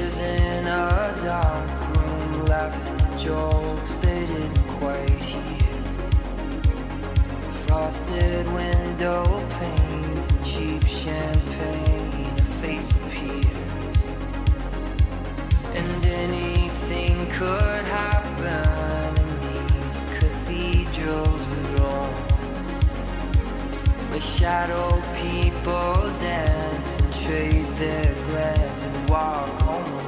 was in a dark room, laughing at jokes they didn't quite hear. Frosted window panes and cheap champagne, a face appears. And anything could happen in these cathedrals we roam, where shadow people dance and trade their glance and walk home alone.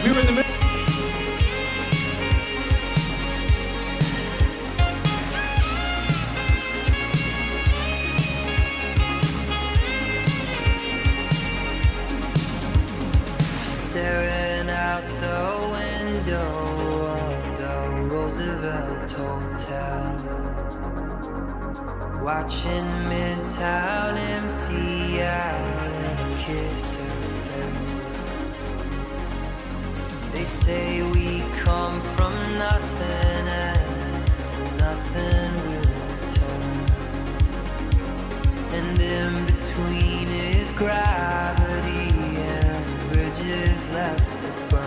We were in the middle. Staring out the window of the Roosevelt Hotel, watching Midtown empty out and a kiss of farewell. They say we come from nothing and to nothing we'll return, and in between is gravity and bridges left to burn.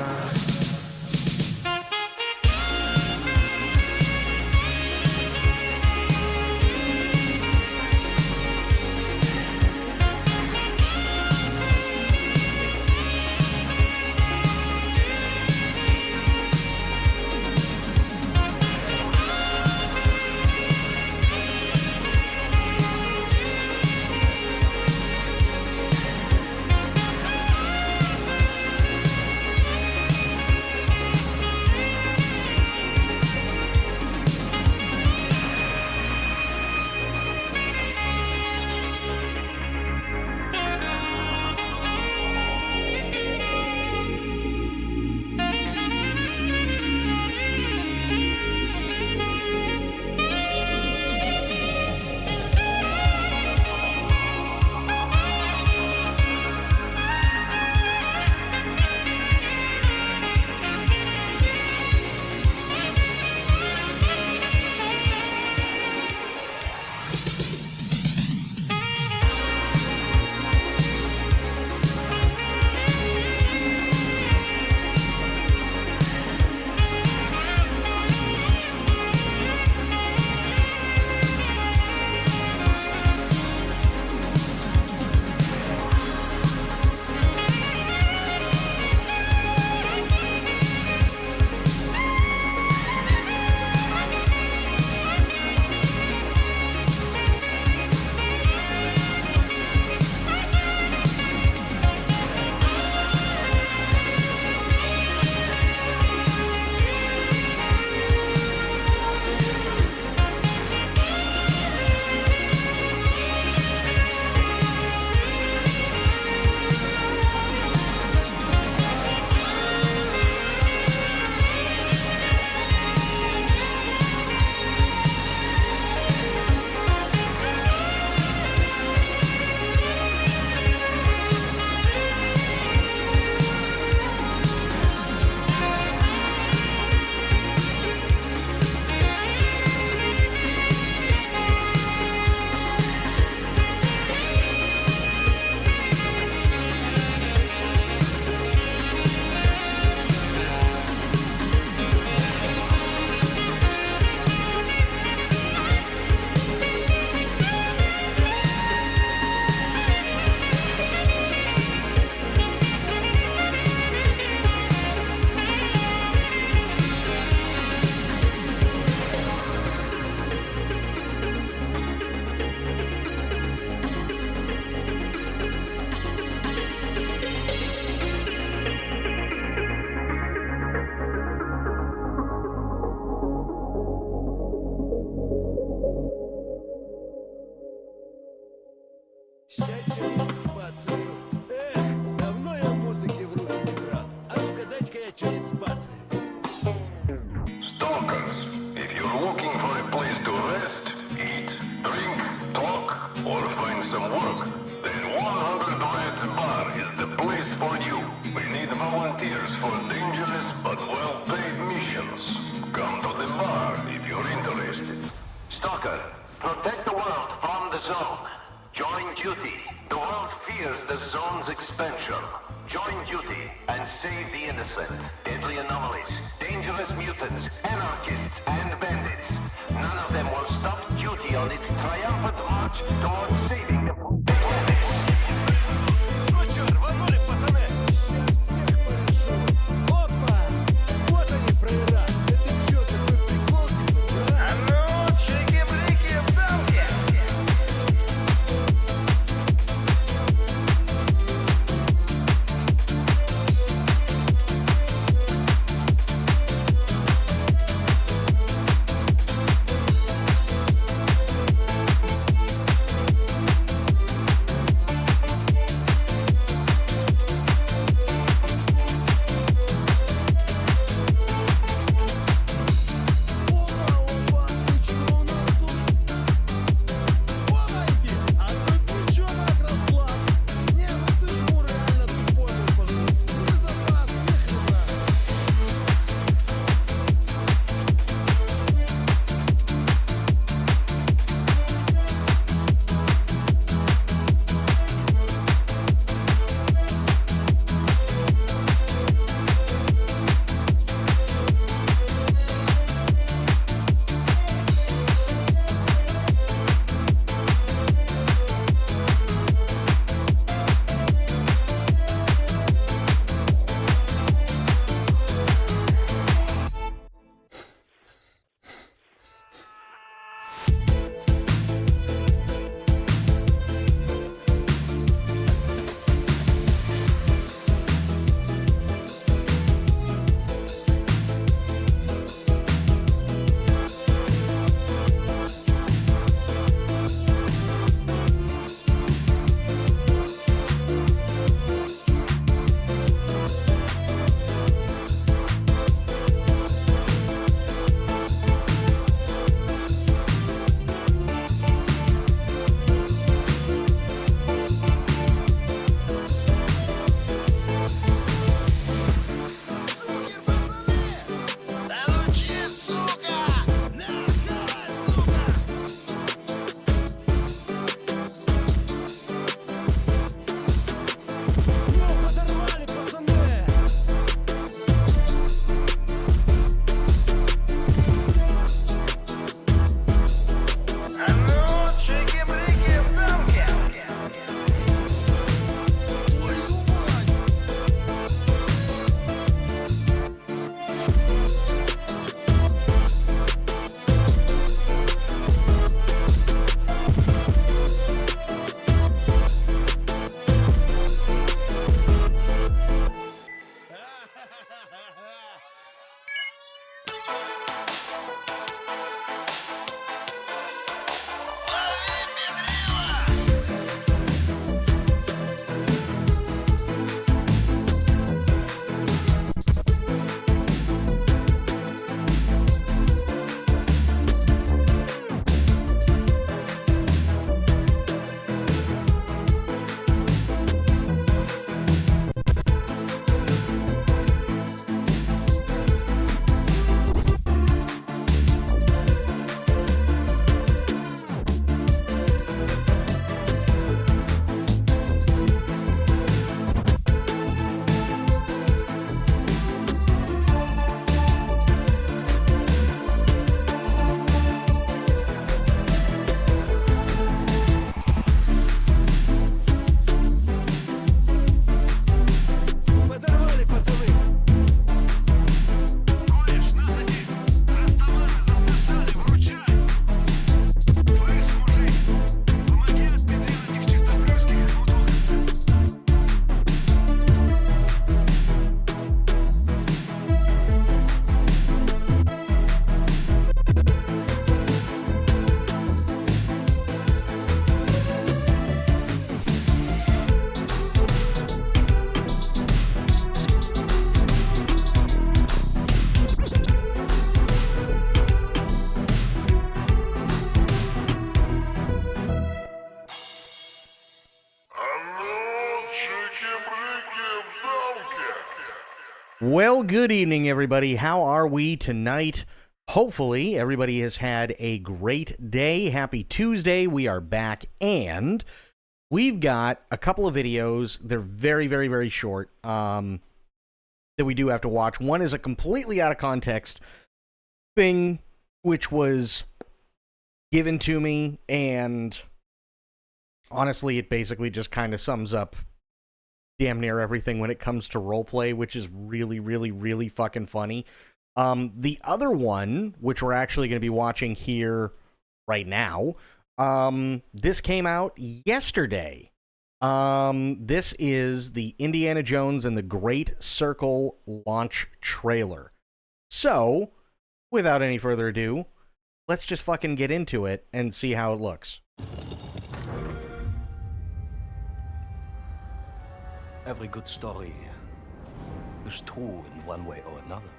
useless mutants, anarchists, and bandits. None of them will stop duty on its triumphant march towards saving the planet. Ну чё, рванули, пацаны? Всех порешу. Опа! Вот они, фраера. Это чё, такой прикол, типа, да? А ну, чики-брики в дамке! Опа, ты чё у нас тут? Опаньки! А тут ничего так расклад. Не, ну ты жму реально тупой был, пошел. Ни запас, ни хрена. Да лучи, сука! На, давай, сука! Ну, подорвали, пацаны! А ну, чики-брики в дамке! Твою мать! Подорвали, пацаны! Колешь на ноги, растаманы заслышали, вручай! Слышь, мужик, помоги отпедрить этих чистоплюйских удов. Well, good evening, everybody. How are we tonight? Hopefully, everybody has had a great day. Happy Tuesday. We are back, and we've got a couple of videos. They're very, very, very short. that we do have to watch. One is a completely out of context thing, which was given to me, and honestly, it basically just kind of sums up damn near everything when it comes to roleplay, which is really, really, really fucking funny. The other one, which we're actually going to be watching here right now, this came out yesterday. This is the Indiana Jones and the Great Circle launch trailer. So, without any further ado, let's just fucking get into it and see how it looks. Every good story is true in one way or another.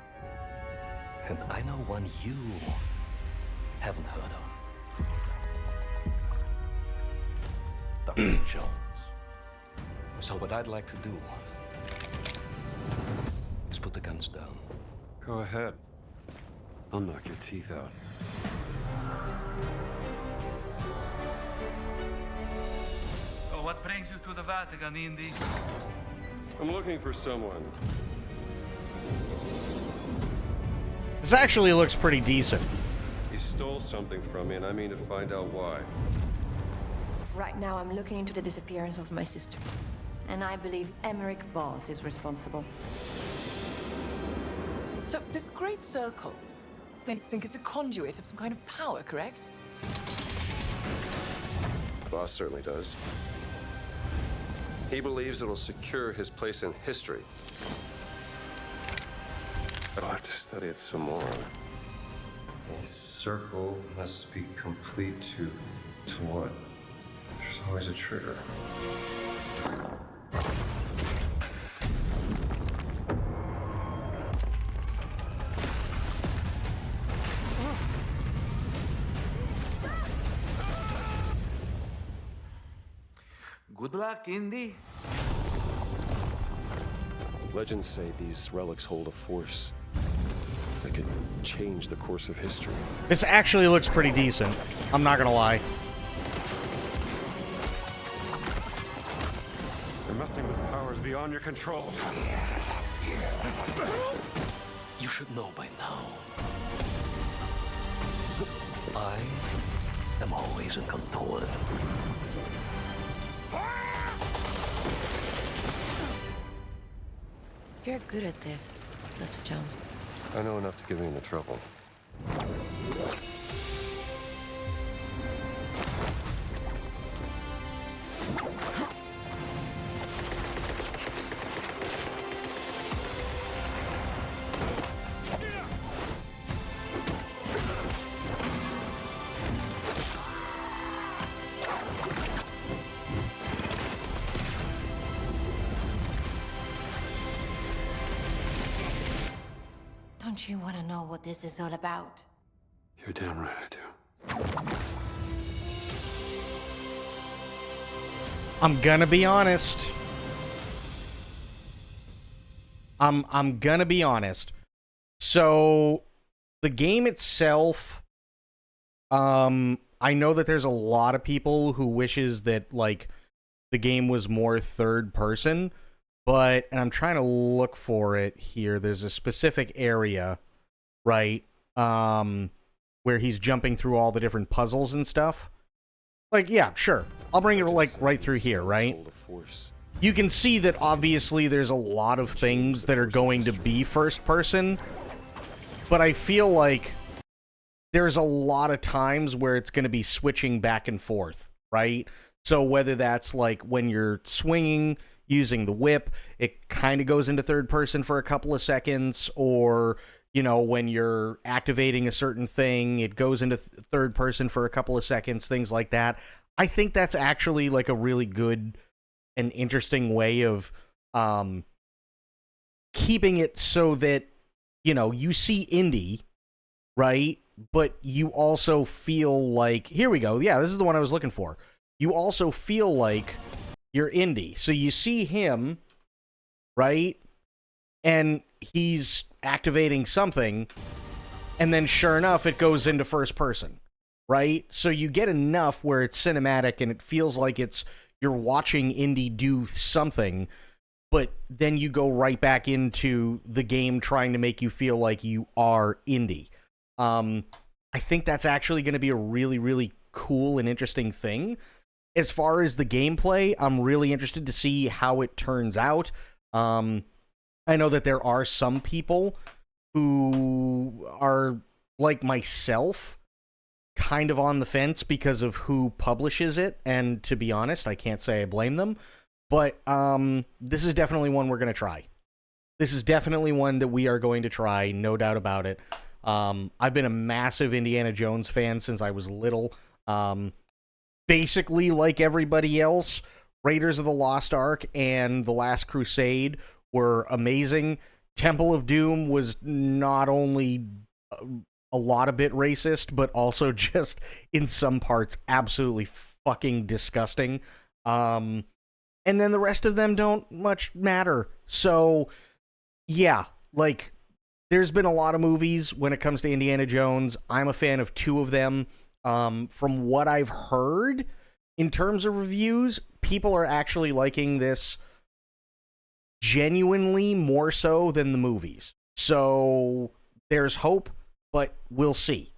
And I know one you haven't heard of. Dr. Jones. So what I'd like to do is put the guns down. Go ahead. I'll knock your teeth out. So what brings you to the Vatican, Indy? I'm looking for someone. This actually looks pretty decent. He stole something from me, and I mean to find out why. Right now, I'm looking into the disappearance of my sister. And I believe Emmerich Voss is responsible. So, this great circle, they think it's a conduit of some kind of power, correct? Boss certainly does. He believes it'll secure his place in history. I'll have to study it some more. A circle must be complete to what? There's always a trigger. Good luck, Indy. Legends say these relics hold a force that could change the course of history. This actually looks pretty decent. I'm not gonna lie. You're messing with powers beyond your control. You should know by now. I am always in control. You're good at this, Dr. Jones. I know enough to get me into trouble. Don't you want to know what this is all about? You're damn right I do. I'm gonna be honest. I'm gonna be honest. So the game itself, I know that there's a lot of people who wishes that like the game was more third person, but and I'm trying to look for it here. There's a specific area, right? Where he's jumping through all the different puzzles and stuff. Like, yeah, sure. I'll bring it like right through here, right? You can see that obviously there's a lot of things that are going to be first person, but I feel like there's a lot of times where it's going to be switching back and forth, right? So whether that's like when you're swinging using the whip, it kind of goes into third person for a couple of seconds, or you know, when you're activating a certain thing, it goes into third person for a couple of seconds, things like that. I think that's actually like a really good and interesting way of keeping it so that, you know, you see Indy, right? But you also feel like, here we go. Yeah, this is the one I was looking for. You also feel like you're Indy. So you see him, right? And he's activating something, and then sure enough, it goes into first person, right? So you get enough where it's cinematic and it feels like you're watching Indy do something, but then you go right back into the game trying to make you feel like you are indie. I think that's actually going to be a really, really cool and interesting thing. As far as the gameplay, I'm really interested to see how it turns out. I know that there are some people who are, like myself, kind of on the fence because of who publishes it, and to be honest, I can't say I blame them, but this is definitely one we're going to try. This is definitely one that we are going to try, no doubt about it. I've been a massive Indiana Jones fan since I was little. Basically, like everybody else, Raiders of the Lost Ark and The Last Crusade were amazing. Temple of Doom was not only a lot a bit racist, but also just, in some parts, absolutely fucking disgusting. And then the rest of them don't much matter. So, yeah, like, there's been a lot of movies when it comes to Indiana Jones. I'm a fan of 2 of them. From what I've heard, in terms of reviews, people are actually liking this genuinely more so than the movies. So there's hope, but we'll see.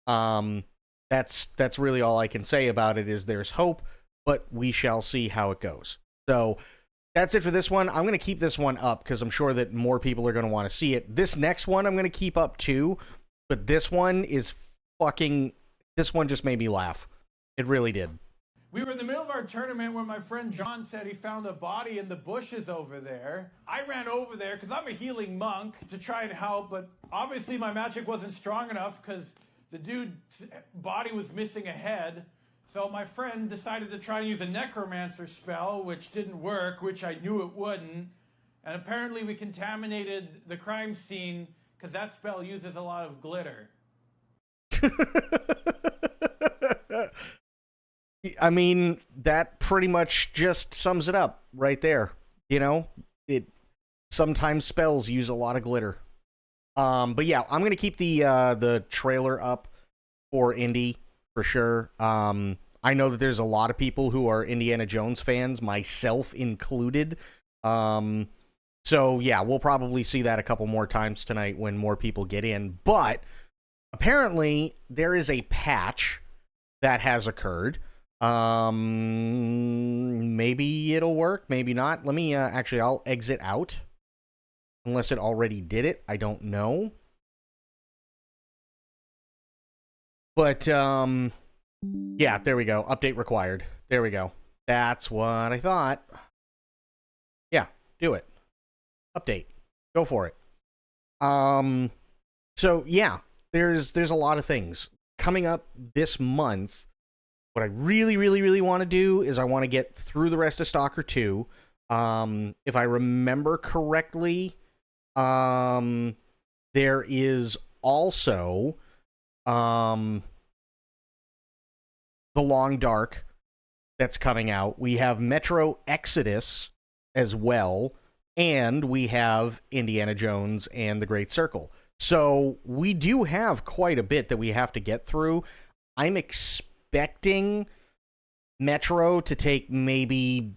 That's really all I can say about it, is there's hope, but we shall see how it goes. So that's it for this one. I'm going to keep this one up because I'm sure that more people are going to want to see it. This next one I'm going to keep up too, but this one is fucking... This one just made me laugh. It really did. We were in the middle of our tournament when my friend John said he found a body in the bushes over there. I ran over there because I'm a healing monk to try and help, but obviously my magic wasn't strong enough because the dude's body was missing a head. So my friend decided to try and use a necromancer spell, which didn't work, which I knew it wouldn't. And apparently we contaminated the crime scene because that spell uses a lot of glitter. I mean, that pretty much just sums it up right there. You know, sometimes spells use a lot of glitter. But yeah, I'm gonna keep the trailer up for Indy for sure. I know that there's a lot of people who are Indiana Jones fans, myself included. So yeah, we'll probably see that a couple more times tonight when more people get in. But apparently, there is a patch that has occurred. Maybe it'll work, maybe not. Let me, actually, I'll exit out. Unless it already did it, I don't know. But, yeah, there we go. Update required. There we go. That's what I thought. Yeah, do it. Update. Go for it. So, yeah. There's a lot of things coming up this month. What I really, really, really want to do is I want to get through the rest of Stalker 2. If I remember correctly, there is also The Long Dark that's coming out. We have Metro Exodus as well, and we have Indiana Jones and the Great Circle. So we do have quite a bit that we have to get through. I'm expecting Metro to take maybe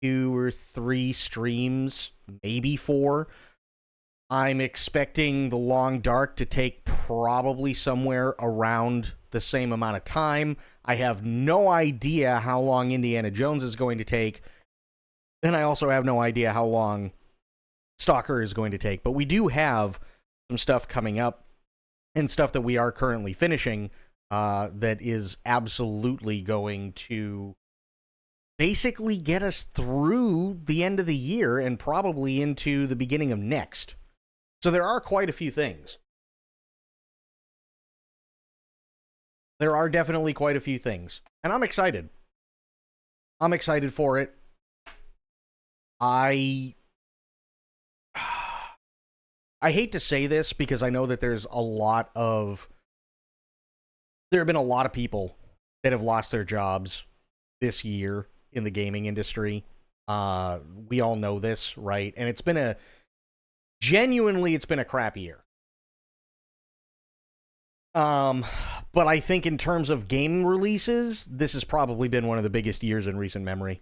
2 or 3 streams, maybe 4. I'm expecting The Long Dark to take probably somewhere around the same amount of time. I have no idea how long Indiana Jones is going to take, and I also have no idea how long Stalker is going to take. But we do have some stuff coming up and stuff that we are currently finishing that is absolutely going to basically get us through the end of the year and probably into the beginning of next. So there are quite a few things. There are definitely quite a few things. And I'm excited. I'm excited for it. I hate to say this because I know that there have been a lot of people that have lost their jobs this year in the gaming industry. We all know this, right? And it's been a crap year. But I think in terms of game releases, this has probably been one of the biggest years in recent memory.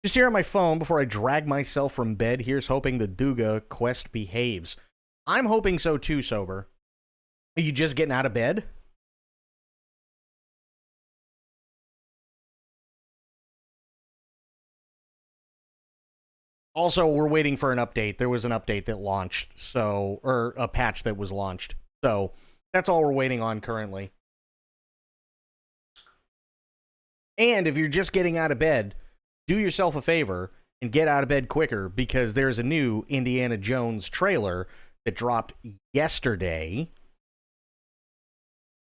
Just here on my phone before I drag myself from bed. Here's hoping the Duga quest behaves. I'm hoping so too, Sober. Are you just getting out of bed? Also, we're waiting for an update. There was an update that launched, so, or a patch that was launched. So, that's all we're waiting on currently. And if you're just getting out of bed, do yourself a favor and get out of bed quicker, because there's a new Indiana Jones trailer that dropped yesterday.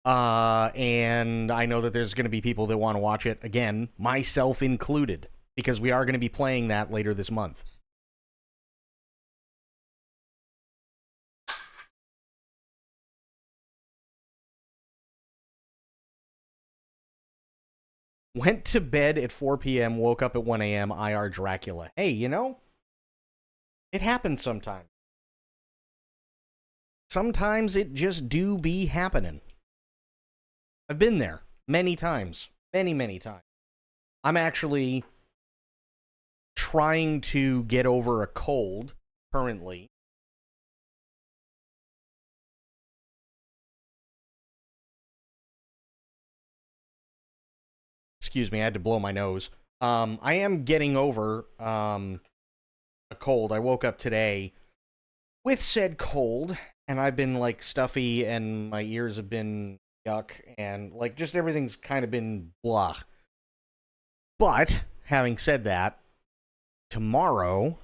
And I know that there's going to be people that want to watch it again, myself included, because we are going to be playing that later this month. Went to bed at 4 p.m., woke up at 1 a.m., IR Dracula. Hey, you know, it happens sometimes. Sometimes it just do be happening. I've been there many times. Many, many times. I'm actually trying to get over a cold currently. Excuse me, I had to blow my nose. I am getting over a cold. I woke up today with said cold, and I've been like stuffy, and my ears have been yuck, and like just everything's kind of been blah. But having said that, tomorrow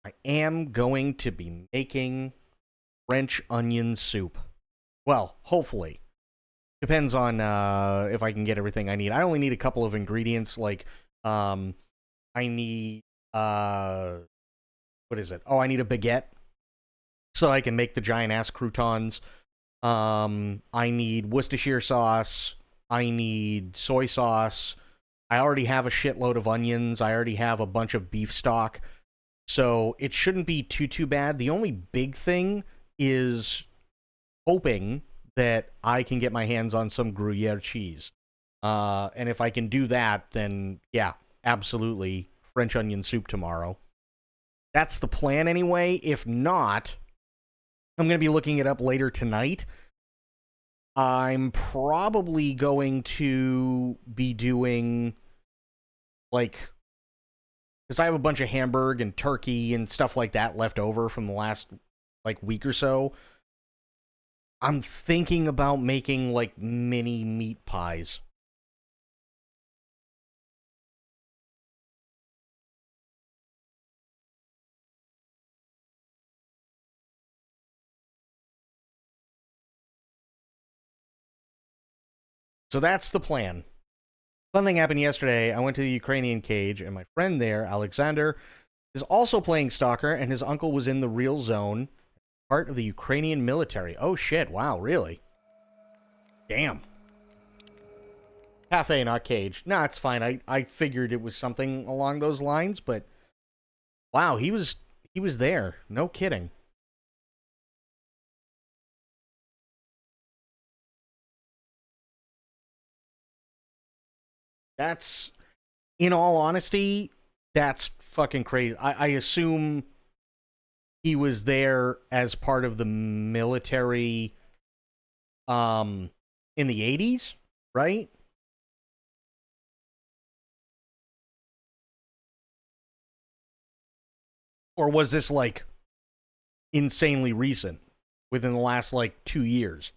I am going to be making French onion soup. Well, hopefully. Depends on if I can get everything I need. I only need a couple of ingredients, like, I need, what is it? Oh, I need a baguette, so I can make the giant-ass croutons. I need Worcestershire sauce. I need soy sauce. I already have a shitload of onions. I already have a bunch of beef stock. So it shouldn't be too bad. The only big thing is hoping that I can get my hands on some Gruyere cheese. And if I can do that, then yeah, absolutely, French onion soup tomorrow. That's the plan anyway. If not, I'm going to be looking it up later tonight. I'm probably going to be doing, like, because I have a bunch of hamburg and turkey and stuff like that left over from the last, like, week or so. I'm thinking about making, like, mini meat pies. So that's the plan. Fun thing happened yesterday. I went to the Ukrainian cage, and my friend there, Alexander, is also playing Stalker, and his uncle was in the real zone, part of the Ukrainian military. Oh shit, wow, really? Damn. Cafe, not cage. Nah, it's fine. I figured it was something along those lines, but wow, he was there. No kidding. That's, in all honesty, that's fucking crazy. I assume he was there as part of the military in the 80s, right? Or was this, like, insanely recent, within the last, like, 2 years?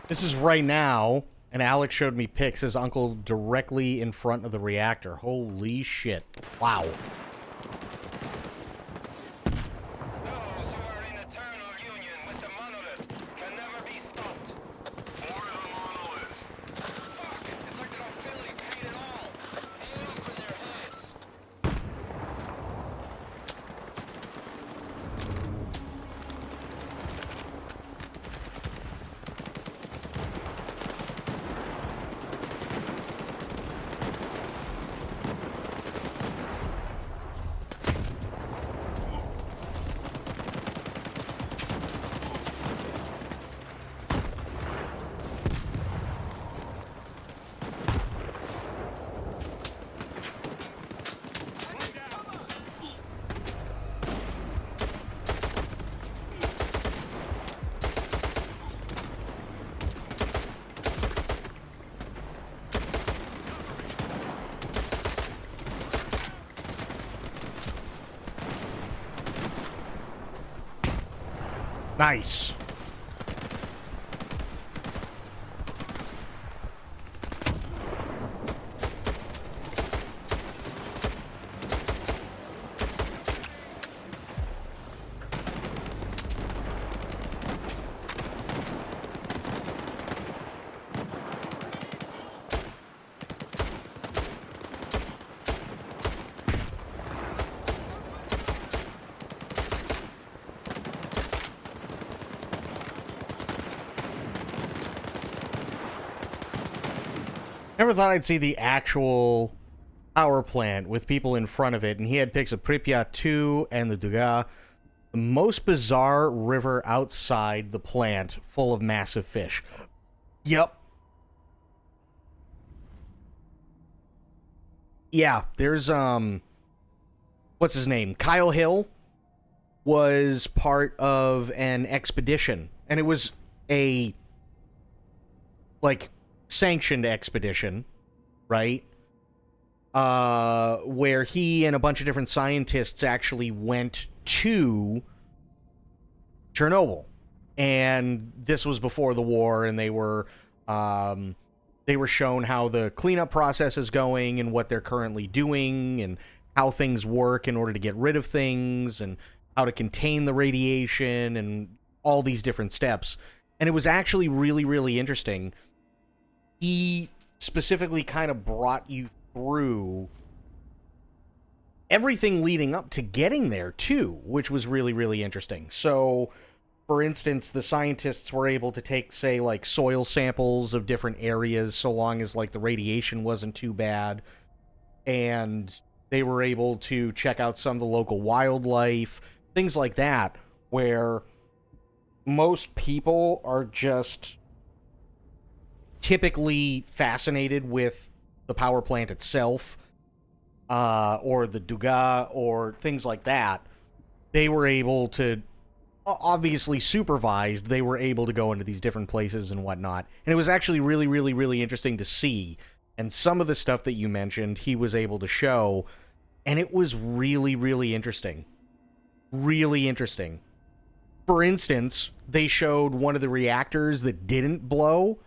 This is right now, and Alex showed me pics. His uncle directly in front of the reactor. Holy shit. Wow. Nice. Never thought I'd see the actual power plant with people in front of it, and he had pics of Pripyat 2 and the Duga. The most bizarre river outside the plant, full of massive fish. Yep. Yeah, there's, what's his name? Kyle Hill was part of an expedition, and it was a, like, sanctioned expedition, right? Where he and a bunch of different scientists actually went to Chernobyl, and this was before the war, and they were shown how the cleanup process is going and what they're currently doing and how things work in order to get rid of things and how to contain the radiation and all these different steps. And it was actually really, really interesting. He specifically kind of brought you through everything leading up to getting there, too, which was really, really interesting. So, for instance, the scientists were able to take, say, like, soil samples of different areas so long as, like, the radiation wasn't too bad. And they were able to check out some of the local wildlife, things like that, where most people are just typically fascinated with the power plant itself, or the Duga, or things like that. They were able to, obviously supervised, they were able to go into these different places and whatnot. And it was actually really, really, really interesting to see. And some of the stuff that you mentioned, he was able to show, and it was really, really interesting. Really interesting. For instance, they showed one of the reactors that didn't blow.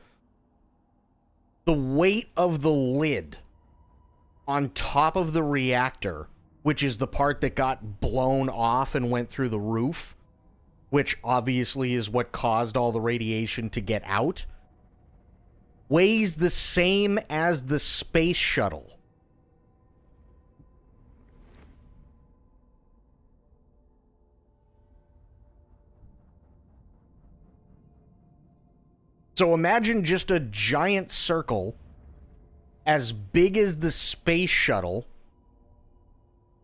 The weight of the lid on top of the reactor, which is the part that got blown off and went through the roof, which obviously is what caused all the radiation to get out, weighs the same as the space shuttle. So imagine just a giant circle as big as the space shuttle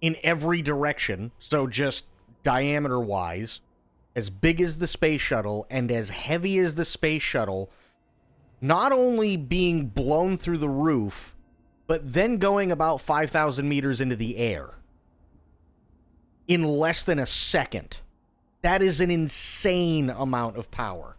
in every direction, so just diameter-wise, as big as the space shuttle and as heavy as the space shuttle, not only being blown through the roof, but then going about 5,000 meters into the air in less than a second. That is an insane amount of power.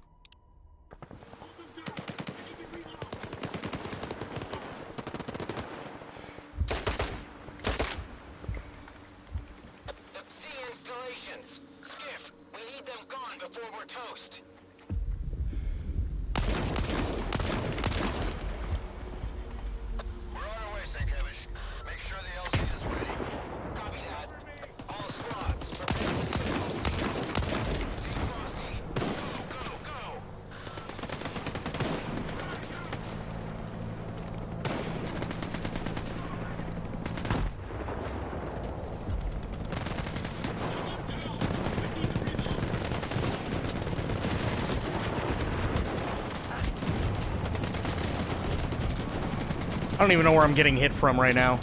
I don't even know where I'm getting hit from right now.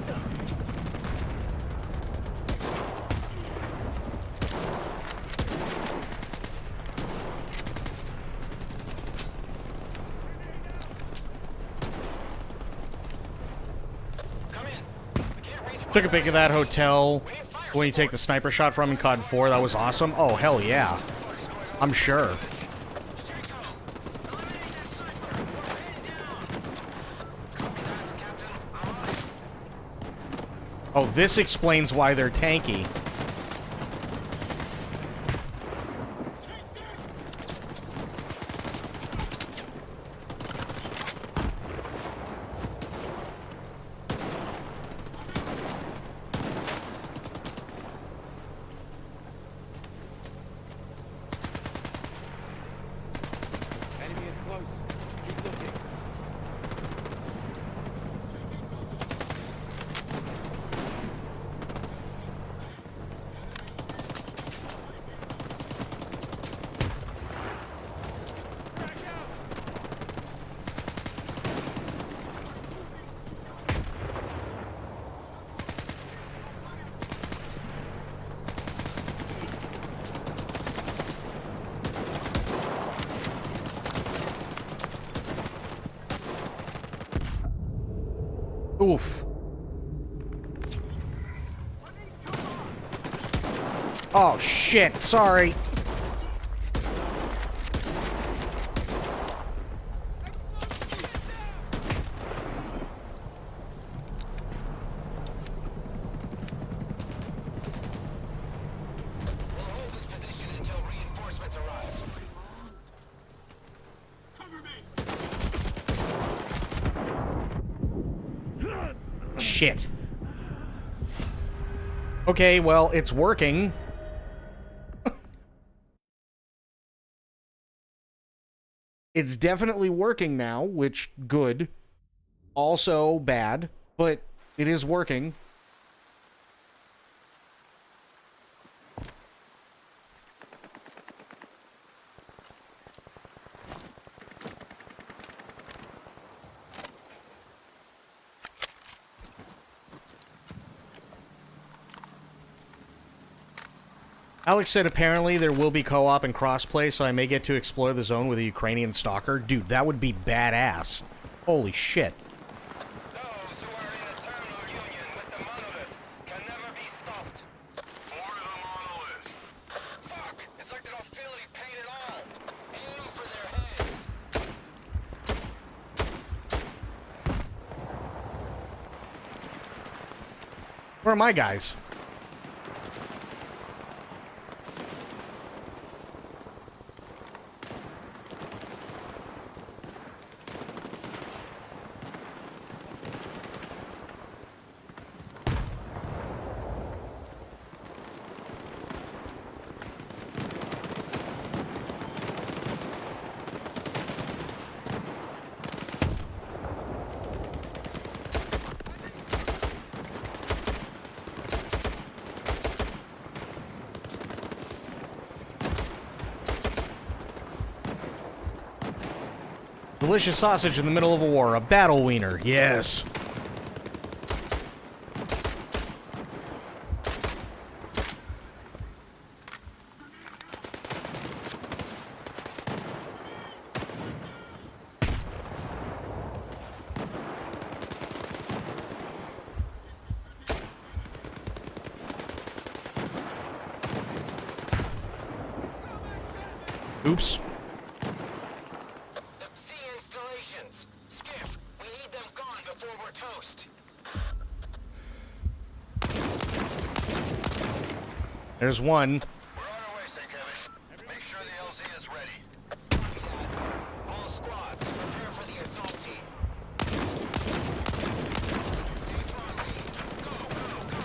Took a pic of that hotel when you take the sniper shot from in COD 4. That was awesome. Oh, hell yeah. I'm sure. Oh, this explains why they're tanky. Oof. Oh, shit. Sorry. We'll hold this position until reinforcements arrive. Shit. Okay, well, it's working. It's definitely working now, which, good. Also bad, but it is working. Alex said apparently there will be co-op and crossplay, so I may get to explore the zone with a Ukrainian stalker. Dude, that would be badass. Holy shit. Those who are in eternal union with the monolith can never be stopped. For the monolith. Fuck! It's like they don't feel any pain at all. Aim for their heads. Where are my guys? Delicious sausage in the middle of a war. A battle wiener. Yes. Oops. There's one. We're on our way, St. Make sure the LZ is ready. All squads, prepare for the assault team. Stay frosty. Go, go, go!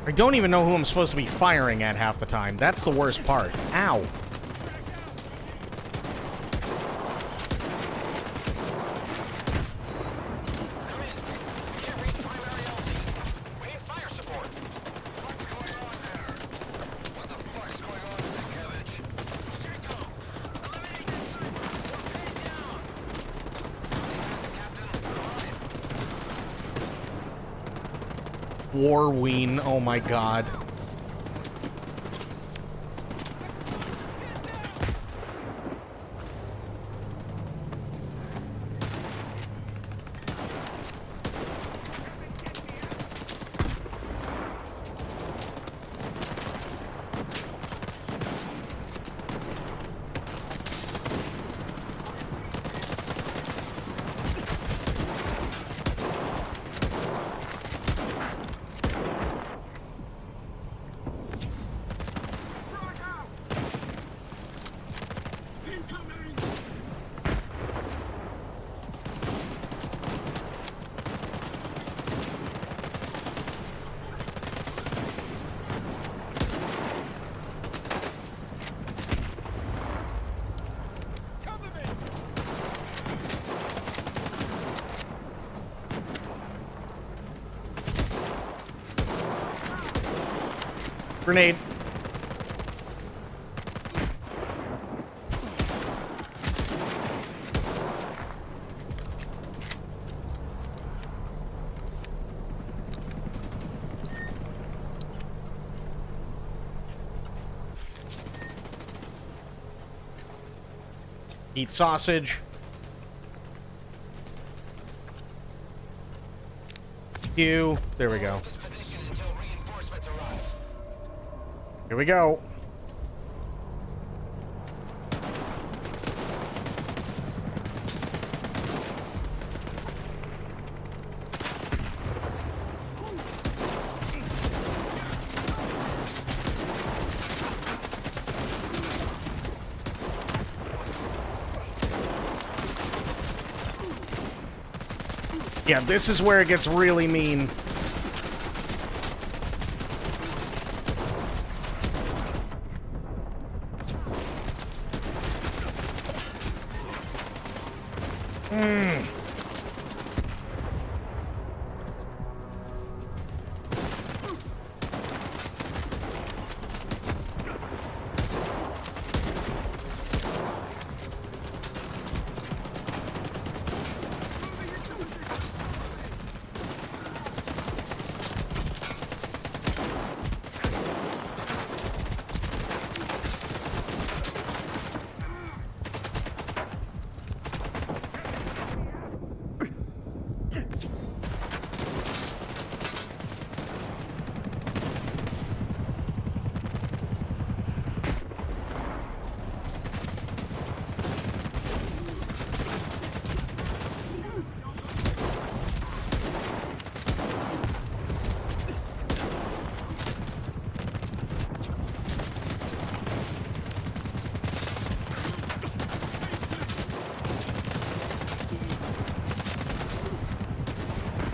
I don't even know who I'm supposed to be firing at half the time. That's the worst part. Ow. Warween, oh my god. Grenade. Eat sausage. Q. There we go. Here we go. Yeah, this is where it gets really mean.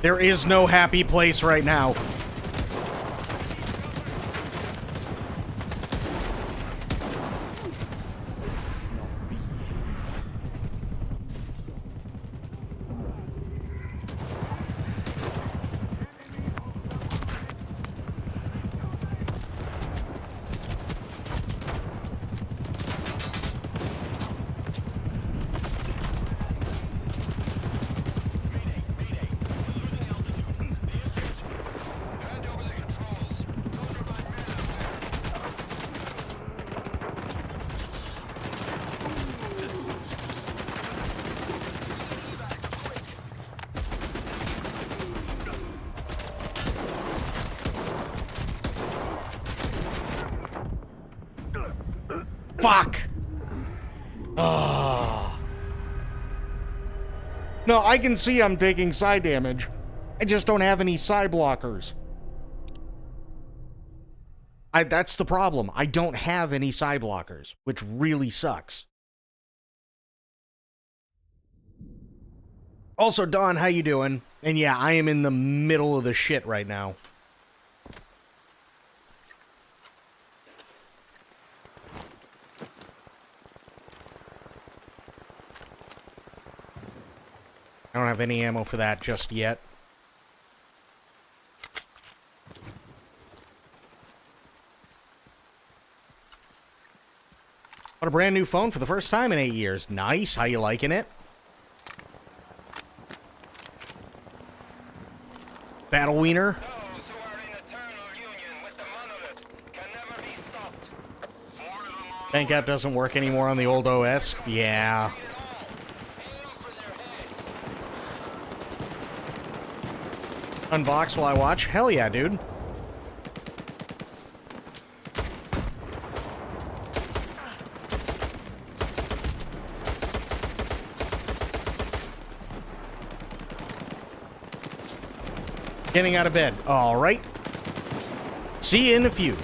There is no happy place right now. Fuck! No, I can see I'm taking side damage. I just don't have any side blockers. That's the problem. I don't have any side blockers, which really sucks. Also, Dawn, how you doing? And yeah, I am in the middle of the shit right now. I don't have any ammo for that just yet. Got a brand new phone for the first time in 8 years. Nice. How you liking it? Battle Wiener. Thank God it doesn't work anymore on the old OS. Yeah. Unbox while I watch? Hell yeah, dude. Getting out of bed. All right. See you in a few.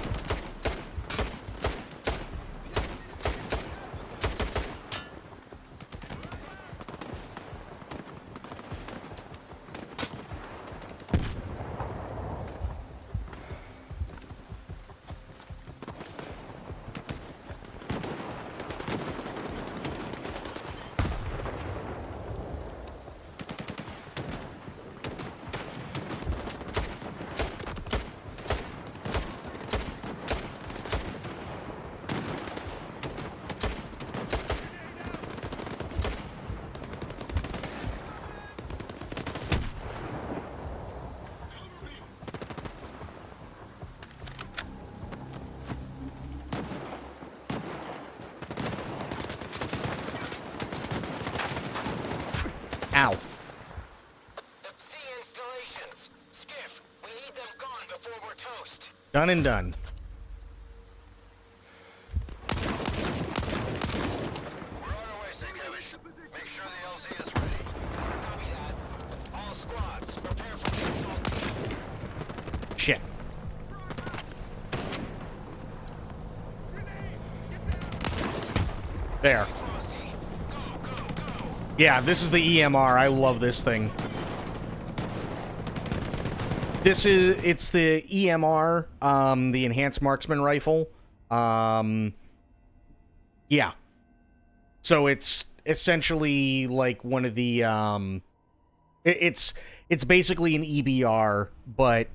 toast. Done and done. We're on our way, Sienkiewicz. Make sure the LZ is ready. Copy that. All squads, prepare for the assault. Shit. There. Yeah, this is the EMR. I love this thing. It's the EMR, the Enhanced Marksman Rifle. Yeah. So it's essentially like one of the, it's basically an EBR, but,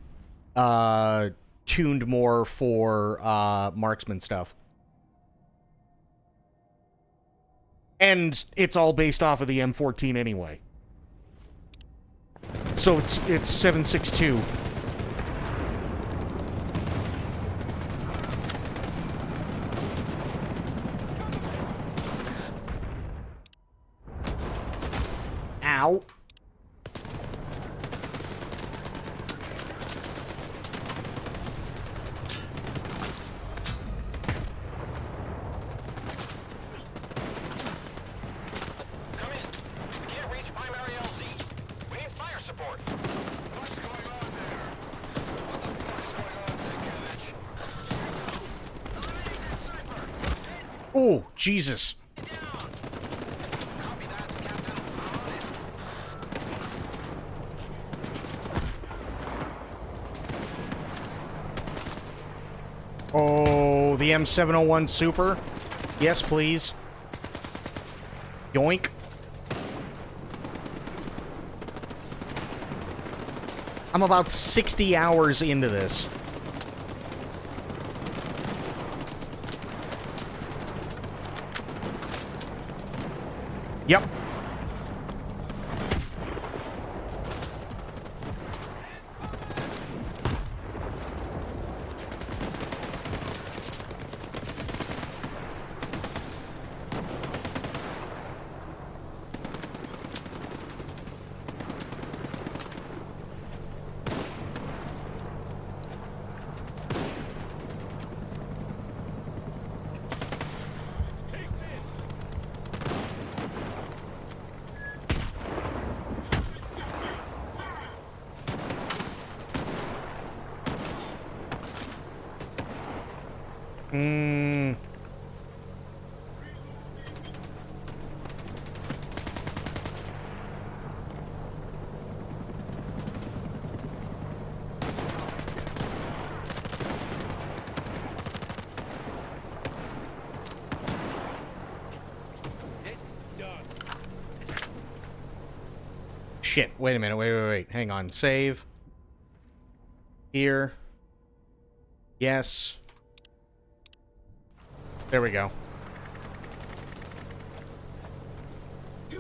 tuned more for, marksman stuff. And it's all based off of the M14 anyway. So it's 7.62. Ow. Oh, Jesus. Oh, the M701 Super? Yes, please. Yoink. I'm about 60 hours into this. Yep. Shit, wait a minute, wait. Hang on, save. Here. Yes. There we go. We'll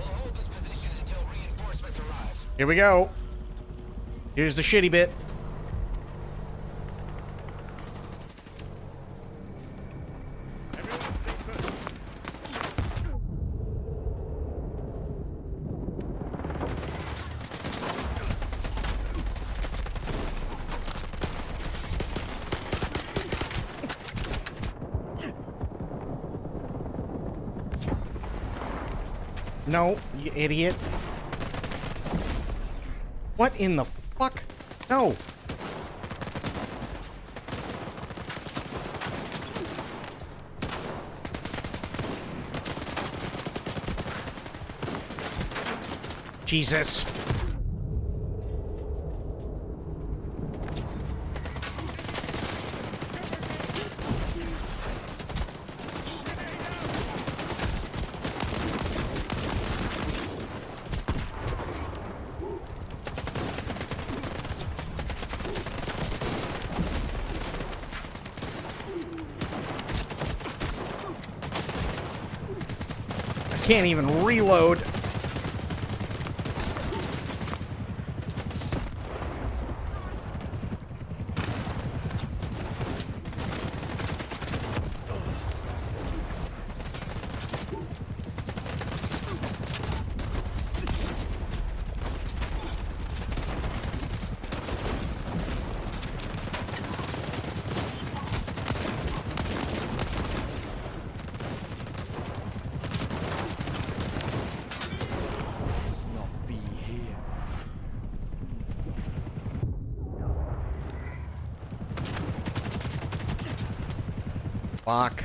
hold this position until reinforcements arrive. Here we go. Here's the shitty bit. No, you idiot. What in the fuck? No. Jesus. Can't even reload. Fuck.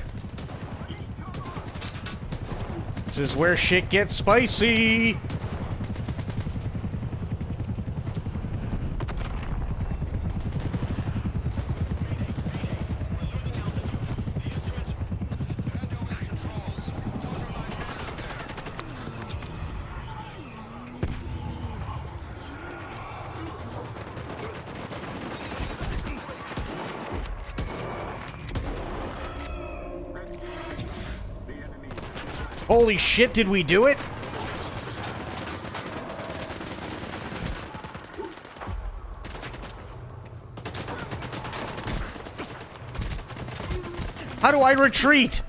This is where shit gets spicy. Holy shit, did we do it? How do I retreat?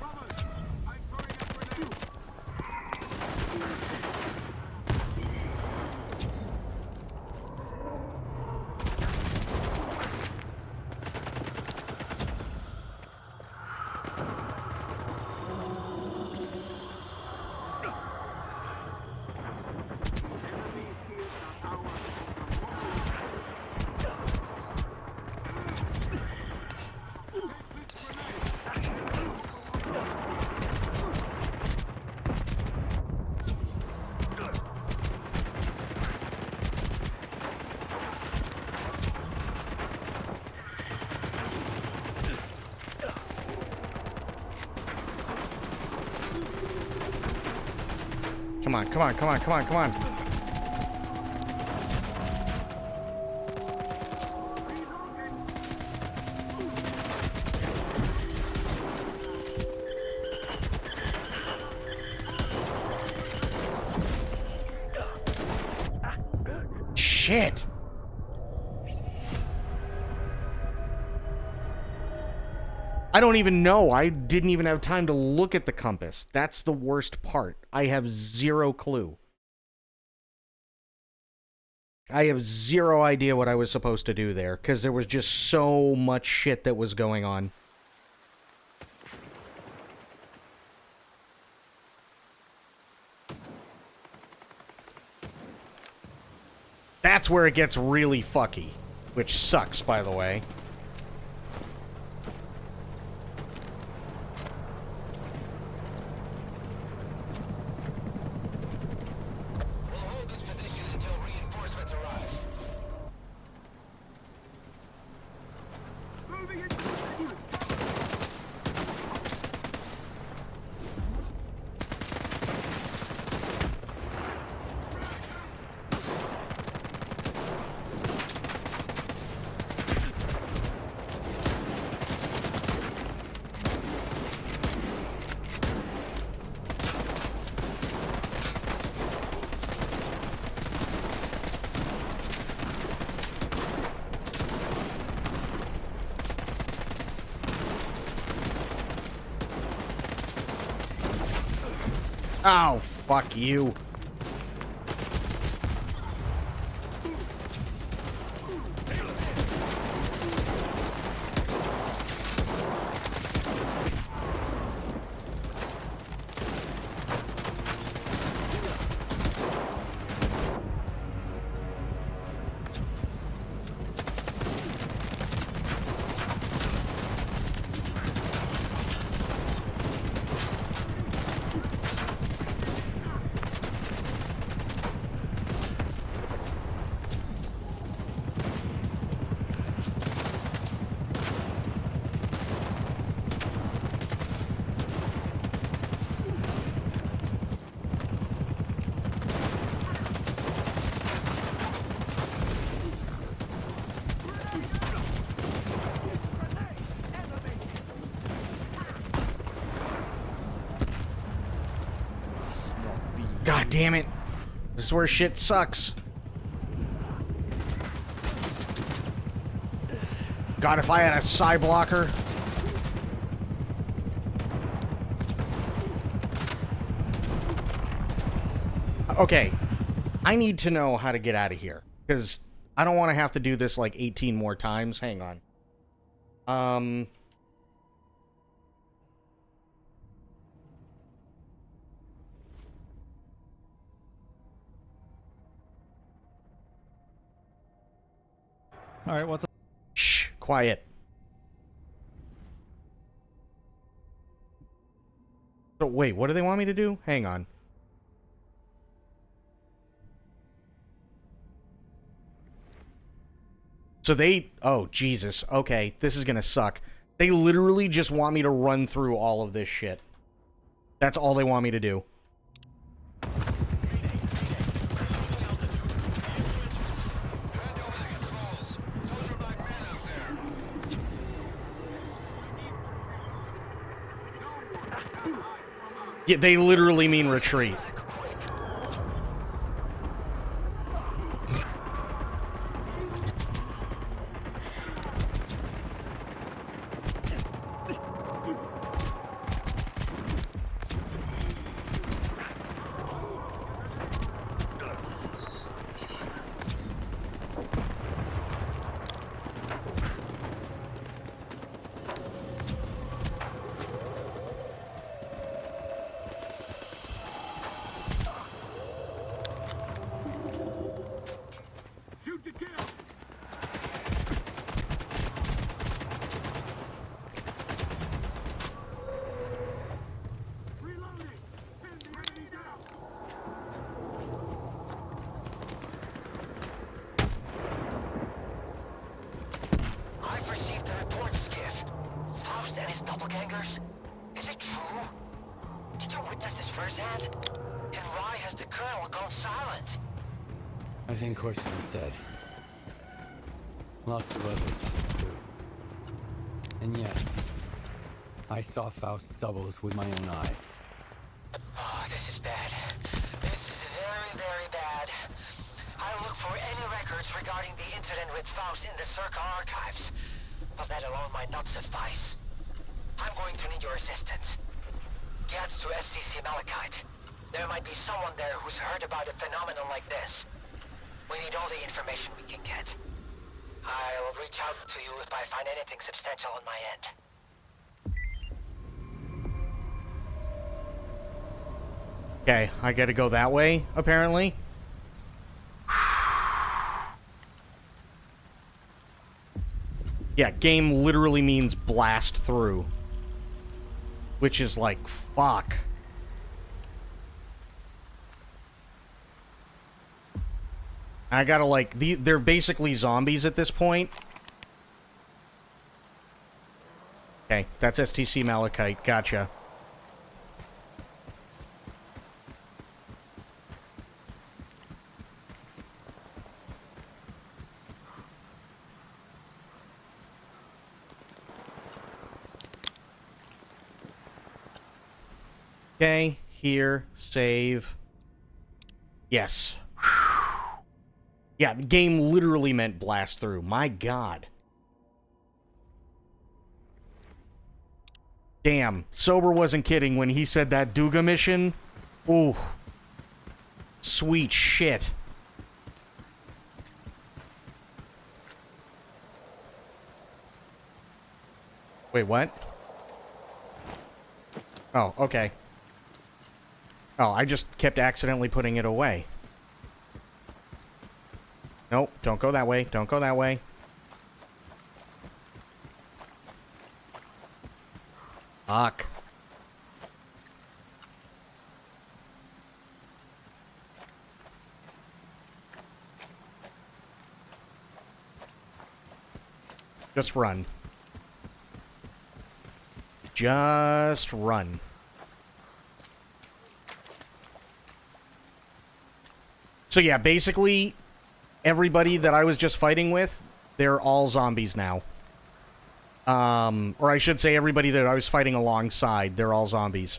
Come on, come on, come on, come on, come on. Shit. I don't even know. I didn't even have time to look at the compass. That's the worst part. I have zero clue. I have zero idea what I was supposed to do there, because there was just so much shit that was going on. That's where it gets really fucky, which sucks, by the way. Oh, fuck you. God damn it. This is where shit sucks. God, if I had a psi blocker. Okay. I need to know how to get out of here. Because I don't want to have to do this like 18 more times. Hang on. All right, what's up? Shh, quiet. So wait, what do they want me to do? Hang on. So they... Oh, Jesus. Okay, this is gonna suck. They literally just want me to run through all of this shit. That's all they want me to do. Yeah, they literally mean retreat. I've received a report, Skiff. Faust and his doppelgangers? Is it true? Did you witness this firsthand? And why has the colonel gone silent? I think Corson is dead. Lots of others, too. And yet, I saw Faust's doubles with my own eyes. Oh, this is bad. This is very, very bad. I'll look for any records regarding the incident with Faust in the Circle archives. But that alone might not suffice. I'm going to need your assistance. Get to STC Malachite. There might be someone there who's heard about a phenomenon like this. We need all the information we can get. I'll reach out to you if I find anything substantial on my end. Okay, I gotta go that way, apparently. Yeah, game literally means blast through. Which is like, fuck. I gotta like, they're basically zombies at this point. Okay, that's STC Malachite, gotcha. Okay, here, save. Yes. Yeah, the game literally meant blast through. My god. Damn, Sober wasn't kidding when he said that Duga mission. Ooh. Sweet shit. Wait, what? Oh, okay. Oh, I just kept accidentally putting it away. Nope, don't go that way. Don't go that way. Fuck. Just run. Just run. So yeah, basically, everybody that I was just fighting with, they're all zombies now. Or I should say everybody that I was fighting alongside, they're all zombies.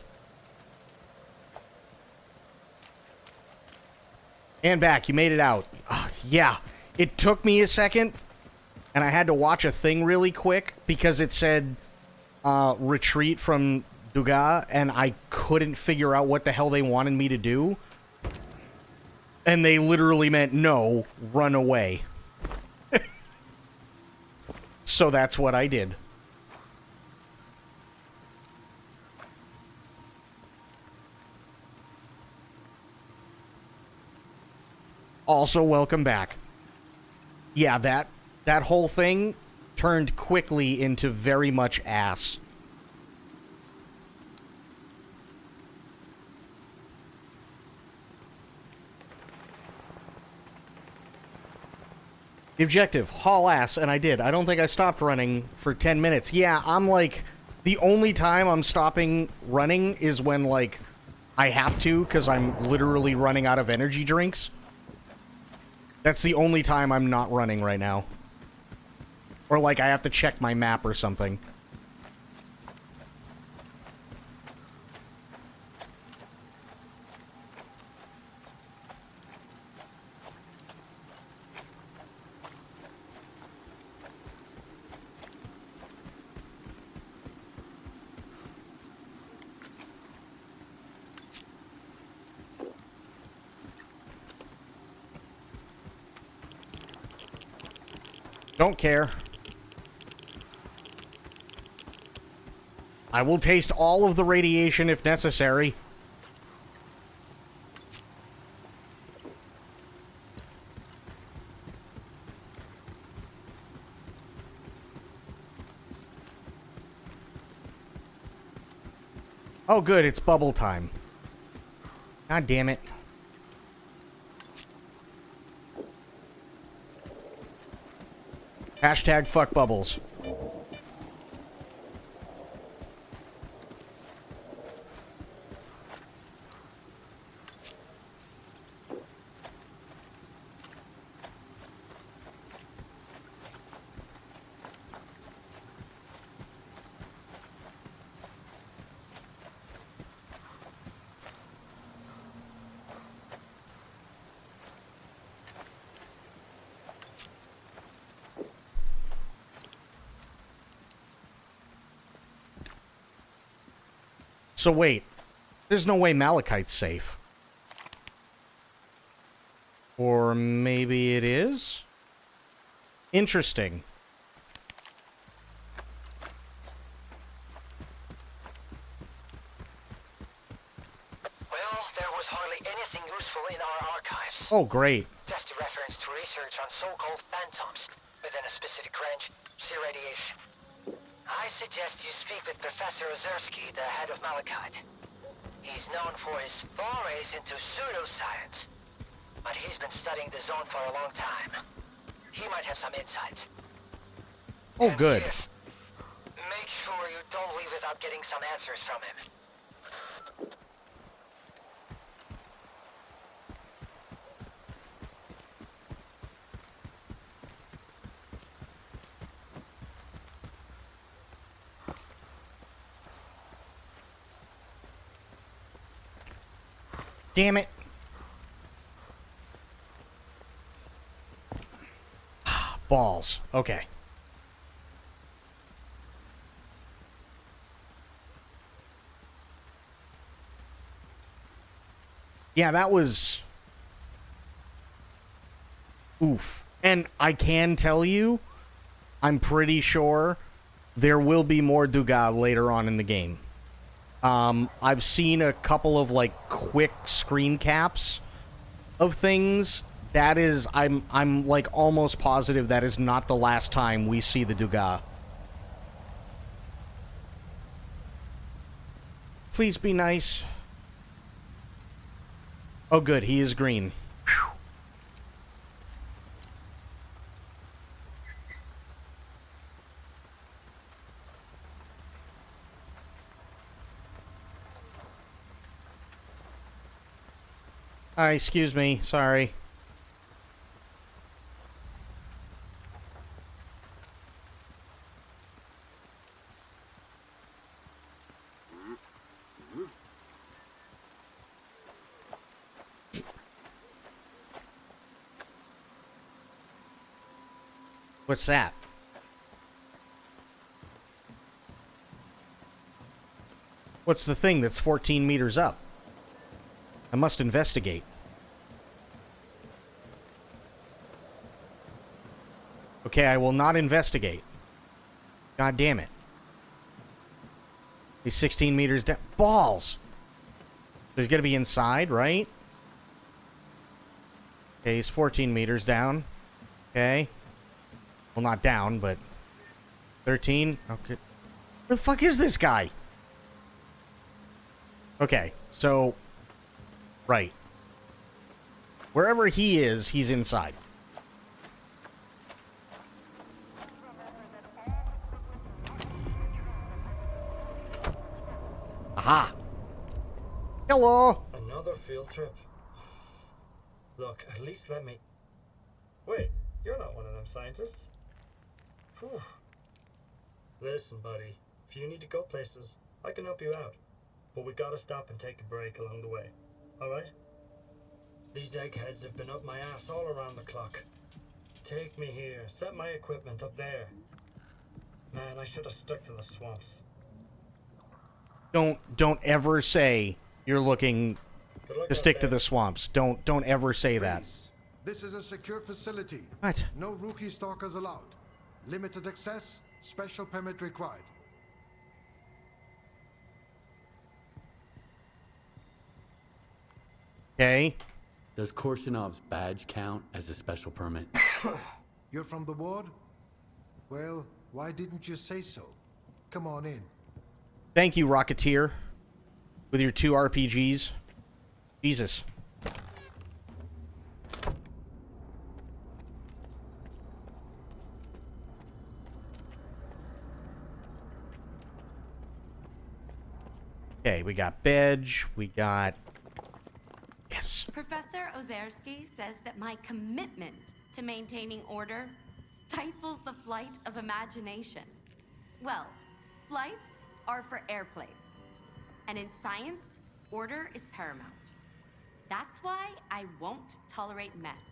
And back, you made it out. Yeah, it took me a second, and I had to watch a thing really quick, because it said, retreat from Duga, and I couldn't figure out what the hell they wanted me to do. And they literally meant, no, run away. So that's what I did. Also, welcome back. Yeah, that whole thing turned quickly into very much ass. The objective, haul ass, and I did. I don't think I stopped running for 10 minutes. Yeah, I'm like, the only time I'm stopping running is when, like, I have to, because I'm literally running out of energy drinks. That's the only time I'm not running right now. Or, like, I have to check my map or something. Don't care. I will taste all of the radiation if necessary. Oh good, it's bubble time. God damn it. Hashtag fuck bubbles. So wait, there's no way Malachite's safe. Or maybe it is? Interesting. Well, there was hardly anything useful in our archives. Oh, great. Just a reference to research on so-called phantoms within a specific range, see radiation. I suggest you speak with Professor Ozersky, the head of Malachite. He's known for his forays into pseudoscience, but he's been studying the zone for a long time. He might have some insights. Oh, good. Chief, make sure you don't leave without getting some answers from him. Damn it. Balls. Okay. Yeah, that was... oof. And I can tell you, I'm pretty sure there will be more Dugas later on in the game. I've seen a couple of, like, quick screen caps of things. That is, I'm like, almost positive that is not the last time we see the Dugas. Please be nice. Oh, good, he is green. Whew. Hi, excuse me. Sorry. What's that? What's the thing that's 14 meters up? I must investigate. Okay, I will not investigate. God damn it. He's 16 meters down. Balls! There's gonna be inside, right? Okay, he's 14 meters down. Okay. Well, not down, but... 13? Okay. Where the fuck is this guy? Okay, so... right. Wherever he is, he's inside. Aha. Hello. Another field trip. Look, at least let me... Wait, you're not one of them scientists. Whew. Listen, buddy, if you need to go places, I can help you out. But we gotta stop and take a break along the way, alright? These eggheads have been up my ass all around the clock. Take me here, set my equipment up there. Man, I should have stuck to the swamps. Don't ever say you're looking to stick to the swamps. Don't ever say that. This is a secure facility. What? No rookie stalkers allowed. Limited access, special permit required. Okay. Does Korshinov's badge count as a special permit? You're from the ward? Well, why didn't you say so? Come on in. Thank you, Rocketeer, with your 2 RPGs. Jesus. Okay, we got Bedge, we got... Yes. Professor Ozerski says that my commitment to maintaining order stifles the flight of imagination. Well, flights are for airplanes. And in science, order is paramount. That's why I won't tolerate mess.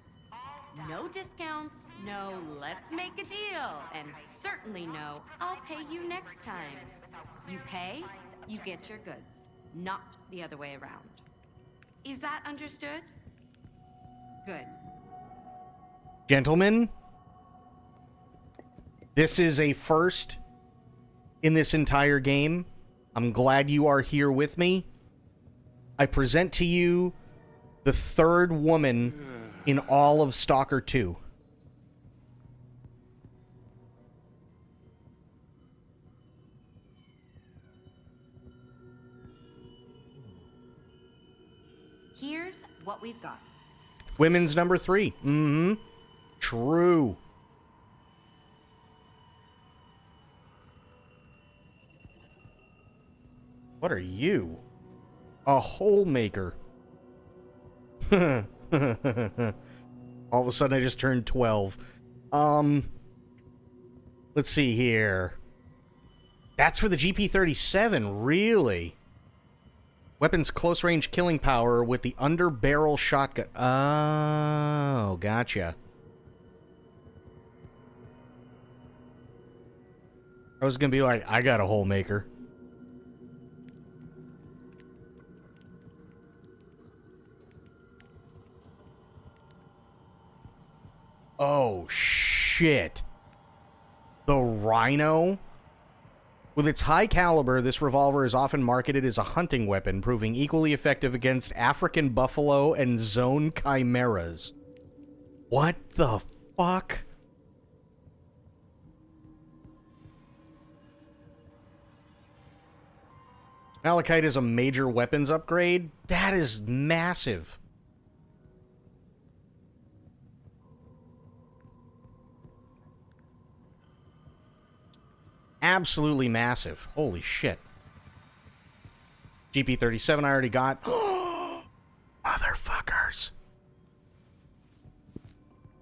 No discounts, no let's make a deal, and certainly no I'll pay you next time. You pay, you get your goods, not the other way around. Is that understood? Good. Gentlemen, this is a first in this entire game. I'm glad you are here with me. I present to you the 3rd woman in all of Stalker 2. Here's what we've got. Women's number 3. Mm-hmm. True. What are you? A hole maker. All of a sudden I just turned 12. Let's see here. That's for the GP37, really? Weapons close range killing power with the under barrel shotgun. Oh, gotcha. I was gonna be like, I got a hole maker. Oh, shit. The Rhino? With its high caliber, this revolver is often marketed as a hunting weapon, proving equally effective against African buffalo and zone chimeras. What the fuck? Malachite is a major weapons upgrade? That is massive. Absolutely massive. Holy shit. GP37 I already got. Motherfuckers.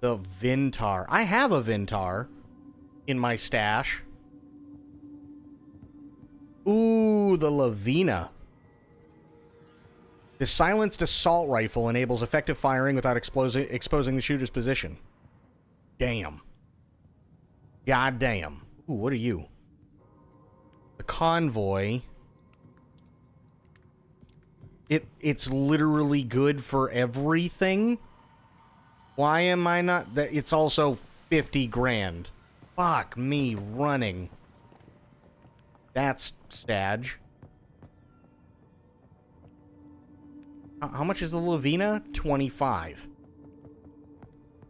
The Vintar. I have a Vintar in my stash. Ooh, the Lavina. The silenced assault rifle enables effective firing without exposing the shooter's position. Damn. God damn. Ooh, what are you? The Convoy. It's literally good for everything. Why am I not? It's also 50 grand. Fuck me running. That's Stag. How much is the Lavina? 25.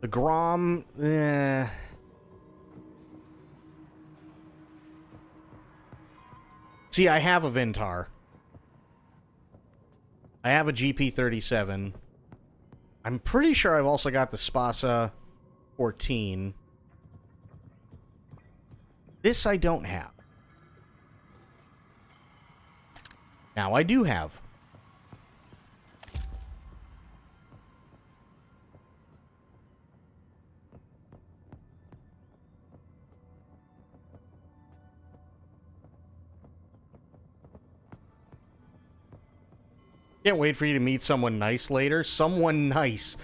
The Grom, See, I have a Vintar. I have a GP37. I'm pretty sure I've also got the Spasa 14. This I don't have. Now I do have. Can't wait for you to meet someone nice later. Someone nice.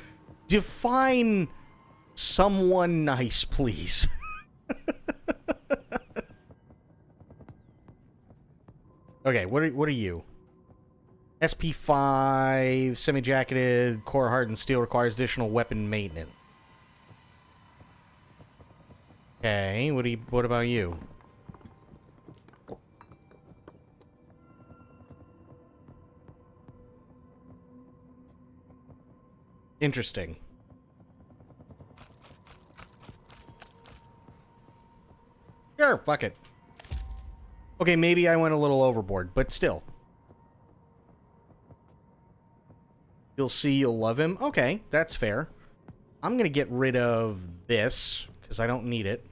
Define someone nice, please. Okay, what are you? SP5, semi-jacketed, core hardened steel, requires additional weapon maintenance. Okay, what about you? Interesting. Sure, fuck it. Okay, maybe I went a little overboard, but still. You'll see, you'll love him. Okay, that's fair. I'm gonna get rid of this, because I don't need it.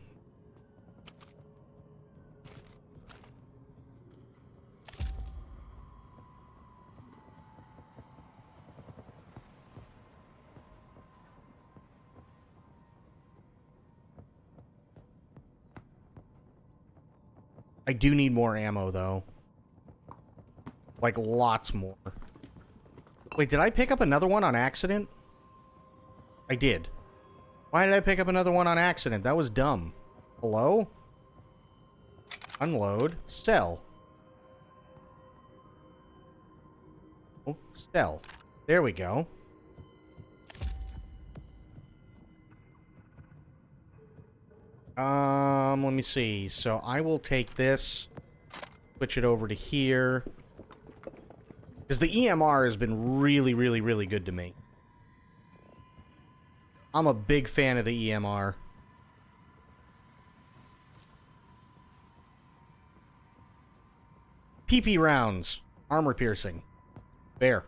I do need more ammo, though. Like, lots more. Wait, did I pick up another one on accident? I did. Why did I pick up another one on accident? That was dumb. Hello? Unload. Sell. Oh, sell. There we go. Let me see. So I will take this, switch it over to here. Because the EMR has been really, really, really good to me. I'm a big fan of the EMR. PP rounds. Armor piercing. Fair.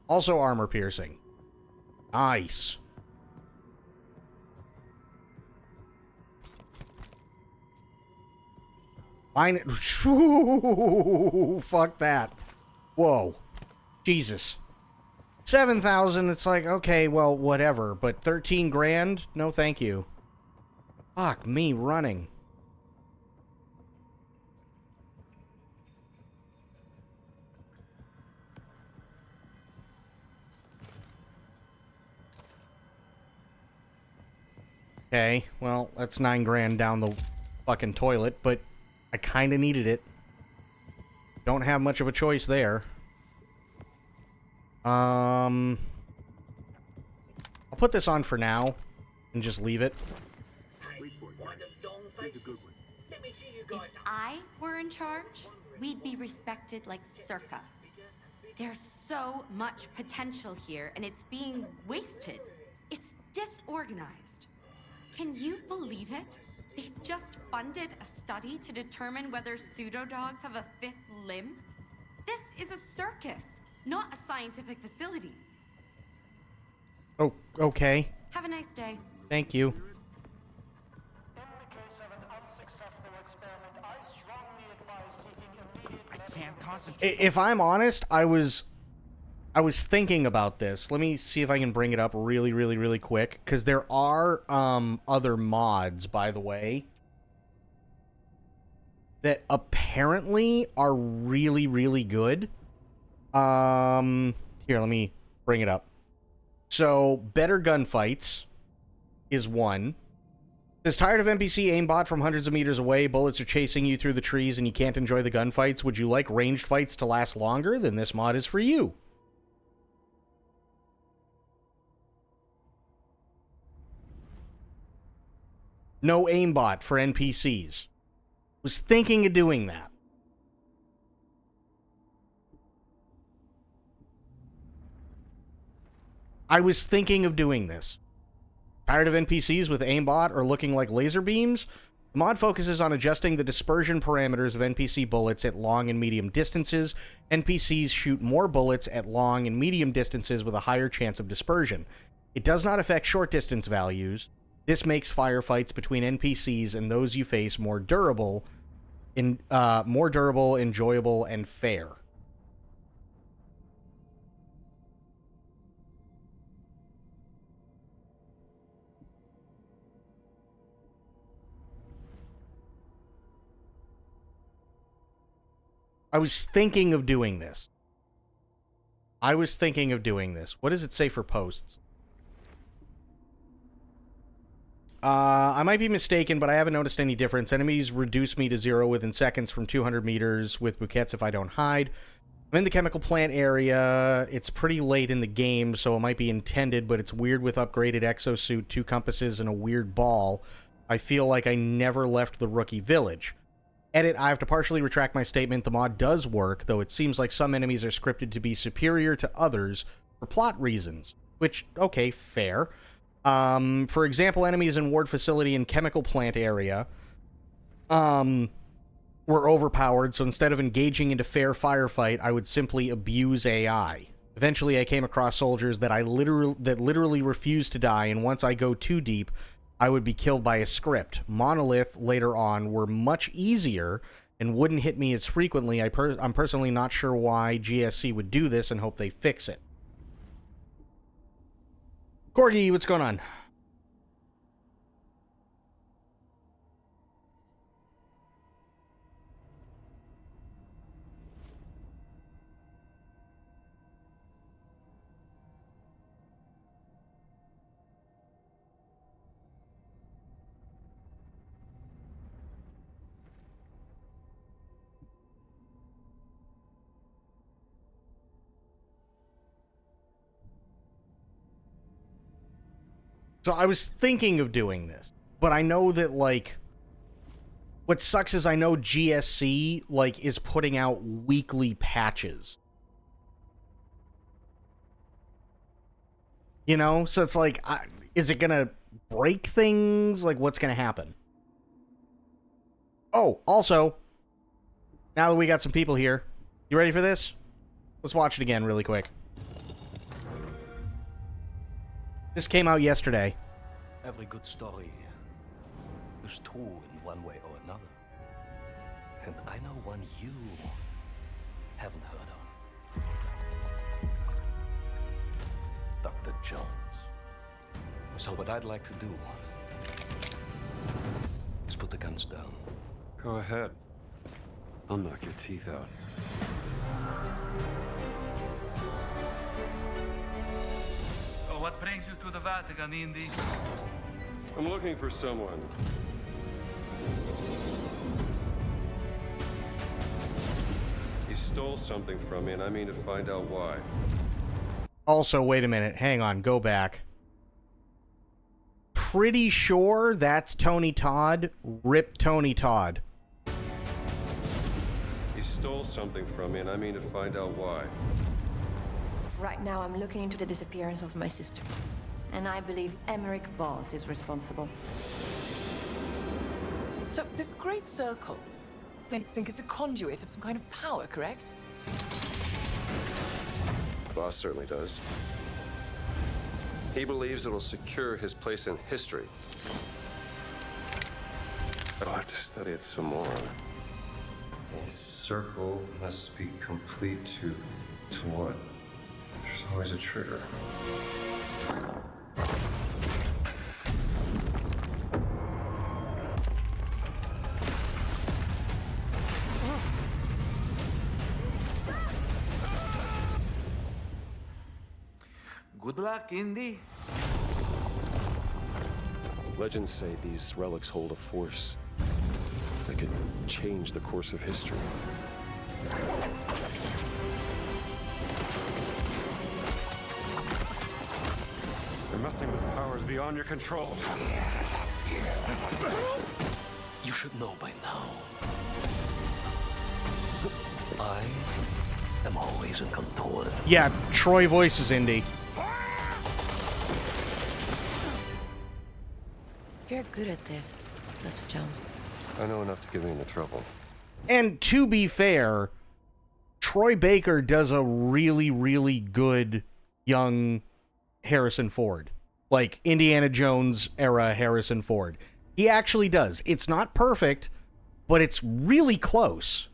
Also armor piercing. Nice. Mine. Fuck that. Whoa. Jesus. 7,000, it's like, okay, well, whatever. But 13 grand? No, thank you. Fuck me running. Okay, well, that's 9 grand down the fucking toilet, but I kind of needed it. Don't have much of a choice there. I'll put this on for now and just leave it. If I were in charge, we'd be respected like Circa. There's so much potential here, and it's being wasted. It's disorganized. Can you believe it? They've just funded a study to determine whether pseudo-dogs have a fifth limb? This is a circus, not a scientific facility. Oh, okay. Have a nice day. Thank you. If I'm honest, I was thinking about this. Let me see if I can bring it up really, really, really quick. Because there are other mods, by the way, that apparently are really, really good. Here, let me bring it up. So, better gunfights is one. Is tired of NPC aimbot from hundreds of meters away, bullets are chasing you through the trees and you can't enjoy the gunfights? Would you like ranged fights to last longer? Then this mod is for you. No aimbot for NPCs. Was thinking of doing that. I was thinking of doing this. Tired of NPCs with aimbot or looking like laser beams? The mod focuses on adjusting the dispersion parameters of NPC bullets at long and medium distances. NPCs shoot more bullets at long and medium distances with a higher chance of dispersion. It does not affect short distance values. This makes firefights between NPCs and those you face more durable, enjoyable, and fair. I was thinking of doing this. What does it say for posts? I might be mistaken, but I haven't noticed any difference. Enemies reduce me to 0 within seconds from 200 meters with bouquets if I don't hide. I'm in the chemical plant area. It's pretty late in the game, so it might be intended, but it's weird with upgraded exosuit, 2 compasses, and a weird ball. I feel like I never left the rookie village. Edit, I have to partially retract my statement. The mod does work, though it seems like some enemies are scripted to be superior to others for plot reasons. Which, okay, fair. For example, enemies in ward facility and chemical plant area were overpowered, so instead of engaging into fair firefight, I would simply abuse AI. Eventually, I came across soldiers that literally refused to die, and once I go too deep, I would be killed by a script. Monolith, later on, were much easier and wouldn't hit me as frequently. I'm personally not sure why GSC would do this and hope they fix it. Corgi, what's going on? So I was thinking of doing this, but I know that, like, what sucks is I know GSC, like, is putting out weekly patches. You know? So it's like, is it gonna break things? Like, what's gonna happen? Oh, also, now that we got some people here, you ready for this? Let's watch it again really quick. This came out yesterday. Every good story is true in one way or another. And I know one you haven't heard of. Dr. Jones. So what I'd like to do is put the guns down. Go ahead. I'll knock your teeth out. What brings you to the Vatican, Indy? I'm looking for someone. He stole something from me, and I mean to find out why. Also, wait a minute. Hang on. Go back. Pretty sure that's Tony Todd. Rip Tony Todd. He stole something from me, and I mean to find out why. Right now, I'm looking into the disappearance of my sister. And I believe Emmerich Voss is responsible. So, this great circle, they think it's a conduit of some kind of power, correct? Boss certainly does. He believes it'll secure his place in history. I'll have to study it some more. A circle must be complete to what? There's always a trigger. Good luck, Indy. Legends say these relics hold a force that could change the course of history. You're messing with powers beyond your control. You should know by now. I am always in control. Yeah, Troy voices Indy. You're good at this, Dr. Jones. I know enough to get me into trouble. And to be fair, Troy Baker does a really, really good young Harrison Ford. Like, Indiana Jones era Harrison Ford. He actually does. It's not perfect, but it's really close.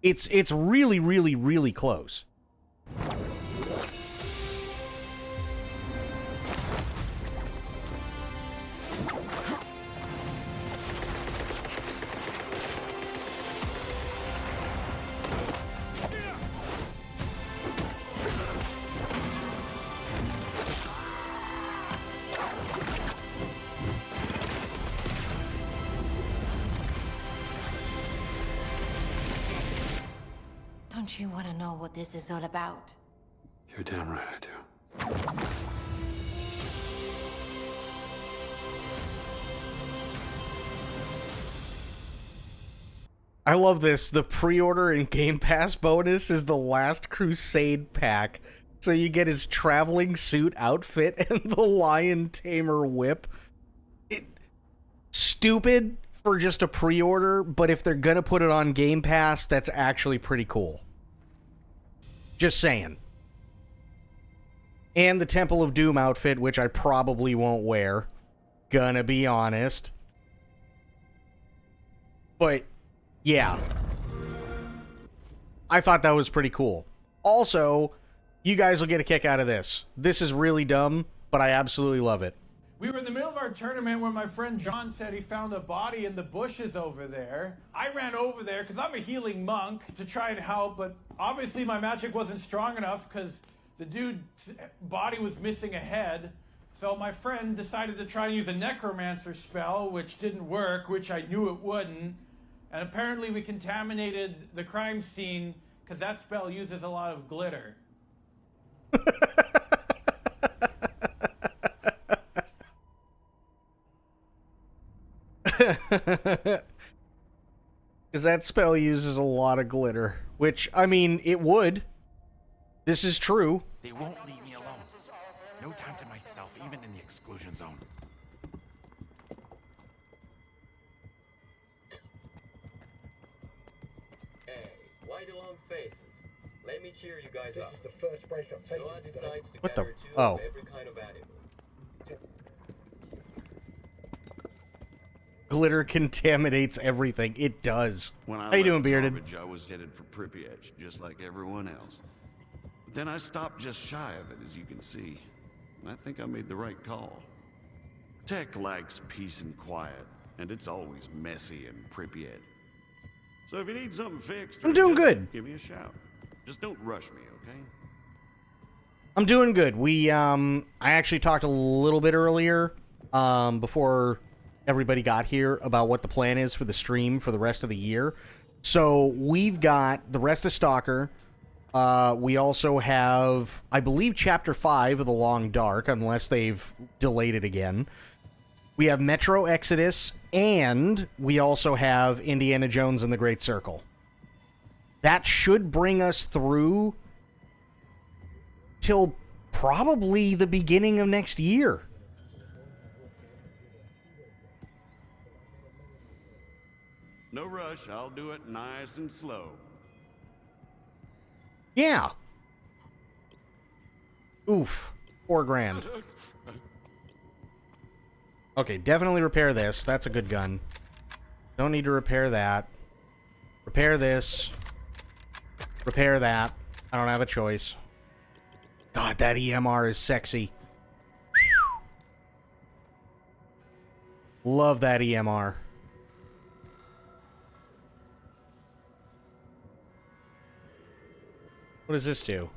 It's really, really, really close. Don't you want to know what this is all about? You're damn right I do. I love this. The pre-order and Game Pass bonus is the Last Crusade pack. So you get his traveling suit outfit and the Lion Tamer whip. Stupid for just a pre-order, but if they're gonna put it on Game Pass, that's actually pretty cool. Just saying. And the Temple of Doom outfit, which I probably won't wear. Gonna be honest. But, yeah. I thought that was pretty cool. Also, you guys will get a kick out of this. This is really dumb, but I absolutely love it. We were in the middle of our tournament when my friend John said he found a body in the bushes over there. I ran over there because I'm a healing monk to try and help, but obviously my magic wasn't strong enough because the dude's body was missing a head. So my friend decided to try and use a necromancer spell, which didn't work, which I knew it wouldn't. And apparently we contaminated the crime scene because that spell uses a lot of glitter. Because that spell uses a lot of glitter. Which, I mean, it would. This is true. They won't leave me alone. No time to myself, even in the exclusion zone. Hey, why the long faces? Let me cheer you guys up. This is the first break I've taken Noah today. decides to What the- gather two oh. of every kind of animal. Glitter contaminates everything. It does. When I How you doing, left Bearded? Garbage, I was headed for Pripyat, just like everyone else. But then I stopped just shy of it, as you can see. And I think I made the right call. Tech likes peace and quiet, and it's always messy in Pripyat. So if you need something fixed, I'm doing good. Give me a shout. Just don't rush me, okay? I'm doing good. I actually talked a little bit earlier, before everybody got here, about what the plan is for the stream for the rest of the year. So we've got the rest of Stalker. We also have, I believe, Chapter 5 of The Long Dark, unless they've delayed it again. We have Metro Exodus, and we also have Indiana Jones and the Great Circle. That should bring us through till probably the beginning of next year. No rush. I'll do it nice and slow. Yeah. Oof. $4,000. Okay, definitely repair this. That's a good gun. Don't need to repair that. Repair this. Repair that. I don't have a choice. God, that EMR is sexy. Love that EMR. What does this do?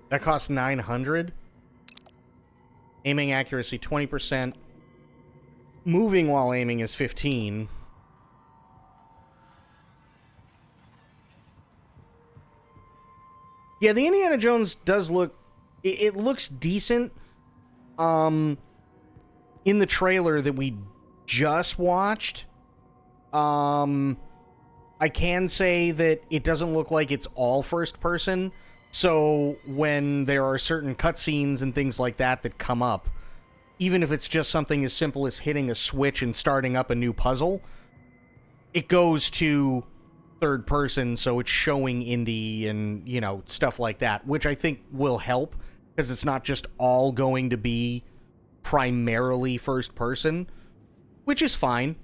That costs 900. Aiming accuracy 20%. Moving while aiming is 15. Yeah, the Indiana Jones does look... It looks decent. In the trailer that we just watched, I can say that it doesn't look like it's all first person. So when there are certain cutscenes and things like that that come up, even if it's just something as simple as hitting a switch and starting up a new puzzle, it goes to third person, so it's showing indie and, you know, stuff like that, which I think will help, because it's not just all going to be primarily first person, which is fine.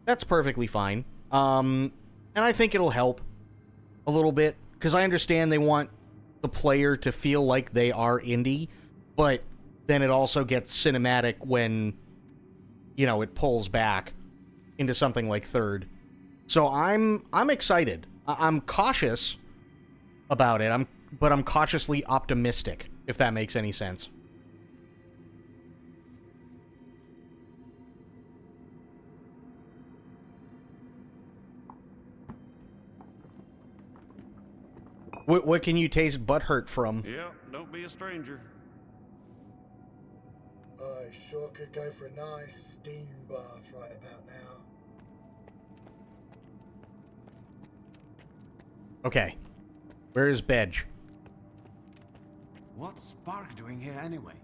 That's perfectly fine. And I think it'll help a little bit, because I understand they want the player to feel like they are indie, but then it also gets cinematic when, you know, it pulls back into something like third. So I'm excited. I'm cautious about it. But I'm cautiously optimistic, if that makes any sense. What can you taste butthurt from? Yeah, don't be a stranger. I sure could go for a nice steam bath right about now. Okay. Where is Bedge? What's Spark doing here anyway?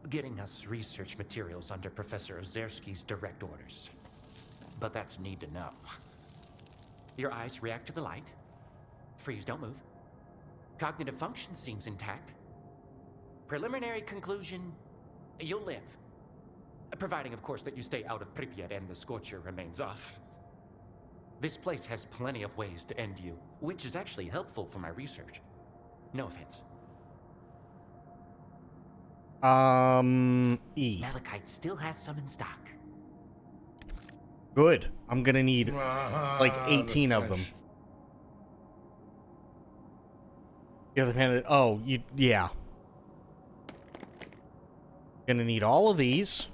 Getting us research materials under Professor Ozerski's direct orders. But that's need to know. Your eyes react to the light. Freeze, don't move. Cognitive function seems intact. Preliminary conclusion, you'll live. Providing, of course, that you stay out of Pripyat and the Scorcher remains off. This place has plenty of ways to end you, which is actually helpful for my research. No offense. E. Malachite still has some in stock. Good. I'm gonna need like 18 of them. The other hand, oh, yeah. Gonna need all of these.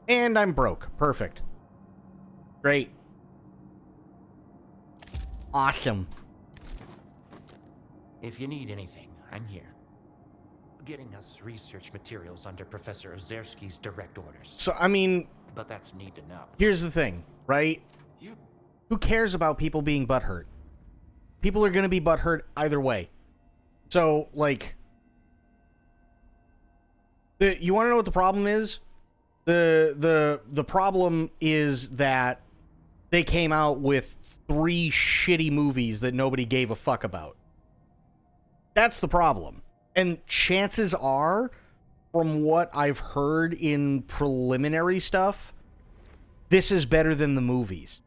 And I'm broke. Perfect. Great. Awesome. If you need anything, I'm here. Getting us research materials under Professor Ozerski's direct orders. So, I mean... But that's need to know. Here's the thing, right? Who cares about people being butthurt? People are gonna be butthurt either way. So, like... You wanna know what the problem is? The problem is that they came out with 3 shitty movies that nobody gave a fuck about. That's the problem. And chances are, from what I've heard in preliminary stuff, this is better than the movies.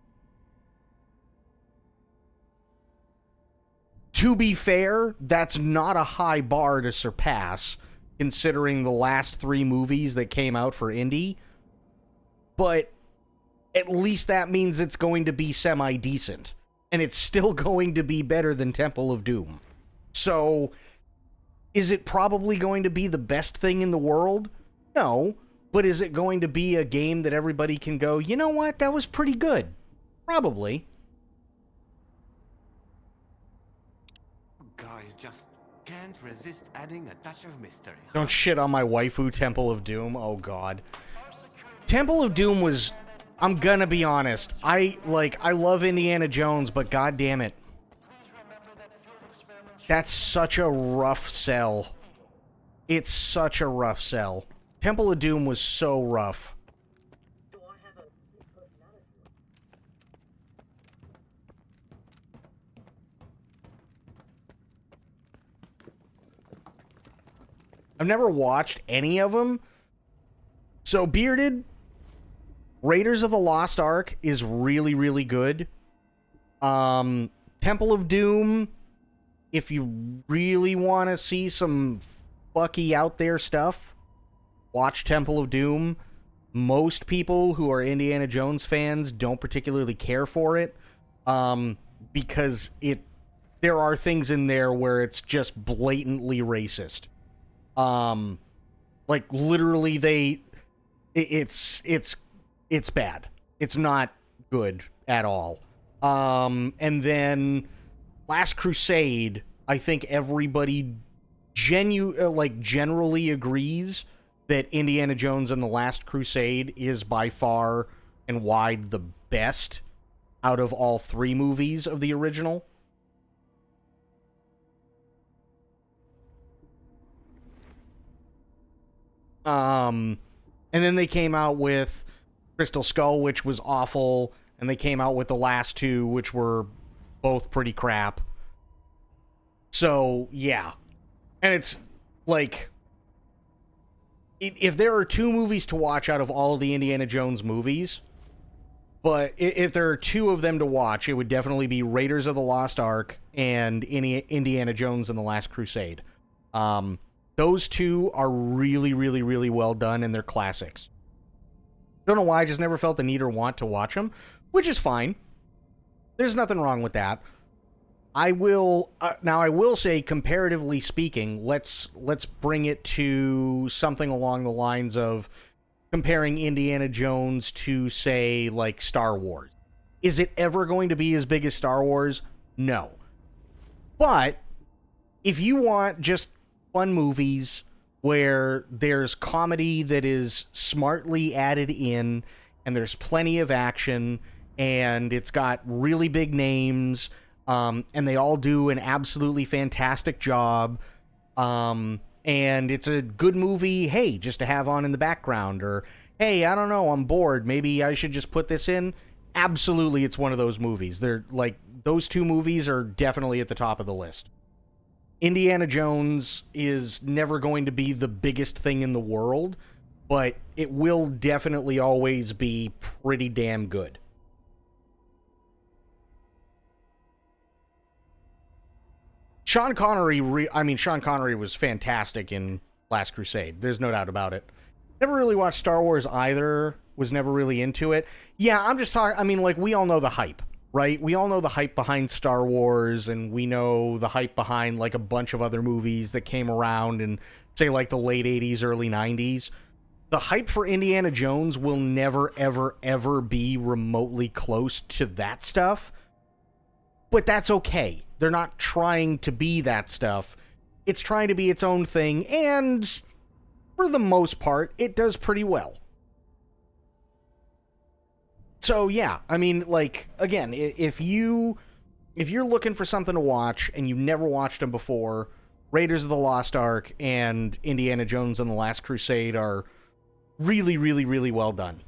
To be fair, that's not a high bar to surpass, considering the last 3 movies that came out for indie. But at least that means it's going to be semi-decent. And it's still going to be better than Temple of Doom. So, is it probably going to be the best thing in the world? No. But is it going to be a game that everybody can go, you know what, that was pretty good? Probably. Guys just can't resist adding a touch of mystery. Don't shit on my waifu, Temple of Doom. Oh, God. Temple of Doom was... I'm gonna be honest. I love Indiana Jones, but god damn it. That's such a rough sell. It's such a rough sell. Temple of Doom was so rough. I've never watched any of them. So, Bearded, Raiders of the Lost Ark is really, really good. Temple of Doom, if you really want to see some fucky out there stuff, watch Temple of Doom. Most people who are Indiana Jones fans don't particularly care for it, because there are things in there where it's just blatantly racist. Like literally it's bad. It's not good at all. And then Last Crusade, I think everybody generally agrees that Indiana Jones and the Last Crusade is by far and wide the best out of all 3 movies of the original. And then they came out with Crystal Skull, which was awful, and they came out with the last 2, which were both pretty crap. So, yeah. And it's, like, if there are 2 movies to watch out of all of the Indiana Jones movies, but if there are 2 of them to watch, it would definitely be Raiders of the Lost Ark and Indiana Jones and the Last Crusade. Those 2 are really, really, really well done, and they're classics. Don't know why, I just never felt the need or want to watch them, which is fine. There's nothing wrong with that. I will say, comparatively speaking, let's bring it to something along the lines of comparing Indiana Jones to, say, like Star Wars. Is it ever going to be as big as Star Wars? No. But if you want just fun movies where there's comedy that is smartly added in, and there's plenty of action, and it's got really big names, and they all do an absolutely fantastic job, and it's a good movie, hey, just to have on in the background, or, hey, I don't know, I'm bored, maybe I should just put this in. Absolutely, it's one of those movies. They're, like, those 2 movies are definitely at the top of the list. Indiana Jones is never going to be the biggest thing in the world, but it will definitely always be pretty damn good. Sean Connery was fantastic in Last Crusade. There's no doubt about it. Never really watched Star Wars either. Was never really into it. Yeah, I'm just talking, I mean, like, we all know the hype, right? We all know the hype behind Star Wars, and we know the hype behind, like, a bunch of other movies that came around in, say, like, the late 80s, early 90s. The hype for Indiana Jones will never, ever, ever be remotely close to that stuff. But that's okay. They're not trying to be that stuff. It's trying to be its own thing, and for the most part, it does pretty well. So, yeah, I mean, like, again, if you're looking for something to watch and you've never watched them before, Raiders of the Lost Ark and Indiana Jones and the Last Crusade are really, really, really well done.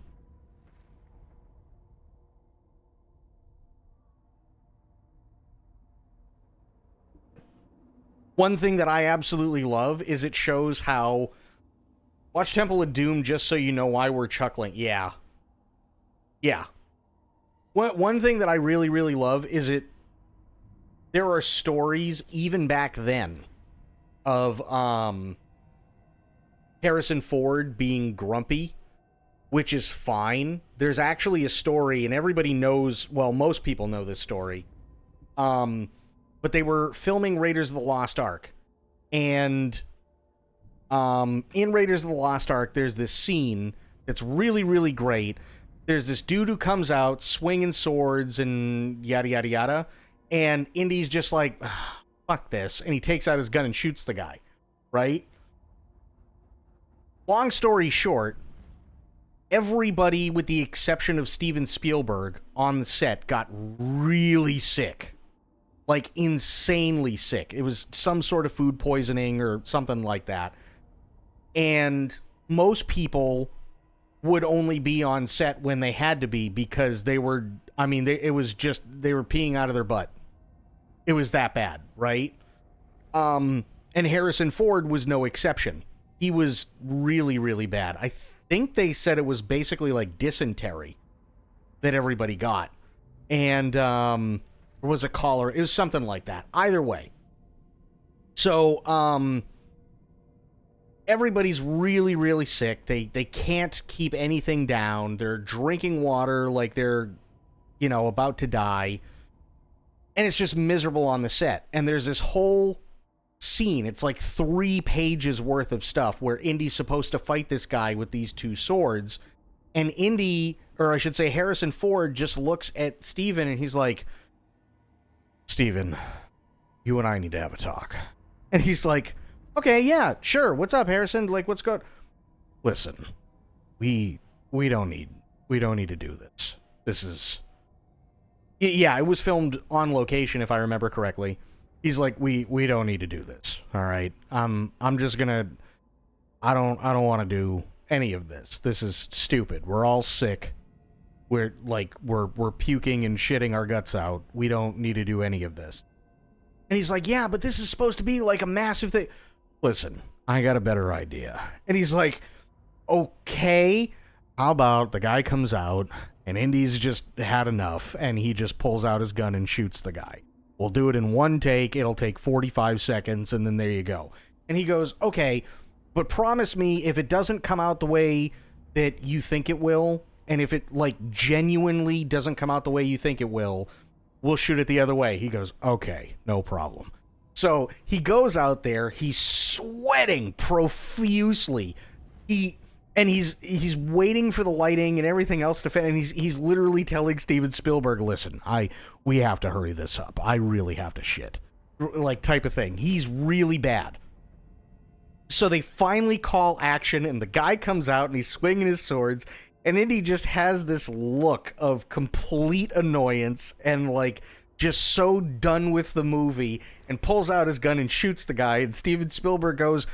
One thing that I absolutely love is it shows how... Watch Temple of Doom just so you know why we're chuckling. Yeah. Yeah. One thing that I really, really love is there are stories, even back then, of Harrison Ford being grumpy, which is fine. There's actually a story, and everybody knows, well, most people know this story, but they were filming Raiders of the Lost Ark, and in Raiders of the Lost Ark, there's this scene that's really, really great. There's this dude who comes out swinging swords and yada, yada, yada, and Indy's just like, fuck this, and he takes out his gun and shoots the guy, right? Long story short, everybody, with the exception of Steven Spielberg, on the set got really sick. Like, insanely sick. It was some sort of food poisoning or something like that. And most people would only be on set when they had to be because they were, I mean, they were peeing out of their butt. It was that bad, right? And Harrison Ford was no exception. He was really, really bad. I think they said it was basically like dysentery that everybody got. And there was a cholera. It was something like that. Either way. So, everybody's really, really sick. They can't keep anything down. They're drinking water like they're, about to die. And it's just miserable on the set. And there's this whole scene. It's like 3 pages worth of stuff where Indy's supposed to fight this guy with these 2 swords. And Harrison Ford just looks at Steven and he's like, Steven, you and I need to have a talk. And he's like, okay, yeah, sure. What's up, Harrison? Like, what's going... Listen, we don't need to do this. Yeah, it was filmed on location, if I remember correctly. He's like, we don't need to do this. All right, I'm just gonna. I don't want to do any of this. This is stupid. We're all sick. We're puking and shitting our guts out. We don't need to do any of this. And he's like, yeah, but this is supposed to be like a massive thing. Listen, I got a better idea. And he's like, okay, how about the guy comes out and Indy's just had enough and he just pulls out his gun and shoots the guy. We'll do it in one take. It'll take 45 seconds and then there you go. And he goes, okay, but promise me if it doesn't come out the way that you think it will, and if it like genuinely doesn't come out the way you think it will, we'll shoot it the other way. He goes, okay, no problem. So he goes out there, he's sweating profusely. He's waiting for the lighting and everything else to fit, and he's literally telling Steven Spielberg, listen, we have to hurry this up. I really have to shit. Like type of thing. He's really bad. So they finally call action, and the guy comes out and he's swinging his swords, and Indy just has this look of complete annoyance and like just so done with the movie, and pulls out his gun and shoots the guy, and Steven Spielberg goes,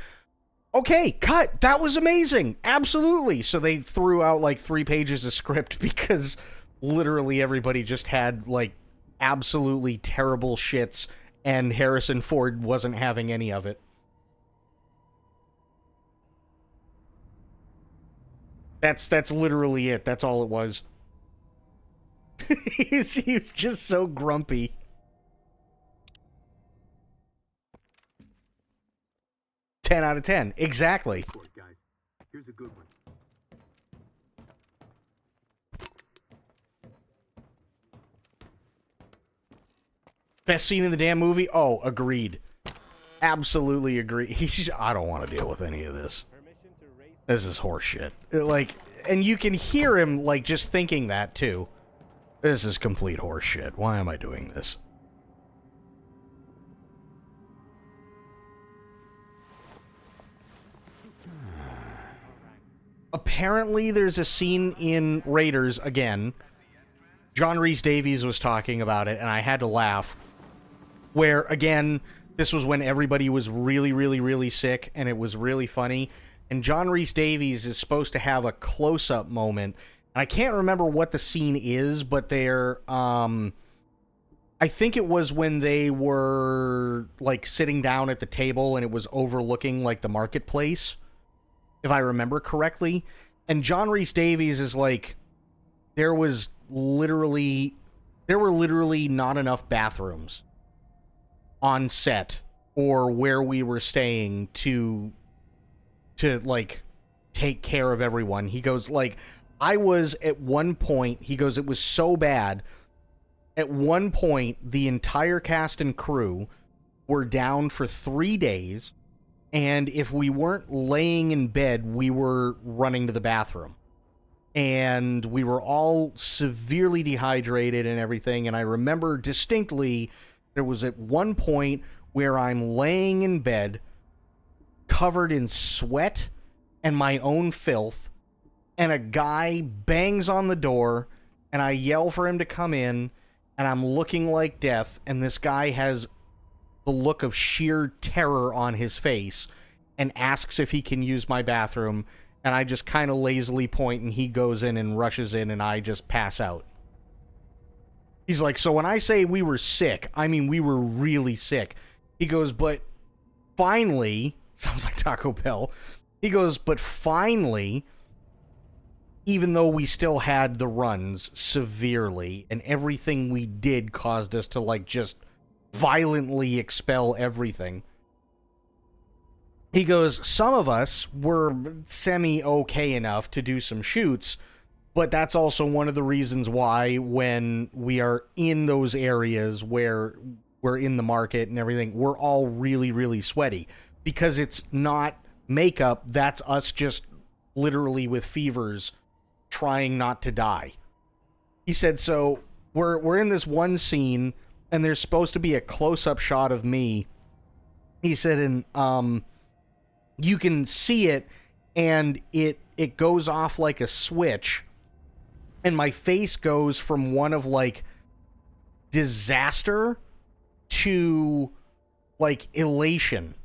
okay, cut. That was amazing. Absolutely. So they threw out like 3 pages of script because literally everybody just had like absolutely terrible shits, and Harrison Ford wasn't having any of it. That's literally it. That's all it was. He's just so grumpy. Ten out of 10. Exactly. Here's a good one. Best scene in the damn movie? Oh, agreed. Absolutely agree. I don't want to deal with any of this. This is horseshit. Like, and you can hear him, like, just thinking that, too. This is complete horseshit. Why am I doing this? Apparently, there's a scene in Raiders, again. John Rhys Davies was talking about it, and I had to laugh. Where, again, this was when everybody was really, really, really sick, and it was really funny. And John Rhys Davies is supposed to have a close-up moment. And I can't remember what the scene is, but they're, I think it was when they were, like, sitting down at the table and it was overlooking, like, the marketplace, if I remember correctly. And John Rhys Davies is like, there were literally not enough bathrooms on set or where we were staying to like take care of everyone. He goes, like, I was at one point, he goes, it was so bad. At one point, the entire cast and crew were down for 3 days, and if we weren't laying in bed, we were running to the bathroom. And we were all severely dehydrated and everything, and I remember distinctly there was at one point where I'm laying in bed, covered in sweat and my own filth, and a guy bangs on the door, and I yell for him to come in, and I'm looking like death, and this guy has the look of sheer terror on his face and asks if he can use my bathroom, and I just kind of lazily point, and he goes in and rushes in, and I just pass out. He's like, so when I say we were sick, I mean we were really sick. He goes, but finally, sounds like Taco Bell. He goes, but finally, even though we still had the runs severely, and everything we did caused us to, like, just violently expel everything. He goes, some of us were semi-okay enough to do some shoots, but that's also one of the reasons why when we are in those areas where we're in the market and everything, we're all really, really sweaty. Because it's not makeup, that's us just literally with fevers trying not to die. He said, so we're in this one scene, and there's supposed to be a close-up shot of me. He said, and you can see it, and it goes off like a switch, and my face goes from one of, like, disaster to like elation.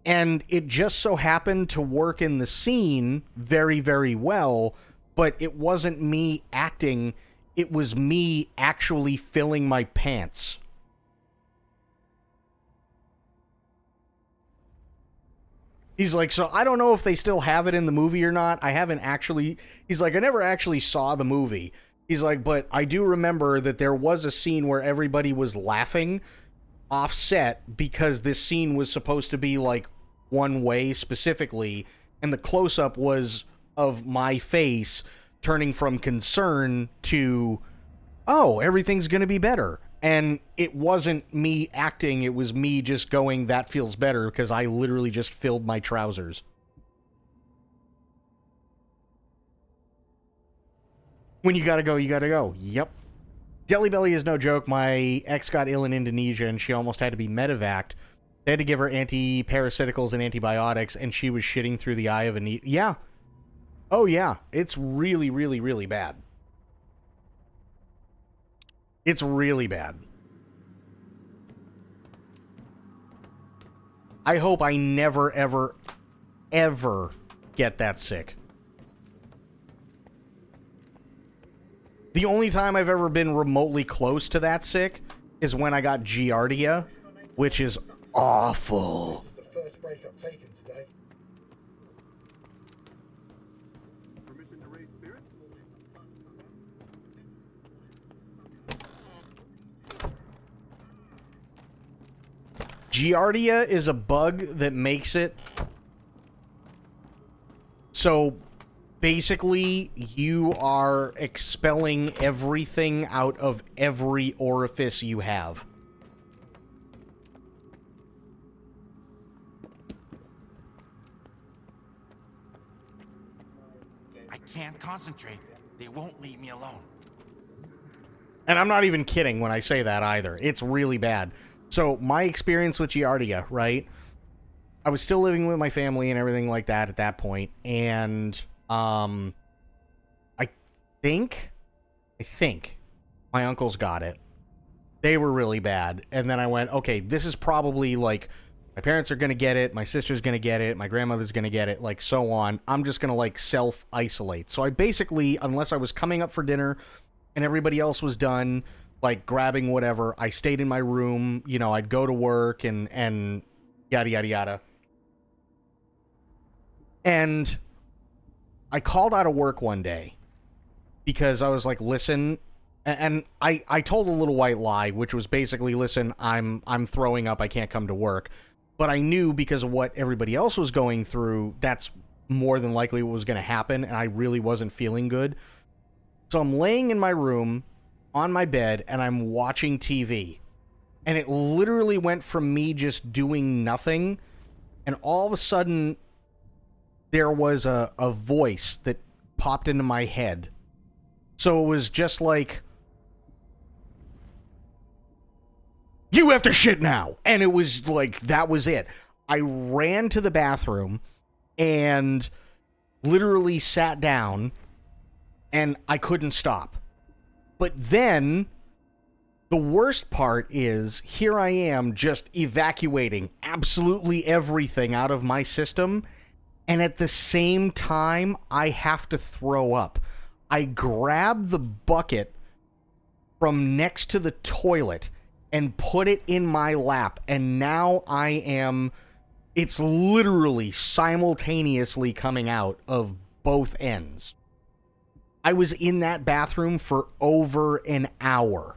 And it just so happened to work in the scene very, very well, but it wasn't me acting, it was me actually filling my pants. He's like, so I don't know if they still have it in the movie or not. I haven't actually... He's like, I never actually saw the movie. He's like, but I do remember that there was a scene where everybody was laughing offset because this scene was supposed to be, like, one way specifically, and the close-up was of my face turning from concern to, oh, everything's gonna be better. And it wasn't me acting, it was me just going, that feels better, because I literally just filled my trousers. When you gotta go, you gotta go. Yep. Deli Belly is no joke. My ex got ill in Indonesia, and she almost had to be medevaced. They had to give her anti-parasiticals and antibiotics, and she was shitting through the eye of a needle. Yeah. Oh, yeah. It's really, really, really bad. It's really bad. I hope I never, ever, ever get that sick. The only time I've ever been remotely close to that sick is when I got Giardia, which is awful. This is the first break I've taken today. Giardia is a bug that makes it so basically you are expelling everything out of every orifice you have. I can't concentrate. They won't leave me alone. And I'm not even kidding when I say that either. It's really bad. So, my experience with Giardia, right? I was still living with my family and everything like that at that point, and I think my uncles got it. They were really bad. And then I went, okay, this is probably like my parents are going to get it, my sister's going to get it, my grandmother's going to get it, like so on. I'm just going to like self-isolate. So I basically, unless I was coming up for dinner and everybody else was done, like grabbing whatever, I stayed in my room, you know, I'd go to work and yada, yada, yada. And I called out of work one day because I was like, listen, and I told a little white lie, which was basically, listen, I'm throwing up, I can't come to work. But I knew because of what everybody else was going through, that's more than likely what was going to happen, and I really wasn't feeling good. So I'm laying in my room on my bed and I'm watching TV, and it literally went from me just doing nothing, and all of a sudden there was a voice that popped into my head. So it was just like, you have to shit now. And it was like, that was it. I ran to the bathroom and literally sat down, and I couldn't stop. But then the worst part is, here I am just evacuating absolutely everything out of my system, and at the same time, I have to throw up. I grab the bucket from next to the toilet and put it in my lap, and now I am... It's literally simultaneously coming out of both ends. I was in that bathroom for over an hour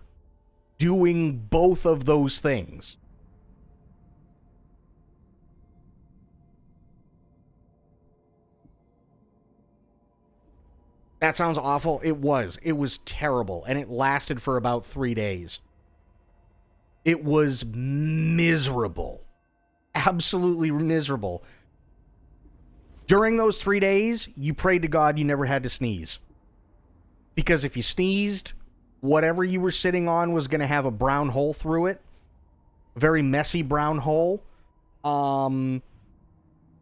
doing both of those things. That sounds awful. It was. It was terrible, and it lasted for about 3 days. It was miserable. Absolutely miserable. During those 3 days, you prayed to God you never had to sneeze. Because if you sneezed, whatever you were sitting on was going to have a brown hole through it. A very messy brown hole. And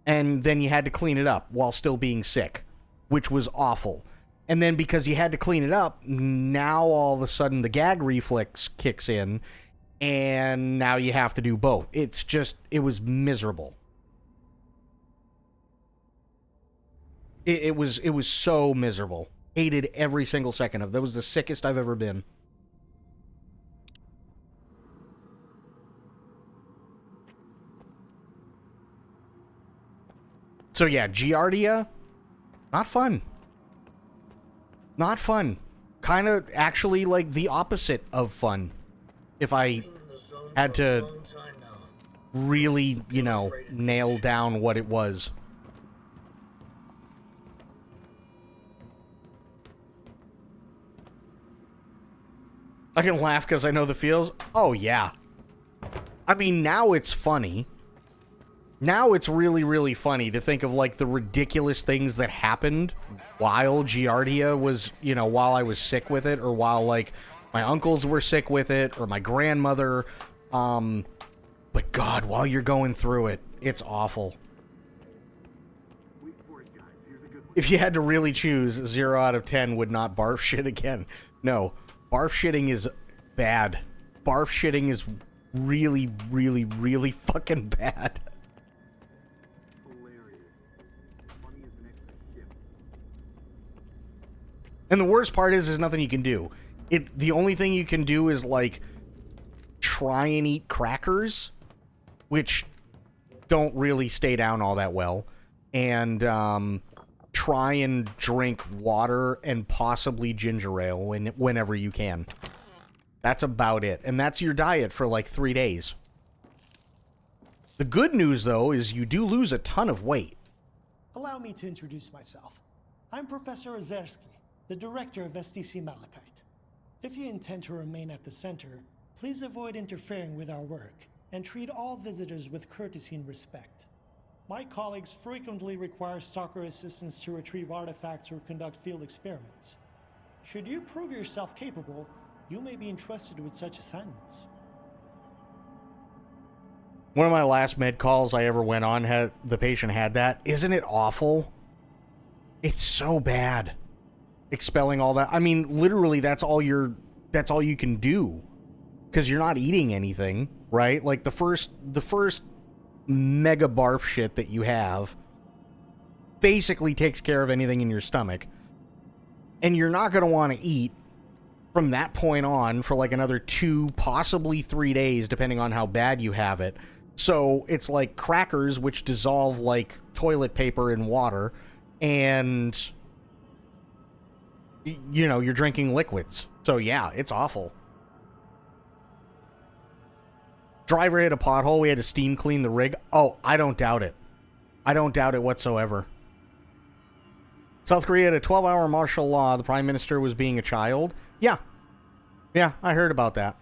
then you had to clean it up while still being sick, which was awful. And then because you had to clean it up, now all of a sudden the gag reflex kicks in, and now you have to do both. It's just, it was miserable. It was so miserable. Hated every single second of it. That was the sickest I've ever been. So yeah, Giardia, not fun. Not fun. Kind of actually like the opposite of fun. If I had to really, you know, nail down what it was. I can laugh because I know the feels. Oh, yeah. I mean, now it's funny. Now it's really, really funny to think of, like, the ridiculous things that happened while Giardia was, you know, while I was sick with it, or while, like, my uncles were sick with it, or my grandmother. But God, while you're going through it, it's awful. If you had to really choose, 0 out of 10 would not barf shit again. No, barf shitting is bad. Barf shitting is really, really, really fucking bad. And the worst part is, there's nothing you can do. The only thing you can do is, like, try and eat crackers, which don't really stay down all that well, and try and drink water and possibly ginger ale whenever you can. That's about it. And that's your diet for, like, 3 days. The good news, though, is you do lose a ton of weight. Allow me to introduce myself. I'm Professor Ozerski, the director of STC Malachite. If you intend to remain at the center, please avoid interfering with our work and treat all visitors with courtesy and respect. My colleagues frequently require stalker assistance to retrieve artifacts or conduct field experiments. Should you prove yourself capable, you may be entrusted with such assignments. One of my last med calls I ever went on, the patient had that. Isn't it awful? It's so bad. Expelling all that. I mean, literally, that's all you can do, because you're not eating anything, right? Like the first mega barf shit that you have basically takes care of anything in your stomach, and you're not going to want to eat from that point on for like another 2, possibly 3 days, depending on how bad you have it. So it's like crackers, which dissolve like toilet paper in water, and you know, you're drinking liquids. So yeah, it's awful. Driver hit a pothole. We had to steam clean the rig. Oh, I don't doubt it. I don't doubt it whatsoever. South Korea had a 12-hour martial law. The prime minister was being a child. Yeah. Yeah, I heard about that.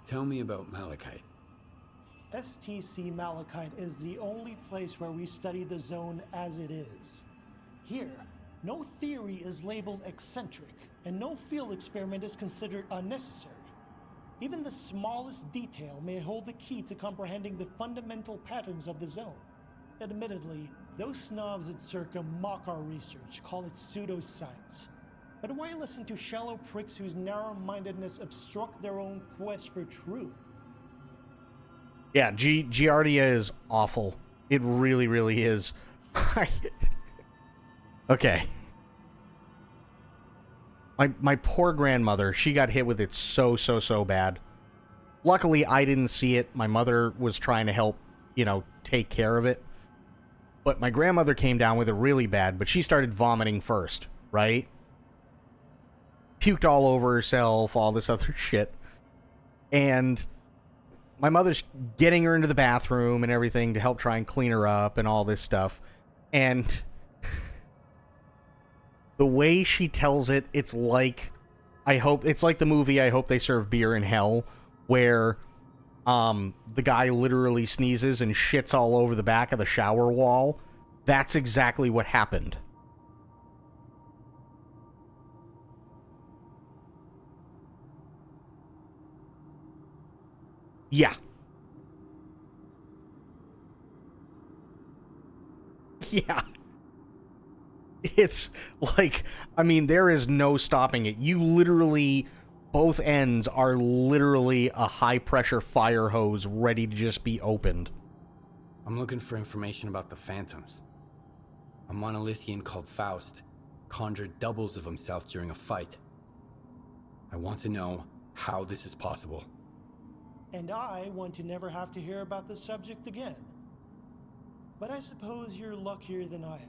Tell me about Malachite. STC Malachite is the only place where we study the zone as it is. Here, no theory is labeled eccentric, and no field experiment is considered unnecessary. Even the smallest detail may hold the key to comprehending the fundamental patterns of the zone. Admittedly, those snobs at Circa mock our research, call it pseudoscience. But why listen to shallow pricks whose narrow-mindedness obstruct their own quest for truth? Yeah, Giardia is awful. It really, really is. Okay. My poor grandmother, she got hit with it so bad. Luckily, I didn't see it. My mother was trying to help, you know, take care of it. But my grandmother came down with it really bad, but she started vomiting first, right? Puked all over herself, all this other shit. And my mother's getting her into the bathroom and everything to help try and clean her up and all this stuff. And the way she tells it, it's like the movie I Hope They Serve Beer in Hell, where the guy literally sneezes and shits all over the back of the shower wall. That's exactly what happened. Yeah. Yeah. It's like, I mean, there is no stopping it. You literally, both ends are literally a high-pressure fire hose ready to just be opened. I'm looking for information about the Phantoms. A monolithian called Faust conjured doubles of himself during a fight. I want to know how this is possible. And I want to never have to hear about this subject again. But I suppose you're luckier than I am.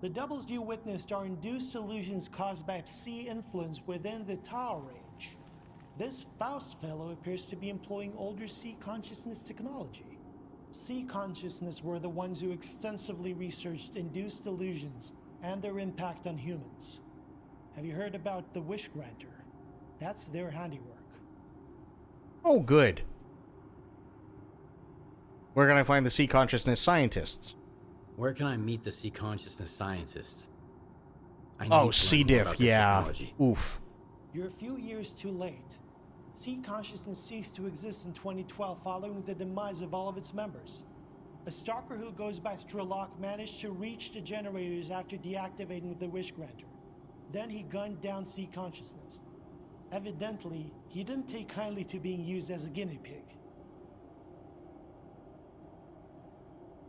The doubles you witnessed are induced illusions caused by Psi influence within the Tau range. This Faust fellow appears to be employing older Psi consciousness technology. Psi consciousness were the ones who extensively researched induced illusions and their impact on humans. Have you heard about the Wish Granter? That's their handiwork. Oh, good. Where can I find the Psi consciousness scientists? Where can I meet the Psi consciousness scientists? I need Oh, to C learn more diff, about their yeah. technology. Oof. You're a few years too late. Psi consciousness ceased to exist in 2012 following the demise of all of its members. A stalker who goes by Strelok managed to reach the generators after deactivating the Wish Granter. Then he gunned down Psi consciousness. Evidently, he didn't take kindly to being used as a guinea pig.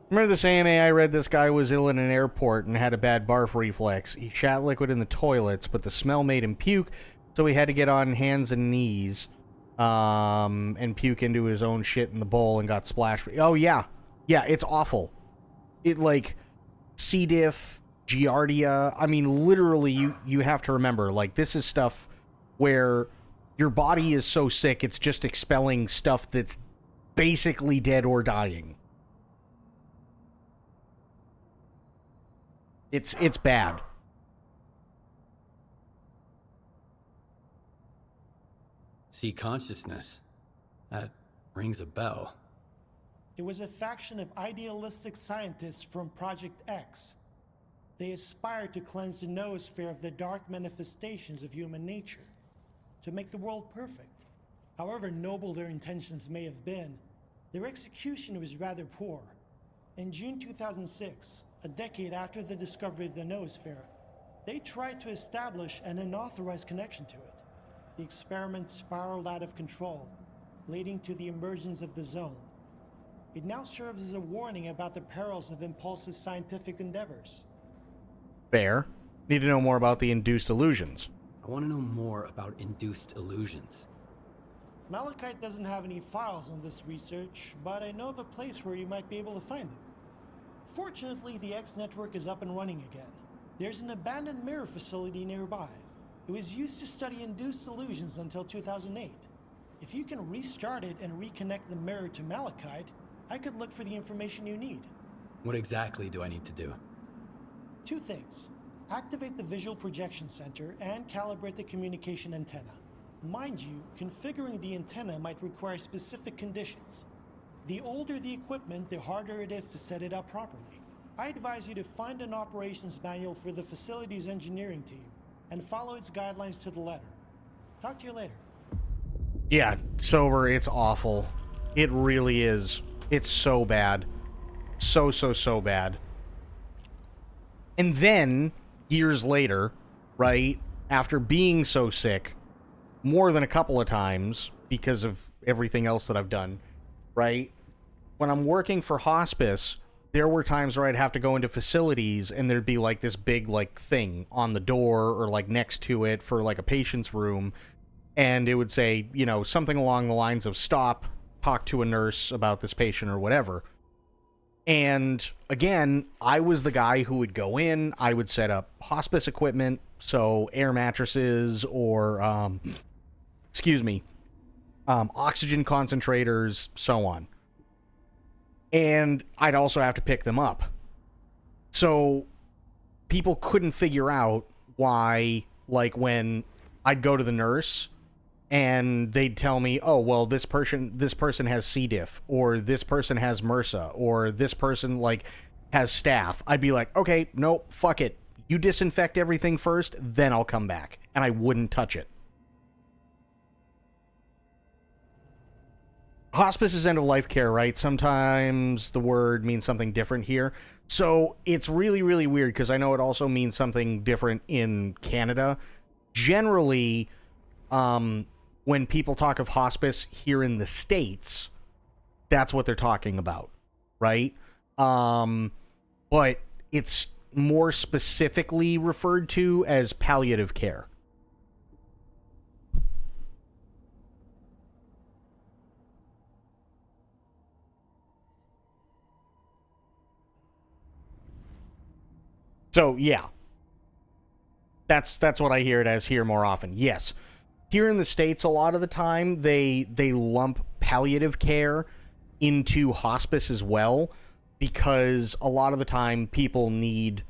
Remember this AMA I read? This guy was ill in an airport and had a bad barf reflex. He shat liquid in the toilets, but the smell made him puke, so he had to get on hands and knees and puke into his own shit in the bowl and got splashed. Oh, yeah. Yeah, it's awful. It, like, C. diff, Giardia. I mean, literally, you have to remember, like, this is stuff where your body is so sick, it's just expelling stuff that's basically dead or dying. It's bad. Psi consciousness. That rings a bell. It was a faction of idealistic scientists from Project X. They aspired to cleanse the noosphere of the dark manifestations of human nature, to make the world perfect. However noble their intentions may have been, their execution was rather poor. In June 2006, a decade after the discovery of the noosphere, they tried to establish an unauthorized connection to it. The experiment spiraled out of control, leading to the emergence of the zone. It now serves as a warning about the perils of impulsive scientific endeavors. Fair. Need to know more about the induced illusions. I want to know more about induced illusions. Malachite doesn't have any files on this research, but I know of a place where you might be able to find them. Fortunately, the X network is up and running again. There's an abandoned mirror facility nearby. It was used to study induced illusions until 2008. If you can restart it and reconnect the mirror to Malachite, I could look for the information you need. What exactly do I need to do? Two things. Activate the visual projection center and calibrate the communication antenna. Mind you, configuring the antenna might require specific conditions. The older the equipment, the harder it is to set it up properly. I advise you to find an operations manual for the facility's engineering team and follow its guidelines to the letter. Talk to you later. Yeah, sober, it's awful. It really is. It's so bad. So bad. And then, years later, right, after being so sick, more than a couple of times, because of everything else that I've done, right, when I'm working for hospice, there were times where I'd have to go into facilities and there'd be like this big like thing on the door or like next to it for like a patient's room, and it would say, you know, something along the lines of stop, talk to a nurse about this patient or whatever. And again, I was the guy who would go in, I would set up hospice equipment, so air mattresses or oxygen concentrators, so on. And I'd also have to pick them up. So people couldn't figure out why, like, when I'd go to the nurse and they'd tell me, oh, well, this person has C. diff, or this person has MRSA, or this person, like, has staph. I'd be like, okay, nope, fuck it. You disinfect everything first, then I'll come back. And I wouldn't touch it. hospice is end-of-life care, right? Sometimes the word means something different here. So it's really, really weird because I know it also means something different in Canada. Generally, when people talk of hospice here in the States, that's what they're talking about, right? But it's more specifically referred to as palliative care. So, yeah. That's what I hear it as here more often. Yes. Here in the States, a lot of the time, they lump palliative care into hospice as well, because a lot of the time people need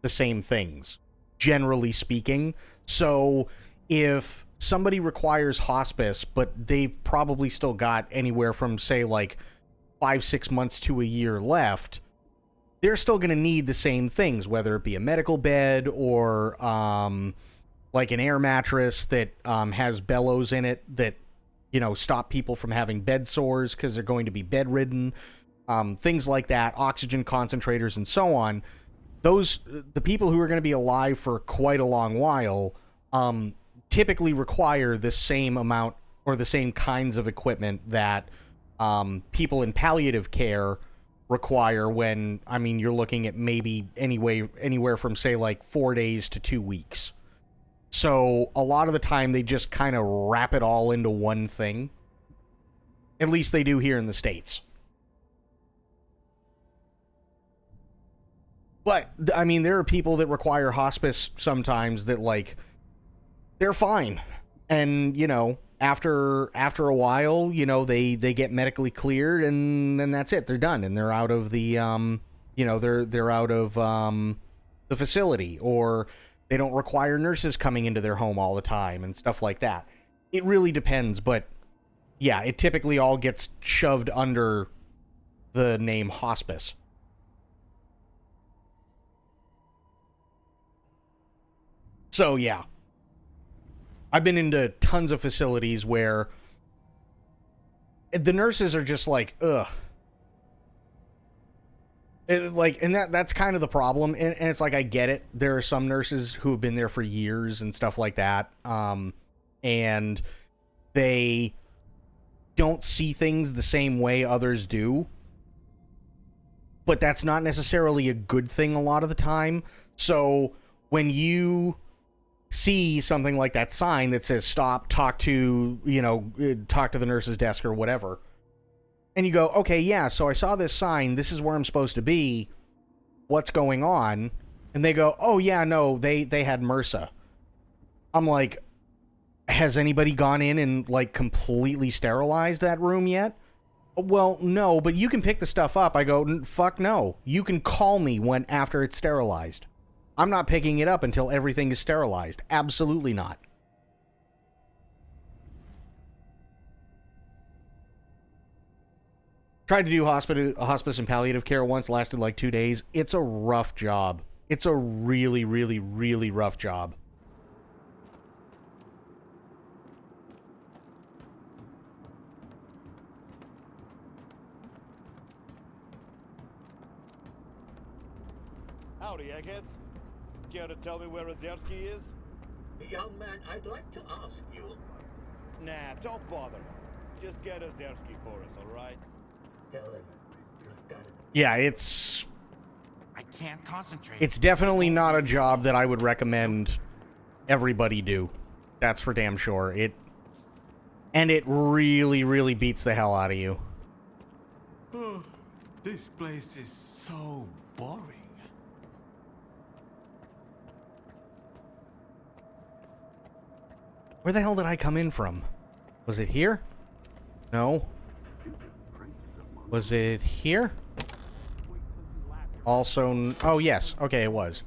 the same things, generally speaking. So if somebody requires hospice, but they've probably still got anywhere from, say, like 5-6 months to a year left, they're still going to need the same things, whether it be a medical bed or like an air mattress that has bellows in it that, you know, stop people from having bed sores because they're going to be bedridden, things like that, oxygen concentrators and so on. The people who are going to be alive for quite a long while typically require the same amount or the same kinds of equipment that people in palliative care require when, I mean, you're looking at maybe anywhere from, say, like 4 days to 2 weeks. So a lot of the time they just kind of wrap it all into one thing. At least they do here in the States. But, I mean, there are people that require hospice sometimes that, like, they're fine. And, you know, after a while, you know, they get medically cleared, and then that's it. They're done, and they're out of the, you know, they're out of the facility, or they don't require nurses coming into their home all the time and stuff like that. It really depends, but yeah, it typically all gets shoved under the name hospice. So yeah. I've been into tons of facilities where the nurses are just like, ugh. And that's kind of the problem. And it's like, I get it. There are some nurses who have been there for years and stuff like that. And they don't see things the same way others do. But that's not necessarily a good thing a lot of the time. So when you see something like that sign that says stop, talk to the nurse's desk or whatever, and you go, okay, yeah, so I saw this sign, this is where I'm supposed to be, what's going on? And they go, oh yeah, no, they had MRSA. I'm like, has anybody gone in and like completely sterilized that room yet? Well, no, but you can pick the stuff up. I go, fuck no, you can call me after it's sterilized. I'm not picking it up until everything is sterilized. Absolutely not. Tried to do hospice and palliative care once, lasted like 2 days. It's a rough job. It's a really, really, really rough job. Howdy, eggheads. Care to tell me where Ozerski is? Young man, I'd like to ask you. Nah, don't bother. Just get Ozerski for us, alright? Tell him you've got it. Yeah, it's... I can't concentrate. It's definitely not a job that I would recommend everybody do. That's for damn sure. And it really, really beats the hell out of you. Oh, this place is so boring. Where the hell did I come in from? Was it here? No. Was it here? Also... Oh, yes. Okay, it was.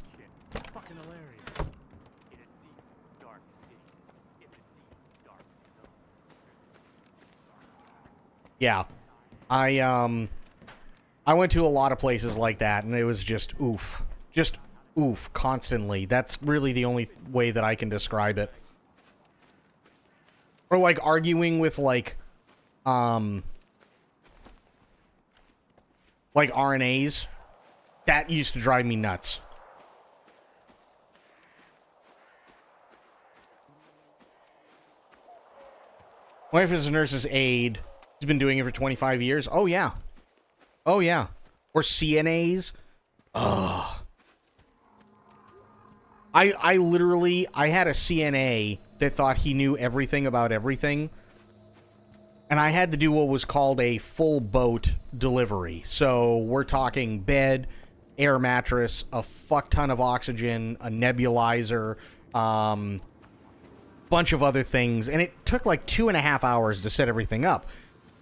Yeah. I went to a lot of places like that, and it was just oof. Just oof, constantly. That's really the only way that I can describe it. Or like arguing with like like RNAs. That used to drive me nuts. Wife is a nurse's aide. He's been doing it for 25 years. Oh, yeah. Oh, yeah. Or CNAs. Ugh. I literally, I had a CNA that thought he knew everything about everything. And I had to do what was called a full boat delivery. So we're talking bed, air mattress, a fuck ton of oxygen, a nebulizer, bunch of other things. And it took like 2.5 hours to set everything up.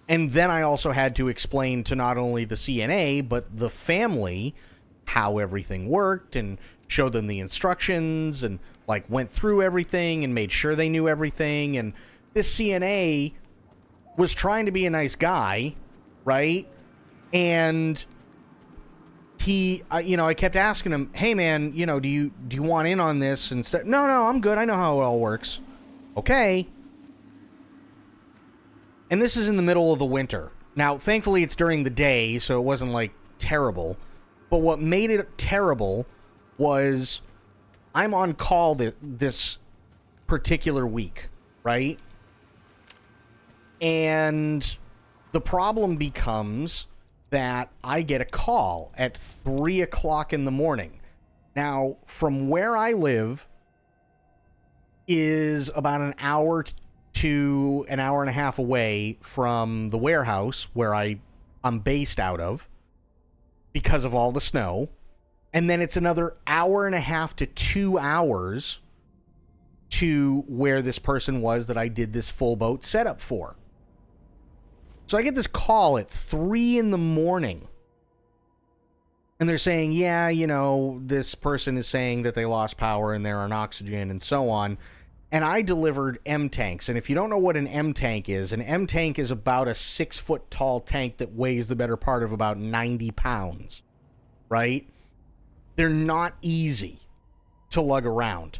And then I also had to explain to not only the CNA, but the family how everything worked and show them the instructions and like went through everything and made sure they knew everything. And this CNA was trying to be a nice guy, right? And he, I kept asking him, hey man, do you want in on this? And no, I'm good. I know how it all works. Okay. And this is in the middle of the winter. Now, thankfully it's during the day, so it wasn't like terrible. But what made it terrible was I'm on call this particular week, right? And the problem becomes that I get a call at 3 o'clock in the morning. Now, from where I live is about an hour to an hour and a half away from the warehouse where I'm based out of because of all the snow. And then it's another hour and a half to 2 hours to where this person was that I did this full boat setup for. So I get this call at 3 in the morning. And they're saying, yeah, this person is saying that they lost power and they're on oxygen and so on. And I delivered M tanks. And if you don't know what an M tank is about a 6-foot tall tank that weighs the better part of about 90 pounds, right? They're not easy to lug around.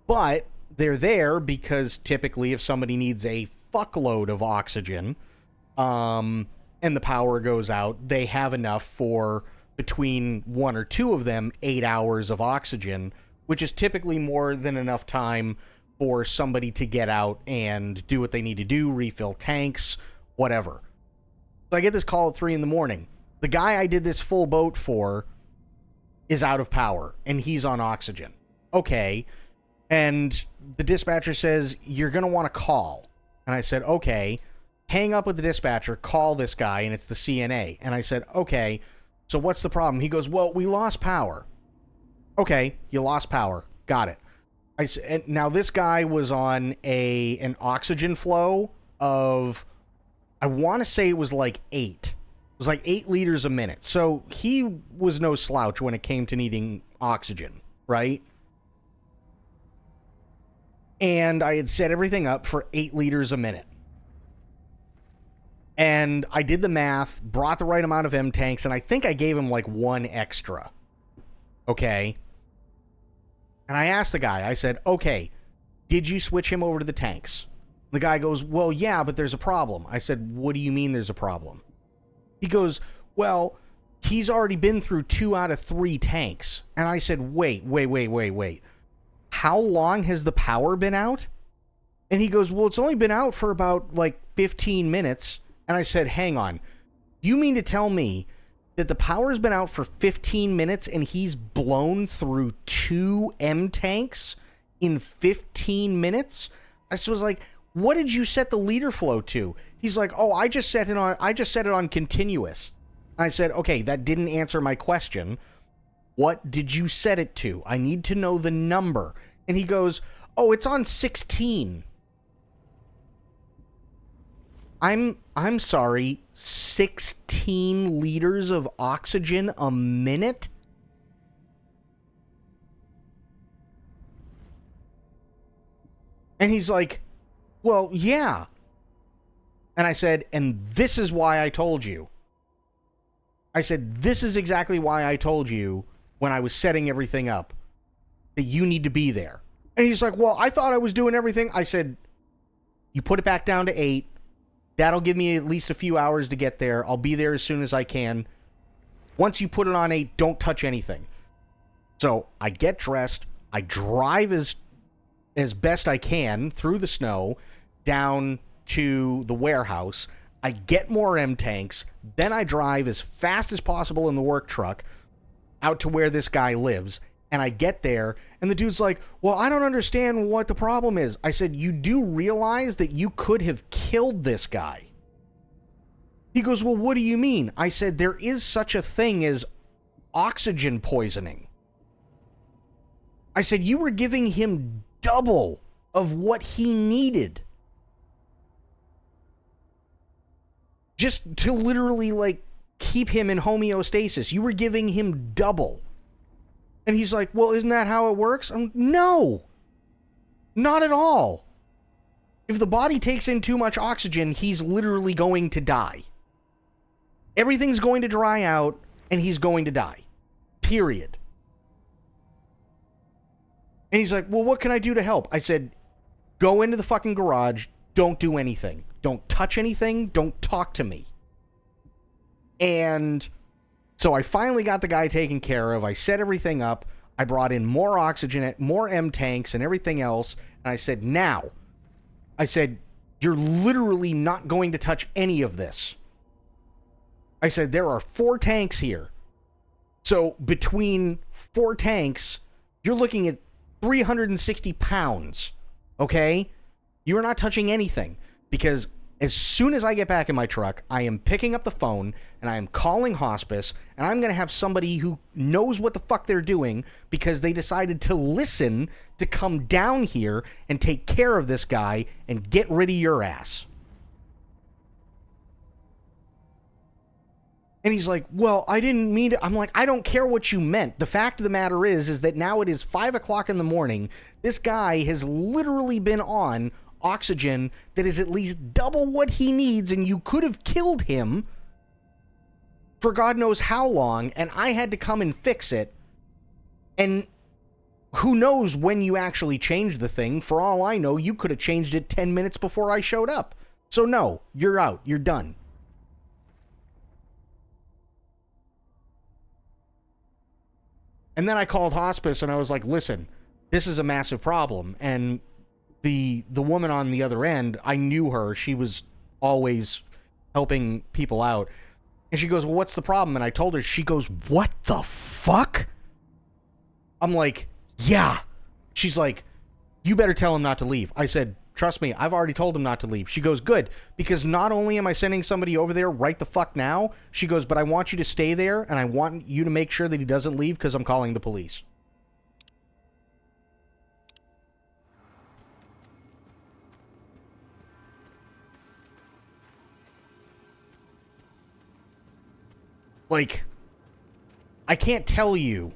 But they're there because typically if somebody needs a fuckload of oxygen, and the power goes out, they have enough for between 1 or 2 of them 8 hours of oxygen, which is typically more than enough time for somebody to get out and do what they need to do, refill tanks, whatever. So I get this call at 3 in the morning. The guy I did this full boat for is out of power, and he's on oxygen. Okay. And the dispatcher says, you're going to want to call. And I said, okay. Hang up with the dispatcher, call this guy, and it's the CNA. And I said, okay, so what's the problem? He goes, well, we lost power. Okay, you lost power. Got it. I said, now this guy was on an oxygen flow of, I want to say it was like 8. It was like 8 liters a minute. So he was no slouch when it came to needing oxygen, right? And I had set everything up for 8 liters a minute. And I did the math, brought the right amount of M tanks, and I think I gave him like 1 extra. Okay? And I asked the guy, I said, okay, did you switch him over to the tanks? The guy goes, well, yeah, but there's a problem. I said, what do you mean there's a problem? He goes, well, he's already been through 2 out of 3 tanks. And I said, wait. How long has the power been out? And he goes, well, it's only been out for about like 15 minutes. And I said, hang on. You mean to tell me that the power's been out for 15 minutes and he's blown through 2 M tanks in 15 minutes? I was like, what did you set the liter flow to? He's like, oh, I just set it on continuous. I said, okay, that didn't answer my question. What did you set it to? I need to know the number. And he goes, oh, it's on 16. I'm sorry, 16 liters of oxygen a minute? And he's like, well, yeah. And I said, and this is why I told you. I said, this is exactly why I told you when I was setting everything up, that you need to be there. And he's like, well, I thought I was doing everything. I said, you put it back down to 8. That'll give me at least a few hours to get there. I'll be there as soon as I can. Once you put it on 8, don't touch anything. So I get dressed, I drive as best I can through the snow down to the warehouse. I get more M tanks, then I drive as fast as possible in the work truck out to where this guy lives, and I get there, and the dude's like, well, I don't understand what the problem is. I said, you do realize that you could have killed this guy? He goes, well, what do you mean? I said, there is such a thing as oxygen poisoning. I said, you were giving him double of what he needed. Just to literally, like, keep him in homeostasis. You were giving him double. And he's like, well, isn't that how it works? No! Not at all. If the body takes in too much oxygen, he's literally going to die. Everything's going to dry out, and he's going to die. Period. And he's like, well, what can I do to help? I said, go into the fucking garage. Don't do anything. Don't touch anything. Don't talk to me. And so I finally got the guy taken care of. I set everything up. I brought in more oxygen, more M tanks, and everything else. And I said, now, I said, you're literally not going to touch any of this. I said, there are 4 tanks here. So between 4 tanks, you're looking at 360 pounds, okay? You are not touching anything, because as soon as I get back in my truck, I am picking up the phone, and I am calling hospice, and I'm going to have somebody who knows what the fuck they're doing, because they decided to listen to come down here and take care of this guy and get rid of your ass. And he's like, well, I didn't mean to. I'm like, I don't care what you meant. The fact of the matter is that now it is 5 o'clock in the morning. This guy has literally been on oxygen that is at least double what he needs, and you could have killed him for God knows how long, and I had to come and fix it. And who knows when you actually changed the thing. For all I know, you could have changed it 10 minutes before I showed up. So no, you're out. You're done. And then I called hospice, and I was like, listen, this is a massive problem. And the woman on the other end, I knew her. She was always helping people out. And she goes, well, what's the problem? And I told her. She goes, what the fuck? I'm like, yeah. She's like, you better tell him not to leave. I said, trust me, I've already told him not to leave. She goes, good, because not only am I sending somebody over there right the fuck now, she goes, but I want you to stay there, and I want you to make sure that he doesn't leave, because I'm calling the police. Like, I can't tell you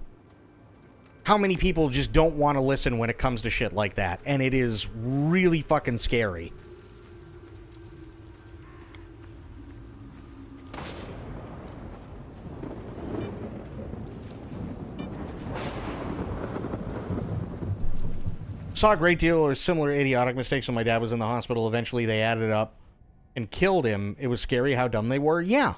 how many people just don't want to listen when it comes to shit like that, and it is really fucking scary. Saw a great deal of similar idiotic mistakes when my dad was in the hospital. Eventually they added up and killed him. It was scary how dumb they were. Yeah.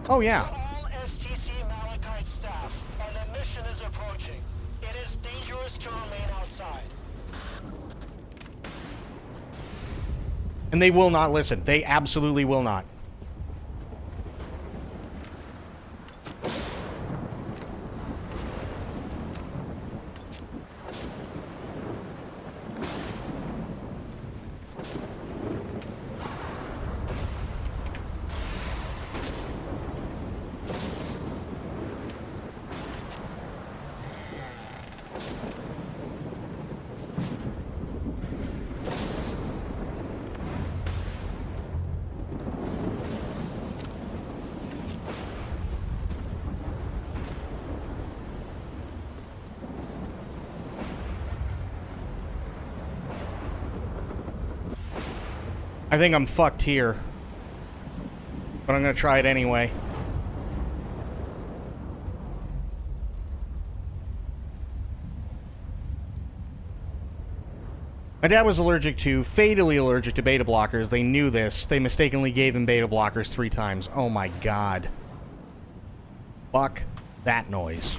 Oh, yeah. All STC Malachite staff, an mission is approaching. It is dangerous to remain outside. And they will not listen. They absolutely will not. I think I'm fucked here. But I'm gonna try it anyway. My dad was fatally allergic to beta blockers. They knew this. They mistakenly gave him beta blockers 3 times. Oh my god. Fuck that noise.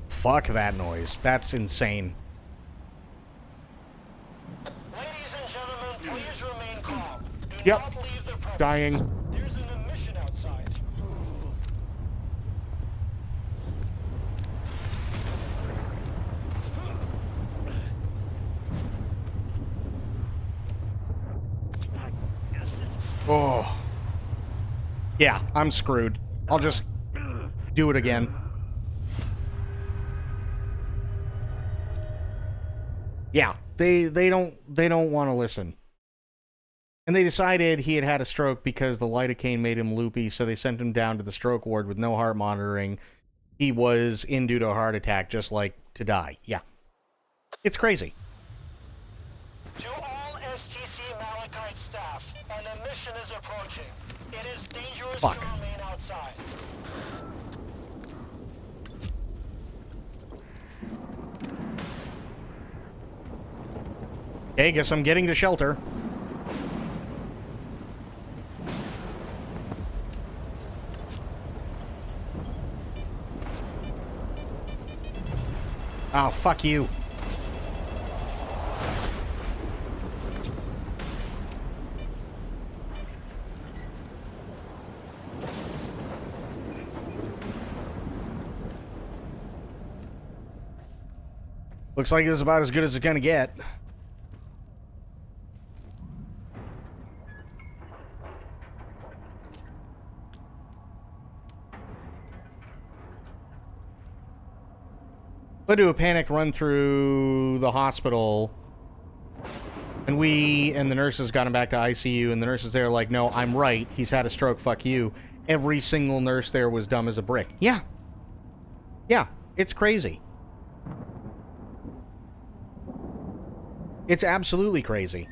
Fuck that noise. That's insane. Ladies and gentlemen, please remain calm. Do Yep. not leave the premises. Dying. There's an emission outside. Oh. Yeah, I'm screwed. I'll just do it again. Yeah, they don't want to listen. And they decided he had had a stroke because the lidocaine made him loopy, so they sent him down to the stroke ward with no heart monitoring. He was in due to a heart attack, just like to die. Yeah. It's crazy. To all STC Malachite staff, an emission is approaching. It is dangerous Fuck. to remain outside. Okay, guess I'm getting to shelter. Oh, fuck you. Looks like this is about as good as it's gonna get. We'll do a panicked run through the hospital, and the nurses got him back to ICU, and the nurses there are like, no, I'm right, he's had a stroke, fuck you. Every single nurse there was dumb as a brick. Yeah. Yeah, it's crazy. It's absolutely crazy.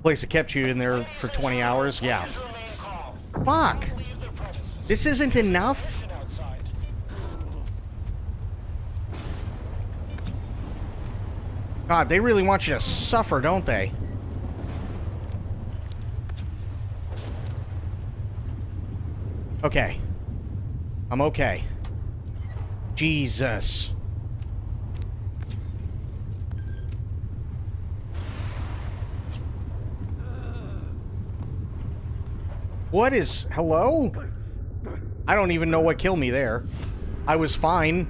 Place that kept you in there for 20 hours? Yeah. Fuck! This isn't enough? God, they really want you to suffer, don't they? Okay. I'm okay. Jesus. What is... Hello? I don't even know what killed me there. I was fine.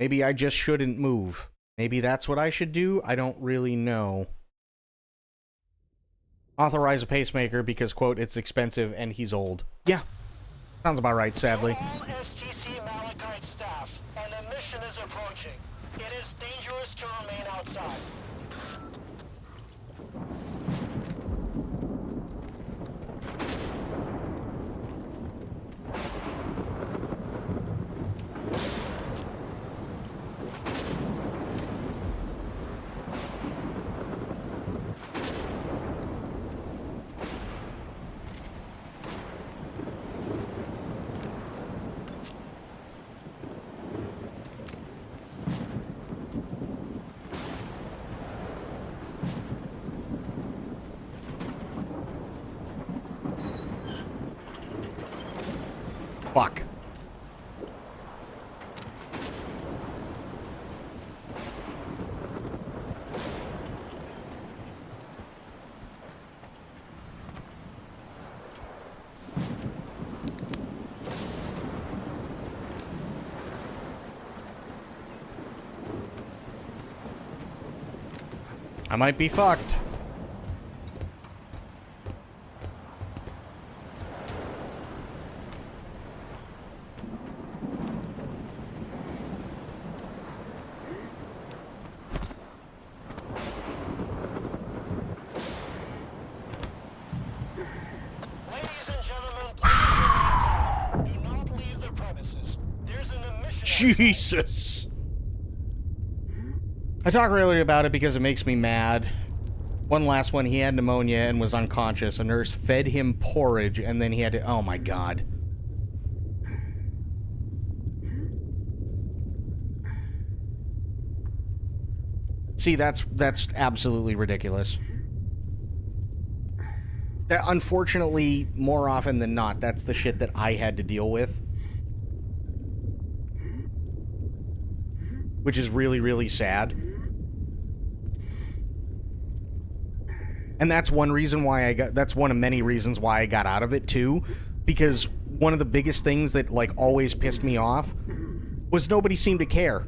Maybe I just shouldn't move. Maybe that's what I should do? I don't really know. Authorize a pacemaker because, quote, it's expensive and he's old. Yeah. Sounds about right, sadly. All STC Malachite staff, an emission is approaching. It is dangerous to remain outside. Fuck. I might be fucked. Jesus. I talked earlier about it because it makes me mad. One last one, he had pneumonia and was unconscious. A nurse fed him porridge and then he had to... Oh my god. See, that's absolutely ridiculous. That, unfortunately, more often than not, that's the shit that I had to deal with. Which is really, really sad. And that's one reason why that's one of many reasons why I got out of it, too. Because one of the biggest things that, like, always pissed me off was nobody seemed to care.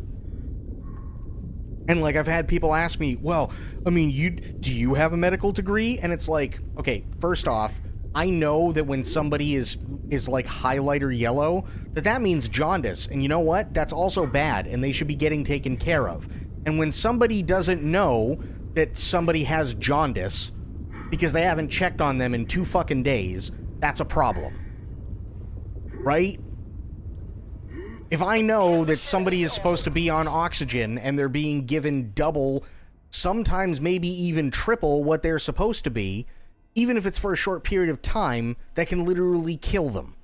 And, like, I've had people ask me, well, I mean, do you have a medical degree? And it's like, okay, first off, I know that when somebody is like highlighter yellow, that means jaundice. And you know what? That's also bad, and they should be getting taken care of. And when somebody doesn't know that somebody has jaundice because they haven't checked on them in 2 fucking days, that's a problem. Right? If I know that somebody is supposed to be on oxygen and they're being given double, sometimes maybe even triple what they're supposed to be, even if it's for a short period of time, that can literally kill them.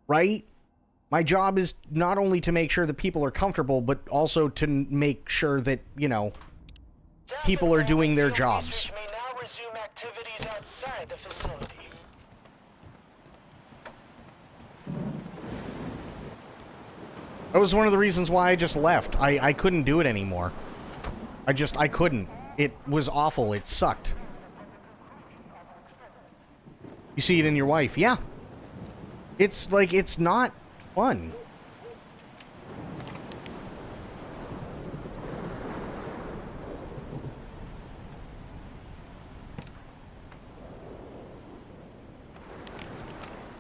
Right? My job is not only to make sure that people are comfortable, but also to make sure that, you know, people are doing their jobs. May now resume activities outside the facility. That was one of the reasons why I just left. I couldn't do it anymore. I couldn't. It was awful. It sucked. You see it in your wife. Yeah. It's like, it's not fun.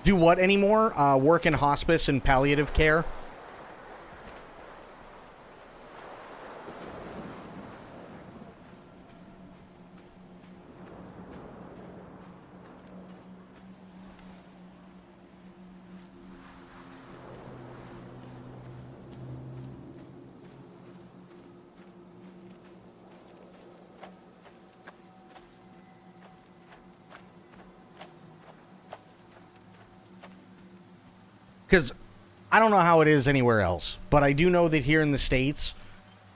Do what anymore? Work in hospice and palliative care? Because I don't know how it is anywhere else, but I do know that here in the States,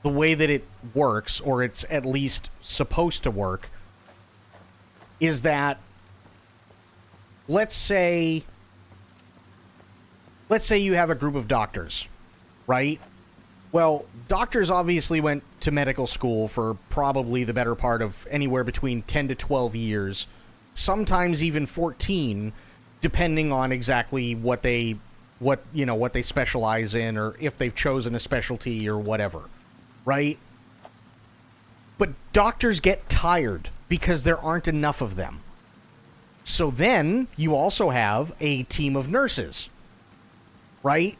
the way that it works, or it's at least supposed to work, is that, let's say you have a group of doctors, right? Well, doctors obviously went to medical school for probably the better part of anywhere between 10 to 12 years, sometimes even 14, depending on exactly what they specialize in, or if they've chosen a specialty or whatever, right? But doctors get tired because there aren't enough of them. So then you also have a team of nurses, right?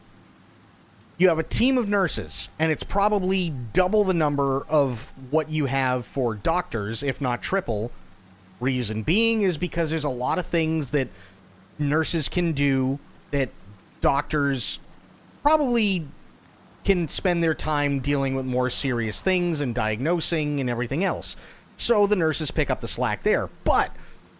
You have a team of nurses, and it's probably double the number of what you have for doctors, if not triple. Reason being is because there's a lot of things that nurses can do that doctors probably can spend their time dealing with more serious things and diagnosing and everything else. So the nurses pick up the slack there. But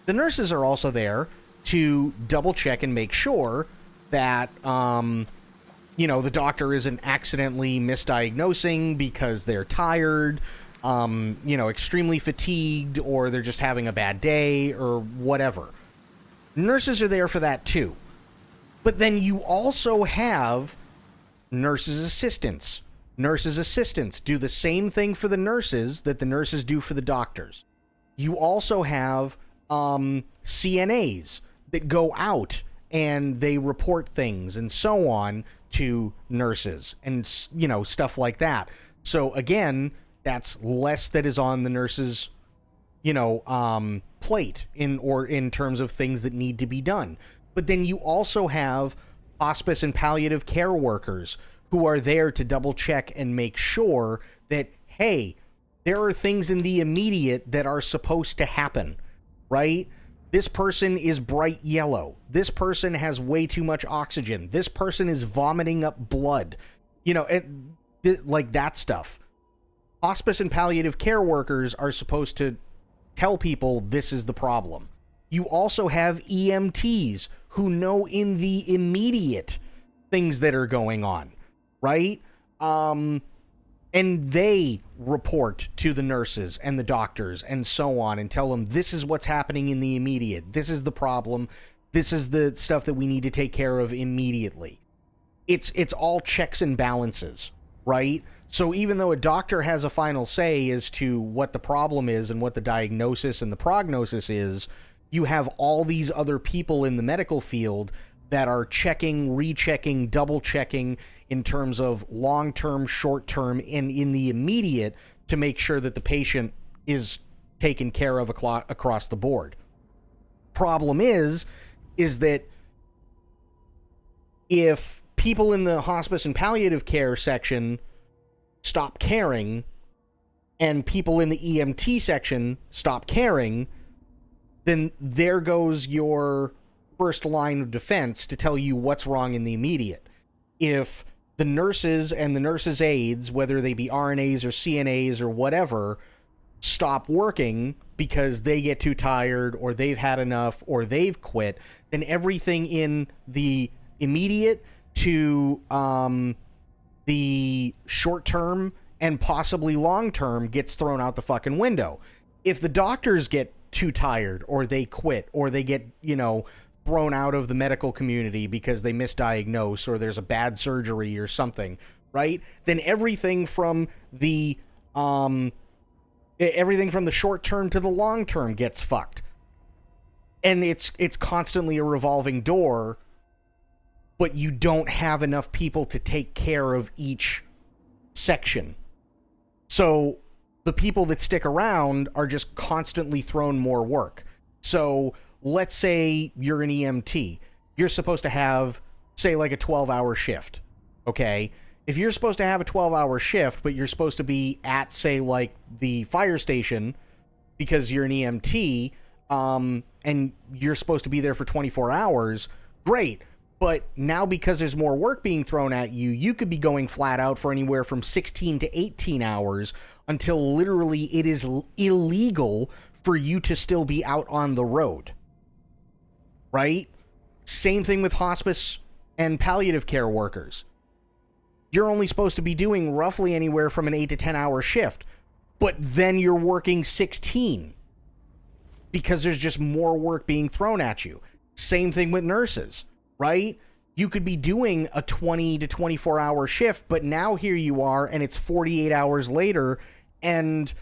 the nurses are also there to double check and make sure that, the doctor isn't accidentally misdiagnosing because they're tired, extremely fatigued, or they're just having a bad day or whatever. Nurses are there for that too. But then you also have nurses' assistants. Nurses' assistants do the same thing for the nurses that the nurses do for the doctors. You also have CNAs that go out and they report things and so on to nurses and, stuff like that. So again, that's less that is on the nurses' plate in terms of things that need to be done. But then you also have hospice and palliative care workers who are there to double check and make sure that, hey, there are things in the immediate that are supposed to happen, right? This person is bright yellow. This person has way too much oxygen. This person is vomiting up blood. Like that stuff. Hospice and palliative care workers are supposed to tell people this is the problem. You also have EMTs who know in the immediate things that are going on, right? And And they report to the nurses and the doctors and so on and tell them this is what's happening in the immediate. This is the problem. This is the stuff that we need to take care of immediately. It's all checks and balances, right? So even though a doctor has a final say as to what the problem is and what the diagnosis and the prognosis is, you have all these other people in the medical field that are checking, rechecking, double checking in terms of long-term, short-term, and in the immediate to make sure that the patient is taken care of across the board. Problem is that if people in the hospice and palliative care section stop caring and people in the EMT section stop caring, then there goes your first line of defense to tell you what's wrong in the immediate. If the nurses and the nurses' aides, whether they be RNAs or CNAs or whatever, stop working because they get too tired or they've had enough or they've quit, then everything in the immediate to the short term and possibly long term gets thrown out the fucking window. If the doctors get too tired or they quit or they get, thrown out of the medical community because they misdiagnose or there's a bad surgery or something, right? Then everything from the short term to the long term gets fucked. And it's constantly a revolving door, but you don't have enough people to take care of each section. So the people that stick around are just constantly thrown more work. So let's say you're an EMT. You're supposed to have, say, like a 12-hour shift, okay? If you're supposed to have a 12-hour shift, but you're supposed to be at, say, like the fire station because you're an EMT, and you're supposed to be there for 24 hours, great. But now because there's more work being thrown at you, you could be going flat out for anywhere from 16 to 18 hours until literally it is illegal for you to still be out on the road. Right? Same thing with hospice and palliative care workers. You're only supposed to be doing roughly anywhere from an 8 to 10 hour shift, but then you're working 16 because there's just more work being thrown at you. Same thing with nurses, right? You could be doing a 20 to 24 hour shift, but now here you are and it's 48 hours later and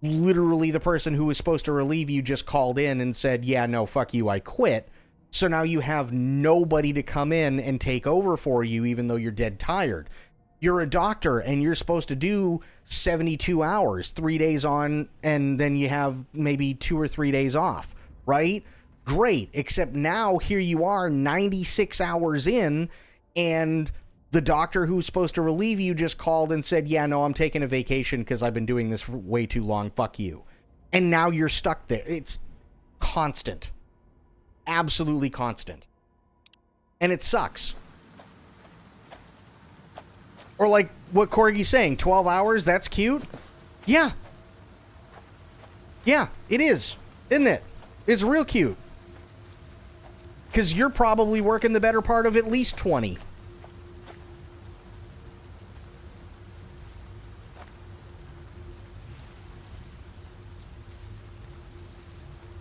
literally the person who was supposed to relieve you just called in and said, yeah, no, fuck you, I quit. So now you have nobody to come in and take over for you, even though you're dead tired. You're a doctor and you're supposed to do 72 hours, 3 days on, and then you have maybe 2 or 3 days off, right? Great. Except now here you are 96 hours in and the doctor who's supposed to relieve you just called and said, yeah, no, I'm taking a vacation because I've been doing this for way too long. Fuck you. And now you're stuck there. It's constant. Absolutely constant. And it sucks. Or like what Corgi's saying, 12 hours, that's cute? Yeah. Yeah, it is. Isn't it? It's real cute. Because you're probably working the better part of at least 20.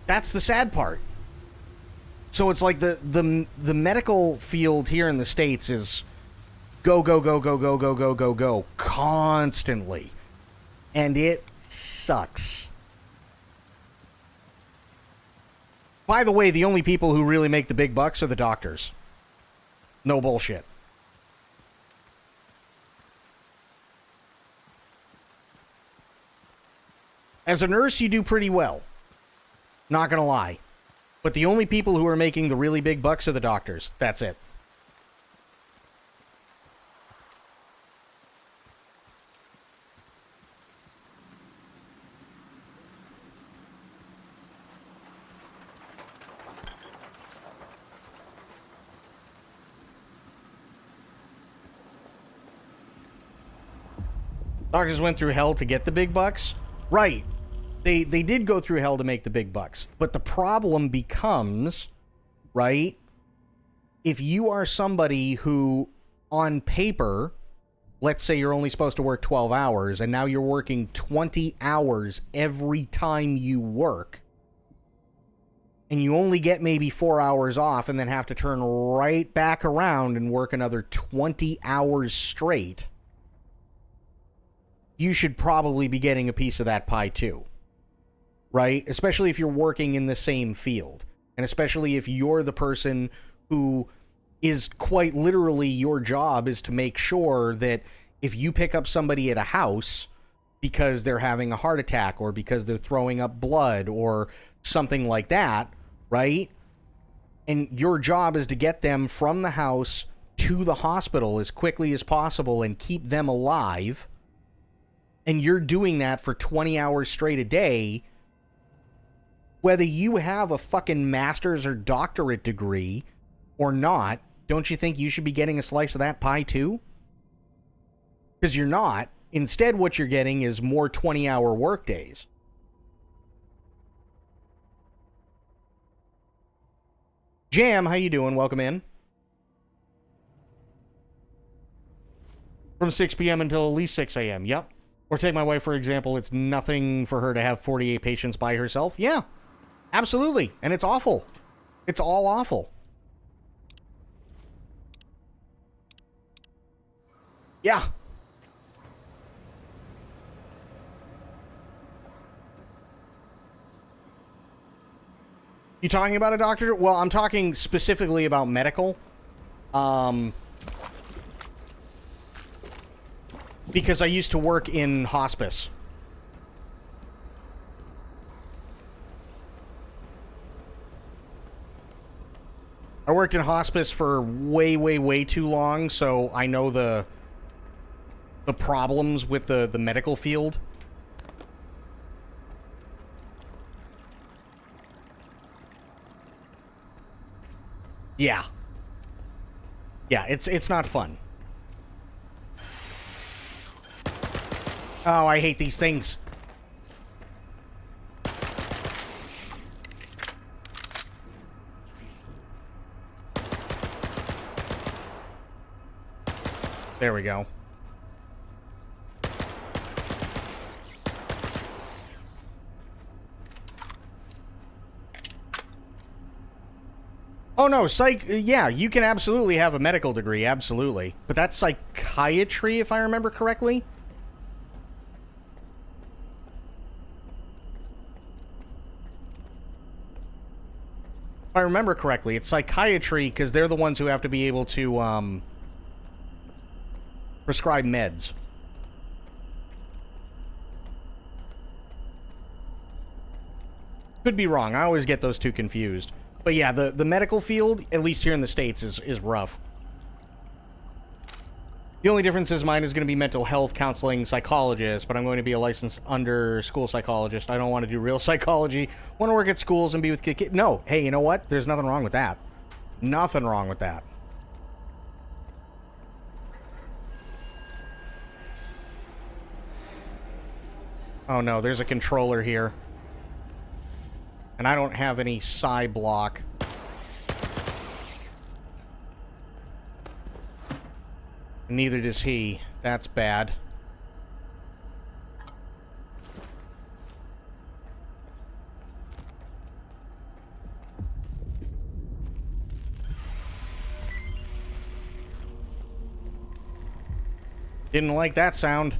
That's the sad part. So it's like the medical field here in the States is go, go, go, go, go, go, go, go, go, constantly. And it sucks. By the way, the only people who really make the big bucks are the doctors. No bullshit. As a nurse, you do pretty well. Not gonna lie. But the only people who are making the really big bucks are the doctors. That's it. Doctors went through hell to get the big bucks? Right. They did go through hell to make the big bucks. But the problem becomes, right, if you are somebody who, on paper, let's say you're only supposed to work 12 hours, and now you're working 20 hours every time you work, and you only get maybe 4 hours off and then have to turn right back around and work another 20 hours straight, you should probably be getting a piece of that pie too. Right? Especially if you're working in the same field. And especially if you're the person who is quite literally your job is to make sure that if you pick up somebody at a house because they're having a heart attack or because they're throwing up blood or something like that, right? And your job is to get them from the house to the hospital as quickly as possible and keep them alive, and you're doing that for 20 hours straight a day, whether you have a fucking master's or doctorate degree or not, don't you think you should be getting a slice of that pie too? Because you're not. Instead, what you're getting is more 20-hour work days. Jam, how you doing? Welcome in. From 6 p.m. until at least 6 a.m. Yep. Or take my wife, for example. It's nothing for her to have 48 patients by herself. Yeah, absolutely. And it's awful. It's all awful. Yeah. You talking about a doctor? Well, I'm talking specifically about medical. Because I used to work in hospice. I worked in hospice for way, way, way too long, so I know the problems with the medical field. Yeah. Yeah, it's not fun. Oh, I hate these things. There we go. Oh no, yeah, you can absolutely have a medical degree, absolutely. But that's psychiatry, if I remember correctly. If I remember correctly, it's psychiatry because they're the ones who have to be able to prescribe meds. Could be wrong. I always get those two confused. But yeah, the medical field, at least here in the States, is rough. The only difference is mine is going to be mental health counseling psychologist, but I'm going to be a licensed under-school psychologist. I don't want to do real psychology. I want to work at schools and be with kids. No, hey, you know what? There's nothing wrong with that. Nothing wrong with that. Oh no, there's a controller here. And I don't have any psi block. Neither does he. That's bad. Didn't like that sound.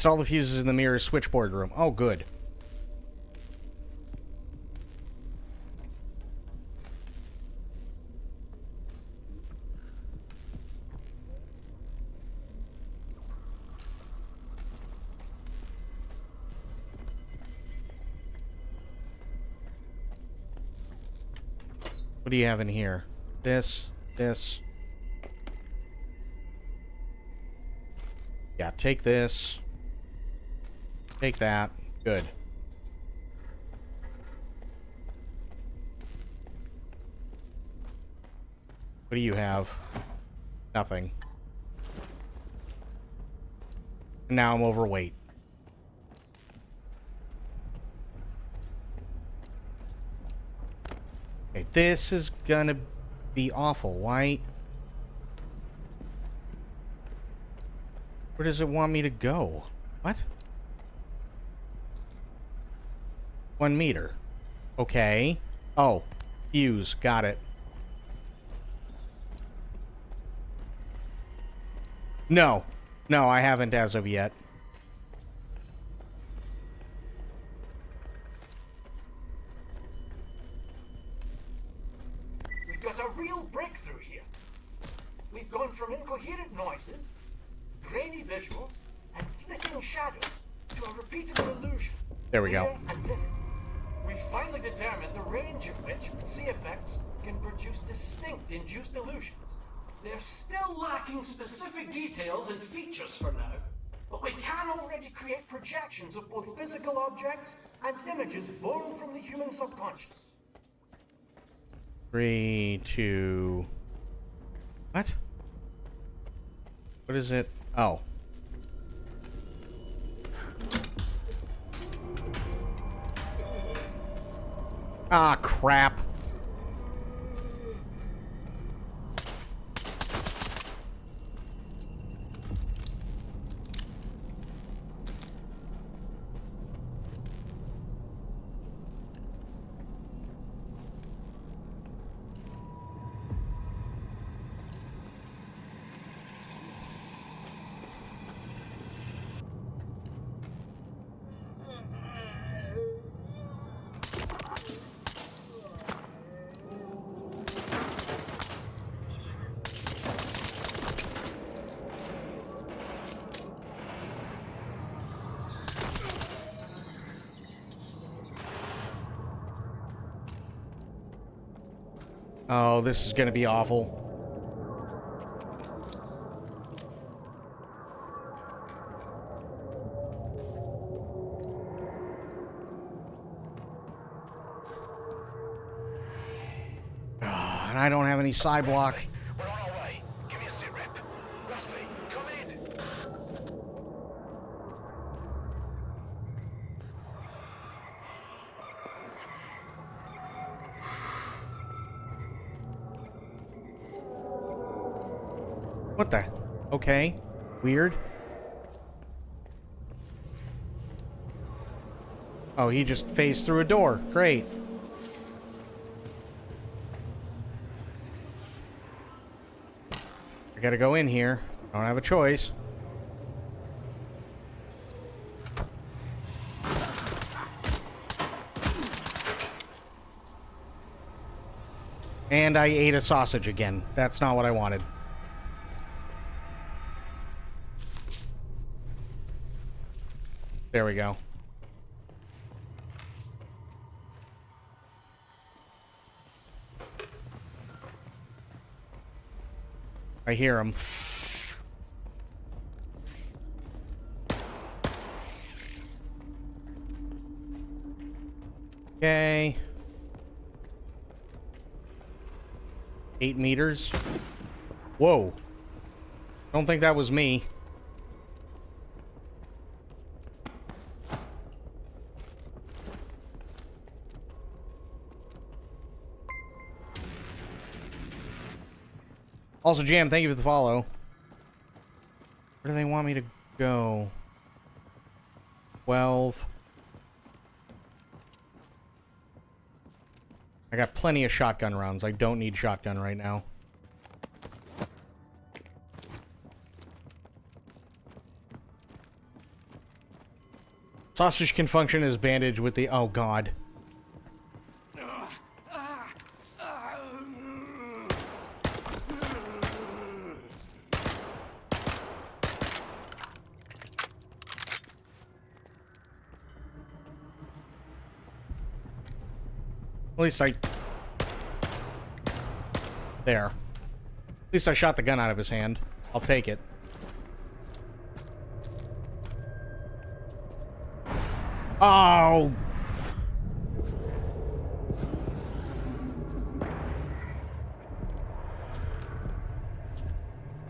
All the fuses in the mirror switchboard room. Oh, good. What do you have in here? This. Yeah, take this. Take that. Good. What do you have? Nothing. And now I'm overweight. Okay, this is gonna be awful. Why? Where does it want me to go? What? 1 meter. Okay. Oh, fuse. Got it. No. No, I haven't as of yet. We've got a real breakthrough here. We've gone from incoherent noises, grainy visuals, and flickering shadows to a repeatable illusion. There we go. Clear and vivid. We've finally determined the range at which C effects can produce distinct induced illusions. They're still lacking specific details and features for now, but we can already create projections of both physical objects and images born from the human subconscious. 3, 2... What? What is it? Oh. Ah, crap. Oh, this is gonna be awful. And I don't have any side block. We're on our way. Give me a sit rep. Rusty, come in. What the? Okay. Weird. Oh, he just phased through a door. Great. I gotta go in here. Don't have a choice. And I ate a sausage again. That's not what I wanted. There we go. I hear him. Okay. 8 meters. Whoa. Don't think that was me. Also, Jam, thank you for the follow. Where do they want me to go? 12. I got plenty of shotgun rounds. I don't need shotgun right now. Sausage can function as bandage with the... Oh, God. At least I... There. At least I shot the gun out of his hand. I'll take it. Oh!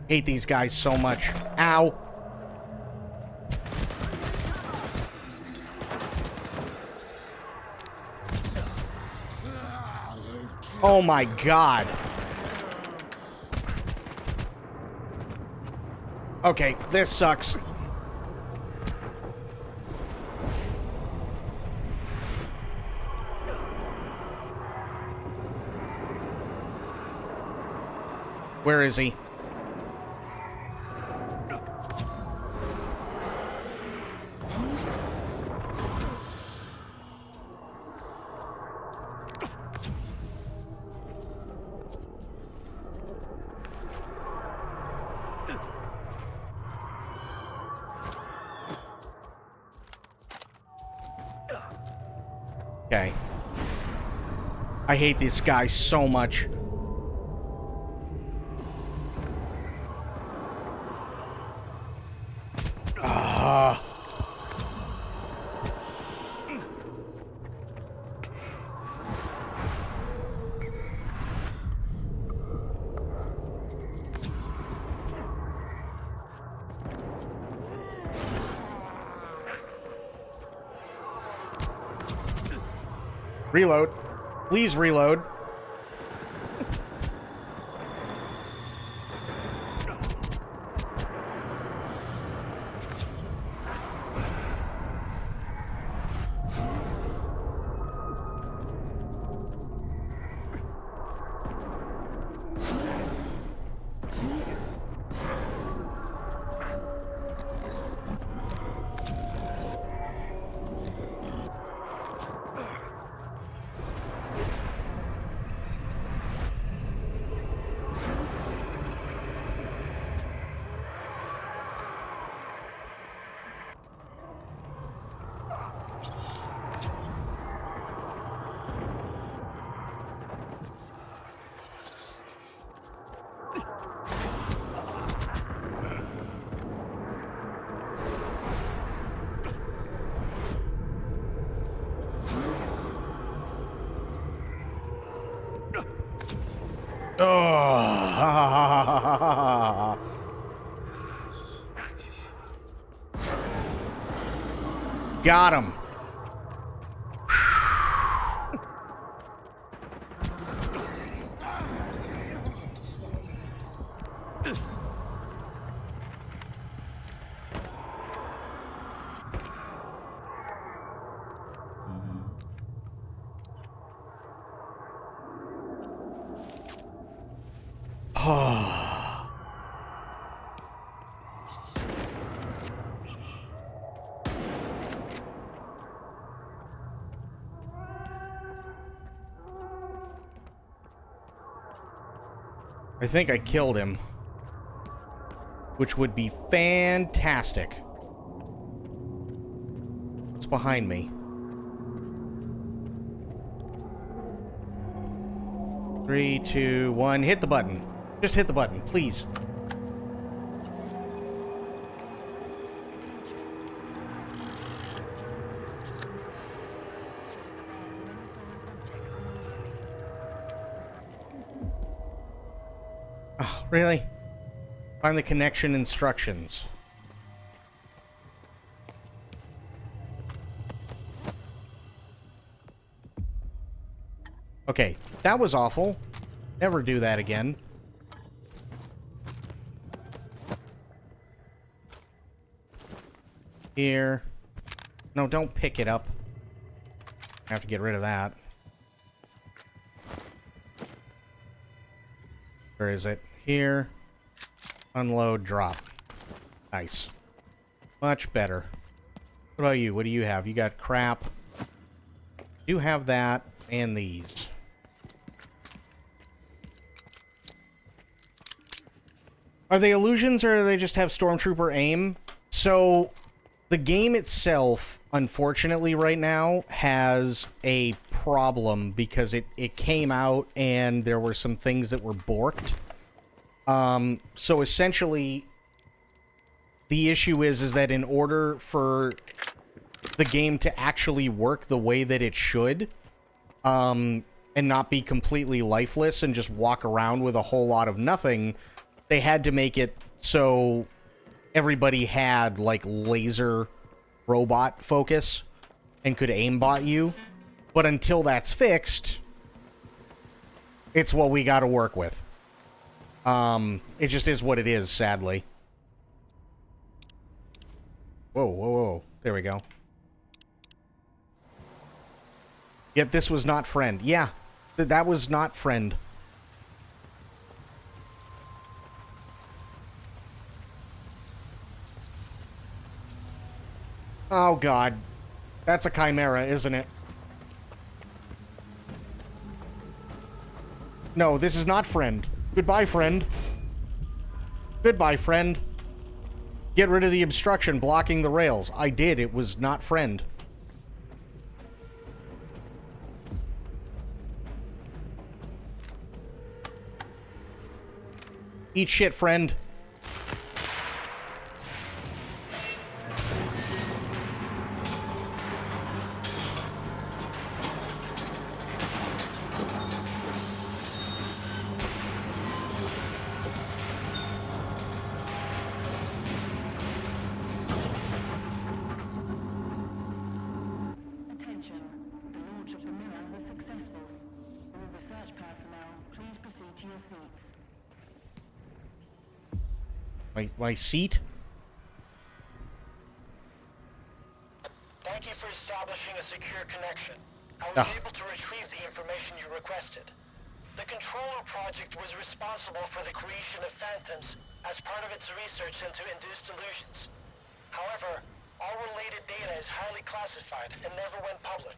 Hate these guys so much. Ow! Oh my god. Okay, this sucks. Where is he? Okay. I hate this guy so much. Reload. Please reload. Oh. Got him. I think I killed him, which would be fantastic. What's behind me? 3, 2, 1. Hit the button. Just hit the button, please. Oh, really? Find the connection instructions. Okay, that was awful. Never do that again. Here. No, don't pick it up. I have to get rid of that. Where is it? Here. Unload, drop. Nice. Much better. What about you? What do you have? You got crap. You have that and these. Are they illusions or do they just have Stormtrooper aim? So, the game itself, unfortunately right now, has a problem because it came out and there were some things that were borked. So essentially, the issue is that in order for the game to actually work the way that it should, and not be completely lifeless and just walk around with a whole lot of nothing, they had to make it so everybody had, like, laser robot focus and could aimbot you. But until that's fixed, It's what we got to work with. It just is what it is, sadly. Whoa, whoa, whoa. There we go. Yet this was not friend. Yeah, that was not friend. Oh, God. That's a chimera, isn't it? No, this is not friend. Goodbye, friend. Goodbye, friend. Get rid of the obstruction blocking the rails. I did. It was not friend. Eat shit, friend. Attention. The launch of the mirror was successful. All research personnel, please proceed to your seats. My seat? Thank you for establishing a secure connection. I was able to retrieve the information you requested. The Controller Project was responsible for the creation of phantoms as part of its research into induced illusions. However, all related data is highly classified and never went public.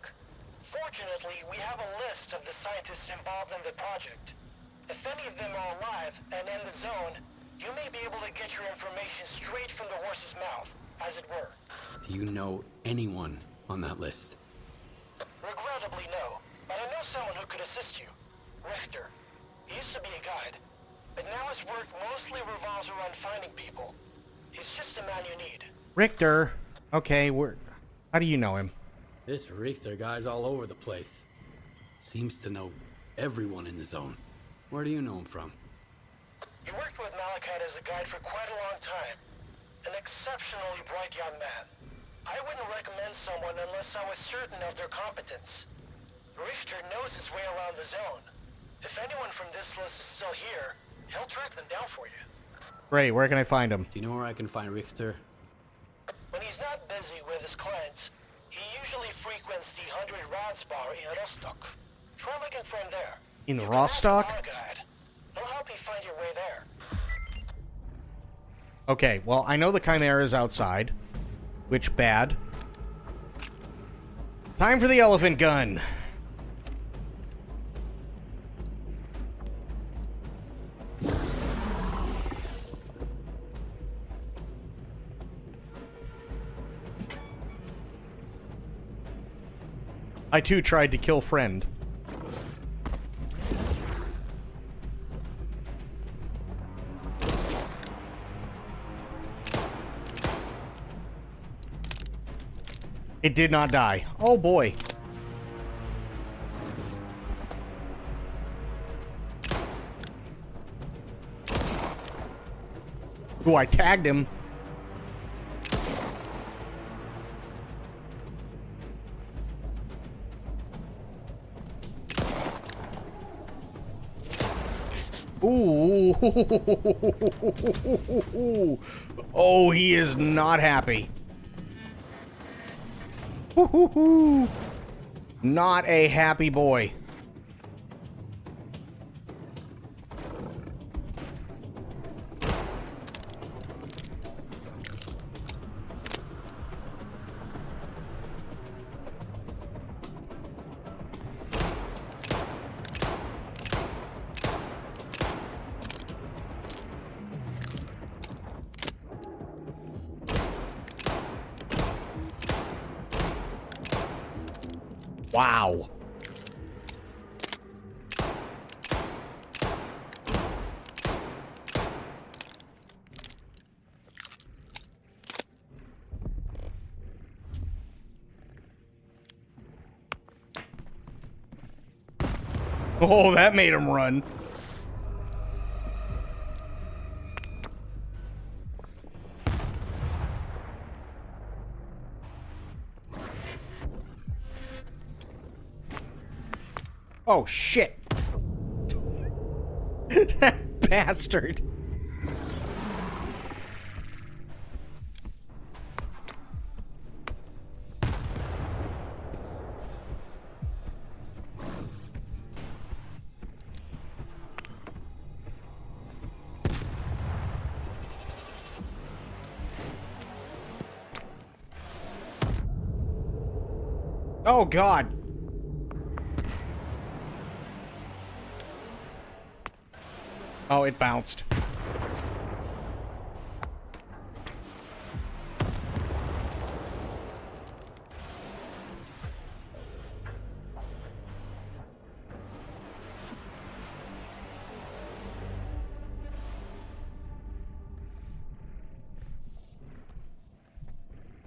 Fortunately, we have a list of the scientists involved in the project. If any of them are alive and in the zone, you may be able to get your information straight from the horse's mouth, as it were. Do you know anyone on that list? Regrettably, no. But I know someone who could assist you. Richter. He used to be a guide, but now his work mostly revolves around finding people. He's just a man you need. Richter. Okay, how do you know him? This Richter guy's all over the place. Seems to know everyone in the zone. Where do you know him from? He worked with Malachite as a guide for quite a long time. An exceptionally bright young man. I wouldn't recommend someone unless I was certain of their competence. Richter knows his way around the zone. If anyone from this list is still here, he'll track them down for you. Great, where can I find him? Do you know where I can find Richter? When he's not busy with his clients, he usually frequents the 100 Rods bar in Rostock. Try looking for him there. In Rostock? He'll help you find your way there. Okay, well, I know the Chimera's outside. Which, bad. Time for the elephant gun. I too tried to kill friend. It did not die. Oh boy. Ooh, I tagged him. Ooh. Oh, he is not happy. Not a happy boy. Wow. Oh, that made him run. Oh, shit. That bastard. Oh, God. Oh, it bounced.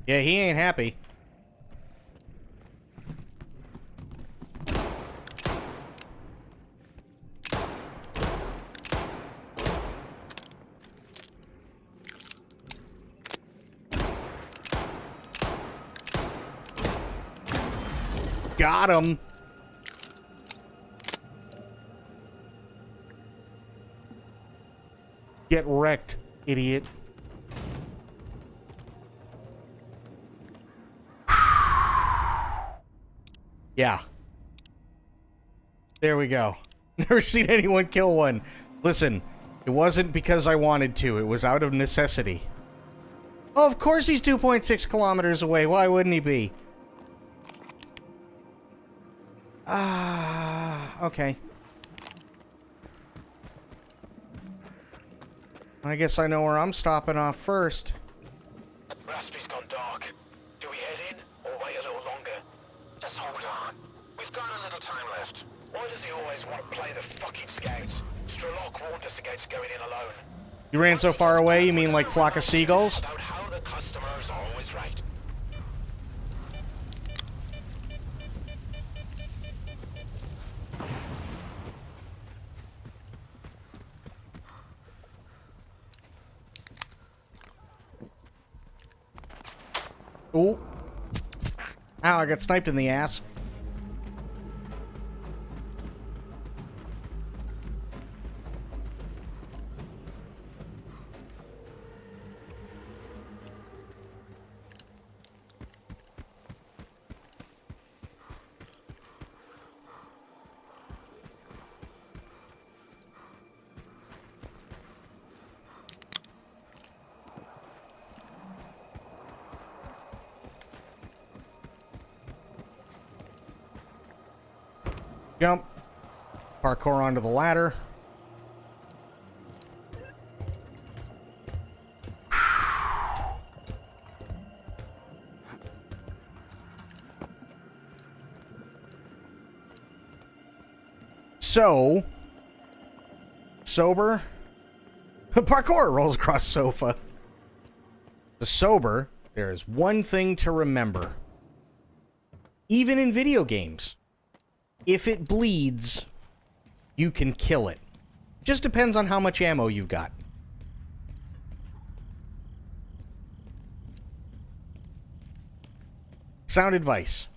Yeah, he ain't happy. Got him. Get wrecked, idiot. Yeah. There we go. Never seen anyone kill one. Listen, it wasn't because I wanted to. It was out of necessity. Oh, of course he's 2.6 kilometers away. Why wouldn't he be? Okay. I guess I know where I'm stopping off first. Raspy's gone dark. Do we head in or wait a little longer? Just hold on. We've got a little time left. Why does he always want to play the fucking scouts? Strelok warned us against going in alone. You ran so far away, you mean like flock of seagulls? About how the customer is always right. Ooh. Ow, I got sniped in the ass. Jump. Parkour onto the ladder. So, sober. Parkour rolls across sofa. The sober, there is one thing to remember. Even in video games. If it bleeds, you can kill it. Just depends on how much ammo you've got. Sound advice.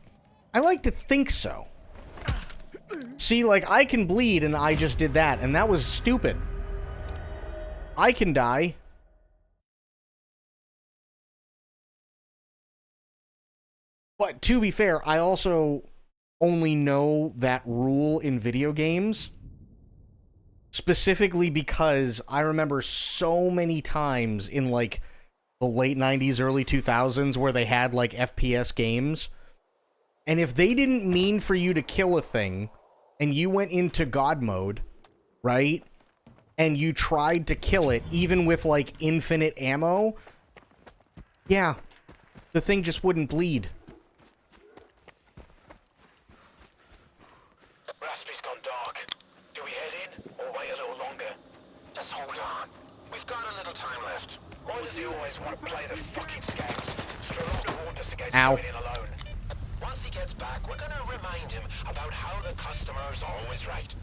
I like to think so. See, like, I can bleed and I just did that, and that was stupid. I can die. But to be fair, I also only know that rule in video games specifically because I remember so many times in like the late 90s, early 2000s where they had like FPS games, and if they didn't mean for you to kill a thing and you went into God mode, right, and you tried to kill it even with like infinite ammo, yeah, the thing just wouldn't bleed. Raspy's gone dark. Do we head in or wait a little longer? Just hold on. We've got a little time left. Why does he always want to play the fucking scouts? Strelok warned us against Ow. going in alone. Once he gets back, we're gonna remind him about how the customer is always right.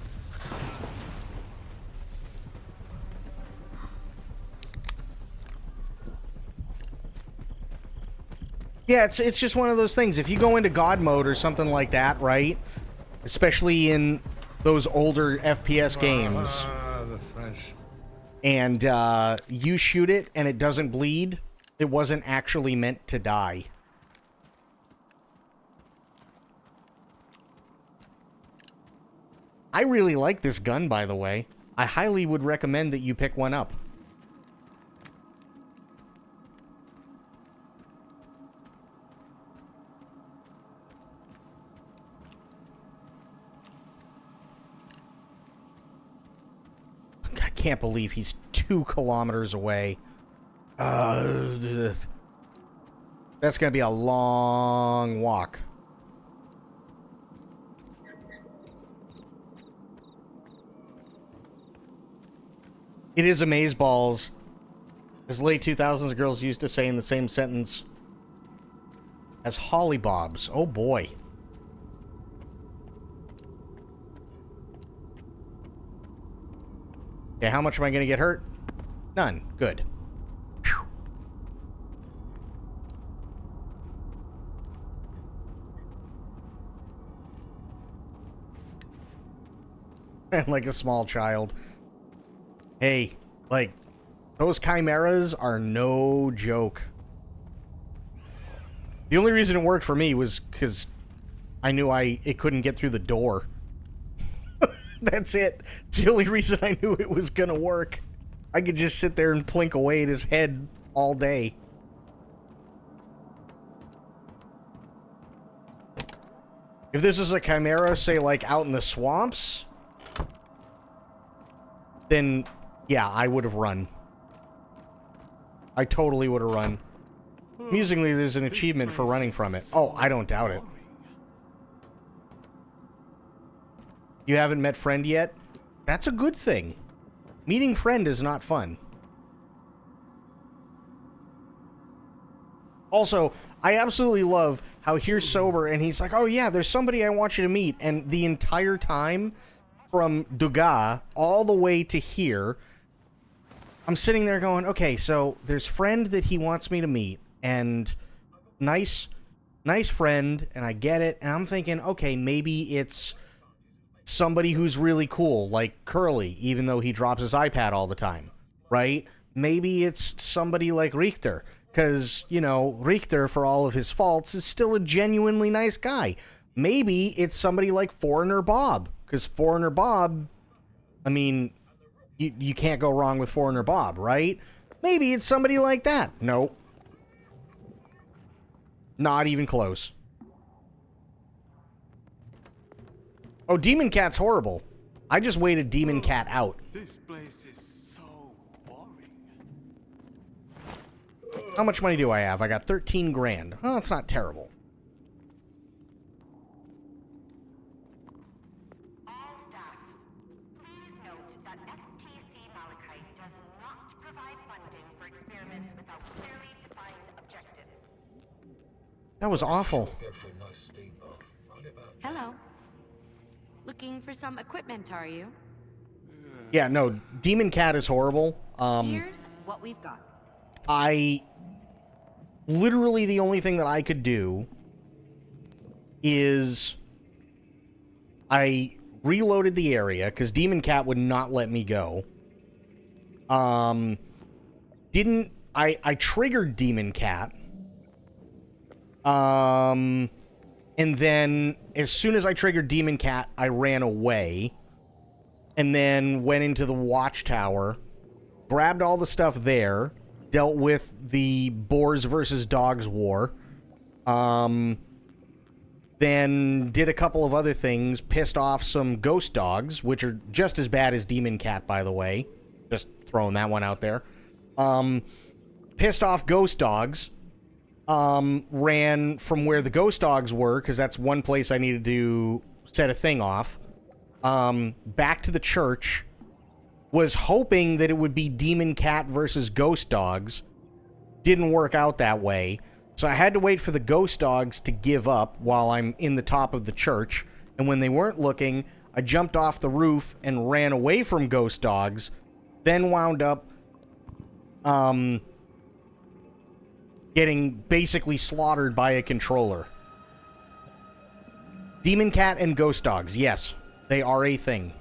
Yeah, it's just one of those things. If you go into God mode or something like that, right? Especially in those older FPS games. and you shoot it and it doesn't bleed, it wasn't actually meant to die. I really like this gun, by the way. I highly would recommend that you pick one up. I can't believe he's 2 kilometers away. That's gonna be a long walk. It is amazeballs, as late 2000s girls used to say in the same sentence as hollybobs. Oh boy. Okay, how much am I going to get hurt? None. Good. Like a small child. Hey, like, those chimeras are no joke. The only reason it worked for me was because I knew it couldn't get through the door. That's it. It's the only reason I knew it was gonna work. I could just sit there and plink away at his head all day. If this is a chimera, say, like, out in the swamps, then, yeah, I would have run. I totally would have run. Amusingly, there's an achievement for running from it. Oh, I don't doubt it. You haven't met Friend yet? That's a good thing. Meeting Friend is not fun. Also, I absolutely love how he's sober and he's like, oh yeah, there's somebody I want you to meet. And the entire time, from Dugas all the way to here, I'm sitting there going, okay, so there's Friend that he wants me to meet, and nice friend, and I get it, and I'm thinking, okay, maybe it's somebody who's really cool, like Curly, even though he drops his iPad all the time, right? Maybe it's somebody like Richter, because, you know, Richter, for all of his faults, is still a genuinely nice guy. Maybe it's somebody like Foreigner Bob, because Foreigner Bob, I mean, you can't go wrong with Foreigner Bob, right? Maybe it's somebody like that. Nope. Not even close. Oh, Demon Cat's horrible. I just waited Demon Cat out. This place is so boring. How much money do I have? I got 13 grand. Oh, that's not terrible. That was awful. Hello. Looking for some equipment, are you? Yeah, no, Demon Cat is horrible. Here's what we've got. Literally the only thing that I could do is I reloaded the area because Demon Cat would not let me go. I triggered Demon Cat. And then as soon as I triggered Demon Cat, I ran away and then went into the watchtower, grabbed all the stuff there, dealt with the Boars versus Dogs war, then did a couple of other things, pissed off some ghost dogs, which are just as bad as Demon Cat, by the way. Just throwing that one out there. Pissed off ghost dogs. Ran from where the ghost dogs were, because that's one place I needed to set a thing off. Back to the church. Was hoping that it would be Demon Cat versus ghost dogs. Didn't work out that way. So I had to wait for the ghost dogs to give up while I'm in the top of the church. And when they weren't looking, I jumped off the roof and ran away from ghost dogs. Then wound up getting basically slaughtered by a controller. Demon Cat and ghost dogs, yes, they are a thing.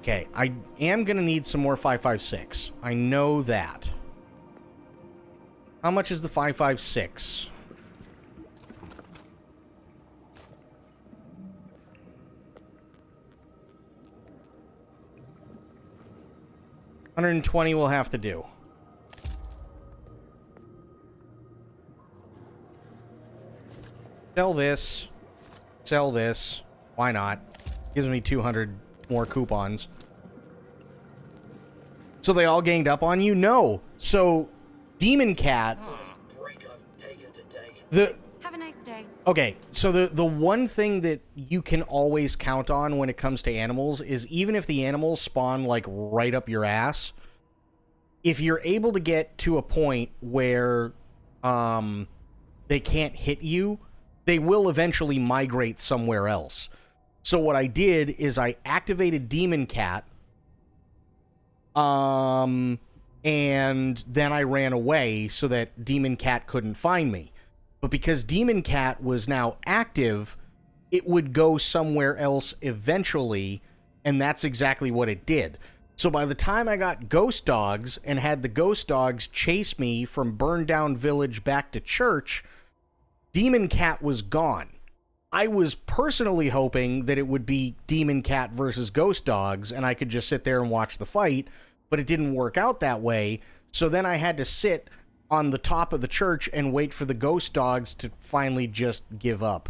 Okay, I am going to need some more 5.56. I know that. How much is the 5.56? $120 will have to do. Sell this. Sell this. Why not? Gives me 200 more coupons. So they all ganged up on you? No. So, Demon Cat... Have a nice day. Okay, so the one thing that you can always count on when it comes to animals is even if the animals spawn, like, right up your ass, if you're able to get to a point where they can't hit you, they will eventually migrate somewhere else. So what I did is I activated Demon Cat, and then I ran away so that Demon Cat couldn't find me. But because Demon Cat was now active, it would go somewhere else eventually, and that's exactly what it did. So by the time I got Ghost Dogs and had the Ghost Dogs chase me from Burned Down Village back to church, Demon Cat was gone. I was personally hoping that it would be Demon Cat versus Ghost Dogs, and I could just sit there and watch the fight, but it didn't work out that way. So then I had to sit on the top of the church and wait for the Ghost Dogs to finally just give up.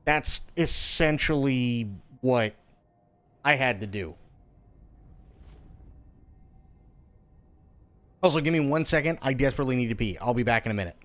That's essentially what I had to do. Also, give me 1 second. I desperately need to pee. I'll be back in a minute.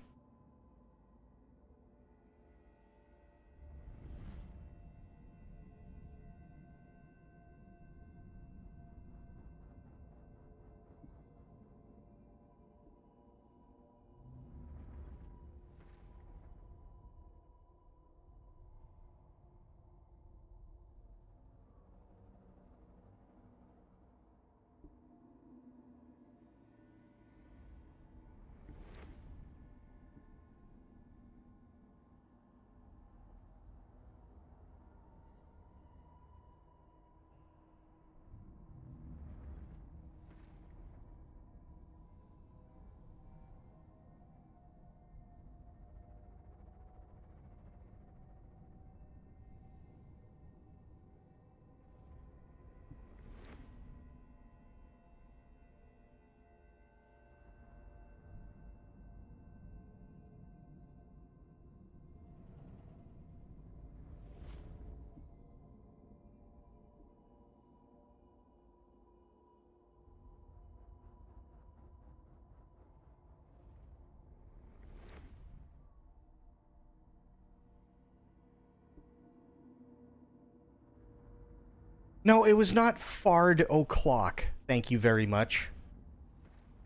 No, it was not Fard O'Clock. Thank you very much.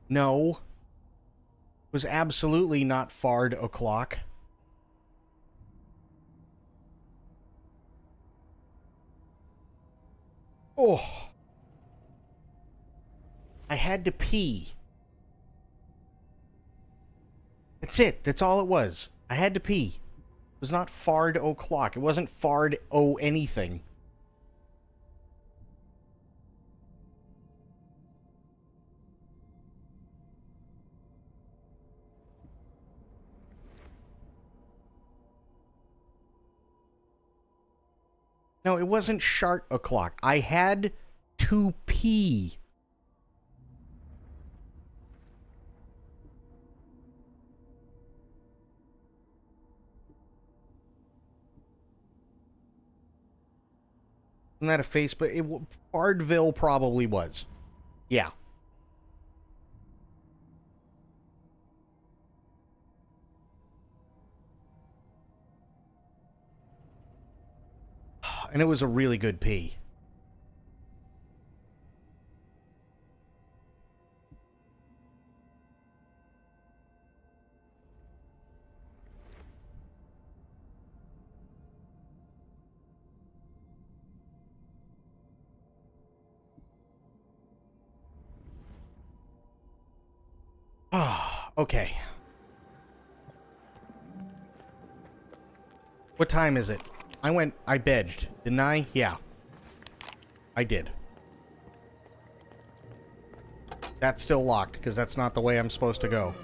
No. It was absolutely not Fard O'Clock. Oh. I had to pee. That's it. That's all it was. I had to pee. It was not Fard O'Clock. It wasn't Fard O anything. No, it wasn't Shart O'Clock. I had to pee. Isn't that a face? But Bardville probably was. Yeah. And it was a really good pee. Ah, okay. What time is it? I begged, didn't I? Yeah. I did. That's still locked, because that's not the way I'm supposed to go.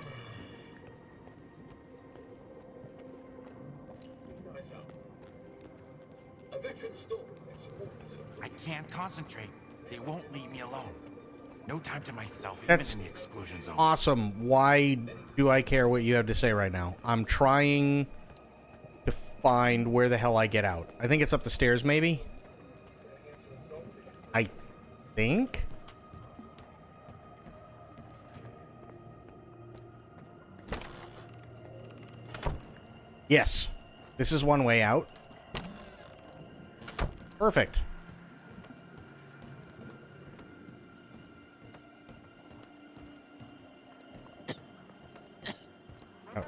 I can't concentrate. They won't leave me alone. No time to myself, That's even in the exclusion zone. awesome. Why do I care what you have to say right now? I'm trying to find where the hell I get out. I think it's up the stairs, maybe? I think? Yes. This is one way out. Perfect. Oh.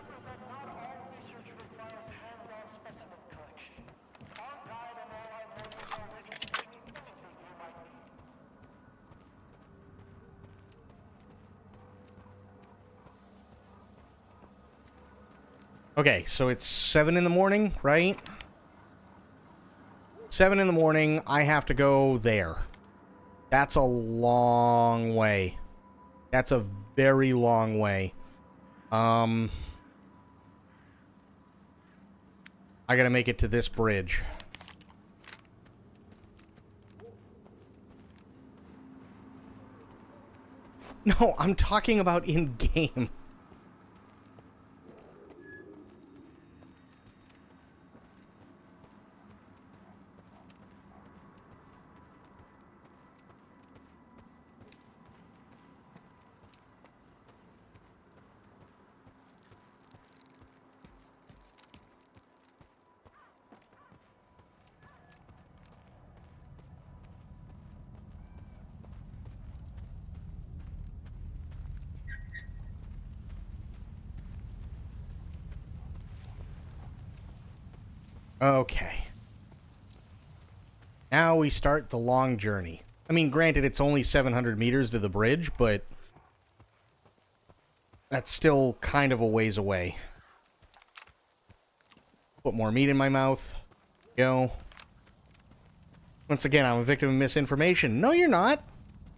Okay, so it's 7 in the morning, right? 7 in the morning, I have to go there. That's a long way. That's a very long way. I gotta make it to this bridge. No, I'm talking about in-game. Okay. Now we start the long journey. I mean, granted, it's only 700 meters to the bridge, but that's still kind of a ways away. Put more meat in my mouth. Go. Once again, I'm a victim of misinformation. No, you're not.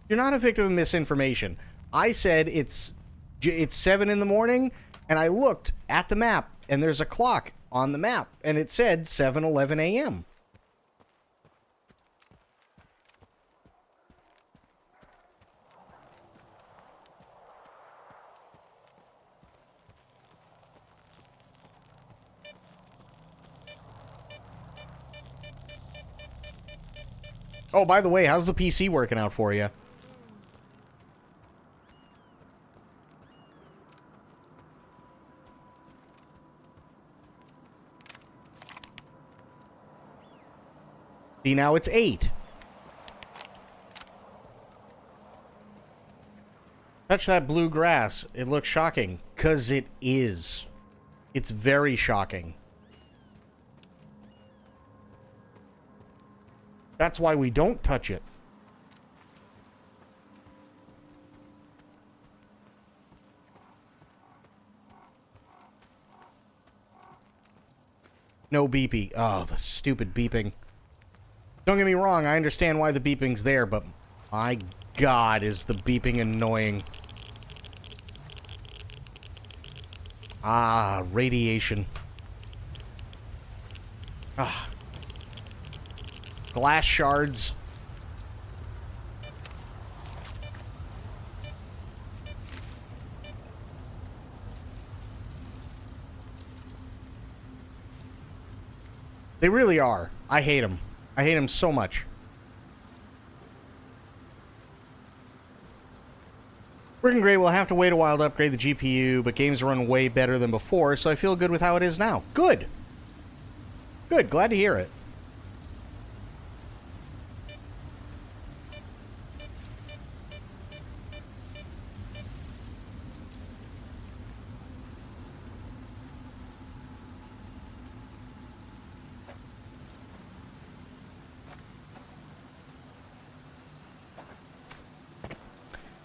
You're not a victim of misinformation. I said it's 7 in the morning, and I looked at the map, and there's a clock on the map, and it said 7:11 a.m. Oh, by the way, how's the PC working out for you? See, now it's 8. Touch that blue grass. It looks shocking. 'Cause it is. It's very shocking. That's why we don't touch it. No beepy. Oh, the stupid beeping. Don't get me wrong, I understand why the beeping's there, but my God, is the beeping annoying. Ah, radiation. Ah. Glass shards. They really are. I hate them. I hate them so much. Working great. We'll have to wait a while to upgrade the GPU, but games run way better than before, so I feel good with how it is now. Good. Good. Glad to hear it.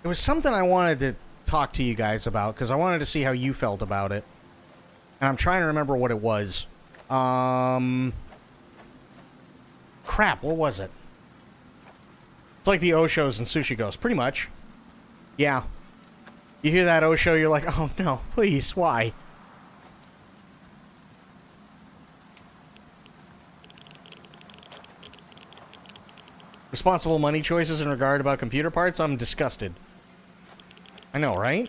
There was something I wanted to talk to you guys about, because I wanted to see how you felt about it. And I'm trying to remember what it was. Crap, what was it? It's like the Oshos and Sushi Ghost, pretty much. Yeah. You hear that Osho, you're like, oh no, please, why? Responsible money choices in regard about computer parts? I'm disgusted. I know, right?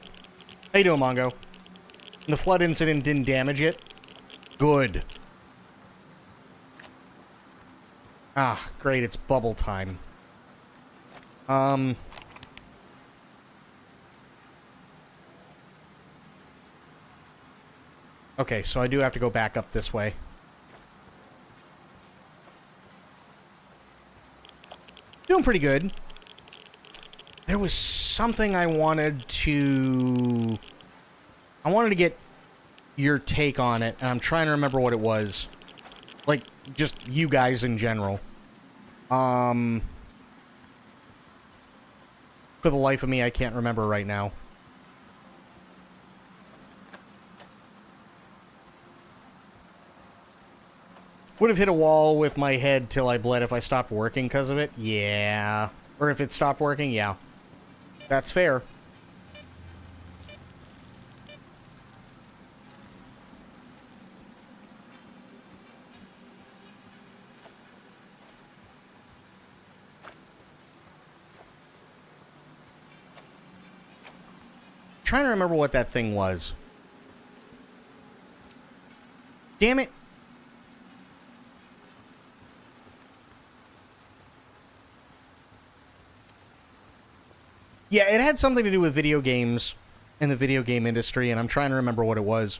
How you doing, Mongo? The flood incident didn't damage it? Good. Ah, great, it's bubble time. Okay, so I do have to go back up this way. Doing pretty good. There was something I wanted to get your take on it, and I'm trying to remember what it was. Like, just you guys in general. For the life of me, I can't remember right now. Would have hit a wall with my head till I bled if I stopped working because of it? Yeah. Or if it stopped working? Yeah. That's fair. Trying to remember what that thing was. Damn it. Yeah, it had something to do with video games and the video game industry, and I'm trying to remember what it was.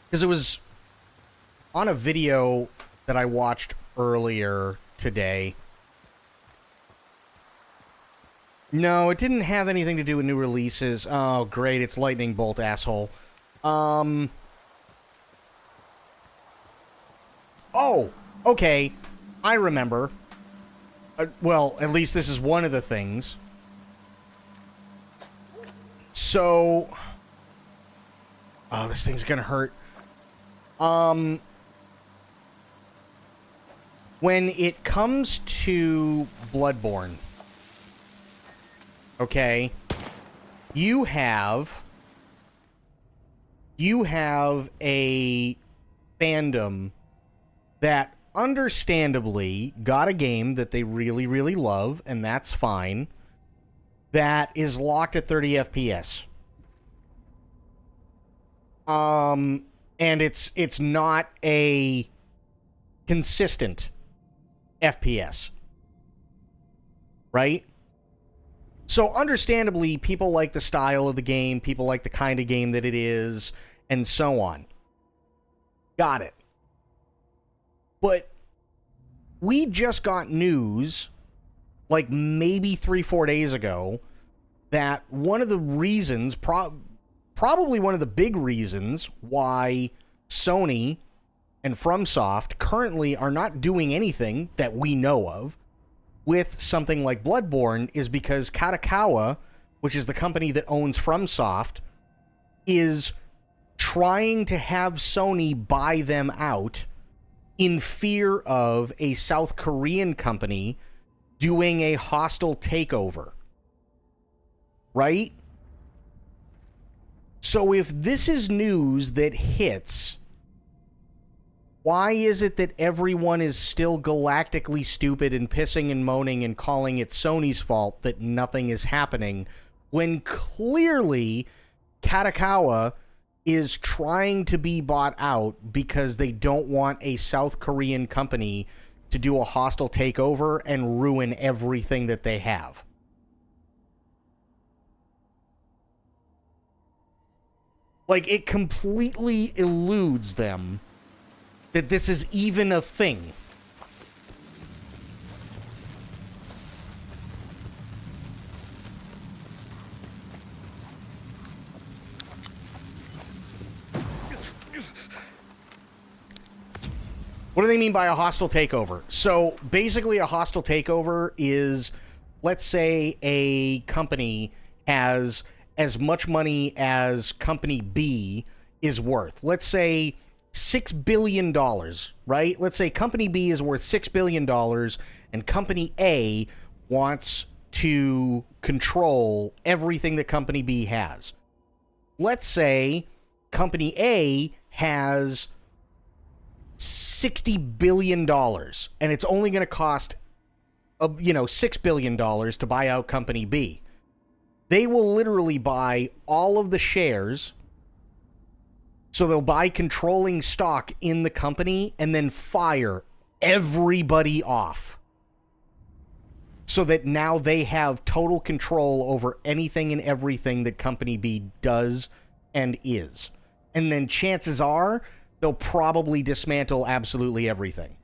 Because it was on a video that I watched earlier today. No, it didn't have anything to do with new releases. Oh, great, it's Lightning Bolt, asshole. Oh, okay. I remember. Well, at least this is one of the things. So... Oh, this thing's gonna hurt. When it comes to Bloodborne, okay, you have a fandom that understandably got a game that they really, really love, and that's fine, that is locked at 30 FPS. And it's not a consistent FPS. Right? So understandably, people like the style of the game, people like the kind of game that it is, and so on. Got it. But we just got news, like maybe 3-4 days ago, that one of the reasons, probably one of the big reasons why Sony and FromSoft currently are not doing anything that we know of with something like Bloodborne is because Kadokawa, which is the company that owns FromSoft, is trying to have Sony buy them out in fear of a South Korean company doing a hostile takeover. Right? So if this is news that hits, why is it that everyone is still galactically stupid and pissing and moaning and calling it Sony's fault that nothing is happening when clearly Kadokawa is trying to be bought out because they don't want a South Korean company to do a hostile takeover and ruin everything that they have? Like, it completely eludes them that this is even a thing. What do they mean by a hostile takeover? So basically a hostile takeover is, let's say a company has as much money as company B is worth. Let's say $6 billion, right? Let's say Company B is worth $6 billion and Company A wants to control everything that Company B has. Let's say Company A has $60 billion and it's only going to cost, $6 billion to buy out Company B. They will literally buy all of the shares. So they'll buy controlling stock in the company and then fire everybody off. So that now they have total control over anything and everything that Company B does and is. And then chances are they'll probably dismantle absolutely everything.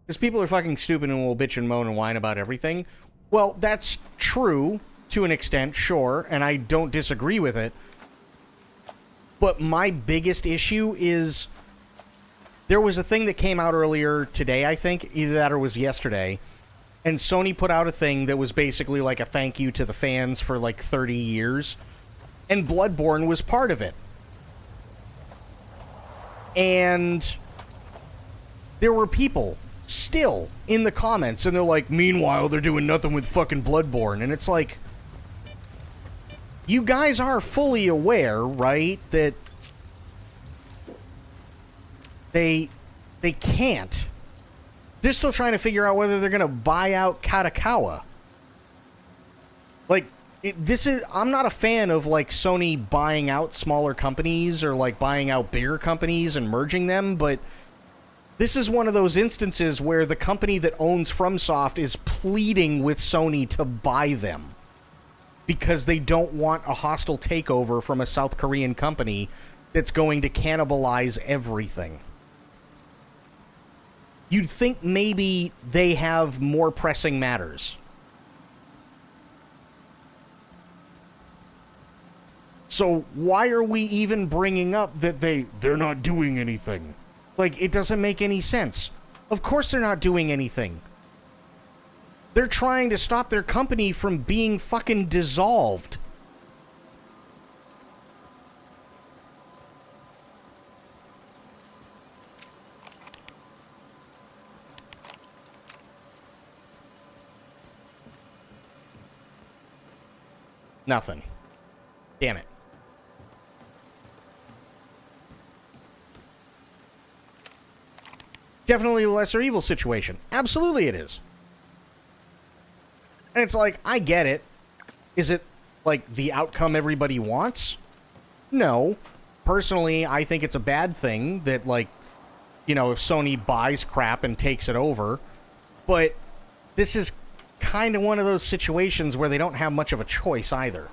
Because people are fucking stupid and will bitch and moan and whine about everything. Well, that's true to an extent, sure, and I don't disagree with it. But my biggest issue is there was a thing that came out earlier today, I think, either that or was yesterday, and Sony put out a thing that was basically like a thank you to the fans for like 30 years, and Bloodborne was part of it. And there were people still in the comments, and they're like, meanwhile, they're doing nothing with fucking Bloodborne. And it's like, you guys are fully aware, right, that they can't. They're still trying to figure out whether they're going to buy out Katakawa. Like, I'm not a fan of, like, Sony buying out smaller companies or, like, buying out bigger companies and merging them, but this is one of those instances where the company that owns FromSoft is pleading with Sony to buy them because they don't want a hostile takeover from a South Korean company that's going to cannibalize everything. You'd think maybe they have more pressing matters. So why are we even bringing up that they're not doing anything? Like, it doesn't make any sense. Of course they're not doing anything. They're trying to stop their company from being fucking dissolved. Nothing. Damn it. Definitely a lesser evil situation. Absolutely it is. And it's like, I get it. Is it, like, the outcome everybody wants? No. Personally, I think it's a bad thing that, like, if Sony buys crap and takes it over. But this is kind of one of those situations where they don't have much of a choice either.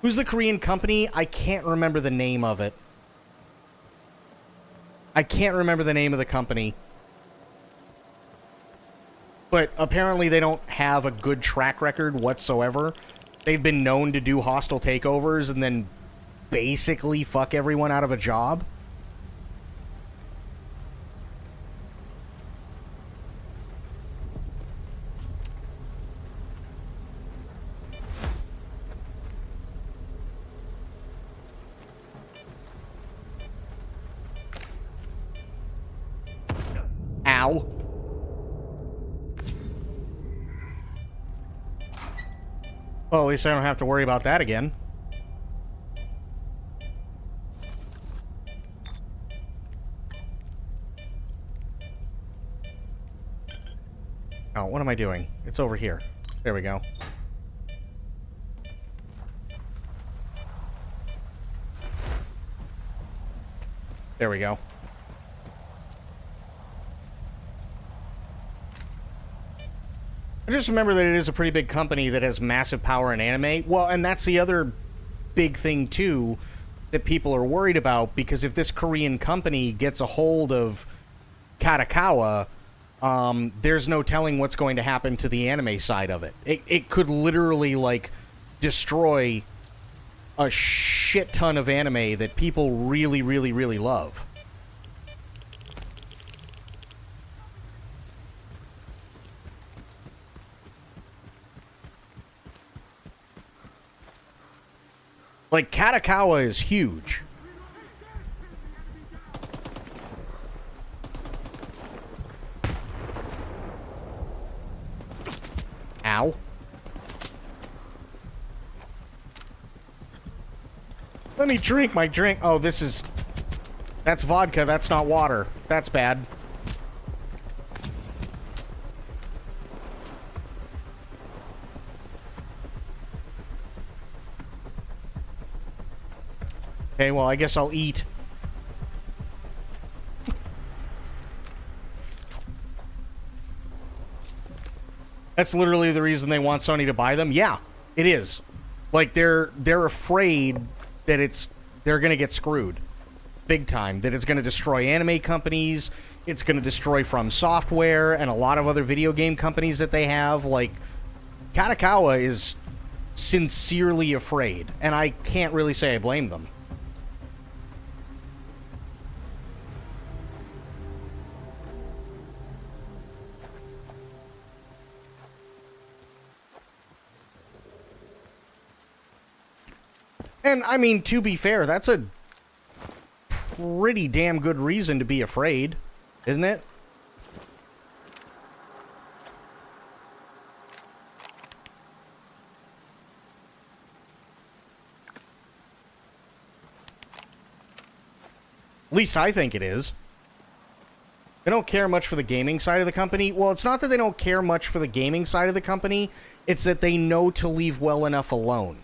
Who's the Korean company? I can't remember the name of it. I can't remember the name of the company. But apparently they don't have a good track record whatsoever. They've been known to do hostile takeovers and then basically fuck everyone out of a job. Ow. Well, at least I don't have to worry about that again. Oh, what am I doing? It's over here. There we go. There we go. I just remember that it is a pretty big company that has massive power in anime. Well, and that's the other big thing, too, that people are worried about, because if this Korean company gets a hold of Katakawa, there's no telling what's going to happen to the anime side of it. It could literally, like, destroy a shit ton of anime that people really, really, really love. Like, Katakawa is huge. Ow. Let me drink my drink. Oh, this is... That's vodka, that's not water. That's bad. Okay, well, I guess I'll eat. That's literally the reason they want Sony to buy them? Yeah, it is. Like, they're afraid that they're gonna get screwed. Big time. That it's gonna destroy anime companies, it's gonna destroy From Software, and a lot of other video game companies that they have. Like, Katakawa is sincerely afraid, and I can't really say I blame them. And, I mean, to be fair, that's a pretty damn good reason to be afraid, isn't it? At least I think it is. They don't care much for the gaming side of the company. Well, it's not that they don't care much for the gaming side of the company. It's that they know to leave well enough alone.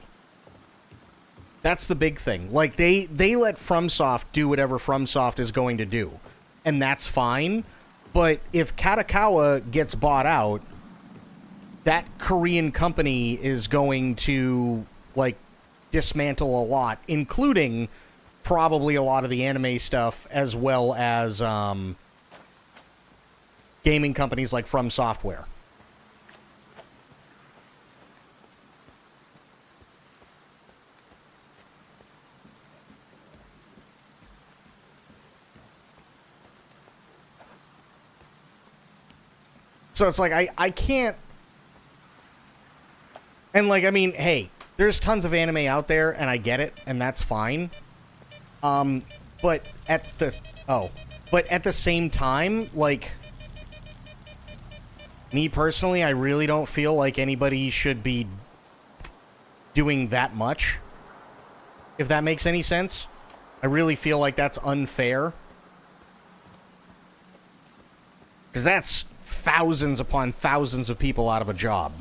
That's the big thing. Like, they let FromSoft do whatever FromSoft is going to do. And that's fine. But if Katakawa gets bought out, that Korean company is going to, like, dismantle a lot, including probably a lot of the anime stuff, as well as gaming companies like From Software. So it's like, I can't... And, like, I mean, hey, there's tons of anime out there, and I get it, and that's fine. But at the... Oh. But at the same time, like... Me personally, I really don't feel like anybody should be doing that much. If that makes any sense. I really feel like that's unfair. Because that's thousands upon thousands of people out of a job.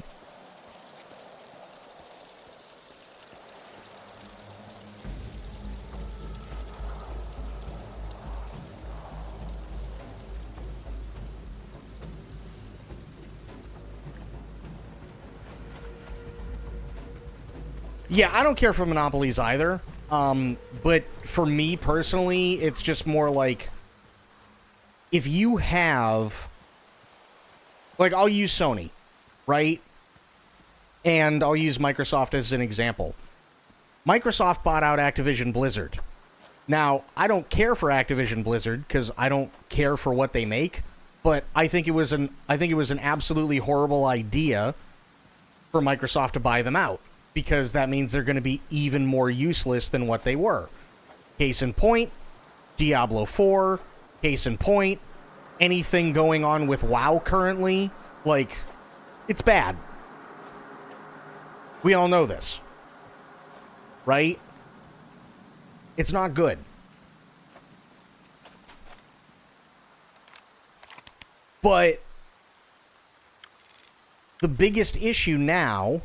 Yeah, I don't care for monopolies either. But for me personally, it's just more like, if you have... Like, I'll use Sony, right? And I'll use Microsoft as an example. Microsoft bought out Activision Blizzard. Now, I don't care for Activision Blizzard because I don't care for what they make, but I think it was an absolutely horrible idea for Microsoft to buy them out, because that means they're going to be even more useless than what they were. Case in point, Diablo 4. Case in point, anything going on with WoW currently, like, it's bad. We all know this. Right? It's not good. But the biggest issue now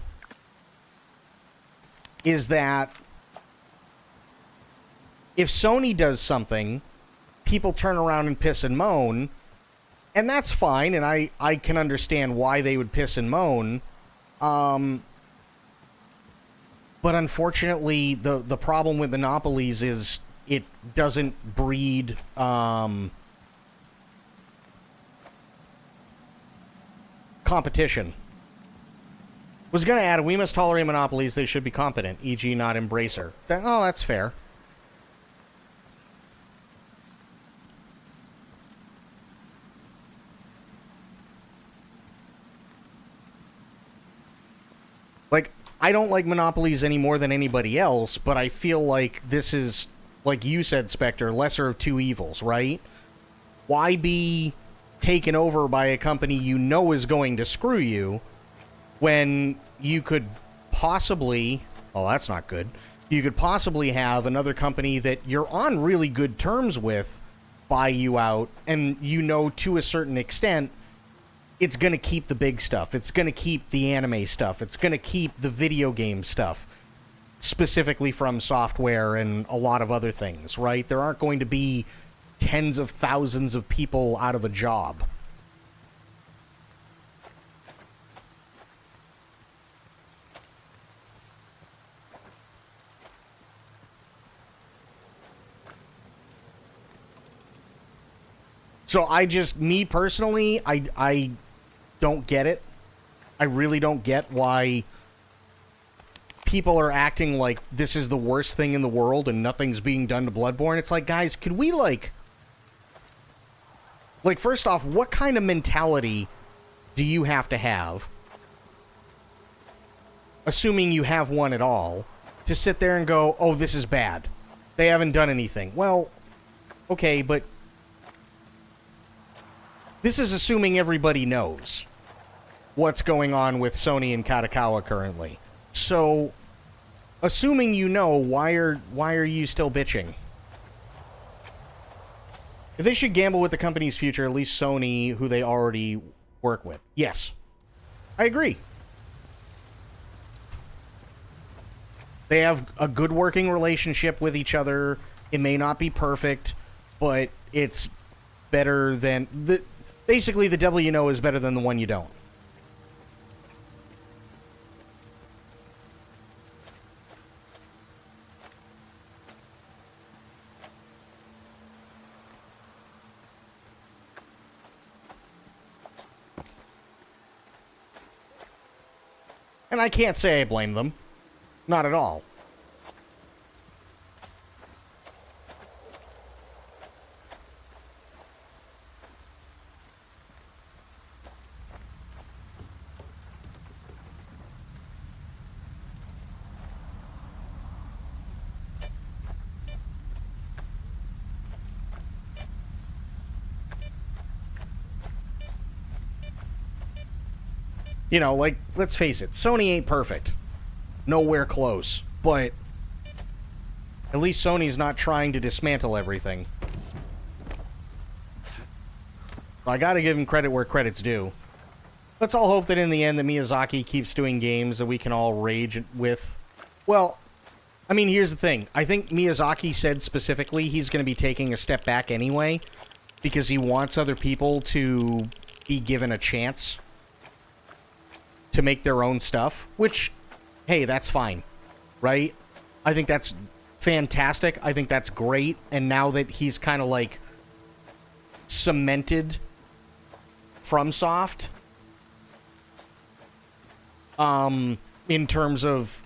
is that if Sony does something, people turn around and piss and moan, and that's fine, and I can understand why they would piss and moan. But unfortunately, the problem with monopolies is it doesn't breed competition. Was going to add, we must tolerate monopolies, they should be competent, e.g. not embracer. Oh, that's fair. Like, I don't like monopolies any more than anybody else, but I feel like this is, like you said, Spectre, lesser of two evils, right? Why be taken over by a company you know is going to screw you when you could possibly... Oh, that's not good. You could possibly have another company that you're on really good terms with buy you out, and you know to a certain extent it's going to keep the big stuff. It's going to keep the anime stuff. It's going to keep the video game stuff, specifically from software and a lot of other things, right? There aren't going to be tens of thousands of people out of a job. So me personally, I don't get it. I really don't get why people are acting like this is the worst thing in the world and nothing's being done to Bloodborne. It's like, guys, could we like, first off, what kind of mentality do you have to have, assuming you have one at all, to sit there and go, oh, this is bad. They haven't done anything. Well, okay, but this is assuming everybody knows what's going on with Sony and Katakawa currently. So, assuming you know, why are you still bitching? If they should gamble with the company's future, at least Sony, who they already work with. Yes. I agree. They have a good working relationship with each other. It may not be perfect, but it's better than... Basically, the devil you know is better than the one you don't. And I can't say I blame them. Not at all. You know, like, let's face it, Sony ain't perfect. Nowhere close. But at least Sony's not trying to dismantle everything. I gotta give him credit where credit's due. Let's all hope that in the end that Miyazaki keeps doing games that we can all rage with. Well, I mean, here's the thing. I think Miyazaki said specifically he's going to be taking a step back anyway, because he wants other people to be given a chance to make their own stuff, which, hey, that's fine, right? I think that's fantastic. I think that's great. And now that he's kind of like cemented FromSoft, in terms of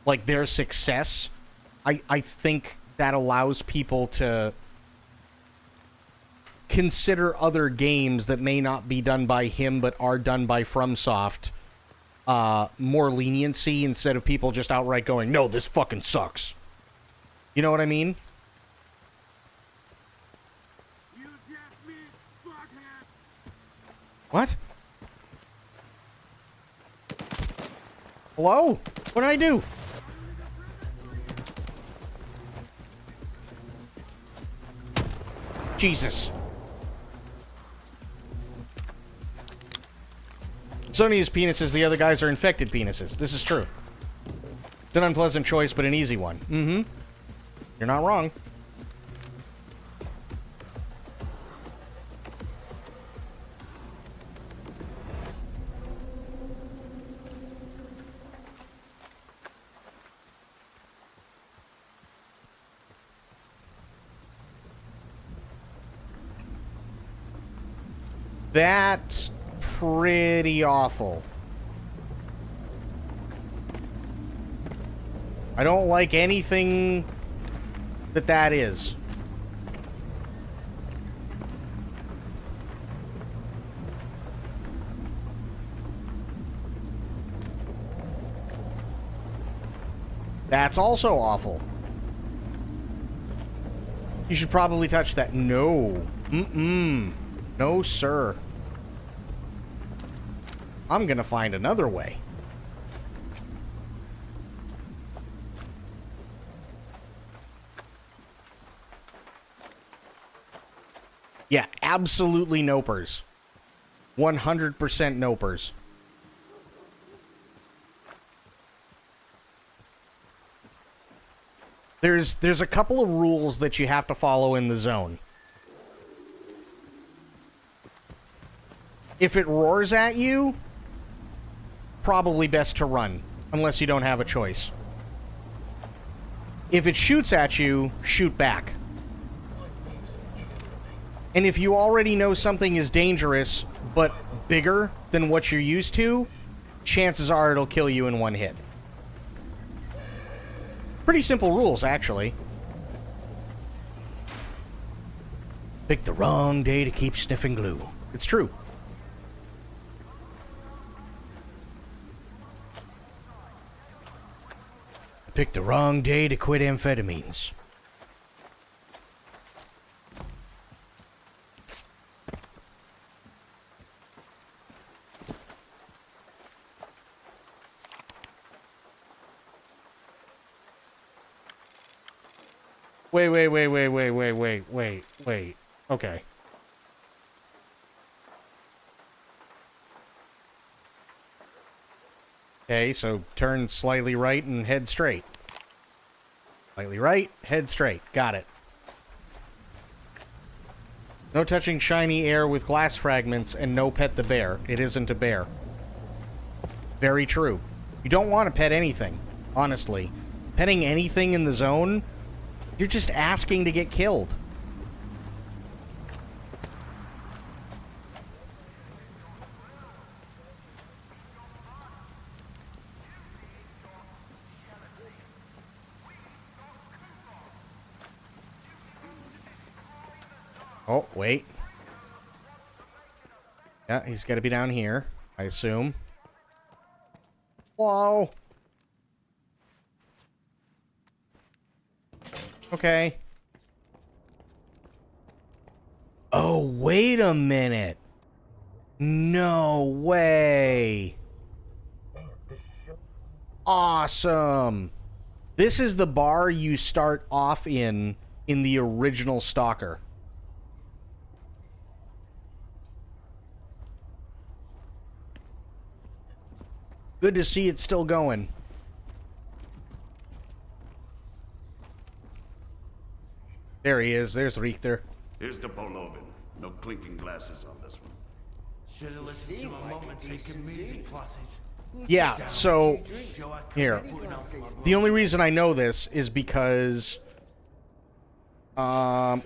like their success, I think that allows people to consider other games that may not be done by him but are done by FromSoft more leniency, instead of people just outright going, no, this fucking sucks. You know what I mean? What? Hello? What did I do? Jesus. Sony is penises, the other guys are infected penises. This is true. It's an unpleasant choice, but an easy one. Mm-hmm. You're not wrong. That's pretty awful. I don't like anything that is. That's also awful. You should probably touch that. No. Mm-mm. No, sir. I'm gonna find another way. Yeah, absolutely nopers. 100% nopers. There's a couple of rules that you have to follow in the zone. If it roars at you, probably best to run, unless you don't have a choice. If it shoots at you, shoot back. And if you already know something is dangerous, but bigger than what you're used to, chances are it'll kill you in one hit. Pretty simple rules, actually. Picked the wrong day to keep sniffing glue. It's true. Picked the wrong day to quit amphetamines. Wait. Okay. Okay, so turn slightly right and head straight. Slightly right, head straight. Got it. No touching shiny air with glass fragments, and no pet the bear. It isn't a bear. Very true. You don't want to pet anything, honestly. Petting anything in the zone, you're just asking to get killed. Oh, wait. Yeah, he's got to be down here, I assume. Whoa. Okay. Oh, wait a minute. No way. Awesome. This is the bar you start off in the original Stalker. Good to see it still going. There he is. There's Richter. Here's the Polovin. No clinking glasses on this one. Should have listened to a moment, taking music classes. Yeah, so here. The only reason I know this is because I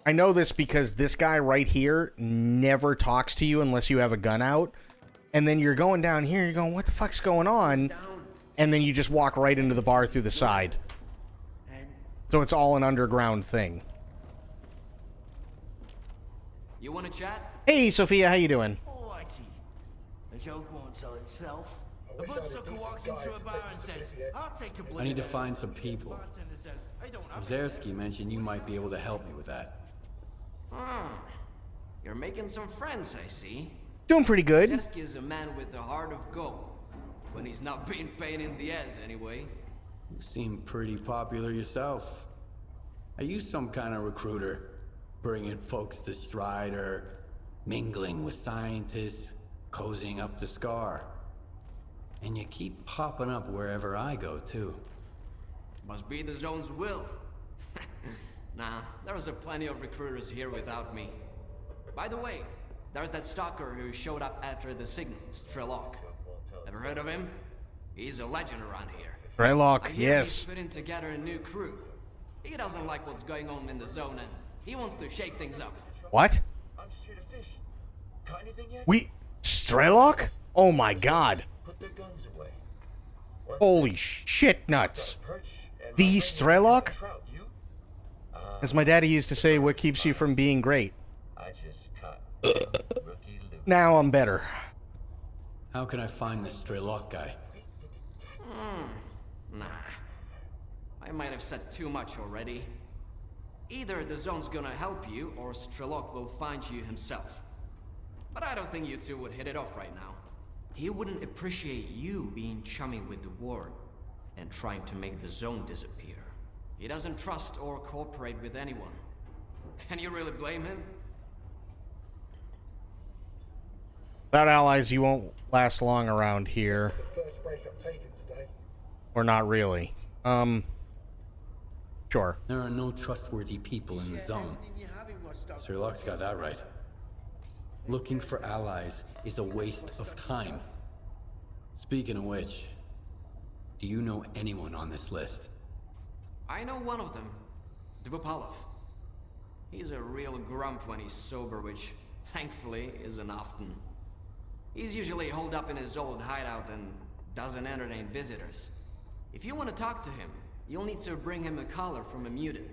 know this because this guy right here never talks to you unless you have a gun out. And then you're going down here, you're going, what the fuck's going on? And then you just walk right into the bar through the side. So it's all an underground thing. You want to chat? Hey, Sophia, how you doing? The joke won't tell itself. A bloodsucker walks into a bar and says, I'll take a blood. I need to find some people. Zersky mentioned you might be able to help me with that. You're making some friends, I see. Doing pretty good. Zersky is a man with a heart of gold. When he's not being pain in the ass, anyway. You seem pretty popular yourself. Are you some kind of recruiter? Bringing folks to Strider, mingling with scientists, cozying up to Scar. And you keep popping up wherever I go, too. Must be the zone's will. Nah, there's plenty of recruiters here without me. By the way, there's that stalker who showed up after the signal, Strelok. Ever heard of him? He's a legend around here. Strelok, yes. He's putting together a new crew. He doesn't like what's going on in the zone and he wants to shake things up. What? I'm just here to fish. Got anything yet? Strelok? Oh my god. Put their guns away. Holy shit nuts. The Strelok? As my daddy used to say, what keeps you from being great? I just caught rookie loot. Now I'm better. How can I find this Strelok guy? Nah. I might have said too much already. Either the zone's gonna help you, or Strelok will find you himself. But I don't think you two would hit it off right now. He wouldn't appreciate you being chummy with the ward and trying to make the zone disappear. He doesn't trust or cooperate with anyone. Can you really blame him? Without allies, you won't last long around here. This is the first break I've taken today. Or not really. Sure. There are no trustworthy people in the zone. Sherlock's got that right. Looking for allies is a waste of time. Speaking of which, do you know anyone on this list? I know one of them, Dvupalov. He's a real grump when he's sober, which, thankfully, isn't often. He's usually holed up in his old hideout and doesn't entertain visitors. If you want to talk to him, you'll need to bring him a collar from a mutant.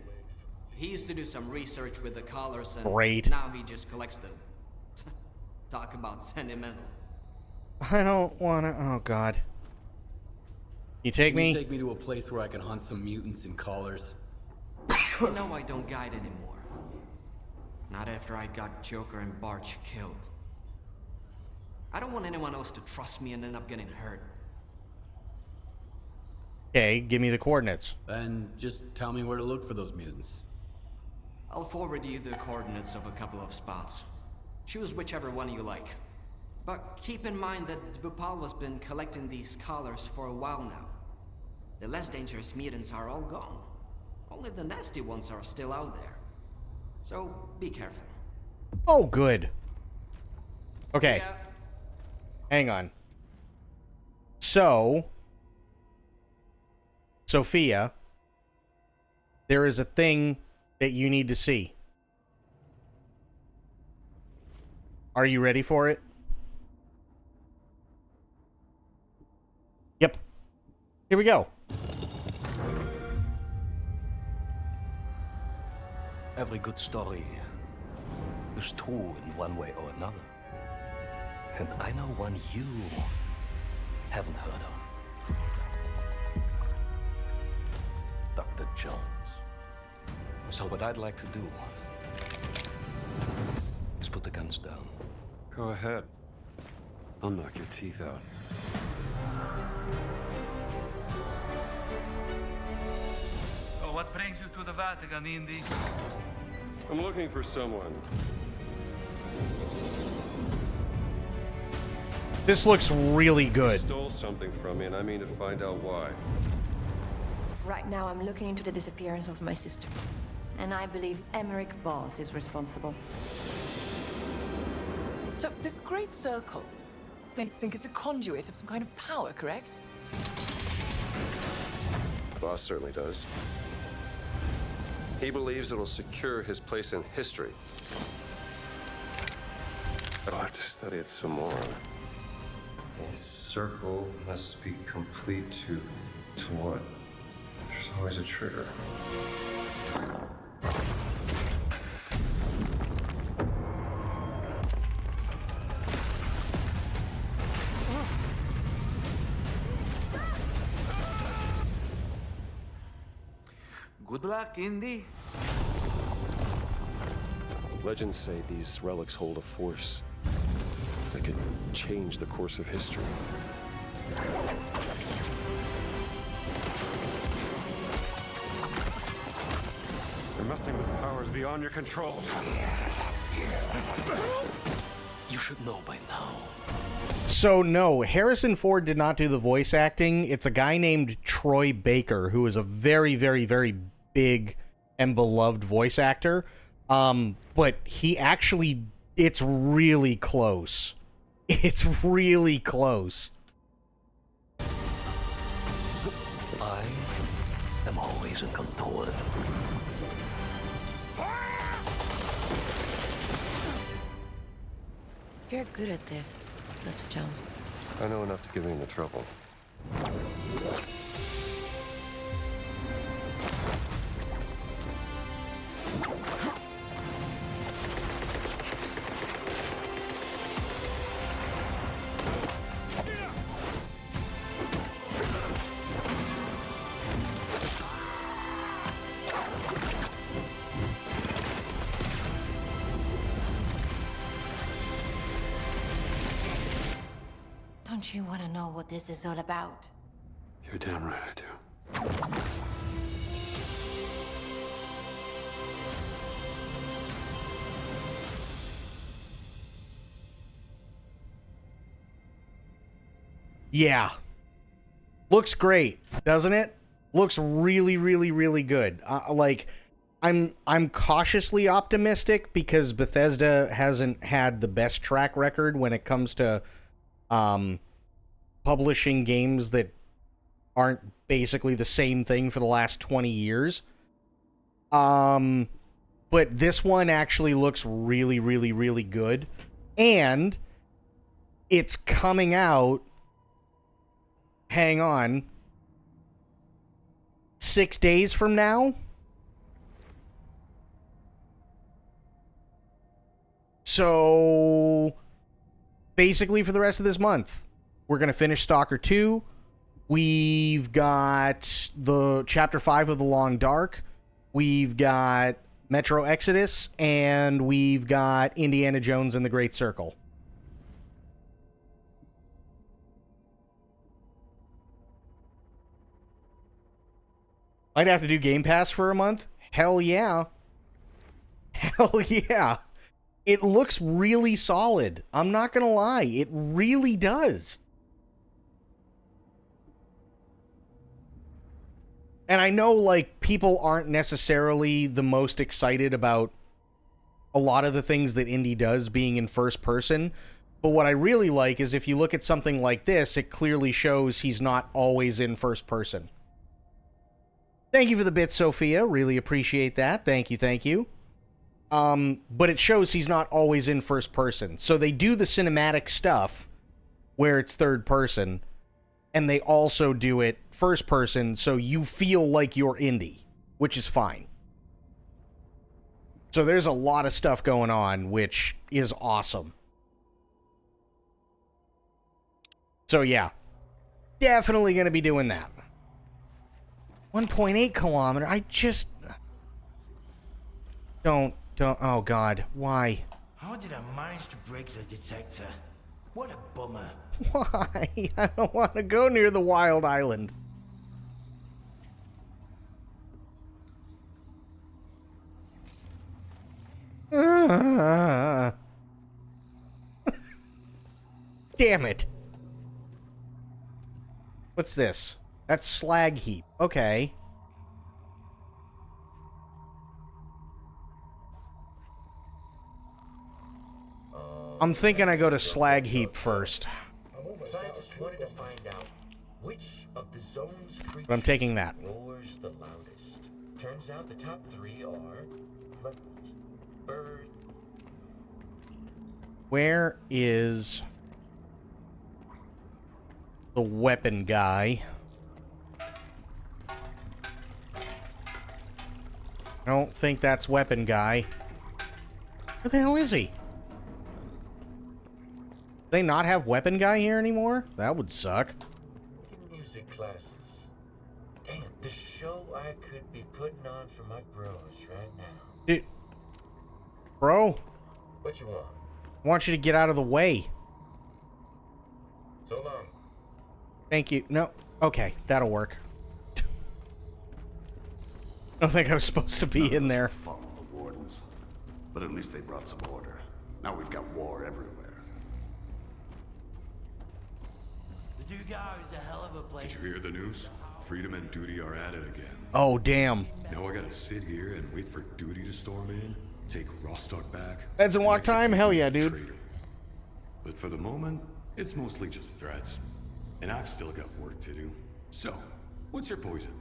He used to do some research with the collars, and now he just collects them. Talk about sentimental. I don't wanna... Oh, God. You take me? Can you take me to a place where I can hunt some mutants in collars? You know I don't guide anymore. Not after I got Joker and Barch killed. I don't want anyone else to trust me and end up getting hurt. Okay, give me the coordinates. And just tell me where to look for those mutants. I'll forward you the coordinates of a couple of spots. Choose whichever one you like. But keep in mind that Dvupal has been collecting these collars for a while now. The less dangerous mutants are all gone. Only the nasty ones are still out there. So, be careful. Oh, good. Okay. Yeah. Hang on. So, Sophia, there is a thing that you need to see. Are you ready for it? Yep. Here we go. Every good story is true in one way or another. And I know one you haven't heard of. Dr. Jones. So what I'd like to do is put the guns down. Go ahead. I'll knock your teeth out. So what brings you to the Vatican, Indy? I'm looking for someone. This looks really good. He stole something from me, and I mean to find out why. Right now, I'm looking into the disappearance of my sister. And I believe Emmerich Voss is responsible. So, this great circle, they think it's a conduit of some kind of power, correct? Boss certainly does. He believes it'll secure his place in history. I'll have to study it some more. A circle must be complete to what? There's always a trigger. Good luck, Indy. Legends say these relics hold a force that could change the course of history. They're messing with powers beyond your control. You should know by now. So, no, Harrison Ford did not do the voice acting. It's a guy named Troy Baker, who is a very, very, very big and beloved voice actor. But he actually, it's really close. It's really close. I am always in control. You're good at this, Dr. Jones. I know enough to get me into trouble. you want to know what this is all about? You're damn right I do. Yeah. Looks great, doesn't it? Looks really, really, really good. Like, I'm cautiously optimistic because Bethesda hasn't had the best track record when it comes to publishing games that aren't basically the same thing for the last 20 years. But this one actually looks really, really, really good. And it's coming out, hang on, 6 days from now? So, basically for the rest of this month, we're going to finish Stalker 2. We've got the Chapter 5 of The Long Dark. We've got Metro Exodus. And we've got Indiana Jones and the Great Circle. I'd have to do Game Pass for a month? Hell yeah. Hell yeah. It looks really solid. I'm not gonna lie. It really does. And I know, like, people aren't necessarily the most excited about a lot of the things that Indy does being in first person. But what I really like is if you look at something like this, it clearly shows he's not always in first person. Thank you for the bits, Sophia. Really appreciate that. Thank you, thank you. But it shows he's not always in first person. So they do the cinematic stuff where it's third person, and they also do it first person, so you feel like you're Indy, which is fine. So there's a lot of stuff going on, which is awesome. So yeah, definitely going to be doing that. 1.8 kilometer. I just don't. Oh God, why? How did I manage to break the detector? What a bummer. Why? I don't want to go near the wild island. Damn it. What's this? That's slag heap. Okay. I'm thinking I go to slag heap first. Scientists wanted to find out which of the zone's creatures But I'm taking that. roars the loudest. Turns out the top three are bird. Where is the weapon guy? I don't think that's weapon guy. Where the hell is he? Do they not have weapon guy here anymore? That would suck. Music classes. Damn, the show I could be putting on for my bros right now. Dude. Bro? What you want? I want you to get out of the way. So long. Thank you. No. Okay, that'll work. I don't think I was supposed to be in there. Follow the wardens, but at least they brought some order. Now we've got war everywhere. The Dugar is a hell of a place. Did you hear the news? Freedom and Duty are at it again. Oh, damn. Now I gotta sit here and wait for Duty to storm in, take Rostock back. That's in walk time? Hell yeah, dude. Traitor. But for the moment, it's mostly just threats. And I've still got work to do. So, what's your poison?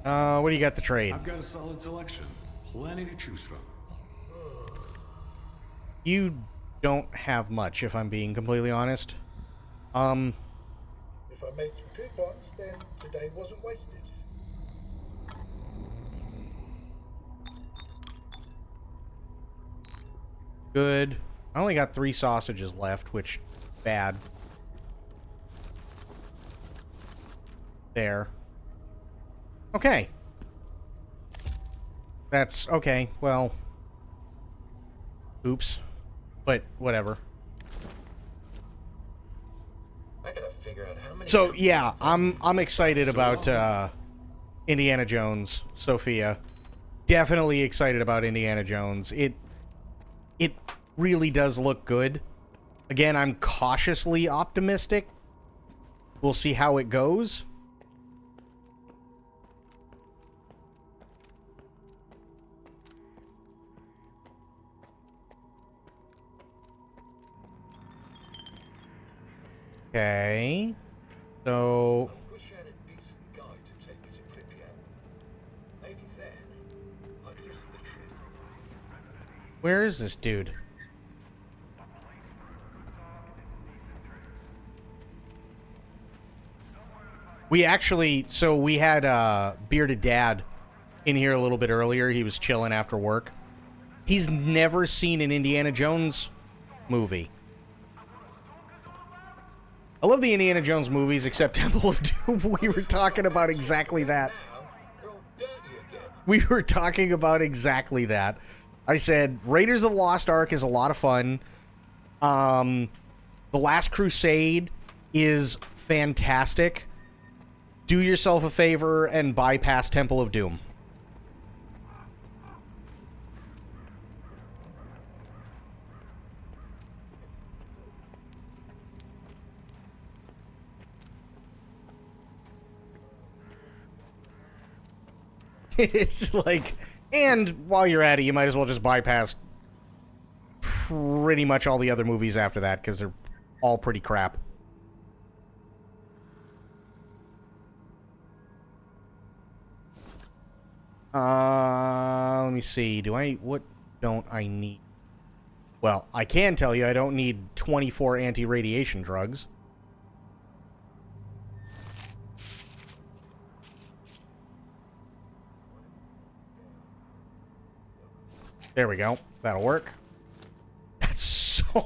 What do you got to trade? I've got a solid selection. Plenty to choose from. You don't have much, if I'm being completely honest. If I made some coupons, then today wasn't wasted. Good. I only got 3 sausages left, which, bad. There. Okay. That's okay. Well. Oops. but whatever. I gotta figure out how many. So yeah, I'm excited about Indiana Jones, Sophia. Definitely excited about Indiana Jones. It really does look good. Again, I'm cautiously optimistic. We'll see how it goes. Okay. So I wish I had a decent guide to take me to Pripyat. Maybe then I'd risk the trip. where is this dude? We actually, so we had Bearded Dad in here a little bit earlier. He was chilling after work. He's never seen an Indiana Jones movie. I love the Indiana Jones movies, except Temple of Doom. We were talking about exactly that. We were talking about exactly that. I said, Raiders of the Lost Ark is a lot of fun. The Last Crusade is fantastic. Do yourself a favor and bypass Temple of Doom. It's like, and while you're at it, you might as well just bypass pretty much all the other movies after that, because they're all pretty crap. Let me see. What don't I need? Well, I can tell you I don't need 24 anti-radiation drugs. There we go. That'll work. That's so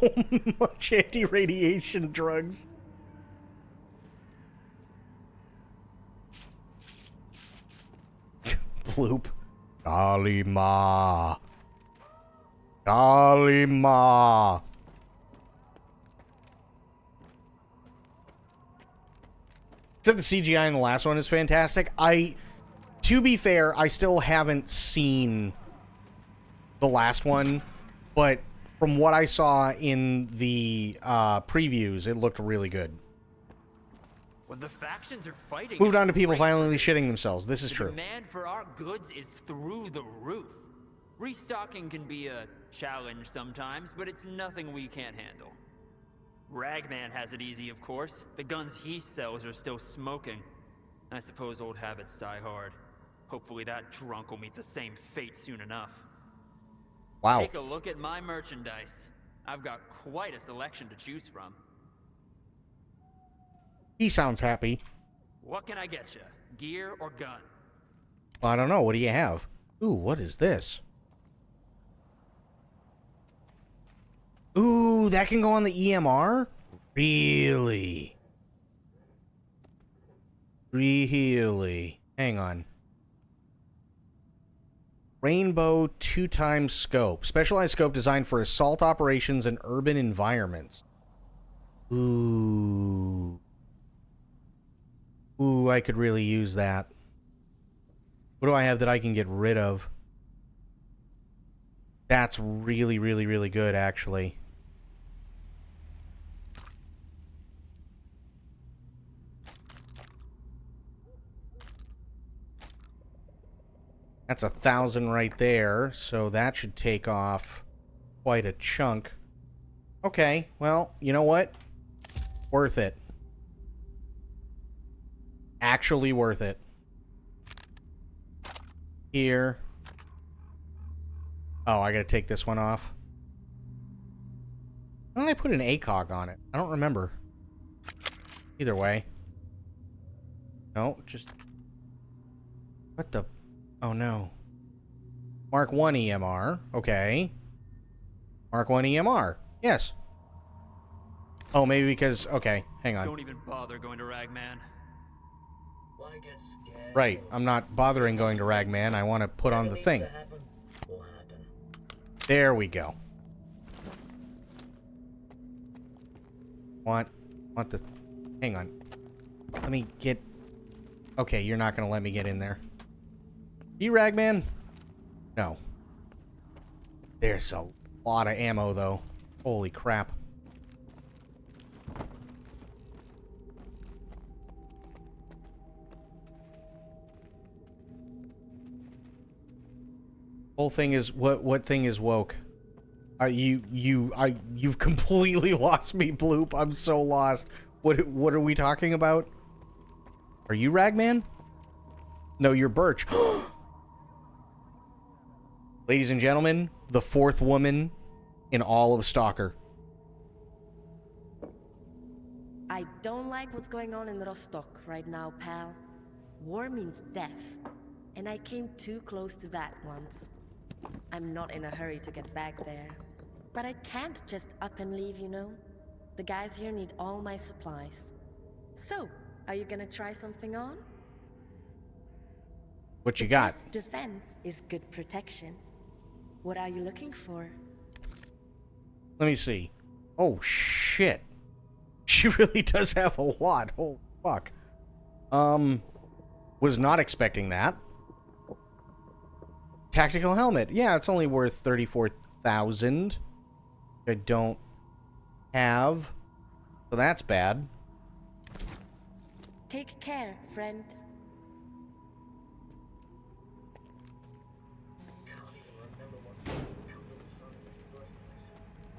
much anti-radiation drugs. Bloop. Kali Ma. Kali Ma. Except the CGI in the last one is fantastic. To be fair, I still haven't seen the last one, but from what I saw in the previews, it looked really good. When the factions are fighting, Moved on to people finally shitting themselves. This is true. The demand for our goods is through the roof. Restocking can be a challenge sometimes, but it's nothing we can't handle. Ragman has it easy, of course. The guns he sells are still smoking. I suppose old habits die hard. Hopefully that drunk will meet the same fate soon enough. Wow. Take a look at my merchandise. I've got quite a selection to choose from. He sounds happy. What can I get you? Gear or gun? I don't know. What do you have? Ooh, what is this? Ooh, that can go on the EMR? Really? Really? Hang on. Rainbow 2x scope. Specialized scope designed for assault operations in urban environments. Ooh. Ooh, I could really use that. What do I have that I can get rid of? That's really, really, really good, actually. That's 1,000 right there, so that should take off quite a chunk. Okay, well, you know what? Worth it. Actually worth it. Here. Oh, I gotta take this one off. Why don't I put an ACOG on it? I don't remember. Either way. No, just... What the... Oh, no. Mark 1 EMR. Okay. Mark 1 EMR. Yes. Oh, maybe because... Okay, hang on. Don't even bother going to Ragman. Right, I'm not bothering going to Ragman. I want to put on the thing. There we go. Want the... Hang on. Let me get... Okay, you're not gonna let me get in there. Ragman? No. There's a lot of ammo, though. Holy crap. Whole thing is... What thing is woke? You've completely lost me, Bloop. I'm so lost. What are we talking about? Are you Ragman? No, you're Birch. Ladies and gentlemen, the 4th woman in all of Stalker. I don't like what's going on in Rostock right now, pal. War means death, and I came too close to that once. I'm not in a hurry to get back there, but I can't just up and leave, you know? The guys here need all my supplies. So, are you gonna try something on? What you got? Best defense is good protection. What are you looking for? Let me see. Oh, shit. She really does have a lot. Holy fuck. Was not expecting that. Tactical helmet. Yeah, it's only worth 34,000. I don't have. So that's bad. Take care, friend.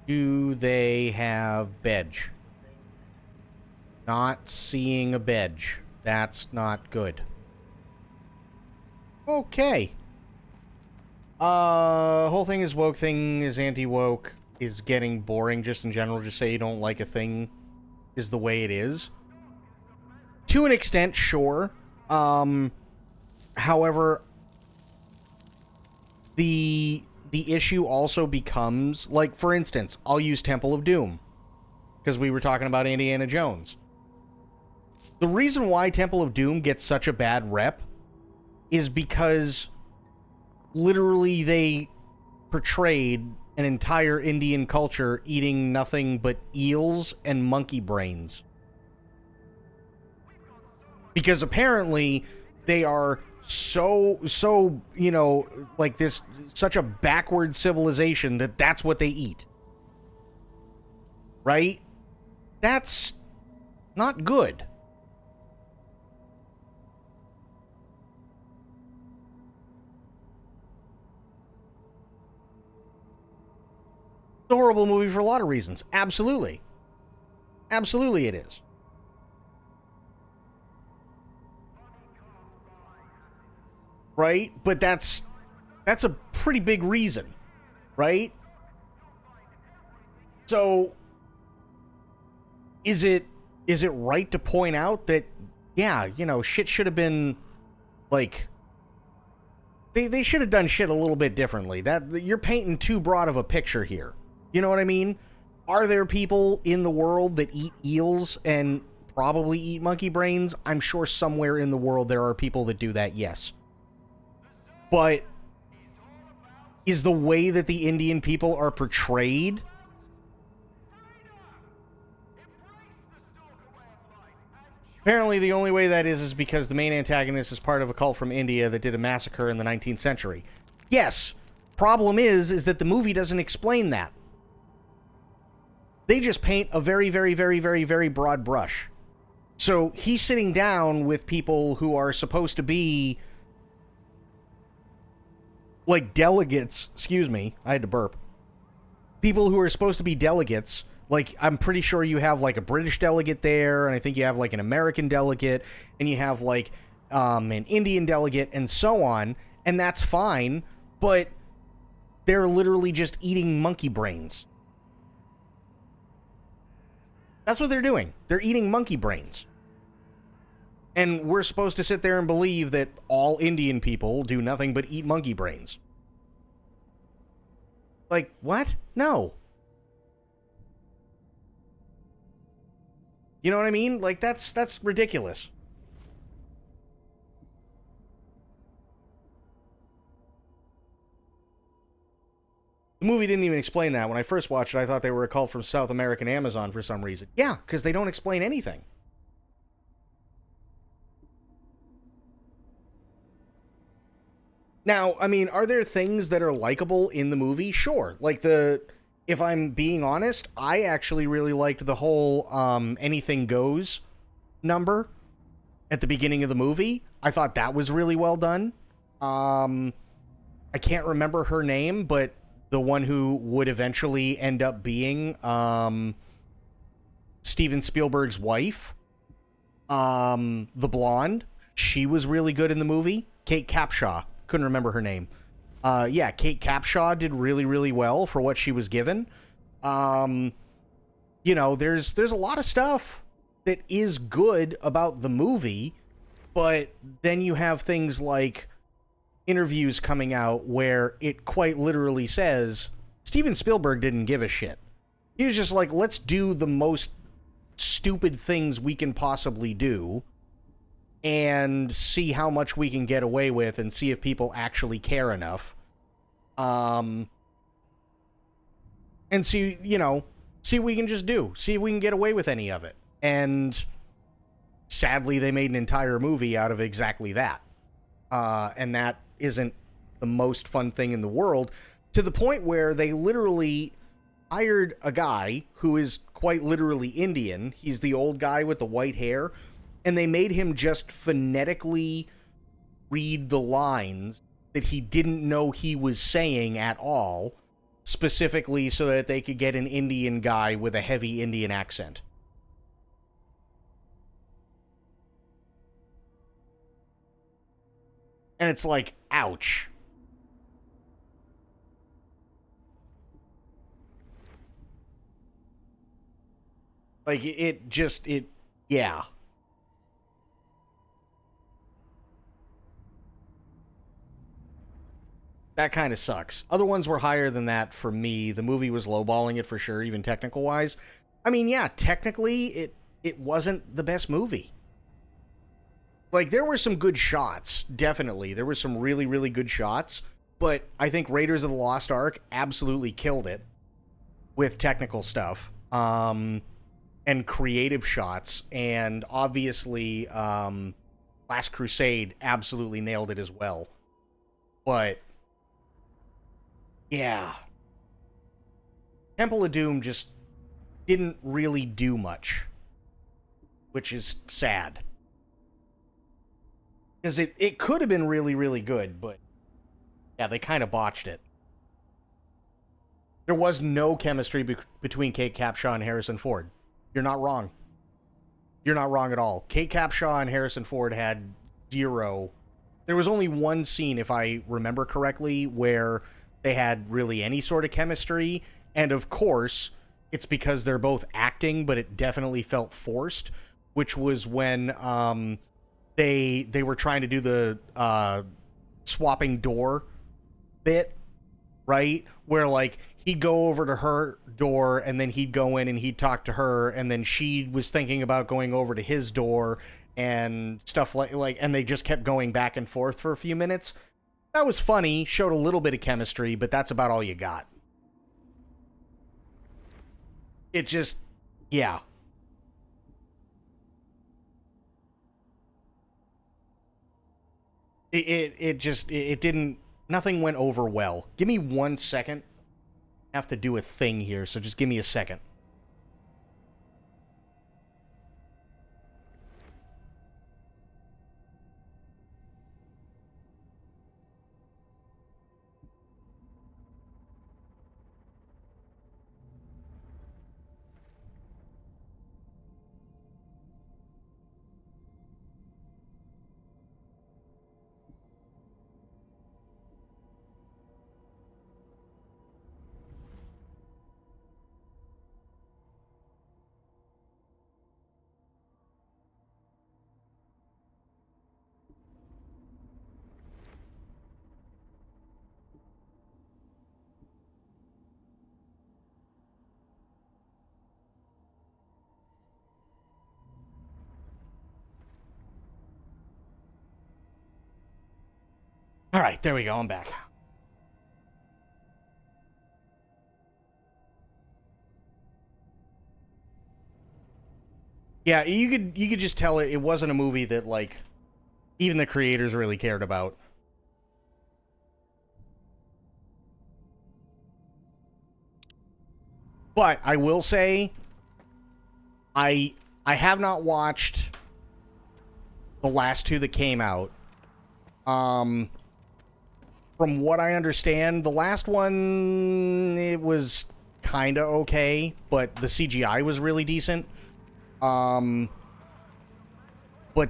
Do they have bedge? Not seeing a bedge. That's not good. Okay. Whole thing is woke, thing is anti-woke, is getting boring just in general. Just say you don't like a thing is the way it is. To an extent, sure. However, the issue also becomes, like, for instance, I'll use Temple of Doom, because we were talking about Indiana Jones. The reason why Temple of Doom gets such a bad rep is because literally they portrayed an entire Indian culture eating nothing but eels and monkey brains. Because apparently they are so, you know, like this, such a backward civilization that that's what they eat. Right? That's not good. It's a horrible movie for a lot of reasons. Absolutely. Absolutely it is. Right? But that's a pretty big reason, right? So is it right to point out that, yeah, you know, shit should have been, like, they should have done shit a little bit differently. That you're painting too broad of a picture here. You know what I mean? Are there people in the world that eat eels and probably eat monkey brains? I'm sure somewhere in the world there are people that do that, yes. But is the way that the Indian people are portrayed apparently the only way that is because the main antagonist is part of a cult from India that did a massacre in the 19th century. Yes. Problem is that the movie doesn't explain that. They just paint a very, very, very, very, very broad brush. So he's sitting down with people who are supposed to be like delegates. Excuse me, I had to burp. People who are supposed to be delegates. Like, I'm pretty sure you have, like, a British delegate there, and I think you have, like, an American delegate, and you have, like, an Indian delegate, and so on, and that's fine, but they're literally just eating monkey brains. That's what they're doing. They're eating monkey brains. And we're supposed to sit there and believe that all Indian people do nothing but eat monkey brains. Like, what? No. You know what I mean? Like, that's ridiculous. The movie didn't even explain that. When I first watched it, I thought they were a cult from South American Amazon for some reason. Yeah, because they don't explain anything. Now, I mean, are there things that are likable in the movie? Sure. Like if I'm being honest, I actually really liked the whole anything goes number at the beginning of the movie. I thought that was really well done. I can't remember her name, but the one who would eventually end up being Steven Spielberg's wife, the blonde, she was really good in the movie. Kate Capshaw. Couldn't remember her name. Yeah, Kate Capshaw did really, really well for what she was given. You know, there's a lot of stuff that is good about the movie, but then you have things like interviews coming out where it quite literally says Steven Spielberg didn't give a shit. He was just like, let's do the most stupid things we can possibly do and see how much we can get away with and see if people actually care enough. And see, you know, see what we can just do. See if we can get away with any of it. And sadly, they made an entire movie out of exactly that. And that isn't the most fun thing in the world, to the point where they literally hired a guy who is quite literally Indian. He's the old guy with the white hair. And they made him just phonetically read the lines that he didn't know he was saying at all, specifically so that they could get an Indian guy with a heavy Indian accent. And it's like, ouch. Like, yeah. That kind of sucks. Other ones were higher than that for me. The movie was lowballing it for sure, even technical-wise. I mean, yeah, technically, it wasn't the best movie. Like, there were some good shots, definitely. There were some really, really good shots. But I think Raiders of the Lost Ark absolutely killed it with technical stuff. And creative shots. And obviously, Last Crusade absolutely nailed it as well. But yeah. Temple of Doom just didn't really do much, which is sad. Because it could have been really, really good, but yeah, they kind of botched it. There was no chemistry between Kate Capshaw and Harrison Ford. You're not wrong. You're not wrong at all. Kate Capshaw and Harrison Ford had zero. There was only one scene, if I remember correctly, where they had really any sort of chemistry. And of course, it's because they're both acting, but it definitely felt forced, which was when they were trying to do the swapping door bit, right? Where, like, he'd go over to her door, and then he'd go in and he'd talk to her, and then she was thinking about going over to his door, and stuff like, and they just kept going back and forth for a few minutes. That was funny, showed a little bit of chemistry, but that's about all you got. It just, yeah. It didn't, nothing went over well. Give me 1 second. I have to do a thing here, so just give me a second. All right, there we go. I'm back. Yeah, you could just tell it wasn't a movie that, like, even the creators really cared about. But I will say, I have not watched the last two that came out. From what I understand, the last one, it was kind of okay, but the CGI was really decent. But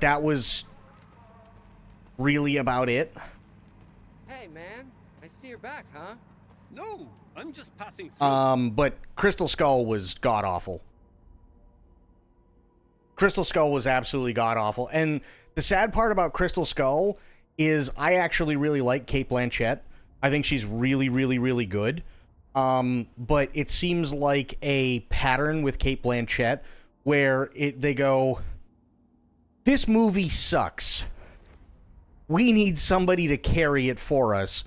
that was really about it. Hey, man. I see you're back, huh? No, I'm just passing through. But Crystal Skull was god-awful. Crystal Skull was absolutely god-awful. And the sad part about Crystal Skull is I actually really like Cate Blanchett. I think she's really, really, really good. But it seems like a pattern with Cate Blanchett where they go, this movie sucks. We need somebody to carry it for us.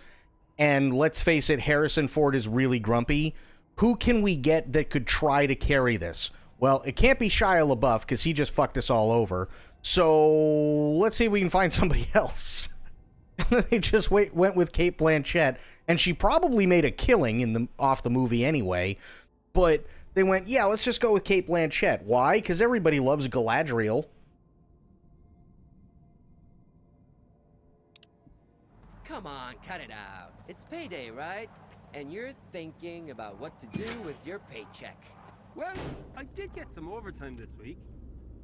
And let's face it, Harrison Ford is really grumpy. Who can we get that could try to carry this? Well, it can't be Shia LaBeouf because he just fucked us all over. So let's see if we can find somebody else. They just went with Cate Blanchett, and she probably made a killing off the movie anyway. But they went, yeah, let's just go with Cate Blanchett. Why? Because everybody loves Galadriel. Come on, cut it out. It's payday, right? And you're thinking about what to do with your paycheck. Well, I did get some overtime this week.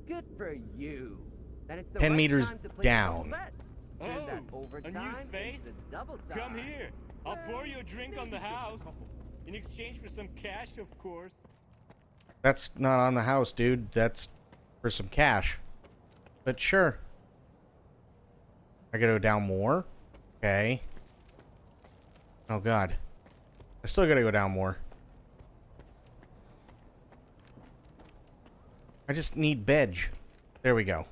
Good for you. Then it's the 10 right meters time to play down. bets. Turn that Oh, a overtime new face? into double time. Come here. I'll pour you a drink on the house. In exchange for some cash, of course. That's not on the house, dude. That's for some cash. But sure. I gotta go down more? Okay. Oh, God. I still gotta go down more. I just need veg. There we go.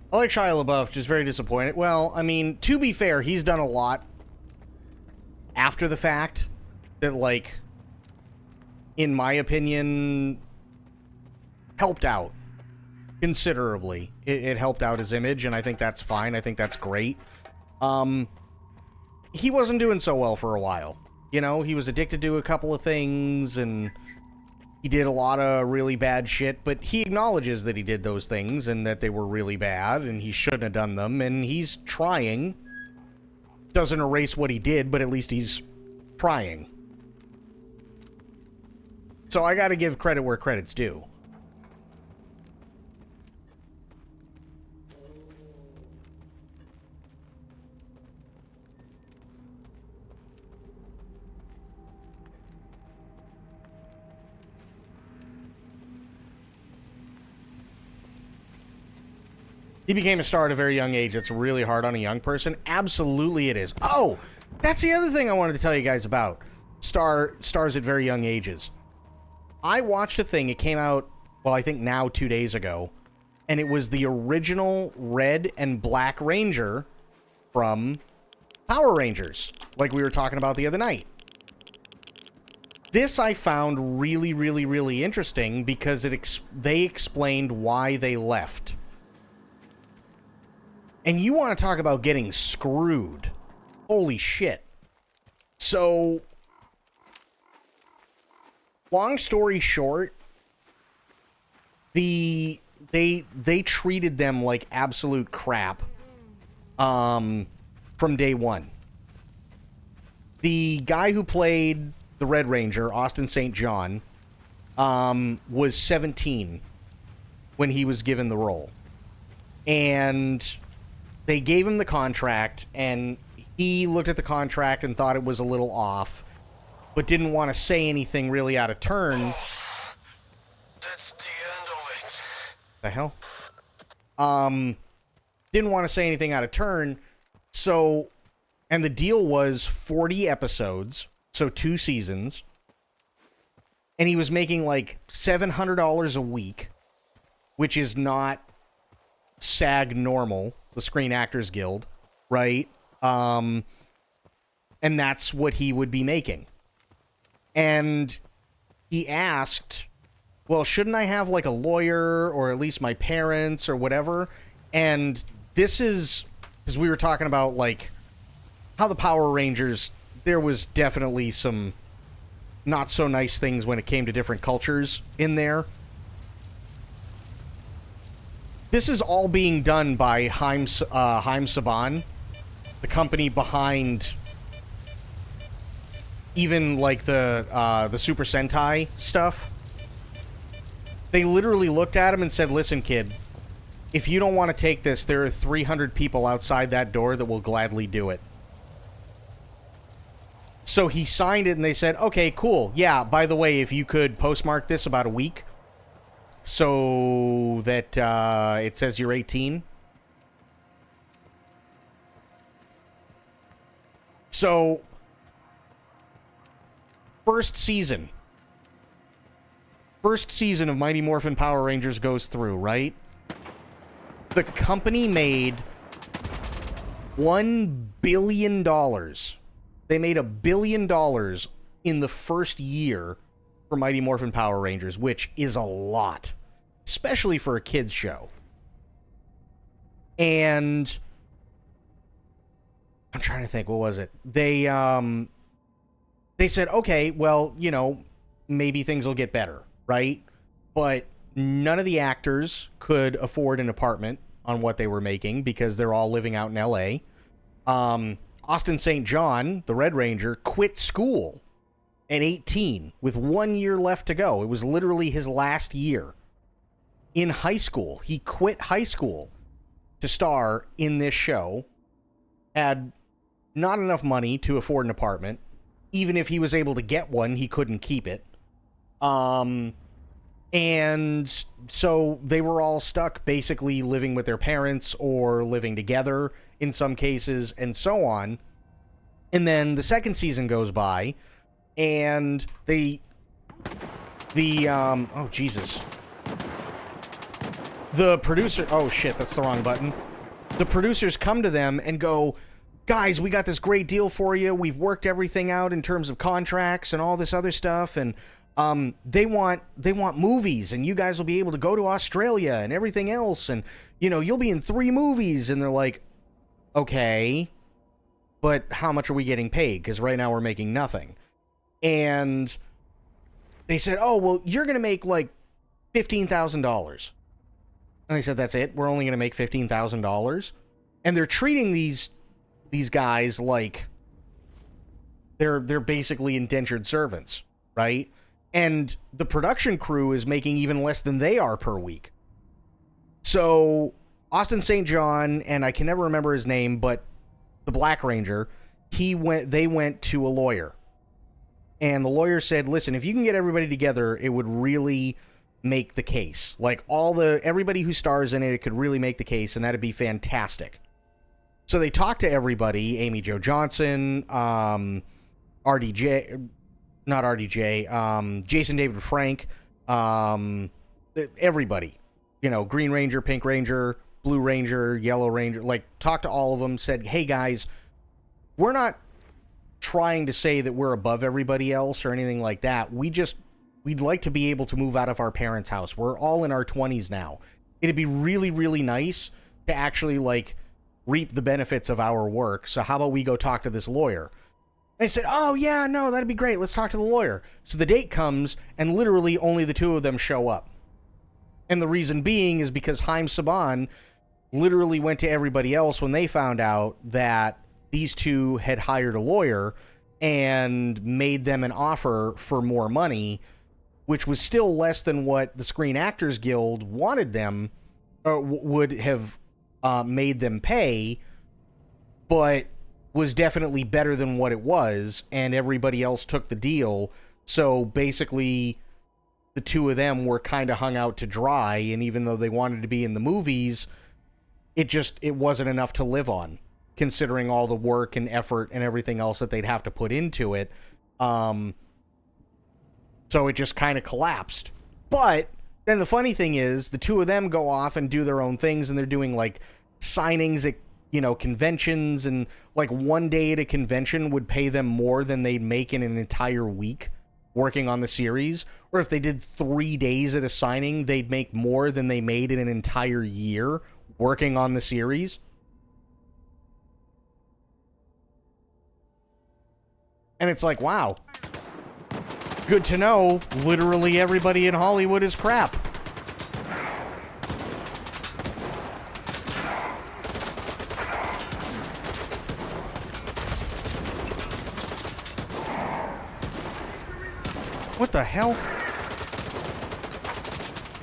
I like Shia LaBeouf, just very disappointed. Well, I mean, to be fair, he's done a lot after the fact that, like, in my opinion, helped out considerably. It helped out his image, and I think that's fine. I think that's great. He wasn't doing so well for a while. You know, he was addicted to a couple of things, and he did a lot of really bad shit, but he acknowledges that he did those things and that they were really bad and he shouldn't have done them, and he's trying. Doesn't erase what he did, but at least he's trying. So I gotta give credit where credit's due. He became a star at a very young age. It's really hard on a young person. Absolutely it is. Oh, that's the other thing I wanted to tell you guys about. Stars at very young ages. I watched a thing. It came out, well, I think now 2 days ago. And it was the original Red and Black Ranger from Power Rangers, like we were talking about the other night. This I found really, really, really interesting because they explained why they left. And you want to talk about getting screwed. Holy shit. So, long story short, they treated them like absolute crap from day one. The guy who played the Red Ranger, Austin St. John, was 17 when he was given the role. And they gave him the contract, and he looked at the contract and thought it was a little off. but didn't want to say anything really out of turn. That's the end of it. The hell? Didn't want to say anything out of turn, so, and the deal was 40 episodes, so 2 seasons, and he was making like $700 a week, which is not SAG normal, the Screen Actors Guild, right? And that's what he would be making. And he asked, well, shouldn't I have like a lawyer or at least my parents or whatever? And this is, because we were talking about like how the Power Rangers, there was definitely some not so nice things when it came to different cultures in there. This is all being done by Haim Saban, the company behind even like the Super Sentai stuff. They literally looked at him and said, listen, kid, if you don't want to take this, there are 300 people outside that door that will gladly do it. So he signed it and they said, okay, cool. Yeah, by the way, if you could postmark this about a week so that it says you're 18. So, first season of Mighty Morphin Power Rangers goes through, right? The company made $1 billion. They made $1 billion in the first year for Mighty Morphin Power Rangers, which is a lot, especially for a kids show. And I'm trying to think, what was it? They said, okay, well, you know, maybe things will get better, right? But none of the actors could afford an apartment on what they were making because they're all living out in LA. Austin St. John, the Red Ranger, quit school at 18 with 1 year left to go. It was literally his last year in high school. He quit high school to star in this show, had not enough money to afford an apartment. Even if he was able to get one, he couldn't keep it. And so they were all stuck basically living with their parents or living together in some cases and so on. And then the second season goes by and oh Jesus. The producer, oh shit, that's the wrong button. The producers come to them and go, guys, we got this great deal for you. We've worked everything out in terms of contracts and all this other stuff. And they want movies, and you guys will be able to go to Australia and everything else. And, you know, you'll be in 3 movies. And they're like, okay, but how much are we getting paid? Because right now we're making nothing. And they said, oh, well, you're going to make like $15,000. And they said, that's it? We're only going to make $15,000? And they're treating these guys like they're basically indentured servants, right? And the production crew is making even less than they are per week. So Austin St. John, and I can never remember his name, but the Black Ranger, they went to a lawyer. And the lawyer said, listen, if you can get everybody together, it would really make the case. Like everybody who stars in it could really make the case, and that'd be fantastic. So they talked to everybody, Amy Jo Johnson, Jason David Frank, everybody, you know, Green Ranger, Pink Ranger, Blue Ranger, Yellow Ranger, like talked to all of them, said, hey guys, we're not trying to say that we're above everybody else or anything like that. We'd like to be able to move out of our parents' house. We're all in our 20s now. It'd be really, really nice to actually like reap the benefits of our work. So how about we go talk to this lawyer? They said, oh yeah, no, that'd be great. Let's talk to the lawyer. So the date comes and literally only the 2 of them show up. And the reason being is because Haim Saban literally went to everybody else when they found out that these 2 had hired a lawyer and made them an offer for more money, which was still less than what the Screen Actors Guild wanted them, or would have made them pay, but was definitely better than what it was, and everybody else took the deal. So basically, the two of them were kind of hung out to dry, and even though they wanted to be in the movies, it wasn't enough to live on, considering all the work and effort and everything else that they'd have to put into it. So it just kind of collapsed. But then the funny thing is, the two of them go off and do their own things, and they're doing, like, signings at, conventions, and, like, one day at a convention would pay them more than they'd make in an entire week working on the series. Or if they did 3 days at a signing, they'd make more than they made in an entire year working on the series. And it's like, wow. Good to know, literally everybody in Hollywood is crap. What the hell?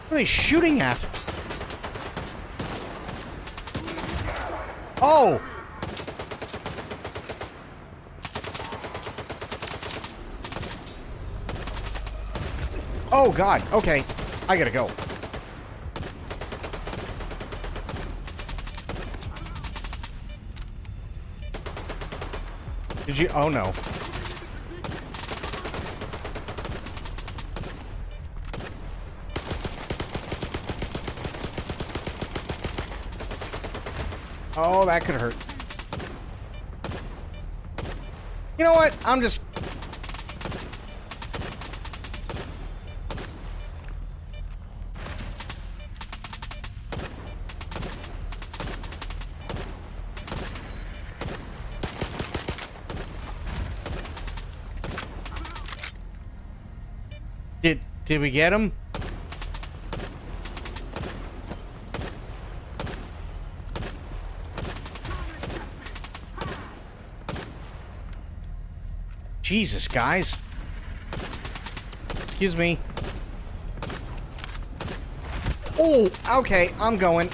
What are they shooting at? Oh! Oh, God. Okay. I gotta go. Did you? Oh, no. Oh, that could hurt. You know what? I'm just... Did we get him? Jesus, guys. Excuse me. Oh, okay, I'm going.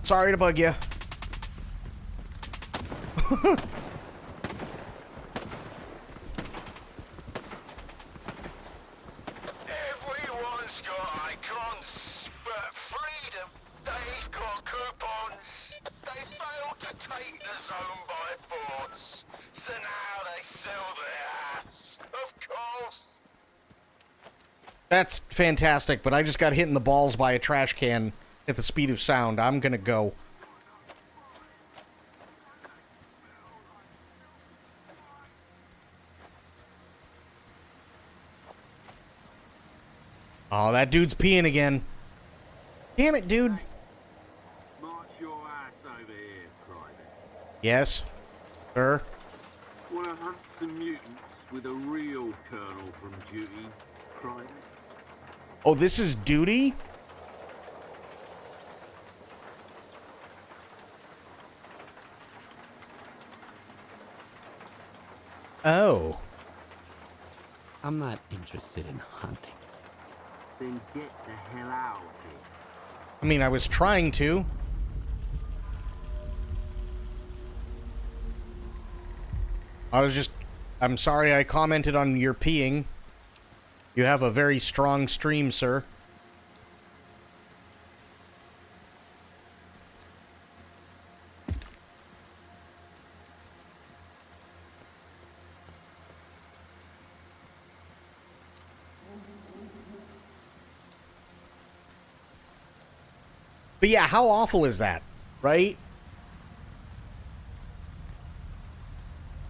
Sorry to bug you. Everyone's got icons, but freedom, they've got coupons. They failed to take the zone by force, so now they sell their ass, of course. That's fantastic, but I just got hit in the balls by a trash can at the speed of sound. I'm gonna go. Oh, that dude's peeing again. Damn it, dude. March your ass over here, Private. Yes, sir. Wanna hunt some mutants with a real colonel from duty, Private? Oh, this is duty? Oh. I'm not interested in hunting. Then get the hell out of here. I mean, I was trying to. I'm sorry I commented on your peeing. You have a very strong stream, sir. But yeah, how awful is that, right?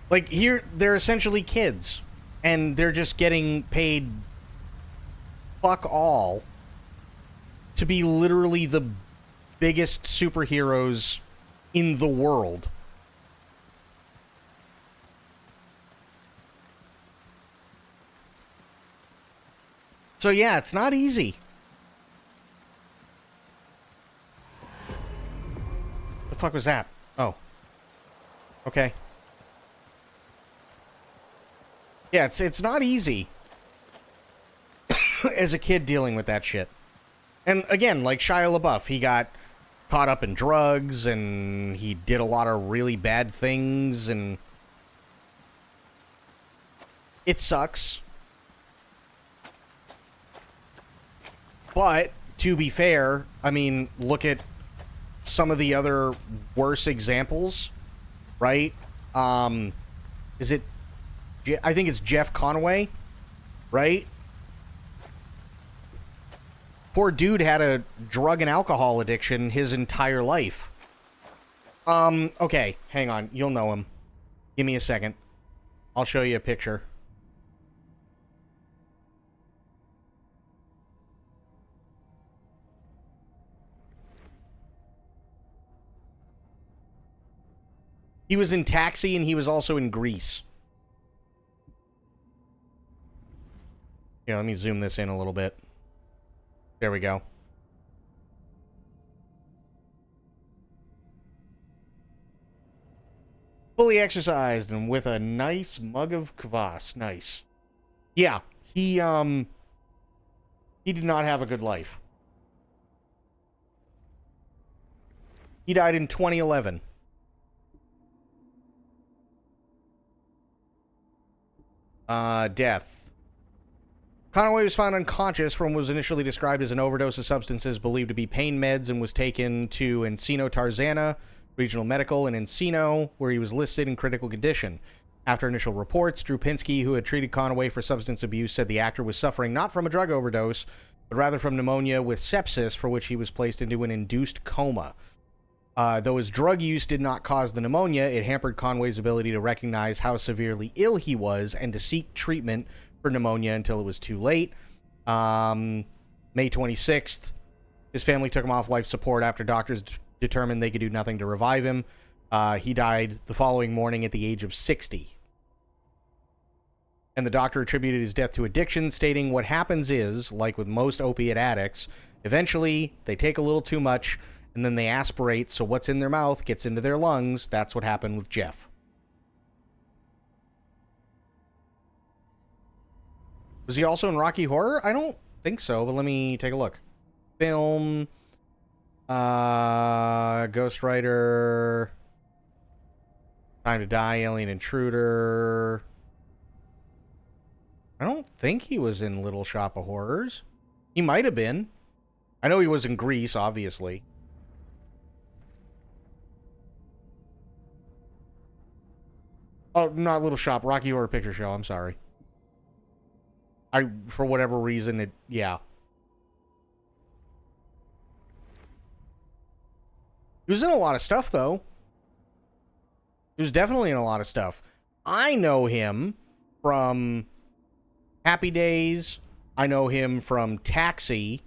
Like, here, they're essentially kids, and they're just getting paid fuck all to be literally the biggest superheroes in the world. So yeah, it's not easy. The fuck was that? Oh. Okay. Yeah, it's not easy as a kid dealing with that shit. And again, like Shia LaBeouf, he got caught up in drugs, and he did a lot of really bad things, and it sucks. But, to be fair, I mean, look at some of the other worse examples, right? Is it... I think it's Jeff Conaway, right? Poor dude had a drug and alcohol addiction his entire life. Okay, hang on. You'll know him. Give me a second. I'll show you a picture. He was in Taxi, and he was also in Grease. Here, let me zoom this in a little bit. There we go. Fully exercised and with a nice mug of kvass. Nice. Yeah, he did not have a good life. He died in 2011. Death. Conaway was found unconscious from what was initially described as an overdose of substances believed to be pain meds and was taken to Encino Tarzana Regional Medical in Encino, where he was listed in critical condition. After initial reports, Drew Pinsky, who had treated Conaway for substance abuse, said the actor was suffering not from a drug overdose, but rather from pneumonia with sepsis, for which he was placed into an induced coma. Though his drug use did not cause the pneumonia, it hampered Conway's ability to recognize how severely ill he was and to seek treatment for pneumonia until it was too late. May 26th, his family took him off life support after doctors determined they could do nothing to revive him. He died the following morning at the age of 60. And the doctor attributed his death to addiction, stating what happens is, like with most opiate addicts, eventually they take a little too much and then they aspirate, so what's in their mouth gets into their lungs. That's what happened with Jeff. Was he also in Rocky Horror? I don't think so, but let me take a look. Film. Ghost Rider. Time to Die, Alien Intruder. I don't think he was in Little Shop of Horrors. He might have been. I know he was in Grease, obviously. Oh, not Little Shop, Rocky Horror Picture Show, I'm sorry. For whatever reason, yeah. He was in a lot of stuff, though. He was definitely in a lot of stuff. I know him from Happy Days. I know him from Taxi.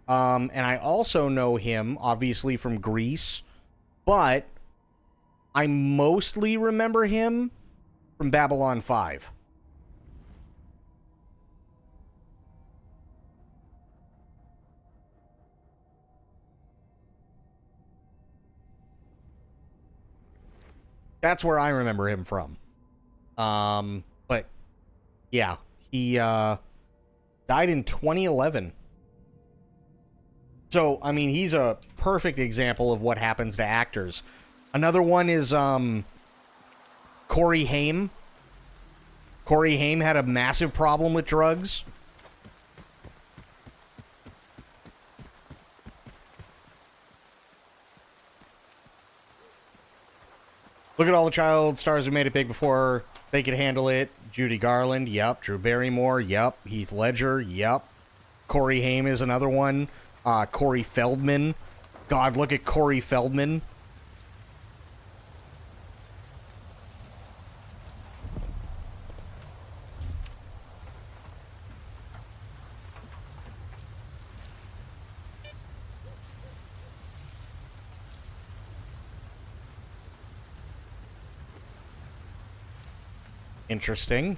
And I also know him, obviously, from Grease. But I mostly remember him from Babylon 5. That's where I remember him from. But yeah, he died in 2011. So, I mean, he's a perfect example of what happens to actors. Another one is Corey Haim. Corey Haim had a massive problem with drugs. Look at all the child stars who made it big before they could handle it. Judy Garland, yep. Drew Barrymore, yep. Heath Ledger, yep. Corey Haim is another one. Corey Feldman. God, look at Corey Feldman. Interesting.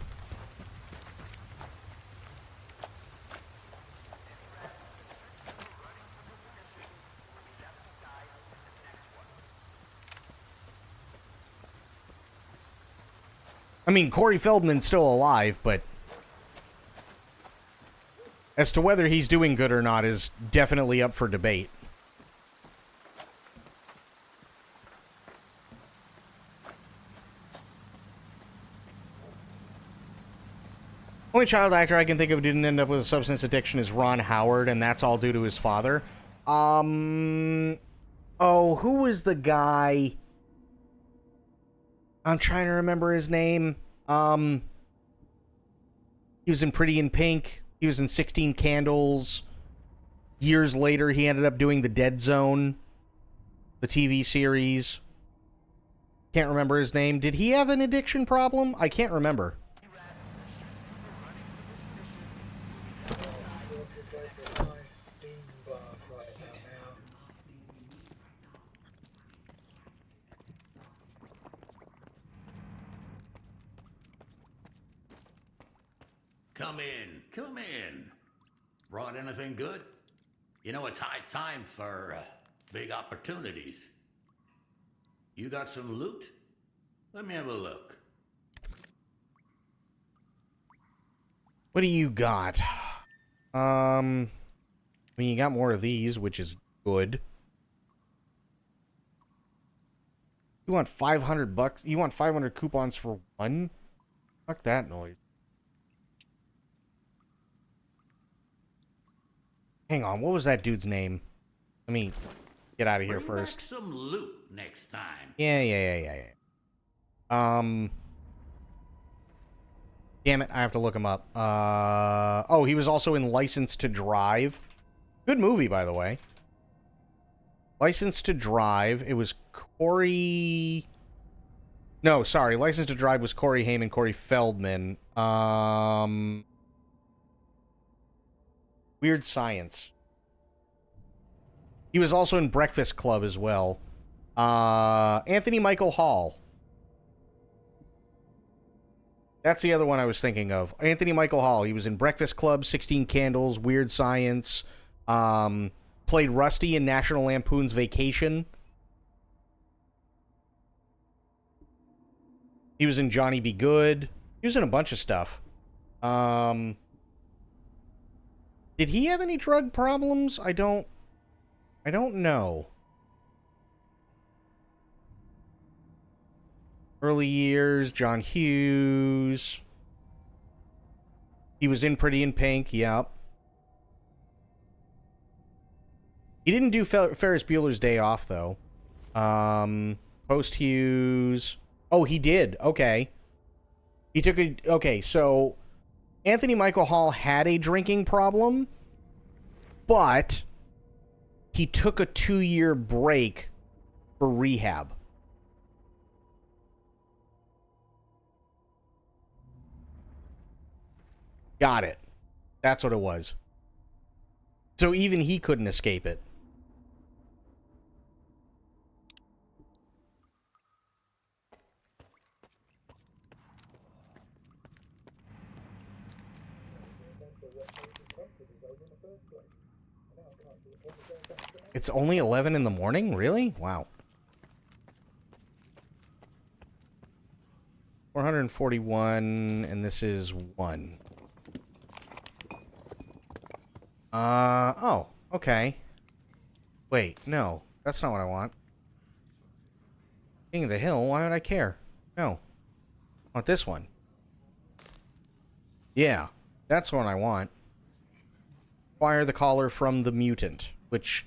I mean, Corey Feldman's still alive, but as to whether he's doing good or not is definitely up for debate. only child actor I can think of who didn't end up with a substance addiction is Ron Howard, and that's all due to his father. Oh, who was the guy? I'm trying to remember his name. He was in Pretty in Pink. He was in 16 Candles. Years later, he ended up doing The Dead Zone, the TV series. Can't remember his name. Did he have an addiction problem? I can't remember. Come in, come in. Brought anything good? You know, it's high time for big opportunities. You got some loot? Let me have a look. What do you got? I mean, you got more of these, which is good. You want $500? You want 500 coupons for one? Fuck that noise. Hang on, what was that dude's name? Let me get out of here first. Bring back some loot next time. Yeah. Damn it, I have to look him up. Oh, he was also in License to Drive. Good movie, by the way. License to Drive. It was Corey... No, sorry. License to Drive was Corey Haim, Corey Feldman. Weird Science. He was also in Breakfast Club as well. Anthony Michael Hall. That's the other one I was thinking of. Anthony Michael Hall. He was in Breakfast Club, 16 Candles, Weird Science. Played Rusty in National Lampoon's Vacation. He was in Johnny Be Good. He was in a bunch of stuff. Did he have any drug problems? I don't know. Early years, John Hughes. He was in Pretty in Pink, yep. He didn't do Ferris Bueller's Day Off, though. Post Hughes. Oh, he did. Okay. He took a... Okay, so... Anthony Michael Hall had a drinking problem, but he took a 2-year break for rehab. Got it. That's what it was. So even he couldn't escape it. It's only 11 in the morning? Really? Wow. 441, and this is 1. Oh, okay. Wait, no. That's not what I want. King of the Hill, why would I care? No. I want this one. Yeah, that's what I want. Acquire the collar from the mutant, which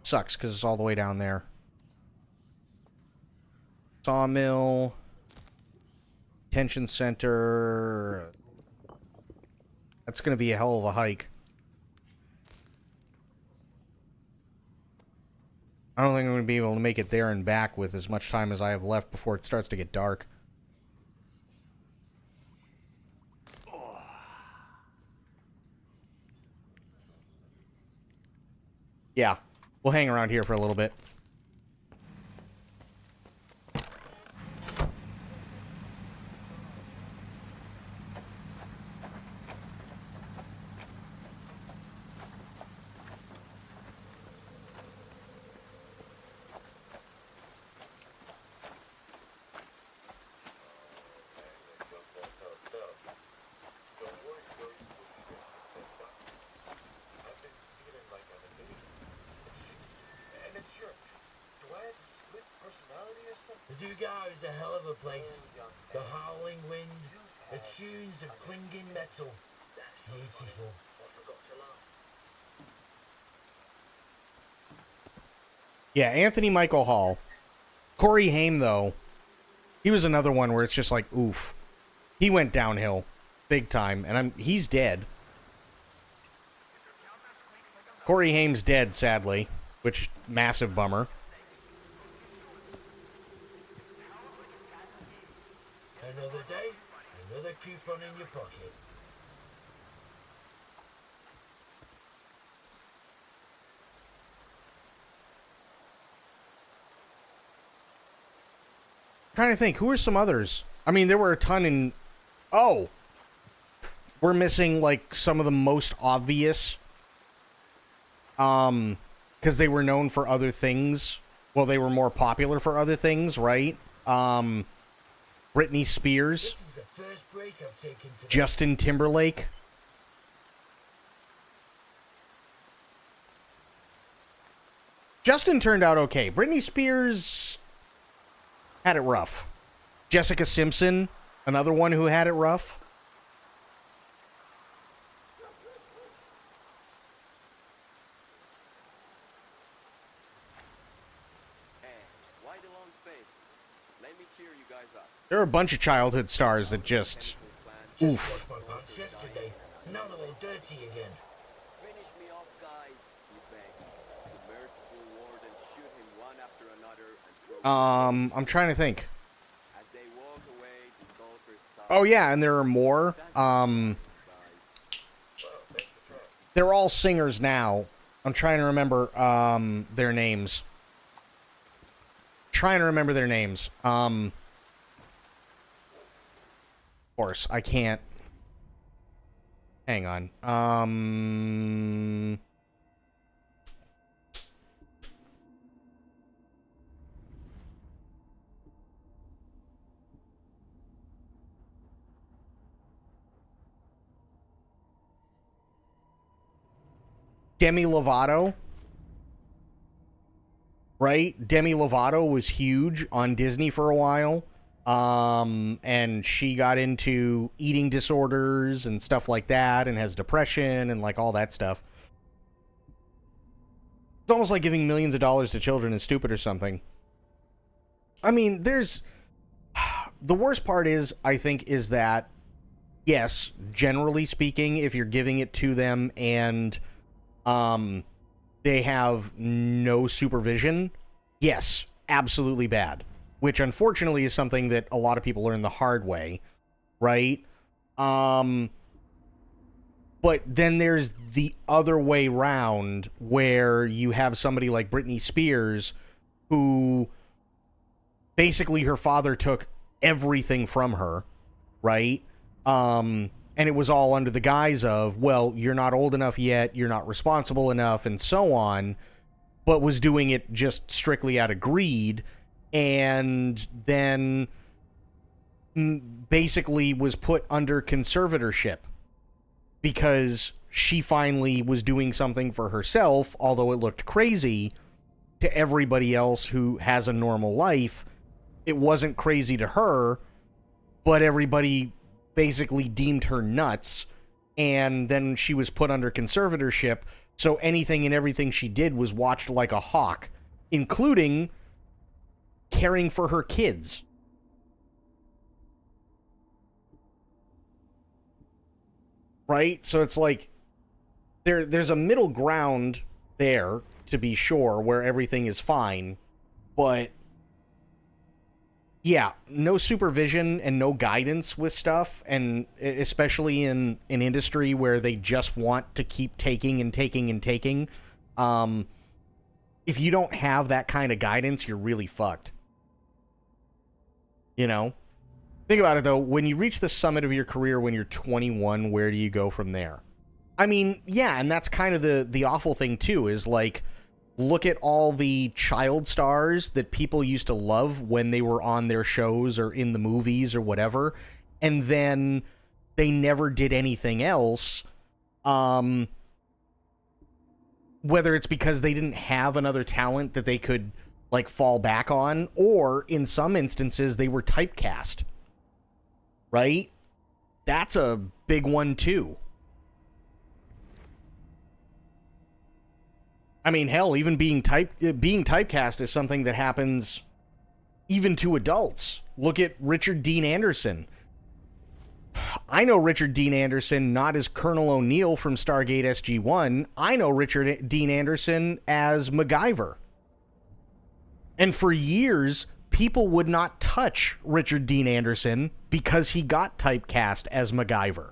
sucks because it's all the way down there. Sawmill. Detention center. That's going to be a hell of a hike. I don't think I'm going to be able to make it there and back with as much time as I have left before it starts to get dark. Yeah, we'll hang around here for a little bit. The Dugar is a hell of a place. The howling wind, The tunes of clinging metal. Beautiful. Yeah, Anthony Michael Hall. Corey Haim, though, he was another one where it's just like, oof. He went downhill big time, and he's dead. Corey Haim's dead, sadly, which, massive bummer. Another day, another coupon in your pocket. Trying to think, who are some others? I mean, there were a ton in... Oh! We're missing, like, some of the most obvious. Because they were known for other things. Well, they were more popular for other things, right? Britney Spears. Justin Timberlake. Justin turned out okay. Britney Spears had it rough. Jessica Simpson, another one who had it rough. There are a bunch of childhood stars that just... Oof. Yesterday, now they're all dirty again. I'm trying to think. Oh yeah, and there are more. They're all singers now. I'm trying to remember their names. Of course, I can't. Hang on. Demi Lovato. Right? Demi Lovato was huge on Disney for a while. And she got into eating disorders and stuff like that and has depression and like all that stuff. It's almost like giving millions of dollars to children is stupid or something. I mean, there's... The worst part is, I think, is that, yes, generally speaking, if you're giving it to them and they have no supervision, yes, absolutely bad. Which, unfortunately, is something that a lot of people learn the hard way, right? But then there's the other way round, where you have somebody like Britney Spears, who basically her father took everything from her, right? And it was all under the guise of, well, you're not old enough yet, you're not responsible enough, and so on, but was doing it just strictly out of greed, and then basically was put under conservatorship because she finally was doing something for herself, although it looked crazy to everybody else who has a normal life. It wasn't crazy to her, but everybody basically deemed her nuts, and then she was put under conservatorship, so anything and everything she did was watched like a hawk, including caring for her kids. Right? So it's like there's a middle ground there, to be sure, where everything is fine, but yeah, no supervision and no guidance with stuff, and especially in an industry where they just want to keep taking and taking and taking. If you don't have that kind of guidance, you're really fucked. You know? Think about it, though. When you reach the summit of your career when you're 21, where do you go from there? I mean, yeah, and that's kind of the awful thing, too, is, like, look at all the child stars that people used to love when they were on their shows or in the movies or whatever, and then they never did anything else, whether it's because they didn't have another talent that they could, like, fall back on, or in some instances they were typecast, right? That's a big one, too. I mean, hell, even being typecast is something that happens even to adults. Look at Richard Dean Anderson. I know Richard Dean Anderson not as Colonel O'Neill from Stargate SG-1. I know Richard Dean Anderson as MacGyver. And for years, people would not touch Richard Dean Anderson because he got typecast as MacGyver.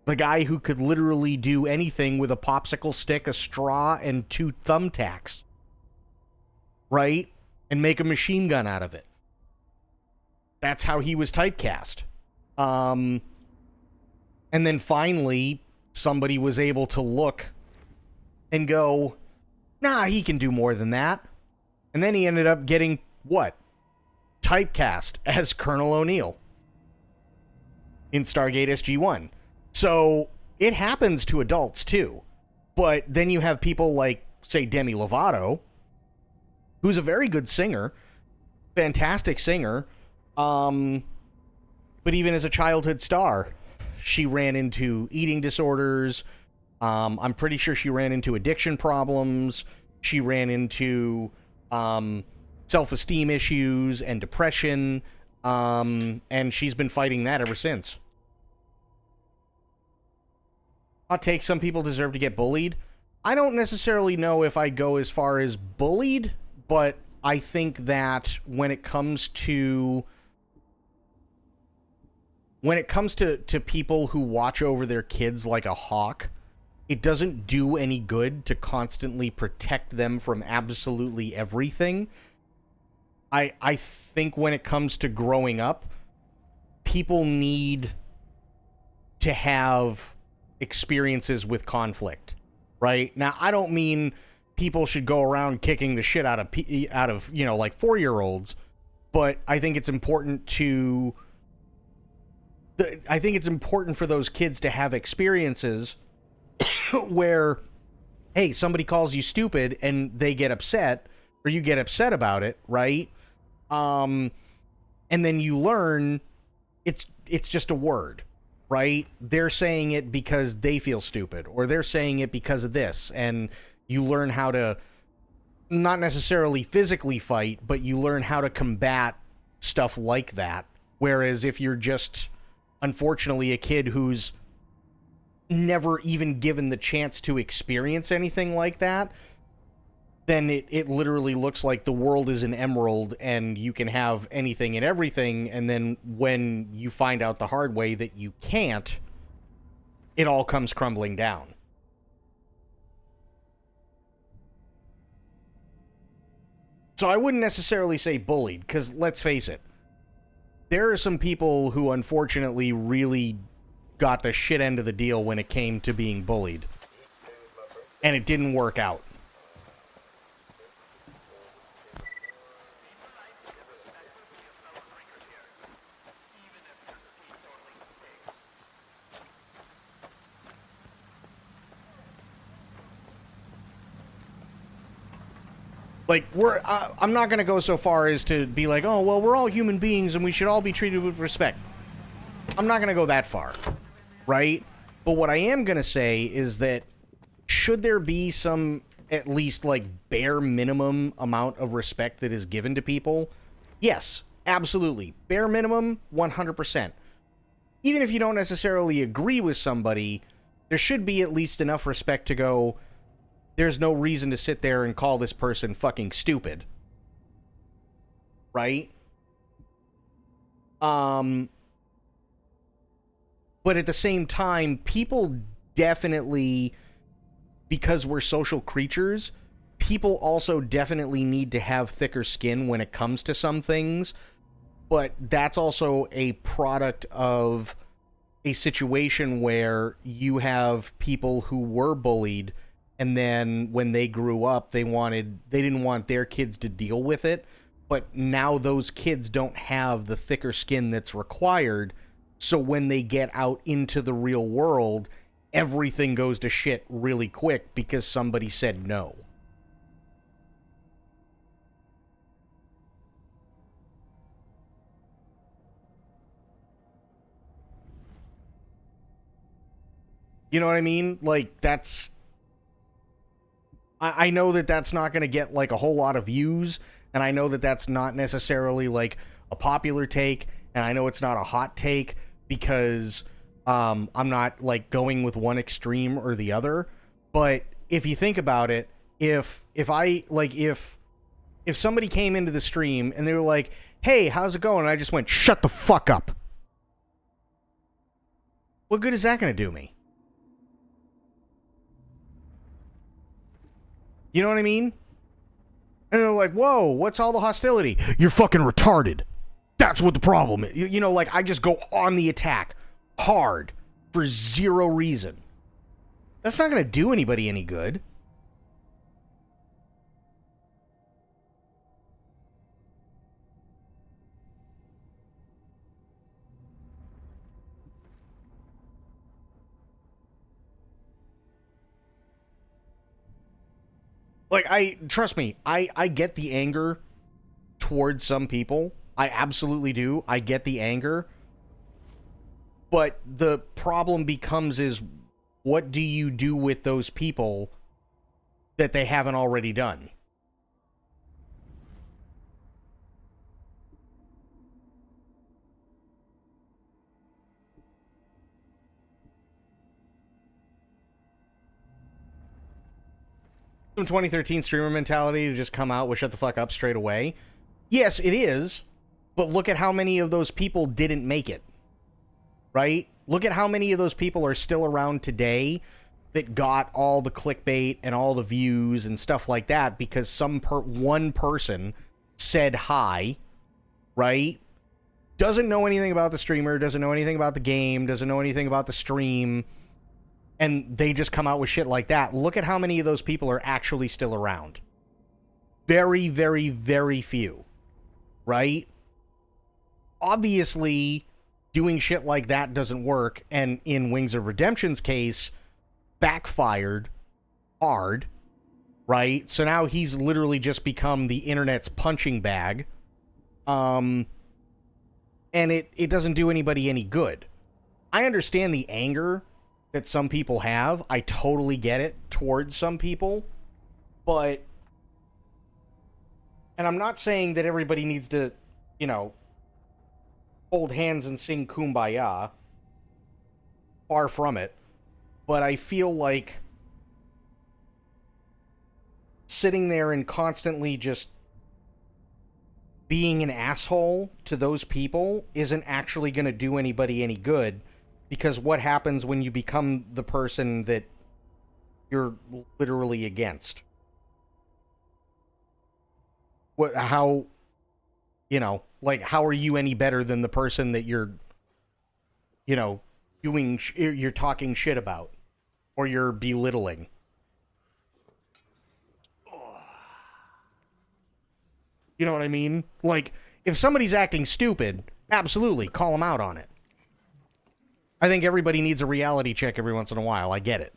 The guy who could literally do anything with a popsicle stick, a straw, and 2 thumbtacks. Right? And make a machine gun out of it. That's how he was typecast. And then finally, somebody was able to look and go, nah, he can do more than that. And then he ended up getting, what? Typecast as Colonel O'Neill in Stargate SG-1. So it happens to adults, too. But then you have people like, say, Demi Lovato, who's a very good singer, fantastic singer, but even as a childhood star, she ran into eating disorders. I'm pretty sure she ran into addiction problems. She ran into self-esteem issues and depression. And she's been fighting that ever since. Hot take, some people deserve to get bullied. I don't necessarily know if I'd go as far as bullied, but I think that when it comes to people who watch over their kids like a hawk, it doesn't do any good to constantly protect them from absolutely everything. I think when it comes to growing up, people need to have experiences with conflict, right? Now, I don't mean people should go around kicking the shit out of like 4-year-olds, but I think it's important to... I think it's important for those kids to have experiences where, hey, somebody calls you stupid and they get upset, or you get upset about it, right? And then you learn it's just a word, right? They're saying it because they feel stupid, or they're saying it because of this, and you learn how to not necessarily physically fight, but you learn how to combat stuff like that. Whereas if you're just, unfortunately, a kid who's never even given the chance to experience anything like that, then it literally looks like the world is an emerald and you can have anything and everything, and then when you find out the hard way that you can't, it all comes crumbling down. So I wouldn't necessarily say bullied, because let's face it, there are some people who unfortunately really got the shit end of the deal when it came to being bullied. And it didn't work out. Like, I'm not going to go so far as to be like, oh, well, we're all human beings and we should all be treated with respect. I'm not going to go that far, right? But what I am going to say is that should there be some, at least, like, bare minimum amount of respect that is given to people? Yes, absolutely. Bare minimum, 100%. Even if you don't necessarily agree with somebody, there should be at least enough respect to go, there's no reason to sit there and call this person fucking stupid. Right? But at the same time, people definitely, because we're social creatures, people also definitely need to have thicker skin when it comes to some things. But that's also a product of a situation where you have people who were bullied, and then when they grew up, they didn't want their kids to deal with it. But now those kids don't have the thicker skin that's required. So when they get out into the real world, everything goes to shit really quick because somebody said no. You know what I mean? Like, that's... I know that that's not going to get, like, a whole lot of views, and I know that that's not necessarily, like, a popular take, and I know it's not a hot take, because I'm not, like, going with one extreme or the other, but if you think about it, if somebody came into the stream and they were like, hey, how's it going? And I just went, shut the fuck up. What good is that going to do me? You know what I mean? And they're like, whoa, what's all the hostility? You're fucking retarded. That's what the problem is. You know, like, I just go on the attack hard for zero reason. That's not going to do anybody any good. Like, trust me, I get the anger towards some people. I absolutely do. I get the anger. But the problem becomes is, what do you do with those people that they haven't already done? Some 2013 streamer mentality to just come out with shut the fuck up straight away. Yes, it is, but look at how many of those people didn't make it. Right? Look at how many of those people are still around today that got all the clickbait and all the views and stuff like that because one person said hi, right? Doesn't know anything about the streamer, doesn't know anything about the game, doesn't know anything about the stream, and they just come out with shit like that. Look at how many of those people are actually still around. Very, very, very few. Right? Obviously, doing shit like that doesn't work, and in Wings of Redemption's case, backfired hard, right? So now he's literally just become the internet's punching bag. And it doesn't do anybody any good. I understand the anger that some people have. I totally get it towards some people. But, and I'm not saying that everybody needs to, you know, hold hands and sing Kumbaya. Far from it. But I feel like sitting there and constantly just being an asshole to those people isn't actually going to do anybody any good, because what happens when you become the person that you're literally against? How, you know, like, how are you any better than the person that you're, you know, you're talking shit about, or you're belittling? You know what I mean? Like, if somebody's acting stupid, absolutely, call them out on it. I think everybody needs a reality check every once in a while. I get it.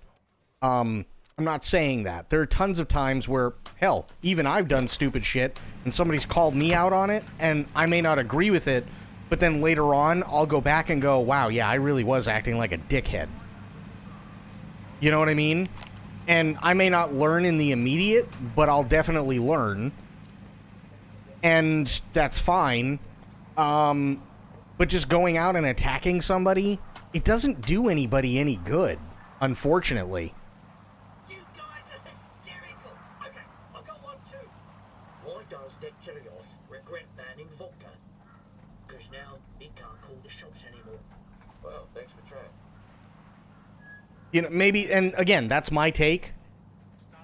I'm not saying that. There are tons of times where, hell, even I've done stupid shit, and somebody's called me out on it, and I may not agree with it, but then later on, I'll go back and go, wow, yeah, I really was acting like a dickhead. You know what I mean? And I may not learn in the immediate, but I'll definitely learn. And that's fine. But just going out and attacking somebody, it doesn't do anybody any good, unfortunately. You guys are hysterical. Okay, I've got one too. Why does Dechelios regret banning vodka? Because now he can't call the shots anymore. Well, thanks for trying. You know, maybe, and again, that's my take.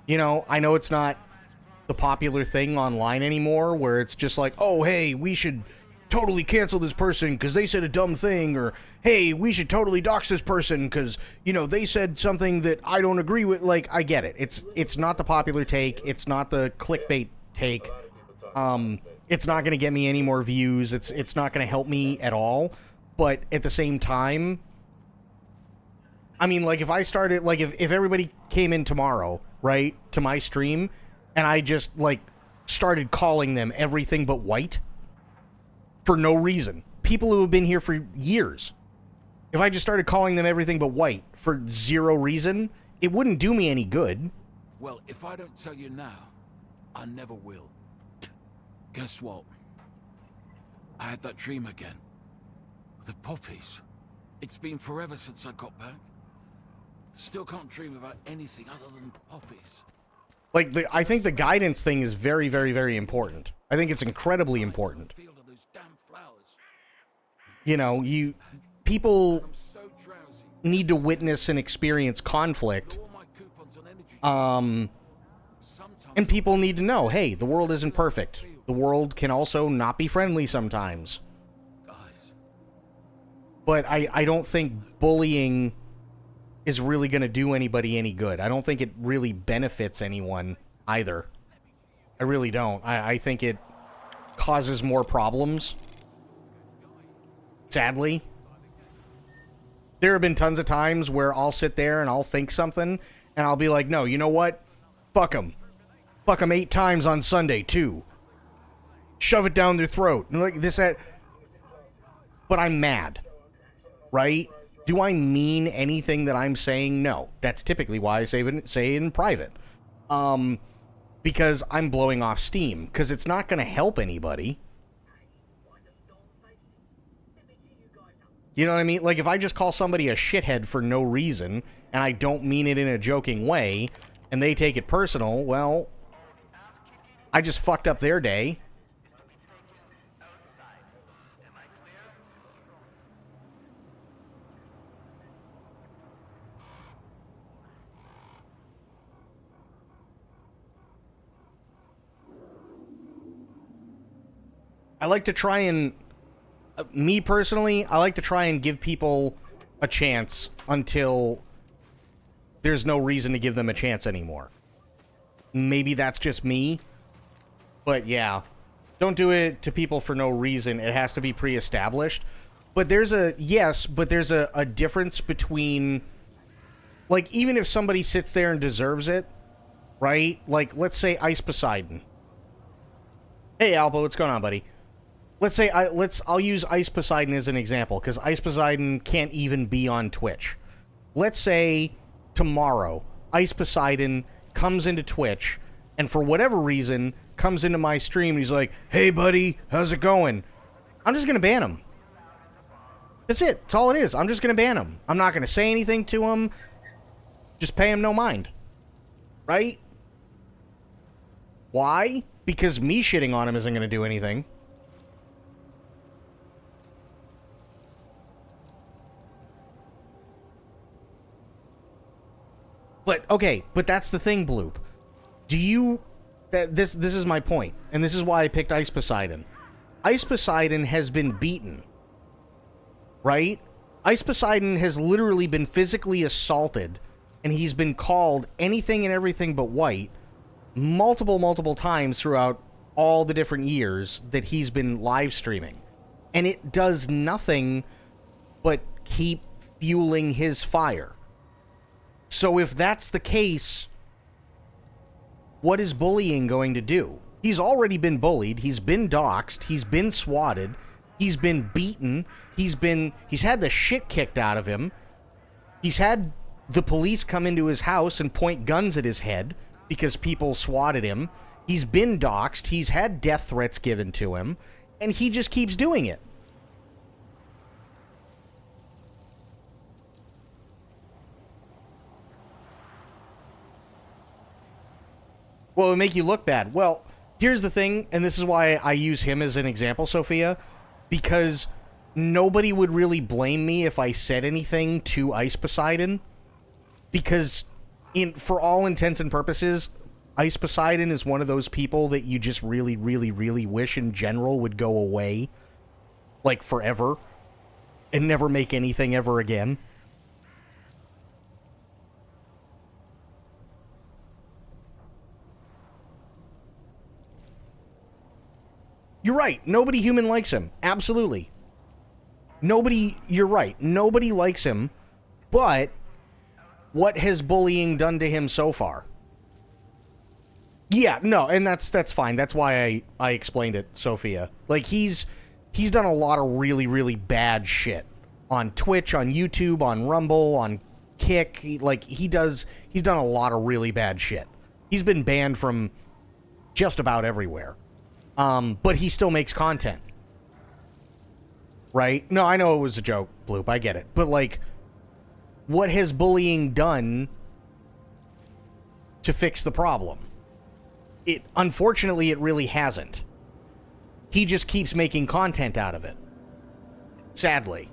You know, I know it's not the popular thing online anymore, where it's just like, oh, hey, we should totally cancel this person because they said a dumb thing, or hey, we should totally dox this person because, you know, they said something that I don't agree with. Like, I get it. It's not the popular take. It's not the clickbait take. It's not going to get me any more views. It's not going to help me at all. But at the same time, I mean, like, if I started, like, if everybody came in tomorrow, right, to my stream, and I just, like, started calling them everything but white for no reason. People who have been here for years. If I just started calling them everything but white for zero reason, it wouldn't do me any good. Well, if I don't tell you now, I never will. Guess what? I had that dream again. The poppies. It's been forever since I got back. Still can't dream about anything other than poppies. Like, I think the guidance thing is very, very, very important. I think it's incredibly important. You know, people need to witness and experience conflict. And people need to know, hey, the world isn't perfect. The world can also not be friendly sometimes. But I don't think bullying is really going to do anybody any good. I don't think it really benefits anyone either. I really don't. I think it causes more problems. Sadly. There have been tons of times where I'll sit there and I'll think something, and I'll be like, no, you know what? Fuck them. Fuck them 8 times on Sunday, too. Shove it down their throat. And like this, that. But I'm mad. Right? Do I mean anything that I'm saying? No. That's typically why I say it in private. Because I'm blowing off steam. Because it's not going to help anybody. You know what I mean? Like, if I just call somebody a shithead for no reason, and I don't mean it in a joking way, and they take it personal, well, I just fucked up their day. I like to try and... me personally, I like to try and give people a chance until there's no reason to give them a chance anymore. Maybe that's just me. But yeah. Don't do it to people for no reason. It has to be pre-established. But there's a... yes, but there's a difference between... like, even if somebody sits there and deserves it, right? Like, let's say Ice Poseidon. Hey, Alpo, what's going on, buddy? Let's say I'll use Ice Poseidon as an example, because Ice Poseidon can't even be on Twitch. Let's say tomorrow, Ice Poseidon comes into Twitch, and for whatever reason, comes into my stream, and he's like, hey buddy, how's it going? I'm just gonna ban him. That's it. That's all it is. I'm just gonna ban him. I'm not gonna say anything to him. Just pay him no mind. Right? Why? Because me shitting on him isn't gonna do anything. But, okay, but that's the thing, Bloop. Do you... this is my point, and this is why I picked Ice Poseidon. Ice Poseidon has been beaten. Right? Ice Poseidon has literally been physically assaulted, and he's been called anything and everything but white multiple times throughout all the different years that he's been live streaming. And it does nothing but keep fueling his fire. So if that's the case, what is bullying going to do? He's already been bullied, he's been doxxed, he's been swatted, he's been beaten, he's had the shit kicked out of him, he's had the police come into his house and point guns at his head because people swatted him, he's been doxxed, he's had death threats given to him, and he just keeps doing it. Well, it would make you look bad. Well, here's the thing, and this is why I use him as an example, Sophia, because nobody would really blame me if I said anything to Ice Poseidon, because for all intents and purposes, Ice Poseidon is one of those people that you just really, really, really wish in general would go away, like forever, and never make anything ever again. You're right. Nobody human likes him. Absolutely. You're right. Nobody likes him. But what has bullying done to him so far? Yeah, no, and that's fine. That's why I explained it, Sophia. Like, he's done a lot of really, really bad shit. on Twitch, on YouTube, on Rumble, on Kick. He's done a lot of really bad shit. He's been banned from just about everywhere. But he still makes content. Right? No, I know it was a joke, Bloop. I get it. But, like, what has bullying done to fix the problem? Unfortunately, it really hasn't. He just keeps making content out of it. Sadly.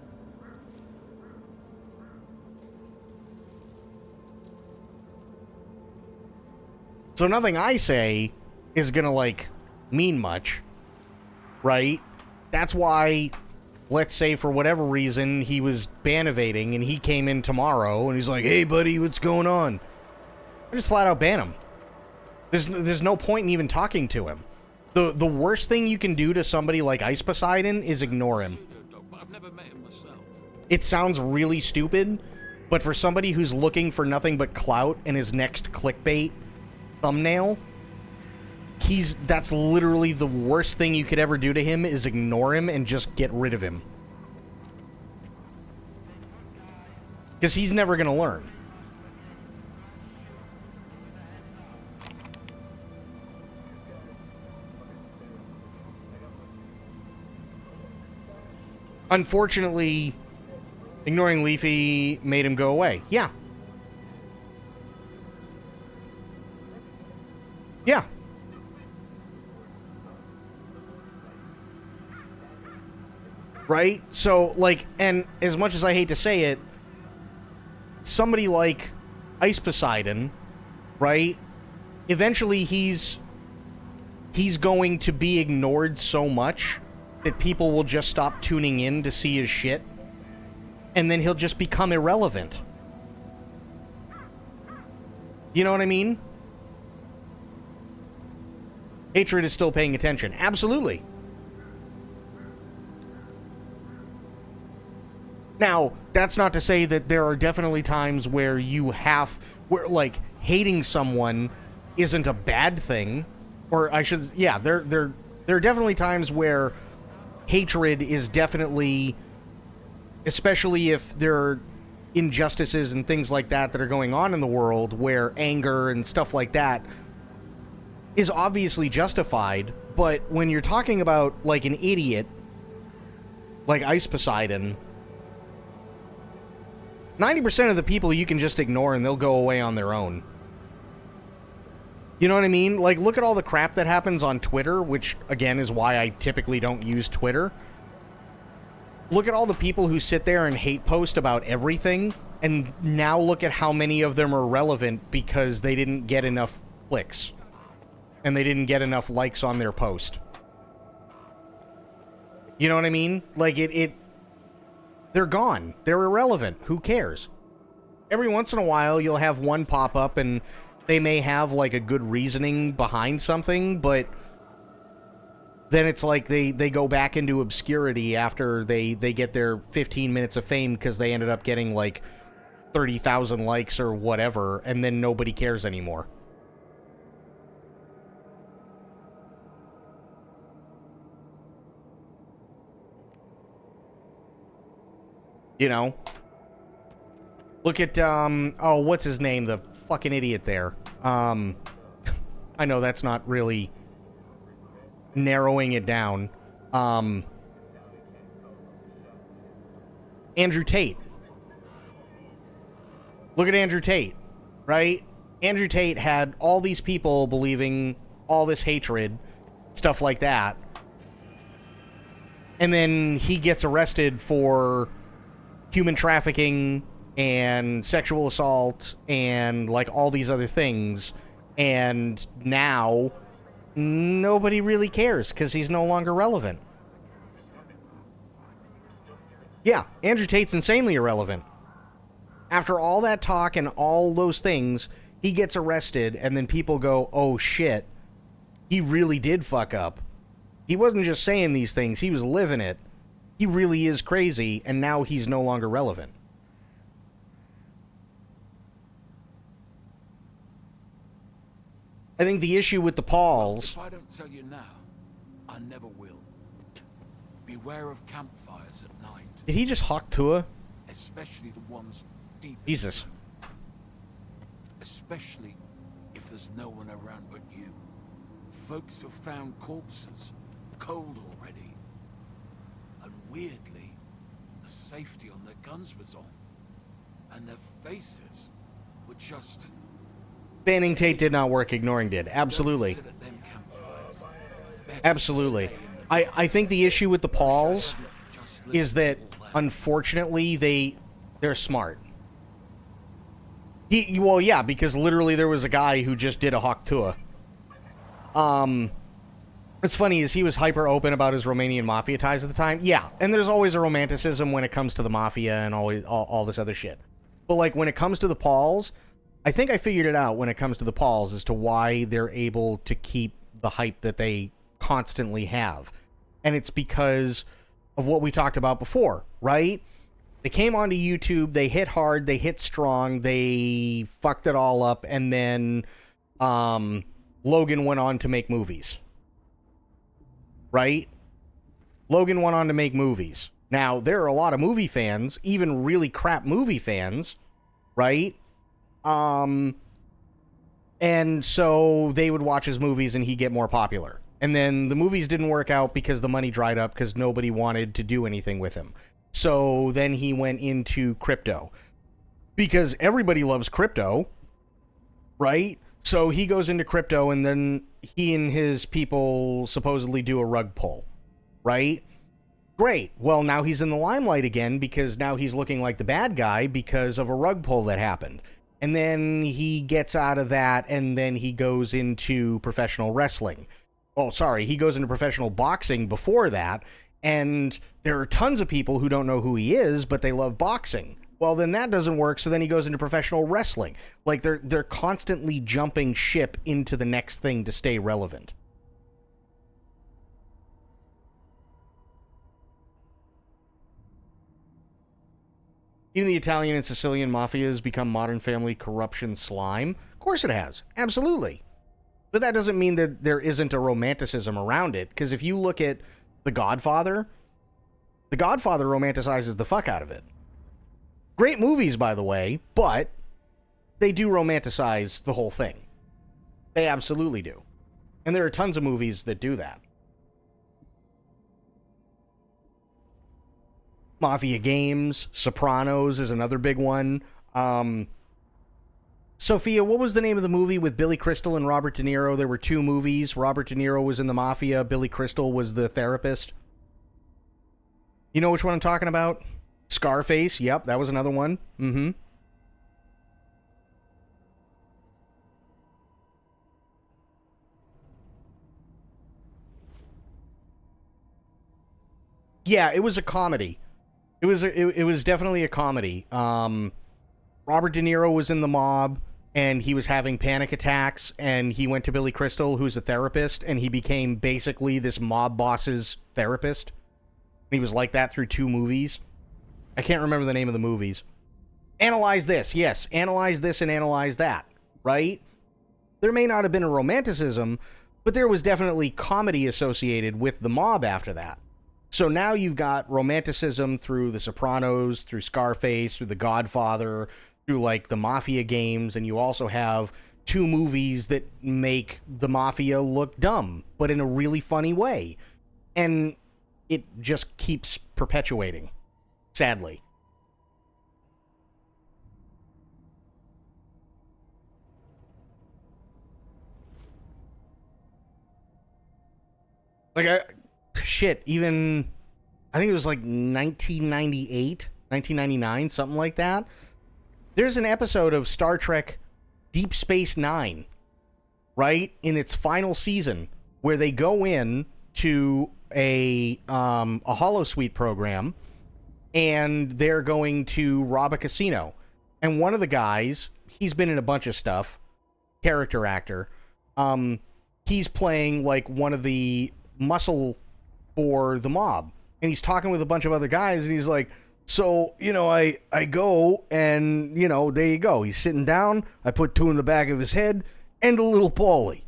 So nothing I say is gonna, like, mean much. Right? That's why, let's say for whatever reason, he was ban evading and he came in tomorrow and he's like, hey buddy, what's going on? I just flat out ban him. There's no point in even talking to him. The worst thing you can do to somebody like Ice Poseidon is ignore him. I've never met him myself. It sounds really stupid, but for somebody who's looking for nothing but clout and his next clickbait thumbnail, that's literally the worst thing you could ever do to him is ignore him and just get rid of him. Because he's never going to learn. Unfortunately, ignoring Leafy made him go away. Yeah. Yeah. Right? So, like, and as much as I hate to say it, somebody like Ice Poseidon, right? Eventually he's going to be ignored so much that people will just stop tuning in to see his shit, and then he'll just become irrelevant. You know what I mean? Hatred is still paying attention. Absolutely. Now, that's not to say that there are definitely times where where, like, hating someone isn't a bad thing. Or I should, yeah, there are definitely times where hatred is definitely, especially if there are injustices and things like that that are going on in the world, where anger and stuff like that is obviously justified. But when you're talking about, like, an idiot like Ice Poseidon, 90% of the people you can just ignore and they'll go away on their own. You know what I mean? Like, look at all the crap that happens on Twitter, which, again, is why I typically don't use Twitter. Look at all the people who sit there and hate post about everything, and now look at how many of them are relevant because they didn't get enough clicks. And they didn't get enough likes on their post. You know what I mean? Like, they're gone. They're irrelevant. Who cares? Every once in a while, you'll have one pop up and they may have, like, a good reasoning behind something, but then it's like they go back into obscurity after they get their 15 minutes of fame because they ended up getting, like, 30,000 likes or whatever, and then nobody cares anymore. You know? Look at, oh, what's his name? The fucking idiot there. I know that's not really narrowing it down. Andrew Tate. Look at Andrew Tate, right? Andrew Tate had all these people believing all this hatred, stuff like that. And then he gets arrested for human trafficking and sexual assault and, like, all these other things, and now nobody really cares because he's no longer relevant. Yeah, Andrew Tate's insanely irrelevant. After all that talk and all those things, he gets arrested, and then people go, oh shit, he really did fuck up. He wasn't just saying these things, he was living it. He really is crazy, and now he's no longer relevant. I think the issue with the Pauls... If I don't tell you now, I never will. beware of campfires at night. Did he just hawk Tua? Especially the ones deep. Jesus. Especially if there's no one around but you. Folks have found corpses, cold already. And weirdly, the safety on their guns was on. And their faces were just... Banning Tate did not work, ignoring did. Absolutely. Absolutely. I think the issue with the Pauls is that, unfortunately, they're smart. Well, yeah, because literally there was a guy who just did a Hawk Tua. What's funny is he was hyper open about his Romanian mafia ties at the time. Yeah, and there's always a romanticism when it comes to the mafia and all this other shit. But, like, when it comes to the Pauls, I think I figured it out when it comes to the Pauls as to why they're able to keep the hype that they constantly have. And it's because of what we talked about before, right? They came onto YouTube, they hit hard, they hit strong, they fucked it all up, and then Logan went on to make movies. Right? Logan went on to make movies. Now, there are a lot of movie fans, even really crap movie fans, right? And so they would watch his movies and he'd get more popular. And then the movies didn't work out because the money dried up because nobody wanted to do anything with him. So then he went into crypto. Because everybody loves crypto, right? So he goes into crypto and then he and his people supposedly do a rug pull, right? Great. Well, now he's in the limelight again because now he's looking like the bad guy because of a rug pull that happened. And then he gets out of that and then he goes into professional wrestling. Oh, sorry, he goes into professional boxing before that, and there are tons of people who don't know who he is, but they love boxing. Well, then that doesn't work, so then he goes into professional wrestling. Like, they're constantly jumping ship into the next thing to stay relevant. Even the Italian and Sicilian mafias become Modern Family corruption slime. Of course it has. Absolutely. But that doesn't mean that there isn't a romanticism around it, because if you look at The Godfather romanticizes the fuck out of it. Great movies, by the way, but they do romanticize the whole thing. They absolutely do. And there are tons of movies that do that. Mafia Games, Sopranos is another big one. Sophia, what was the name of the movie with Billy Crystal and Robert De Niro? There were two movies. Robert De Niro was in the mafia. Billy Crystal was the therapist. You know which one I'm talking about? Scarface. Yep, that was another one. Mm-hmm. Yeah, it was a comedy. It was definitely a comedy. Robert De Niro was in the mob, and he was having panic attacks, and he went to Billy Crystal, who's a therapist, and he became basically this mob boss's therapist. He was like that through two movies. I can't remember the name of the movies. Analyze this. Yes, analyze this and analyze that, right? There may not have been a romanticism, but there was definitely comedy associated with the mob after that. So now you've got romanticism through The Sopranos, through Scarface, through The Godfather, through like the Mafia Games, and you also have two movies that make the Mafia look dumb, but in a really funny way. And it just keeps perpetuating, sadly. Like, even, I think it was like 1998, 1999, something like that. There's an episode of Star Trek Deep Space Nine, right, in its final season, where they go in to a holosuite program, and they're going to rob a casino. And one of the guys, he's been in a bunch of stuff, character actor, he's playing like one of the muscle for the mob, and he's talking with a bunch of other guys, and he's like, so, I go, and, there you go. He's sitting down, I put two in the back of his head, and a little Paulie.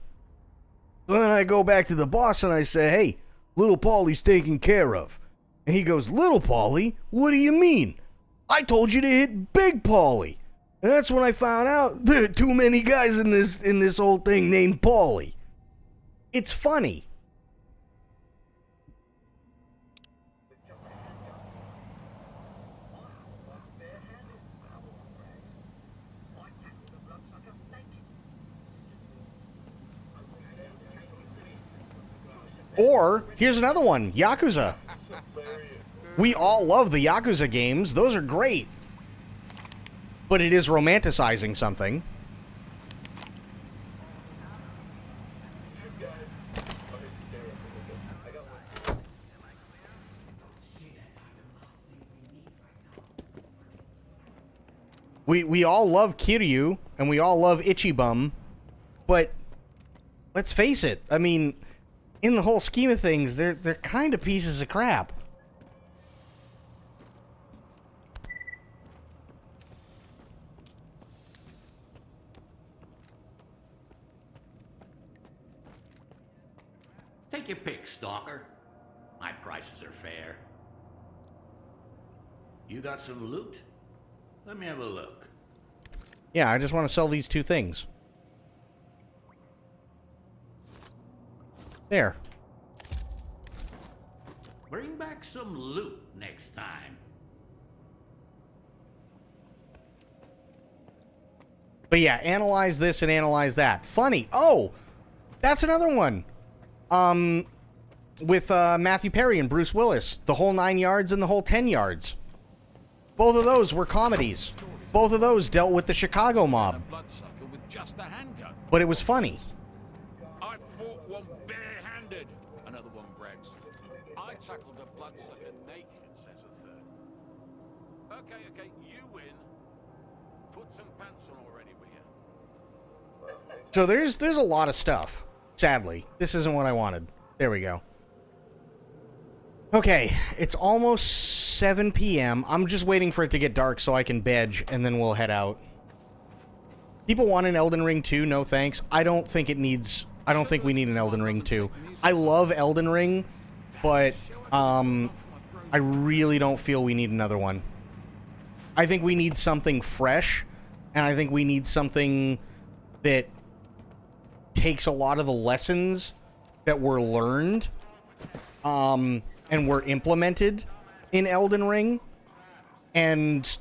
So then I go back to the boss, and I say, hey, little Paulie's taken care of. And he goes, Little Paulie? What do you mean? I told you to hit Big Paulie. And that's when I found out there are too many guys in this whole thing named Paulie. It's funny. Or, here's another one, Yakuza. We all love the Yakuza games. Those are great. But it is romanticizing something. We all love Kiryu, and we all love Ichibum, but let's face it, I mean, in the whole scheme of things, they're kind of pieces of crap. Take your pick, Stalker. My prices are fair. You got some loot? Let me have a look. Yeah, I just want to sell these two things. There. Bring back some loot next time. But yeah, analyze this and analyze that. Funny. Oh, that's another one. With Matthew Perry and Bruce Willis. The whole 9 yards and the whole 10 yards. Both of those were comedies. Both of those dealt with the Chicago mob. But it was funny. I fought one barehanded. Another one brags. I tackled a bloodsucker naked, says a third. Okay, you win. Put some pants on already, will you? So there's a lot of stuff. Sadly, this isn't what I wanted. There we go. Okay, it's almost 7 p.m. I'm just waiting for it to get dark so I can veg, and then we'll head out. People want an Elden Ring 2, no thanks. I don't think we need an Elden Ring 2. I love Elden Ring, but I really don't feel we need another one. I think we need something fresh, and I think we need something that takes a lot of the lessons that were learned and were implemented in Elden Ring and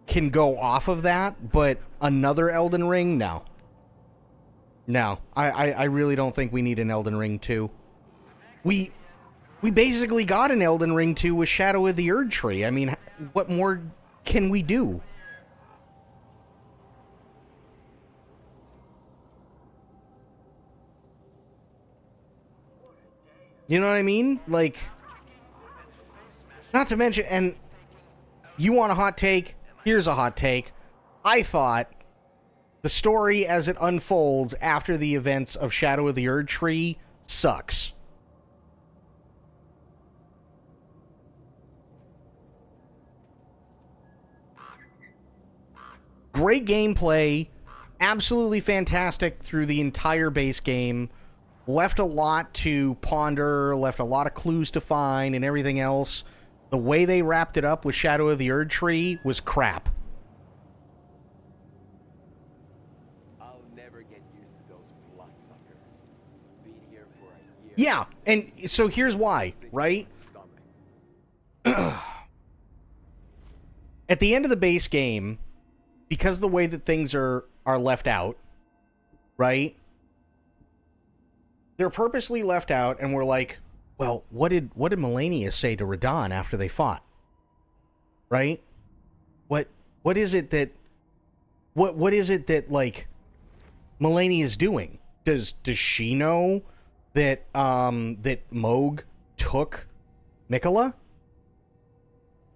can go off of that, but another Elden Ring? No. No. I really don't think we need an Elden Ring 2. We basically got an Elden Ring 2 with Shadow of the Erd Tree. I mean, what more can we do? You know what I mean? Like, not to mention, and you want a hot take? Here's a hot take. I thought the story as it unfolds after the events of Shadow of the Erd Tree sucks. Great gameplay, absolutely fantastic through the entire base game. Left a lot to ponder, left a lot of clues to find, and everything else. The way they wrapped it up with Shadow of the Erd Tree was crap. I'll never get used to those bloodsuckers. Been here for a year. Yeah, and so here's why, right? At the end of the base game, because of the way that things are left out, right? They're purposely left out, and we're like, well, what did Melania say to Radon after they fought? Right? What is it that like Melania is doing? Does she know that that Moog took Mikola?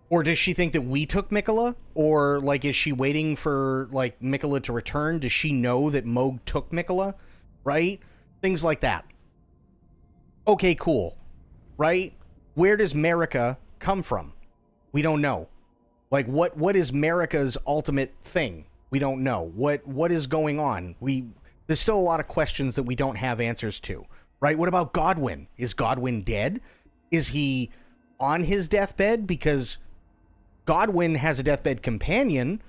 Or does she think that we took Mikola? Or like is she waiting for like Mikola to return? Does she know that Moog took Mikola? Right? Things like that. Okay, cool. Right? Where does Marika come from? We don't know. Like, what is Marika's ultimate thing? We don't know. What is going on? There's still a lot of questions that we don't have answers to. Right? What about Godwin? Is Godwin dead? Is he on his deathbed, because Godwin has a deathbed companion.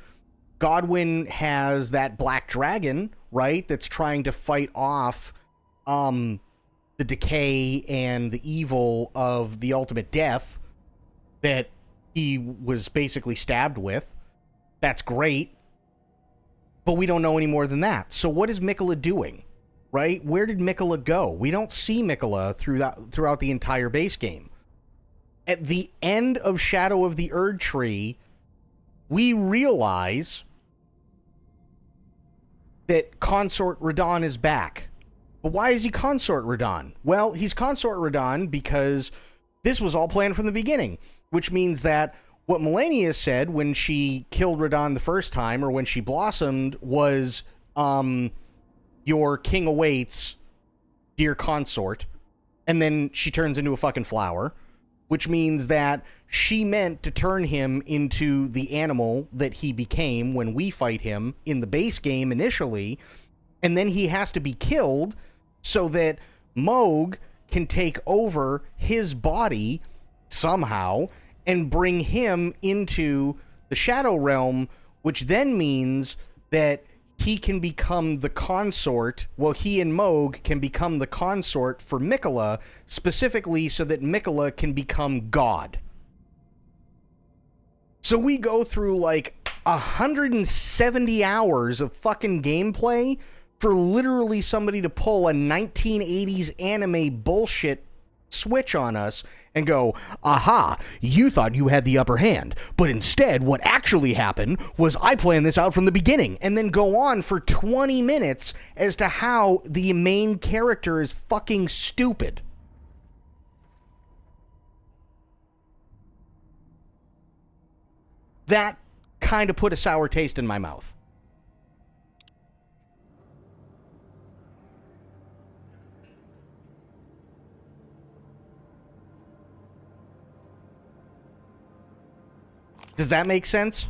Godwin has that black dragon, right, that's trying to fight off the decay and the evil of the ultimate death that he was basically stabbed with. That's great. But we don't know any more than that. So what is Mikola doing, right? Where did Mikola go? We don't see Mikola throughout the entire base game. At the end of Shadow of the Erd Tree, we realize that Consort Radon is back. But why is he Consort Radon? Well, he's Consort Radon because this was all planned from the beginning, which means that what Melania said when she killed Radon the first time, or when she blossomed, was, your king awaits, dear consort. And then she turns into a fucking flower, which means that she meant to turn him into the animal that he became when we fight him in the base game initially. And then he has to be killed so that Moog can take over his body somehow and bring him into the Shadow Realm, which then means that he can become the consort. Well, he and Moog can become the consort for Mikola, specifically so that Mikola can become God. So we go through like 170 hours of fucking gameplay for literally somebody to pull a 1980s anime bullshit switch on us and go, aha, you thought you had the upper hand, but instead what actually happened was I planned this out from the beginning, and then go on for 20 minutes as to how the main character is fucking stupid. That kind of put a sour taste in my mouth. Does that make sense?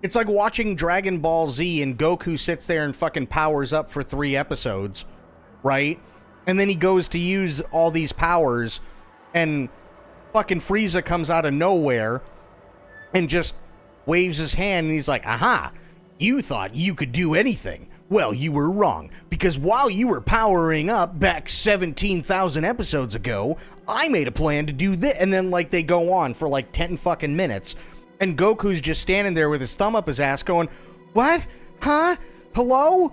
It's like watching Dragon Ball Z and Goku sits there and fucking powers up for 3 episodes, right? And then he goes to use all these powers, and fucking Frieza comes out of nowhere and just waves his hand, and he's like, aha, you thought you could do anything. Well, you were wrong, because while you were powering up back 17,000 episodes ago, I made a plan to do this. And then, like, they go on for like 10 fucking minutes, and Goku's just standing there with his thumb up his ass going, what? Huh? Hello?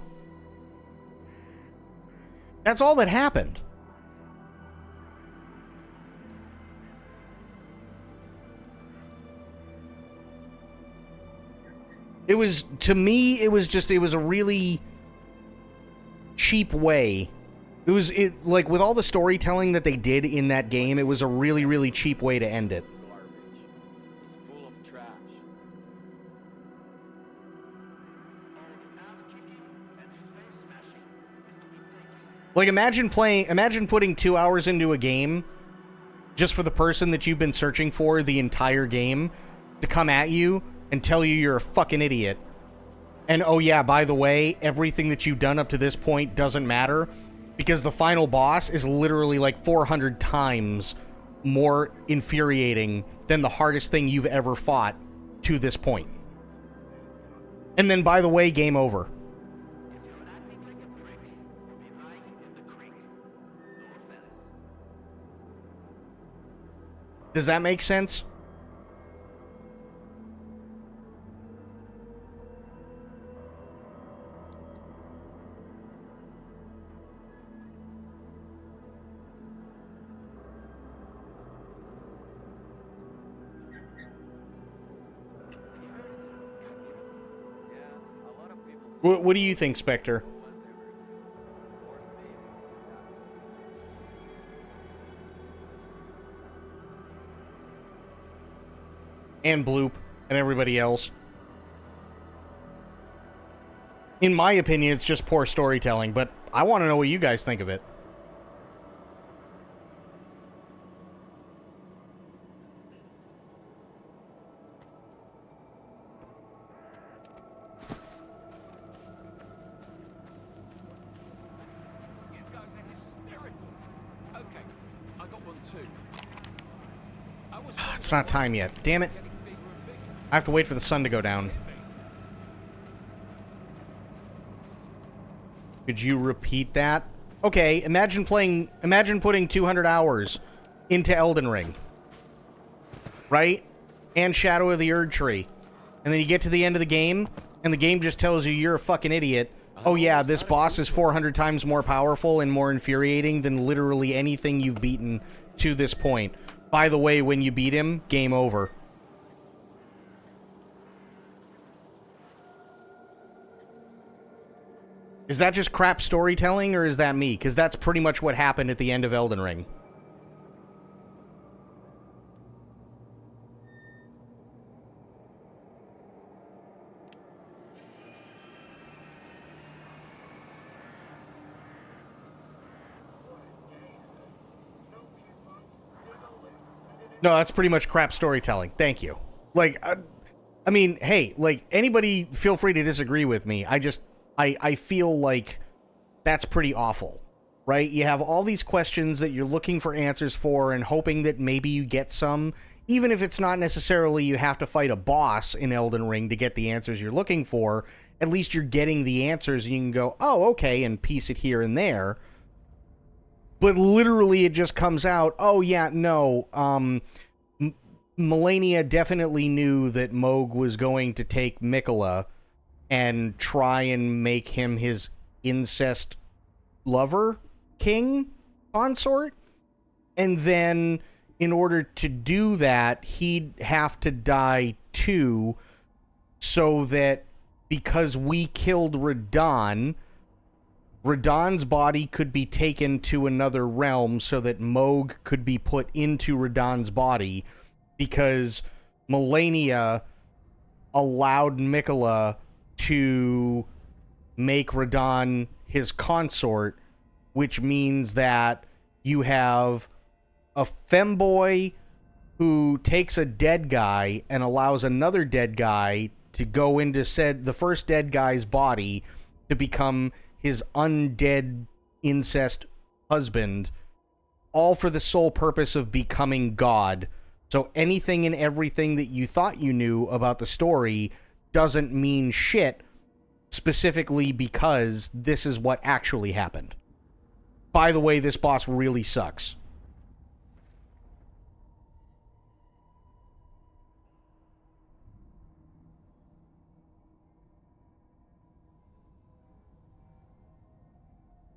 That's all that happened. It was, to me, it was a really cheap way. Like, with all the storytelling that they did in that game, it was a really, really cheap way to end it. Like, imagine putting 2 hours into a game just for the person that you've been searching for the entire game to come at you and tell you you're a fucking idiot. And oh yeah, by the way, everything that you've done up to this point doesn't matter because the final boss is literally like 400 times more infuriating than the hardest thing you've ever fought to this point. And then, by the way, game over. Does that make sense? What do you think, Spectre? And Bloop and everybody else. In my opinion, it's just poor storytelling, but I want to know what you guys think of it. It's not time yet. Damn it. I have to wait for the sun to go down. Could you repeat that? Okay, imagine putting 200 hours into Elden Ring. Right? And Shadow of the Erd Tree. And then you get to the end of the game, and the game just tells you you're a fucking idiot. Oh yeah, this boss is 400 times more powerful and more infuriating than literally anything you've beaten to this point. By the way, when you beat him, game over. Is that just crap storytelling, or is that me? Because that's pretty much what happened at the end of Elden Ring. No, that's pretty much crap storytelling. Thank you. Like, I mean, hey, like, anybody feel free to disagree with me. I feel like that's pretty awful, right? You have all these questions that you're looking for answers for and hoping that maybe you get some, even if it's not necessarily you have to fight a boss in Elden Ring to get the answers you're looking for. At least you're getting the answers and you can go, oh, okay, and piece it here and there. But literally it just comes out, oh yeah, no, Melania definitely knew that Moog was going to take Mikola and try and make him his incest lover, king, consort. And then in order to do that, he'd have to die too, so that because we killed Radahn, Radahn's body could be taken to another realm so that Moog could be put into Radahn's body, because Melania allowed Mikola to make Radahn his consort, which means that you have a femboy who takes a dead guy and allows another dead guy to go into the first dead guy's body to become his undead incest husband, all for the sole purpose of becoming God. So anything and everything that you thought you knew about the story doesn't mean shit, specifically because this is what actually happened. By the way, this boss really sucks.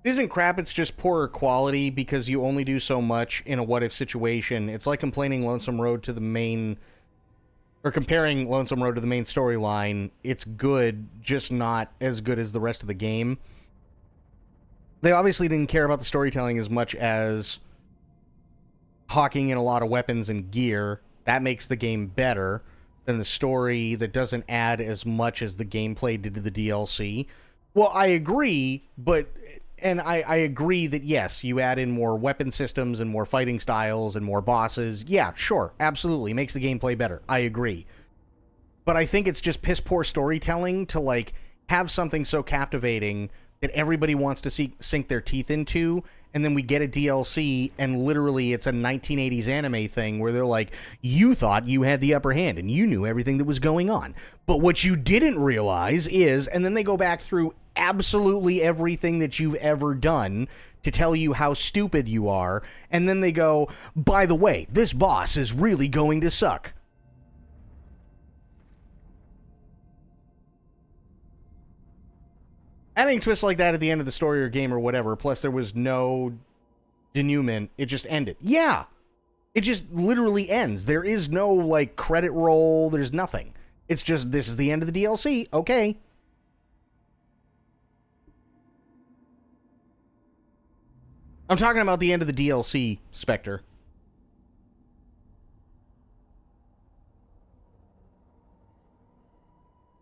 It isn't crap, it's just poorer quality because you only do so much in a what-if situation. It's like complaining Lonesome Road to the main... or comparing Lonesome Road to the main storyline. It's good, just not as good as the rest of the game. They obviously didn't care about the storytelling as much as hawking in a lot of weapons and gear. That makes the game better than the story that doesn't add as much as the gameplay did to the DLC. Well, I agree, but... and I agree that, yes, you add in more weapon systems and more fighting styles and more bosses. Yeah, sure, absolutely. Makes the gameplay better. I agree. But I think it's just piss poor storytelling to, like, have something so captivating that everybody wants to sink their teeth into, and then we get a DLC, and literally it's a 1980s anime thing where they're like, you thought you had the upper hand, and you knew everything that was going on. But what you didn't realize is, and then they go back through absolutely everything that you've ever done to tell you how stupid you are, and then they go, by the way, this boss is really going to suck. Adding twists like that at the end of the story or game or whatever, plus there was no denouement, it just ended. Yeah! It just literally ends. There is no, like, credit roll, there's nothing. It's just, this is the end of the DLC, okay. I'm talking about the end of the DLC, Spectre.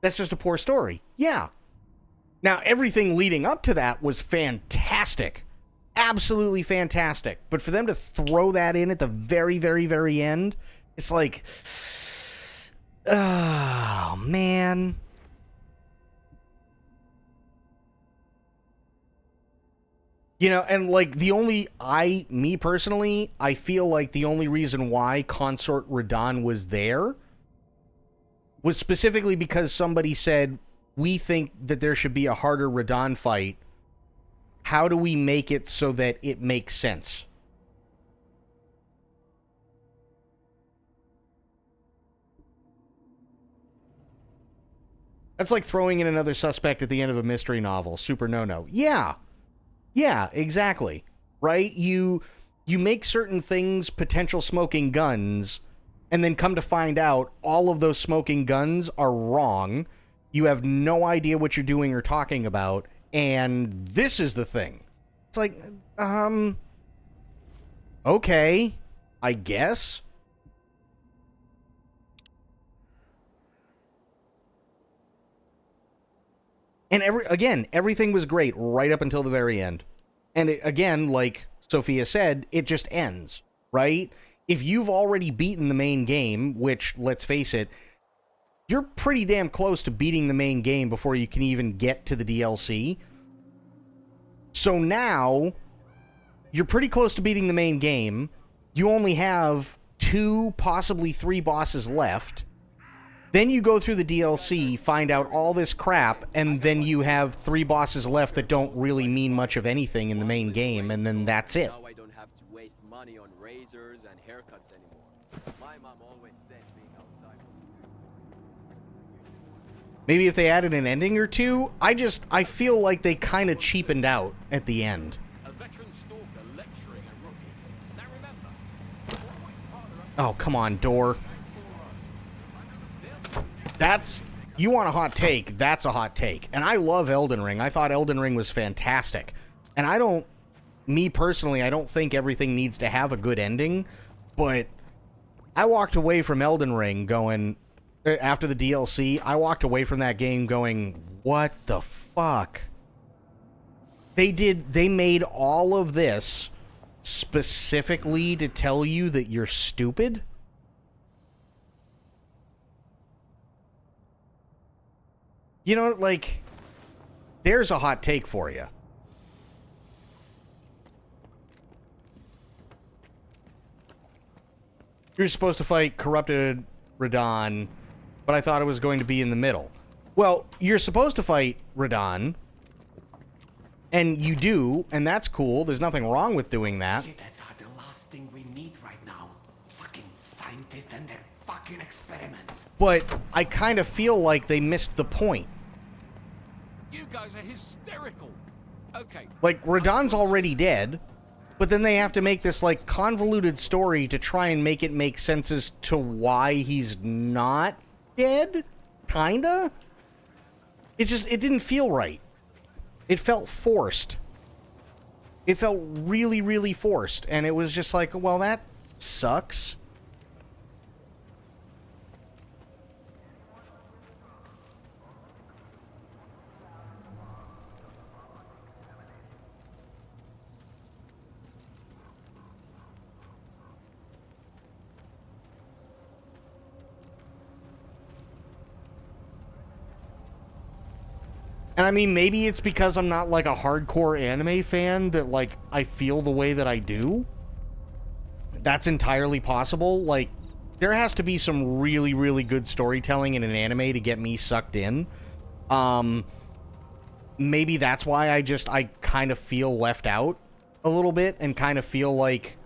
That's just a poor story. Yeah. Now, everything leading up to that was fantastic. Absolutely fantastic. But for them to throw that in at the very, very, very end, it's like... oh, man. You know, and like me personally, I feel like the only reason why Consort Radahn was there was specifically because somebody said, we think that there should be a harder Radahn fight. How do we make it so that it makes sense? That's like throwing in another suspect at the end of a mystery novel. Super no-no. Yeah. Yeah, exactly. Right? You make certain things potential smoking guns, and then come to find out all of those smoking guns are wrong. You have no idea what you're doing or talking about, and this is the thing. It's like, okay, I guess. And everything was great right up until the very end. And again, like Sophia said, it just ends, right? If you've already beaten the main game, which, let's face it, you're pretty damn close to beating the main game before you can even get to the DLC. So now, you're pretty close to beating the main game. You only have 2, possibly 3 bosses left. Then you go through the DLC, find out all this crap, and then you have 3 bosses left that don't really mean much of anything in the main game, and then that's it. Now I don't have to waste money on razors and haircuts anymore. My mom always said being outside. Maybe if they added an ending or two, I feel like they kind of cheapened out at the end. A veteran stalker lecturing a rookie. Now remember, Oh, come on, Door. You want a hot take, that's a hot take. And I love Elden Ring. I thought Elden Ring was fantastic. And me personally, I don't think everything needs to have a good ending, but I walked away from Elden Ring going, after the DLC, I walked away from that game going, what the fuck? They made all of this specifically to tell you that you're stupid? You know, like, there's a hot take for you. You're supposed to fight corrupted Radahn, but I thought it was going to be in the middle. Well, you're supposed to fight Radahn, and you do, and that's cool. There's nothing wrong with doing that. Shit, that's the last thing we need right now. Fucking scientists and their fucking experiments. But I kind of feel like they missed the point. you guys are hysterical. Okay. Like, Radahn's already dead, but then they have to make this, like, convoluted story to try and make it make sense as to why he's not dead? Kinda? It didn't feel right. It felt forced. It felt really, really forced, and it was just like, well, that sucks. And I mean, maybe it's because I'm not, like, a hardcore anime fan that, like, I feel the way that I do. That's entirely possible. Like, there has to be some really, really good storytelling in an anime to get me sucked in. Maybe that's why I kind of feel left out a little bit and kind of feel like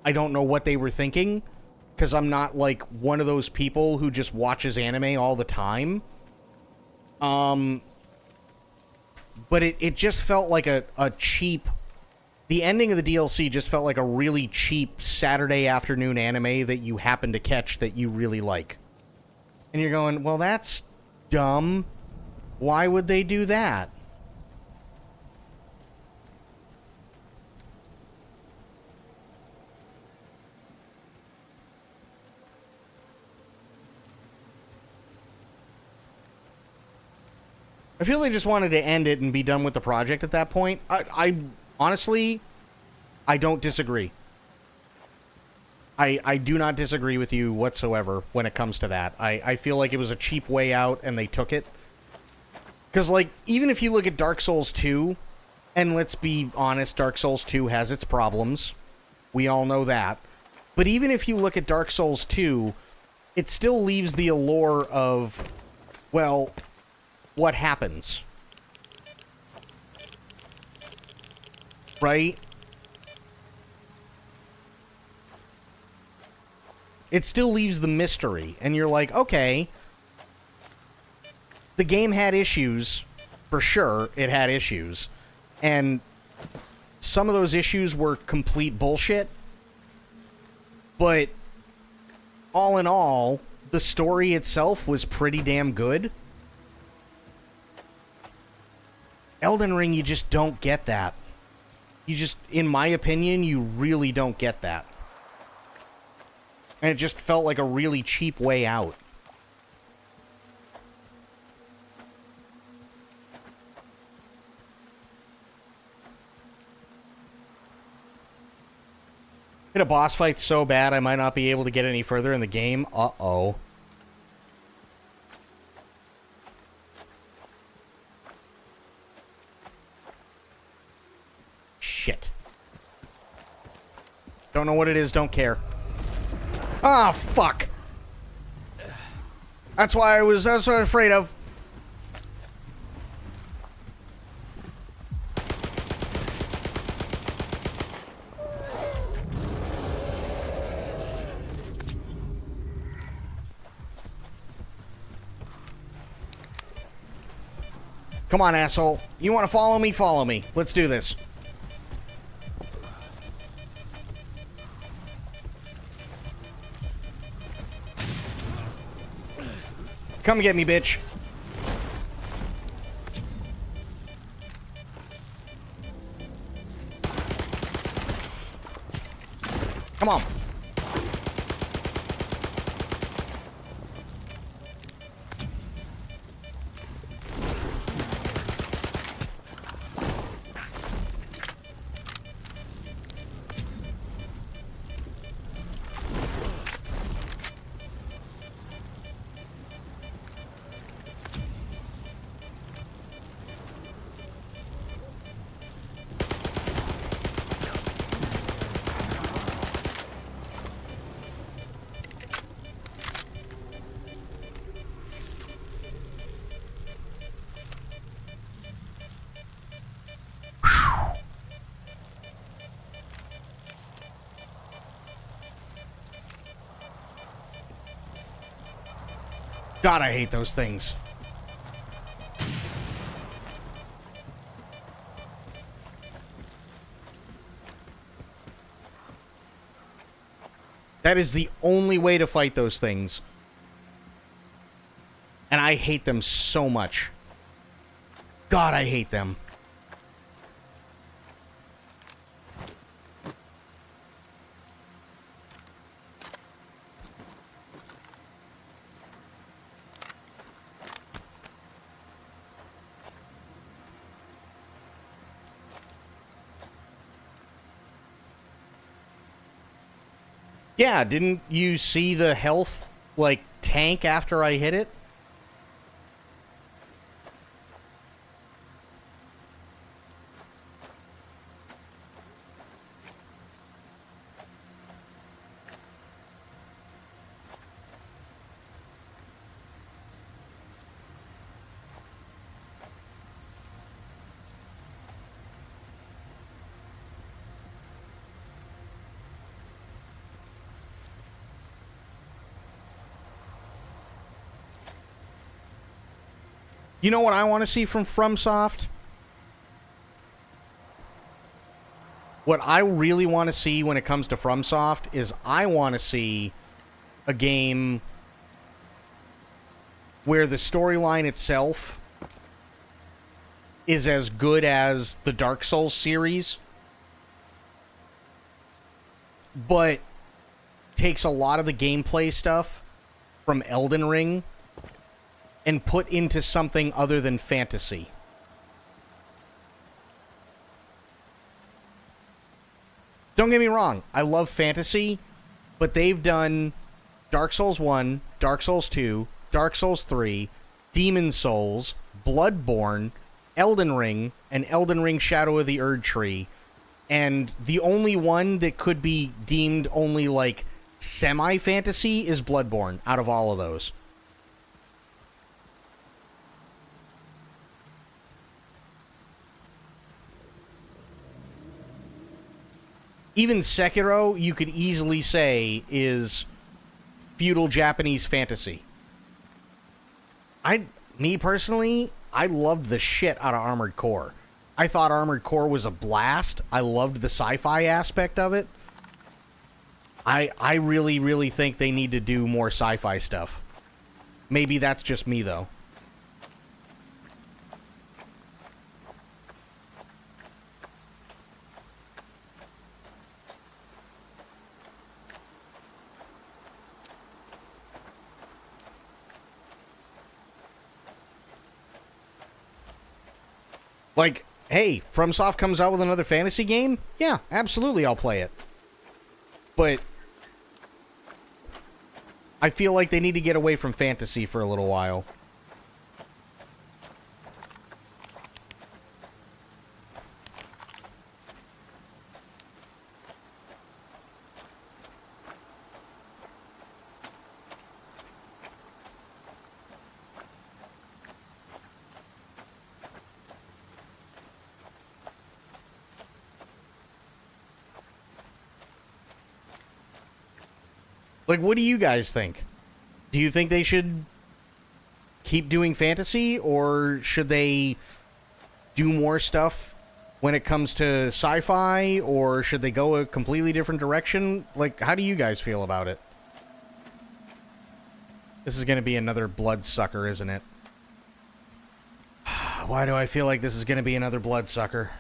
I don't know what they were thinking, because I'm not, like, one of those people who just watches anime all the time. But it just felt like a cheap... The ending of the DLC just felt like a really cheap Saturday afternoon anime that you happen to catch that you really like. And you're going, well, that's dumb. Why would they do that? I feel they just wanted to end it and be done with the project at that point. I honestly, I don't disagree. I do not disagree with you whatsoever when it comes to that. I feel like it was a cheap way out and they took it. Because, like, even if you look at Dark Souls 2, And let's be honest, Dark Souls 2 has its problems. We all know that. But even if you look at Dark Souls 2, it still leaves the allure of, well, what happens? Right? It still leaves the mystery, and you're like, okay, the game had issues, for sure, it had issues, and some of those issues were complete bullshit, but all in all, the story itself was pretty damn good. Elden Ring, you just don't get that. You just, in my opinion, you really don't get that. And it just felt like a really cheap way out. Hit a boss fight so bad I might not be able to get any further in the game. Uh-oh. Shit. Don't know what it is, don't care. Ah, fuck. That's what I was afraid of. Come on, asshole. You want to follow me? Follow me. Let's do this. Come get me, bitch. Come on. God, I hate those things. That is the only way to fight those things. And I hate them so much. God, I hate them. Yeah, didn't you see the health, like, tank after I hit it? You know what I want to see from FromSoft? What I really want to see when it comes to FromSoft is I want to see a game where the storyline itself is as good as the Dark Souls series, but takes a lot of the gameplay stuff from Elden Ring and put into something other than fantasy. Don't get me wrong, I love fantasy, but they've done Dark Souls 1, Dark Souls 2, Dark Souls 3, Demon Souls, Bloodborne, Elden Ring and Elden Ring Shadow of the Erdtree, and the only one that could be deemed only, like, semi-fantasy is Bloodborne out of all of those. Even Sekiro, you could easily say, is feudal Japanese fantasy. Me personally, I loved the shit out of Armored Core. I thought Armored Core was a blast. I loved the sci-fi aspect of it. I really, really think they need to do more sci-fi stuff. Maybe that's just me, though. Like, hey, FromSoft comes out with another fantasy game? Yeah, absolutely, I'll play it. But I feel like they need to get away from fantasy for a little while. Like, what do you guys think? Do you think they should keep doing fantasy, or should they do more stuff when it comes to sci-fi, or should they go a completely different direction? Like, how do you guys feel about it? This is going to be another bloodsucker, isn't it? Why do I feel like this is going to be another bloodsucker?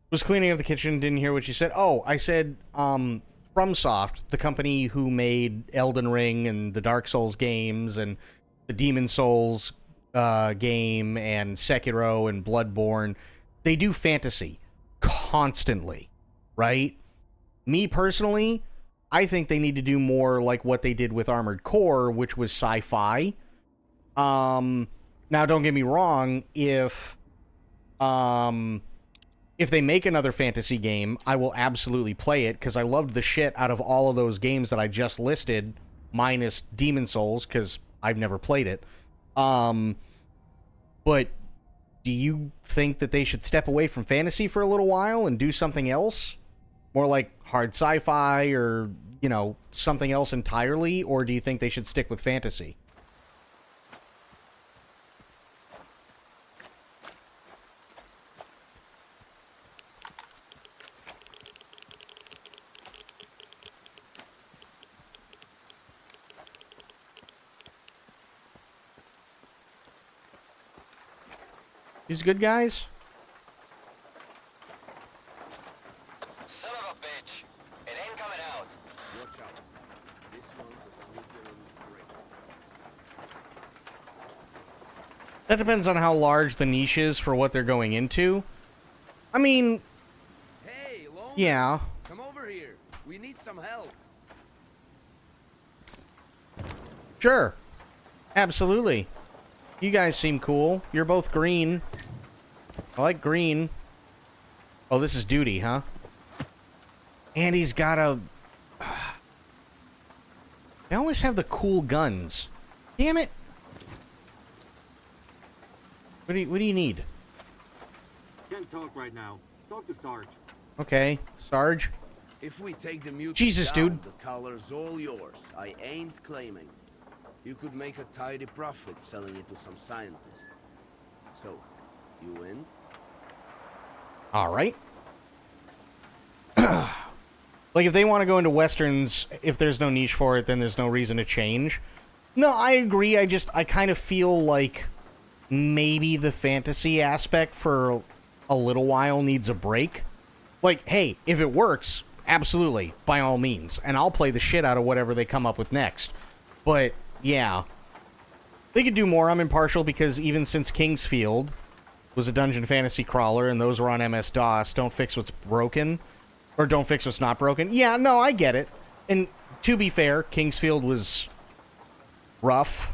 Was cleaning up the kitchen, didn't hear what you said. Oh, I said, FromSoft, the company who made Elden Ring and the Dark Souls games and the Demon Souls game and Sekiro and Bloodborne, they do fantasy constantly, right? Me personally, I think they need to do more like what they did with Armored Core, which was sci-fi. Now, don't get me wrong, if they make another fantasy game, I will absolutely play it, because I loved the shit out of all of those games that I just listed, minus Demon Souls, because I've never played it. But do you think that they should step away from fantasy for a little while and do something else? More like hard sci-fi or, you know, something else entirely? Or do you think they should stick with fantasy? These good guys? Son of a bitch. It ain't coming out. Watch out. This one's a sneaker and great. That depends on how large the niche is for what they're going into. I mean, Hey, Loman, yeah. come over here. We need some help. Sure. Absolutely. You guys seem cool. You're both green. I like green. Oh, this is Duty, huh? And he's got a... They always have the cool guns. Damn it. What do you need? Can't talk right now. Talk to Sarge. Okay, Sarge. If we take the mutant Jesus, down, dude. the color's all yours. I ain't claiming. You could make a tidy profit selling it to some scientist. So, you win? All right. Like, if they want to go into westerns, if there's no niche for it, then there's no reason to change. No, I agree. I kind of feel like maybe the fantasy aspect for a little while needs a break. Like, hey, if it works, absolutely, by all means. And I'll play the shit out of whatever they come up with next. But, yeah. They could do more. I'm impartial because even since Kingsfield, was a dungeon fantasy crawler, and those were on MS-DOS. Don't fix what's broken. Or don't fix what's not broken. Yeah, no, I get it. And to be fair, Kingsfield was rough.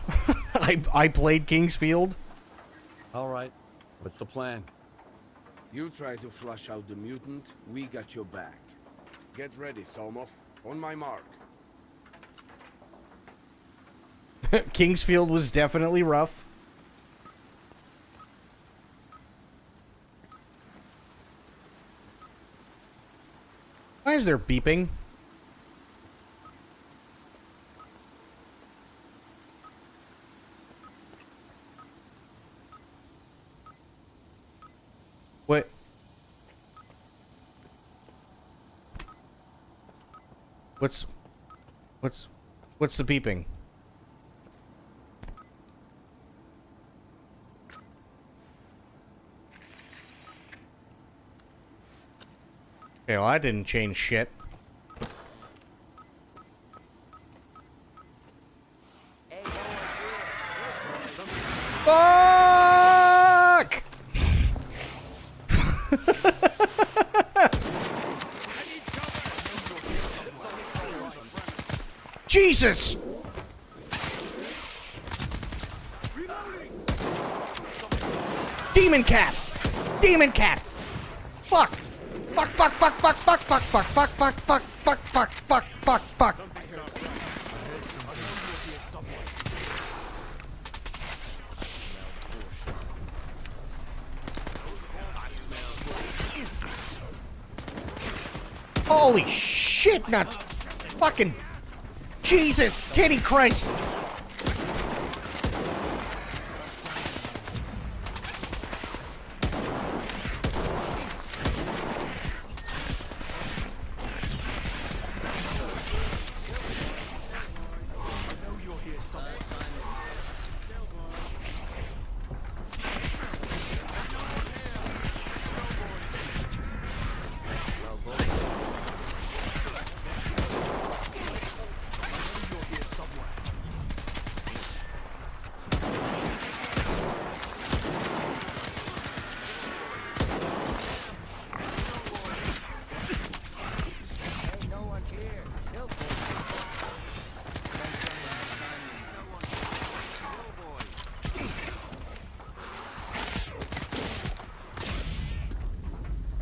I played Kingsfield. All right. What's the plan? You try to flush out the mutant, we got your back. Get ready, Somov. On my mark. Kingsfield was definitely rough. Why is there beeping? What? What's the beeping? Okay, well, that didn't change shit. Fuck! Jesus! Demon cat! Demon cat! Fuck! Fuck, fuck, fuck, fuck, fuck, fuck, fuck, fuck, fuck, fuck, fuck, fuck, fuck, fuck, fuck. Holy shit nuts! Fucking Jesus titty Christ!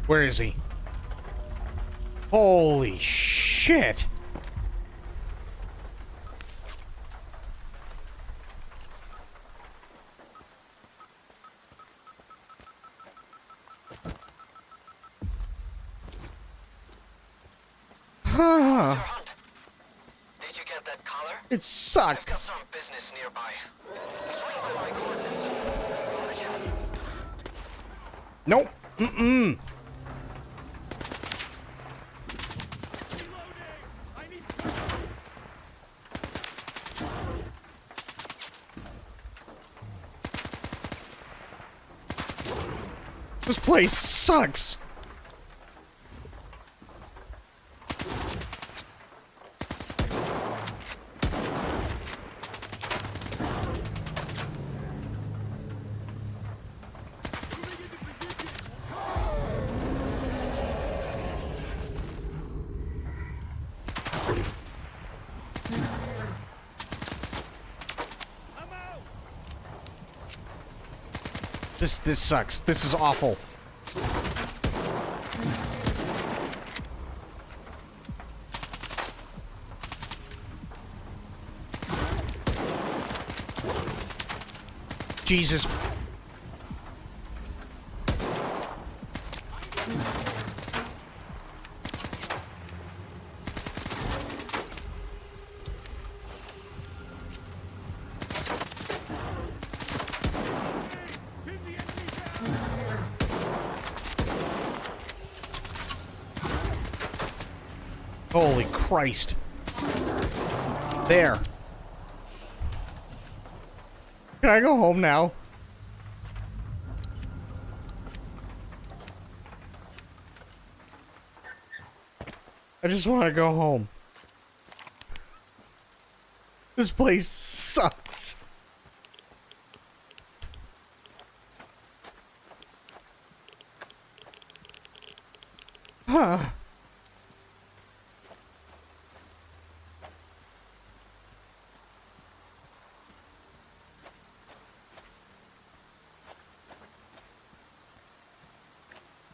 Where is he? Holy shit! Huh. Did you get that collar? It sucked. I've got some business nearby. Swing by my coordinates. Nope. Mm-mm. This place sucks. This sucks. This is awful. Jesus. Holy Christ. There. Can I go home now? I just want to go home. This place sucks. Huh.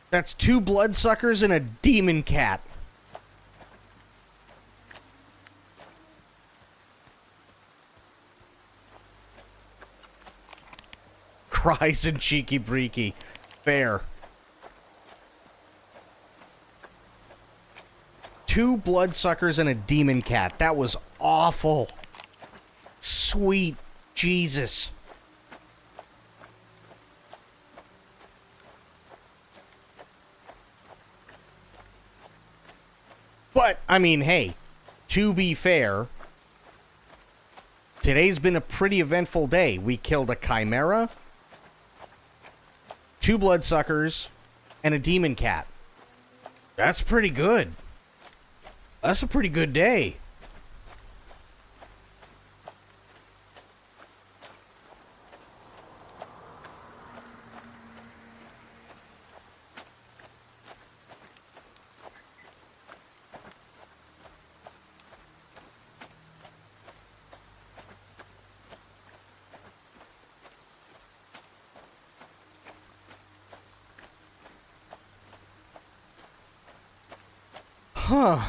That's 2 bloodsuckers and a demon cat. Cries and cheeky breeky. Fair. 2 bloodsuckers and a demon cat. That was awful. Sweet Jesus. But, I mean, hey, to be fair, today's been a pretty eventful day. We killed a chimera, 2 bloodsuckers, and a demon cat. That's pretty good. That's a pretty good day. Huh.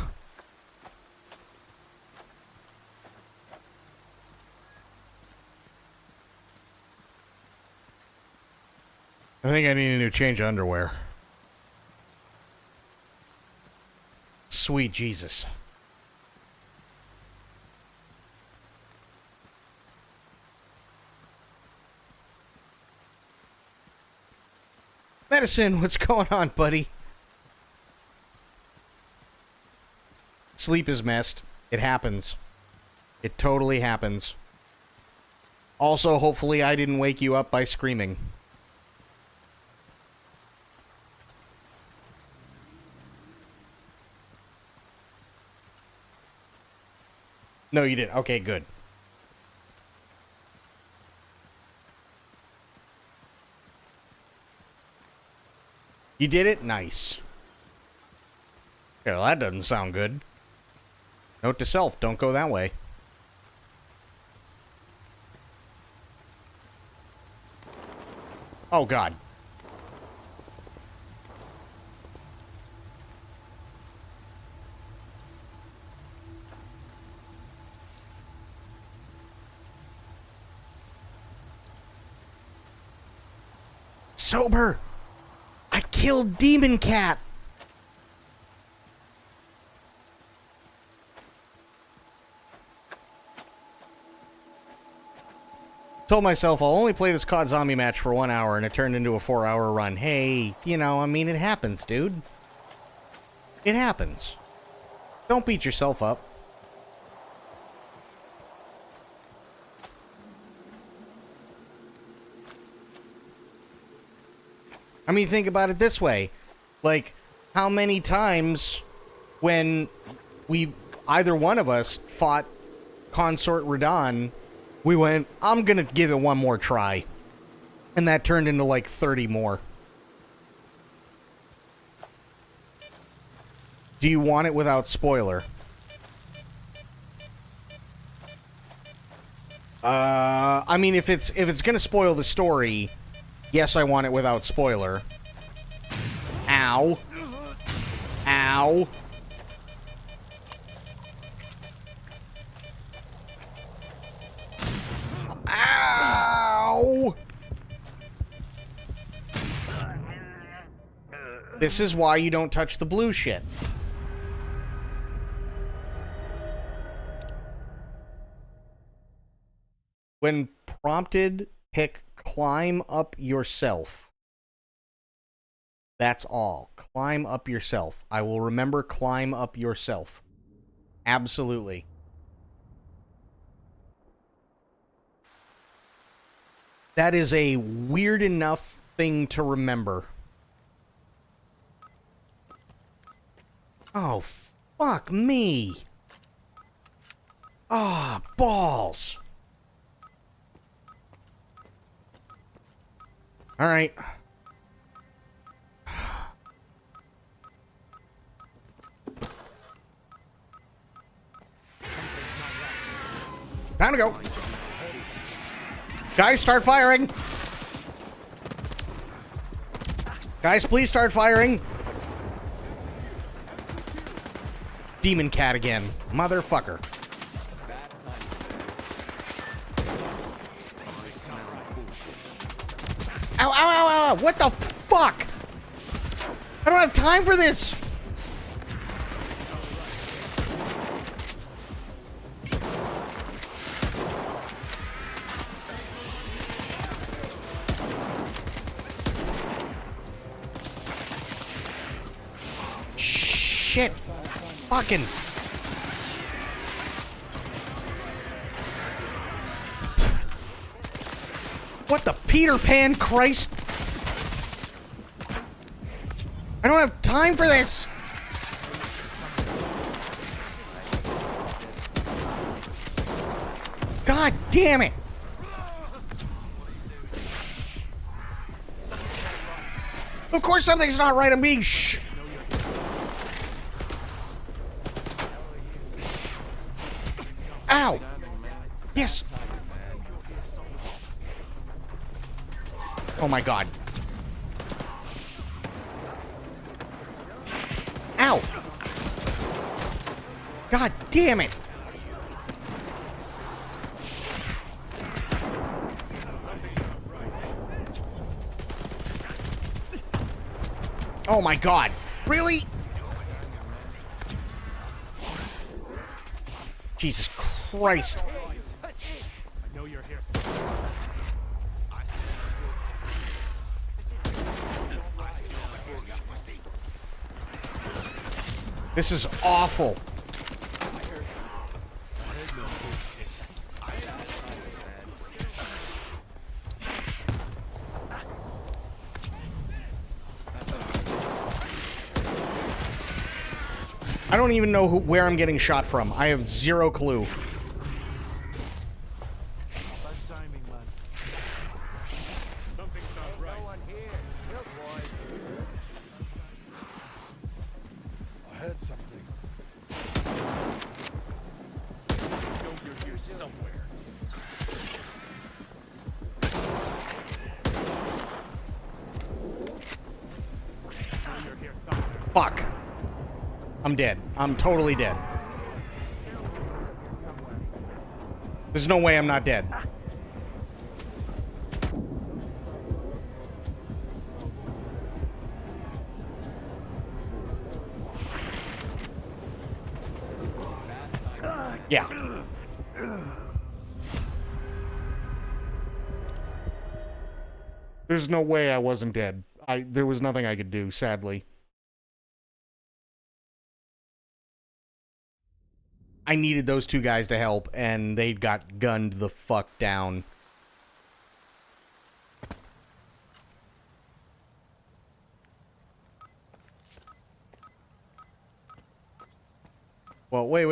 I think I need a new change of underwear. Sweet Jesus. Medicine, what's going on, buddy? Sleep is messed. It happens. It totally happens. Also, hopefully I didn't wake you up by screaming. No, you didn't. Okay, good. You did it? Nice. Yeah, well, that doesn't sound good. Note to self, don't go that way. Oh, God. Sober! I killed Demon Cat! Told myself I'll only play this COD zombie match for 1 hour, and it turned into a 4-hour run. Hey, you know, I mean, it happens, dude. It happens. Don't beat yourself up. I mean, think about it this way. Like, how many times when either one of us fought Consort Radon, we went, I'm gonna give it one more try. And that turned into like 30 more. Do you want it without spoiler? I mean, if it's gonna spoil the story, yes, I want it without spoiler. Ow. Ow. Ow! This is why you don't touch the blue shit. When prompted, pick climb up yourself. That's all. Climb up yourself. I will remember climb up yourself. Absolutely. That is a weird enough thing to remember. Oh, fuck me. Ah, balls. All right. Time to go. Guys, start firing. Guys, please start firing. Demon cat again. Motherfucker. Ow, ow, ow, ow. What the fuck? I don't have time for this. Shit. Fucking. What the Peter Pan Christ? I don't have time for this. God damn it. Of course something's not right. I'm being Ow! Yes! Oh my god. Ow! God damn it! Oh my god. Really? Jesus Christ. I know you're here. This is awful. I don't even know where I'm getting shot from. I have zero clue. I heard something. I know you're here somewhere. Fuck. I'm dead. I'm totally dead. There's no way I'm not dead. Yeah. There's no way I wasn't dead. There was nothing I could do, sadly. I needed those two guys to help, and they got gunned the fuck down. Well, wait.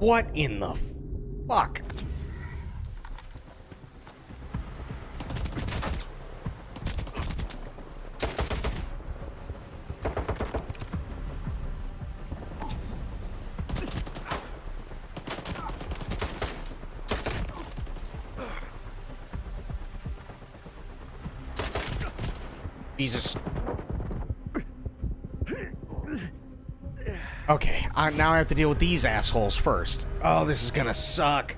What in the fuck? Jesus. Okay, now I have to deal with these assholes first. Oh, this is gonna suck.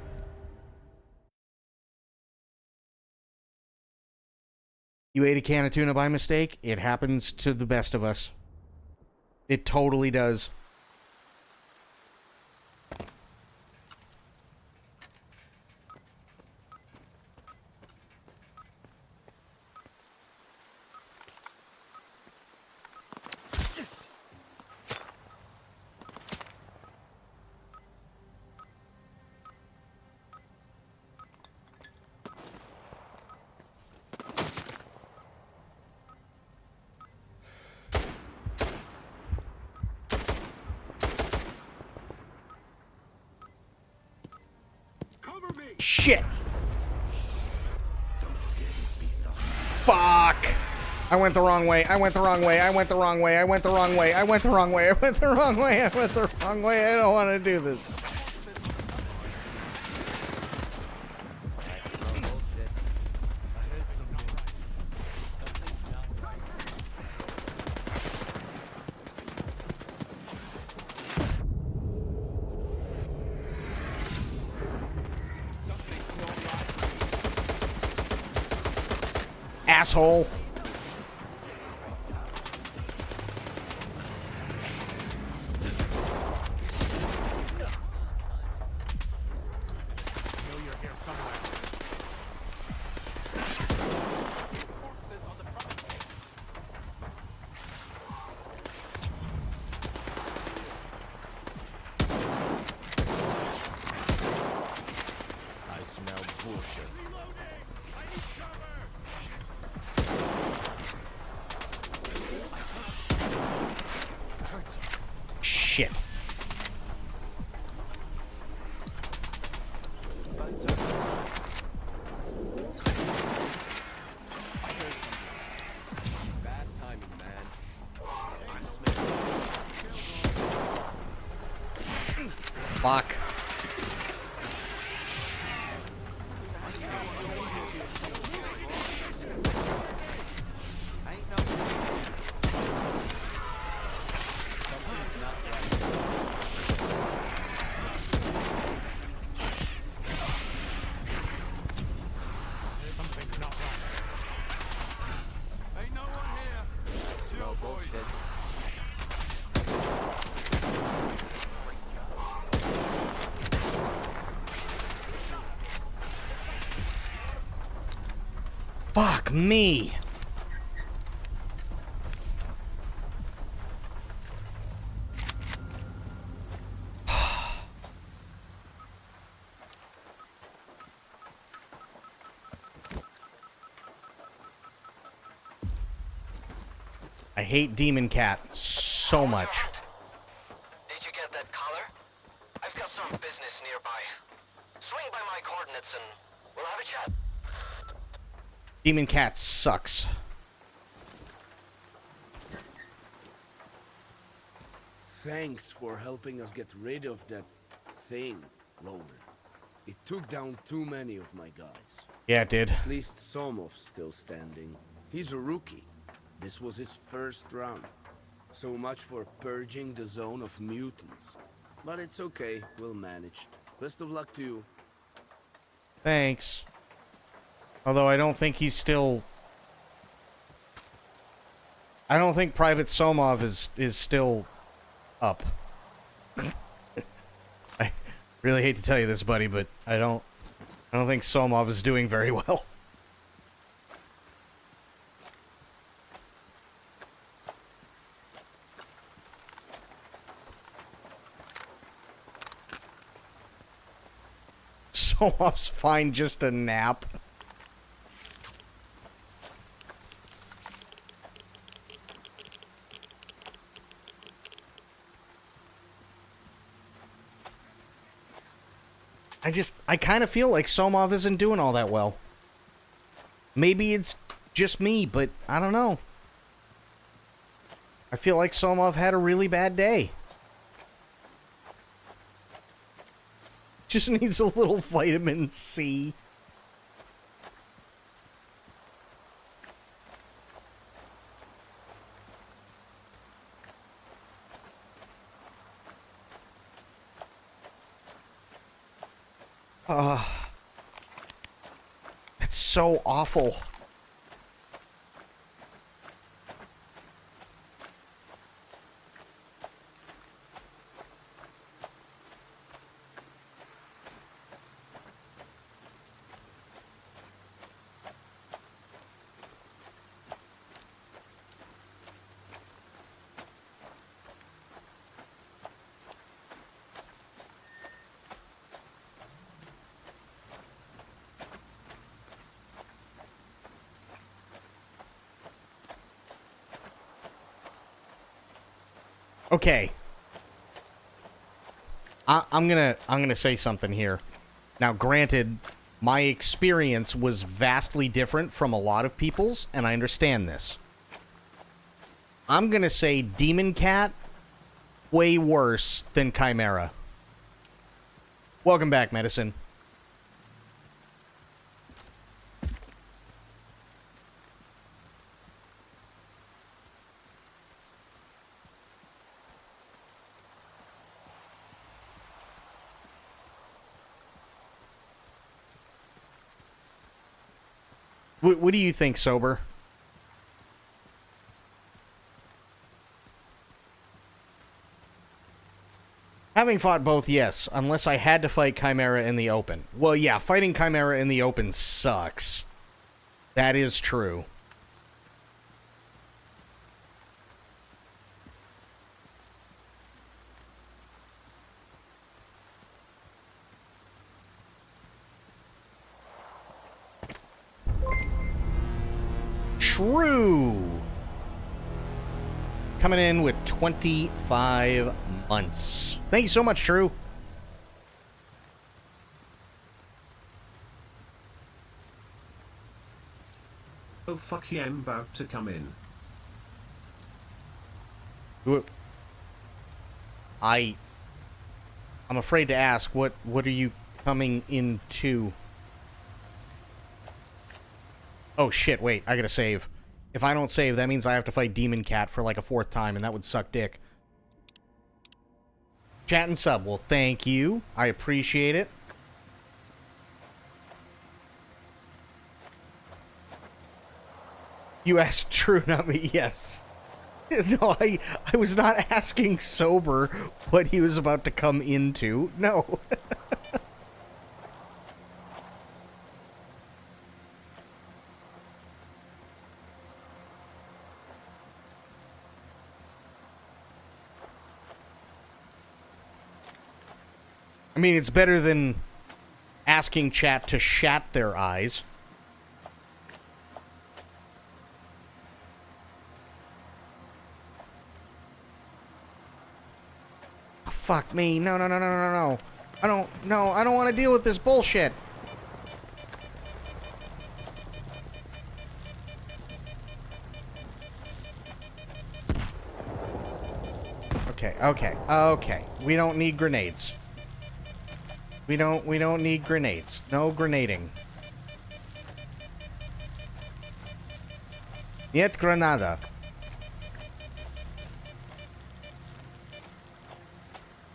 You ate a can of tuna by mistake? It happens to the best of us. It totally does. Shit! Fuck! I went the wrong way. I went the wrong way. I went the wrong way. I went the wrong way. I went the wrong way. I went the wrong way. I went the wrong way. I don't want to do this. Asshole. Shit. Bad timing, man. Fuck. Fuck me. I hate Demon Cat so much. Did you get that collar? I've got some business nearby. Swing by my coordinates and we'll have a chat. Demon Cat sucks. Thanks for helping us get rid of that thing, Loner. It took down too many of my guys. Yeah, it did. At least Somov's still standing. He's a rookie. This was his first round. So much for purging the zone of mutants. But it's okay, we'll manage. Best of luck to you. Thanks. Although I don't think he's still... I don't think Private Somov is still up. I really hate to tell you this, buddy, but I don't think Somov is doing very well. Somov's fine, just a nap. I kind of feel like Somov isn't doing all that well. Maybe it's just me, but I don't know. I feel like Somov had a really bad day. Just needs a little vitamin C. It's so awful. Okay. I'm gonna say something here. Now, granted, my experience was vastly different from a lot of people's, and I understand this. I'm gonna say Demon Cat, way worse than Chimera. Welcome back, Medicine. What do you think, Sober? Having fought both, yes, unless I had to fight Chimera in the open. Well, yeah, fighting Chimera in the open sucks. That is true. True. Coming in with 25 months. Thank you so much, True. Oh fuck yeah, I'm about to come in. I'm afraid to ask, what are you coming into? Oh shit, wait, I gotta save. If I don't save, that means I have to fight Demon Cat for like a 4th time, and that would suck dick. Chat and sub, well, thank you. I appreciate it. You asked True, not me, yes. No, I was not asking Sober what he was about to come into. No. I mean, it's better than asking chat to shat their eyes. Oh, fuck me. No. I don't want to deal with this bullshit. Okay. We don't need grenades. We don't need grenades. No grenading. Niet granada.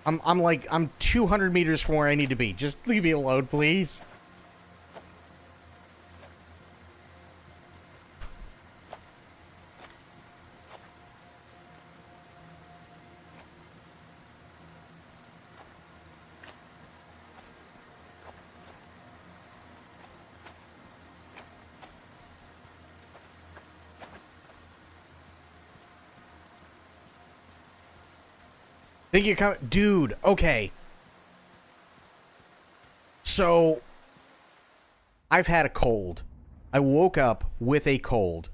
I'm 200 meters from where I need to be. Just leave me alone, please. Think you're coming? Dude, okay. So, I've had a cold. I woke up with a cold.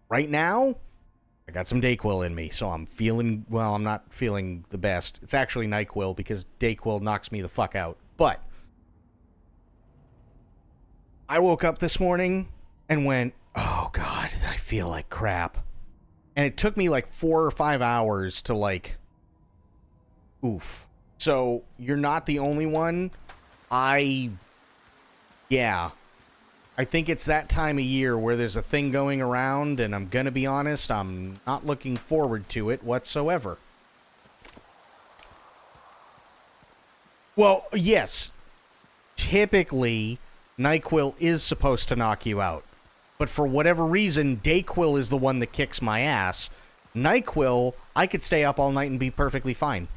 Right now, I got some Dayquil in me, so I'm feeling, well, I'm not feeling the best. It's actually NyQuil because Dayquil knocks me the fuck out. But, I woke up this morning and went, oh god, I feel like crap. And it took me like 4 or 5 hours to like... Oof. So, you're not the only one. Yeah. I think it's that time of year where there's a thing going around, and I'm gonna be honest, I'm not looking forward to it whatsoever. Well, yes. Typically, NyQuil is supposed to knock you out. But for whatever reason, Dayquil is the one that kicks my ass. NyQuil, I could stay up all night and be perfectly fine.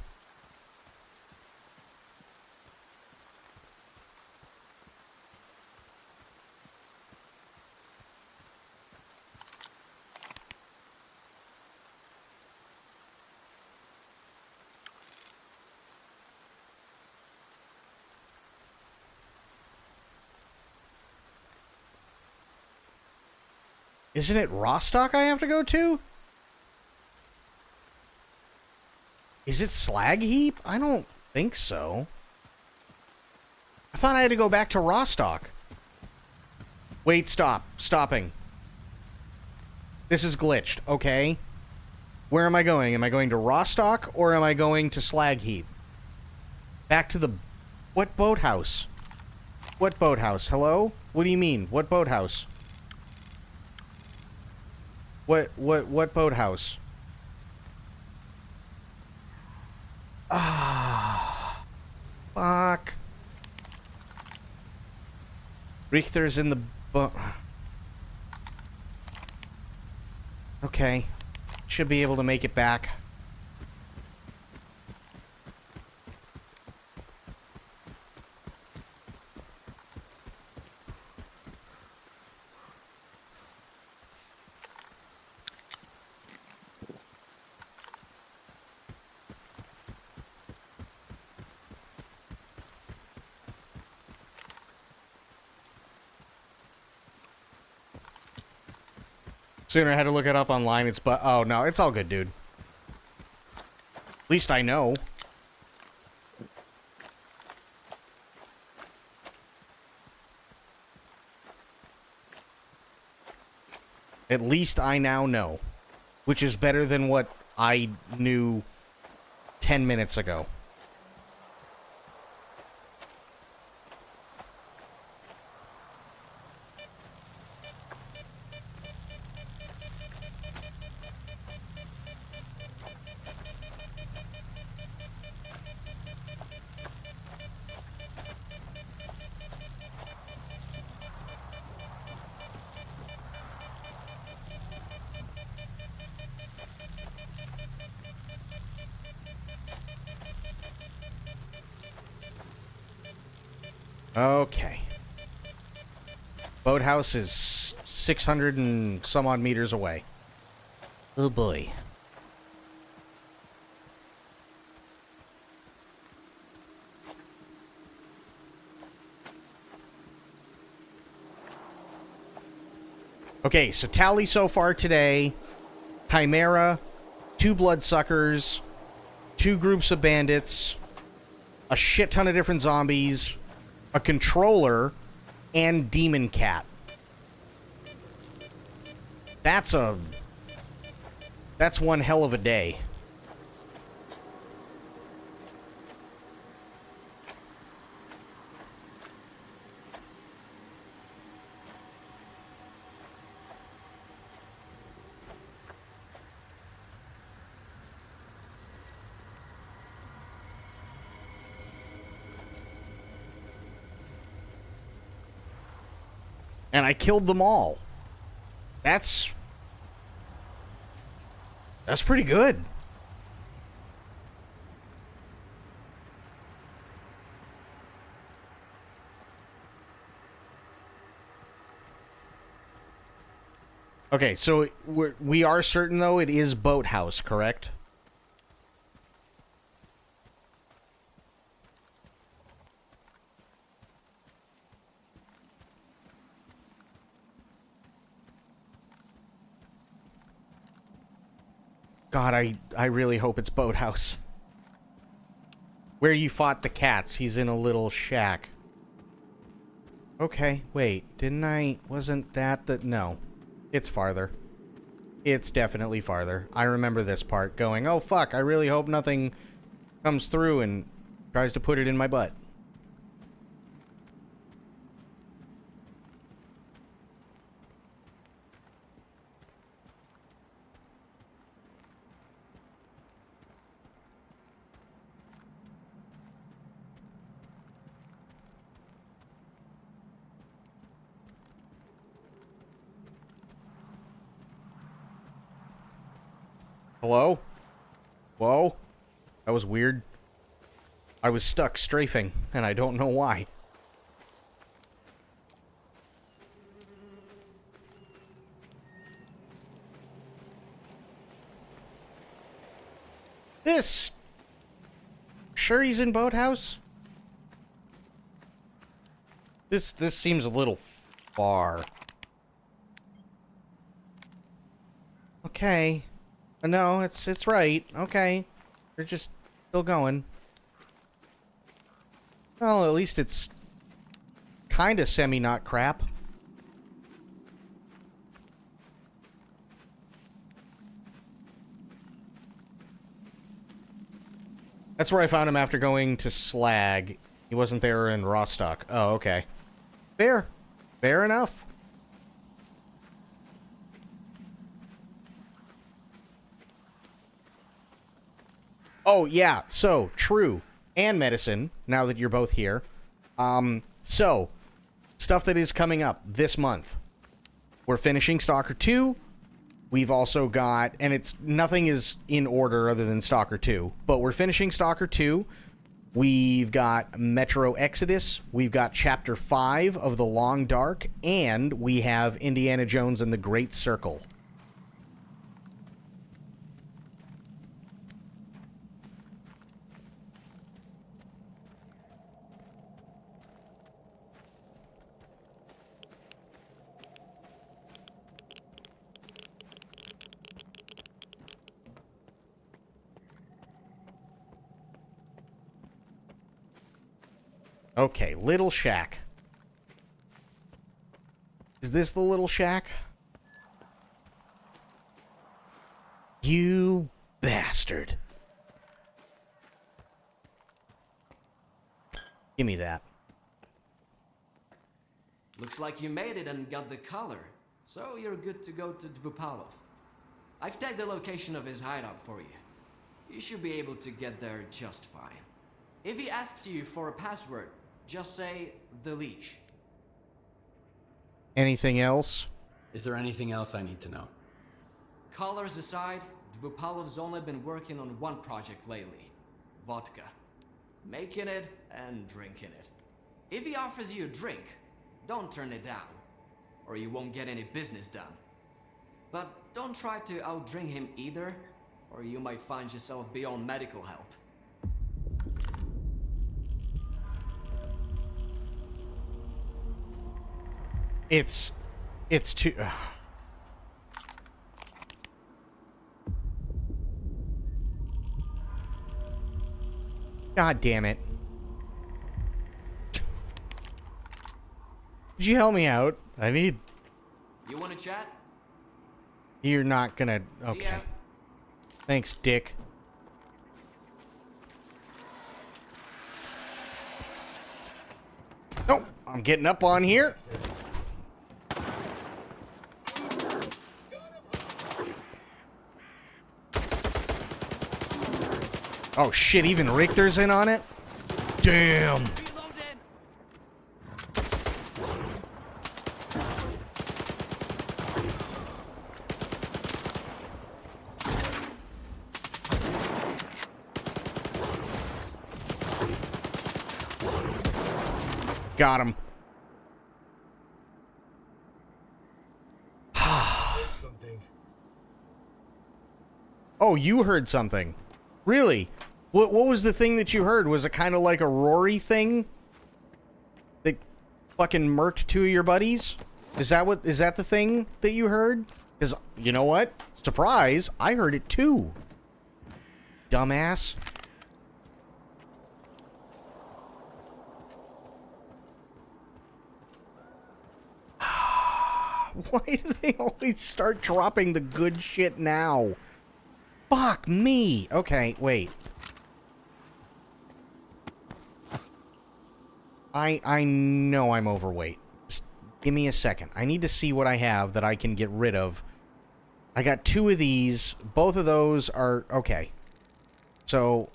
Isn't it Rostock I have to go to? Is it Slag Heap? I don't think so. thought I had to go back to Rostock. Wait, stop. Stopping. This is glitched, okay? Where am I going? Am I going to Rostock or am I going to Slag Heap? Back to the... What boathouse? What boathouse? Hello? What do you mean? What boathouse? What boathouse? Ah. Fuck. Richter's in the boat. Okay. Should be able to make it back. Sooner I had to look it up online. It's but oh no, it's all good, dude. At least I know. At least I now know, which is better than what I knew 10 minutes ago. Okay. Boathouse is 600 and some odd meters away. Oh boy. Okay, so tally so far today. Chimera, 2 bloodsuckers, 2 groups of bandits, a shit ton of different zombies, a controller, and demon cat. That's one hell of a day. And I killed them all. That's pretty good. Okay, so we are certain, though, it is Boathouse, correct? God, I really hope it's Boathouse. Where you fought the cats. He's in a little shack. Okay, wait. Didn't I... Wasn't that the... No. It's farther. It's definitely farther. I remember this part going, oh, fuck, I really hope nothing comes through and tries to put it in my butt. Hello? Whoa? That was weird. I was stuck strafing, and I don't know why. This... Sure he's in Boathouse? This seems a little far. Okay. No, it's right. Okay. They're just still going. Well, at least it's kind of semi-not crap. That's where I found him after going to Slag. He wasn't there in Rostock. Oh, okay. Fair. Fair enough. Oh, yeah. So, true. And medicine, now that you're both here. So, stuff that is coming up this month. We're finishing Stalker 2. We've also got, and nothing is in order other than Stalker 2, but we're finishing Stalker 2. We've got Metro Exodus. We've got Chapter 5 of The Long Dark, and we have Indiana Jones and the Great Circle. Okay, Little Shack. Is this the Little Shack? You bastard. Give me that. Looks like you made it and got the collar. So you're good to go to Dvupalov. I've tagged the location of his hideout for you. You should be able to get there just fine. If he asks you for a password, just say the leash. Anything else? Is there anything else I need to know? Collars aside, Dvupalov's only been working on one project lately. Vodka. Making it and drinking it. If he offers you a drink, don't turn it down, or you won't get any business done. But don't try to outdrink him either, or you might find yourself beyond medical help. It's too... God damn it. Could you help me out? I need... You wanna chat? You're not gonna... Okay. Thanks, Dick. Nope, I'm getting up on here. Oh shit, even Richter's in on it? Damn. Got him. Oh, you heard something. Really? What was the thing that you heard? Was it kind of like a Rory thing? That fucking murked two of your buddies? Is that the thing that you heard? Because, you know what? Surprise, I heard it too. Dumbass. Why do they always start dropping the good shit now? Fuck me. Okay, wait. I know I'm overweight. Just give me a second. I need to see what I have that I can get rid of. I got two of these. Both of those are... Okay. So...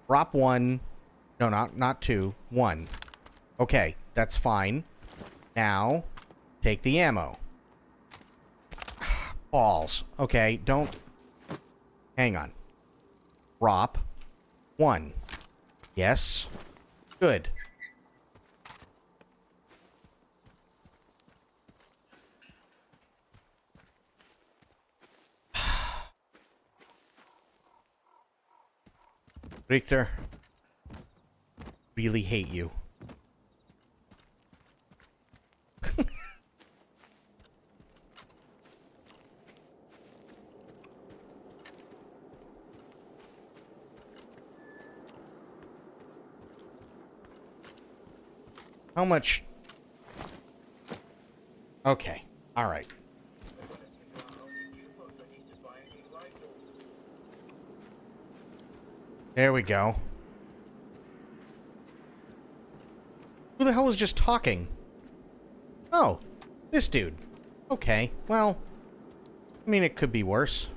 Drop one. No, not two. One. Okay, that's fine. Now, take the ammo. Balls. Okay, don't... Hang on. Drop. One. Yes. Good. Richter. Really hate you. How much? Okay. All right. There we go. Who the hell was just talking? Oh, this dude. Okay, well, I mean, it could be worse.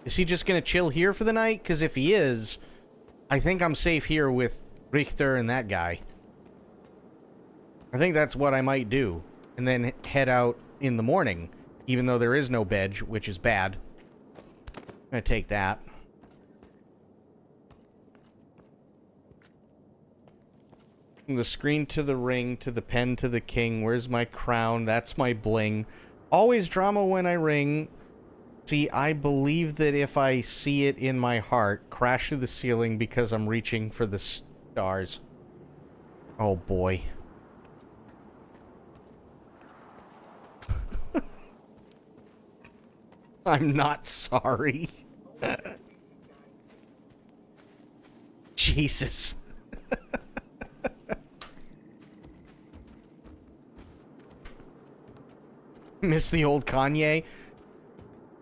Is he just gonna chill here for the night? Because if he is, I think I'm safe here with Richter and that guy. I think that's what I might do. And then head out in the morning, even though there is no bed, which is bad. I'm gonna take that. From the screen to the ring, to the pen to the king. Where's my crown? That's my bling. Always drama when I ring. See, I believe that if I see it in my heart, crash through the ceiling because I'm reaching for the stars. Oh boy. I'm not sorry. Jesus. Miss the old Kanye?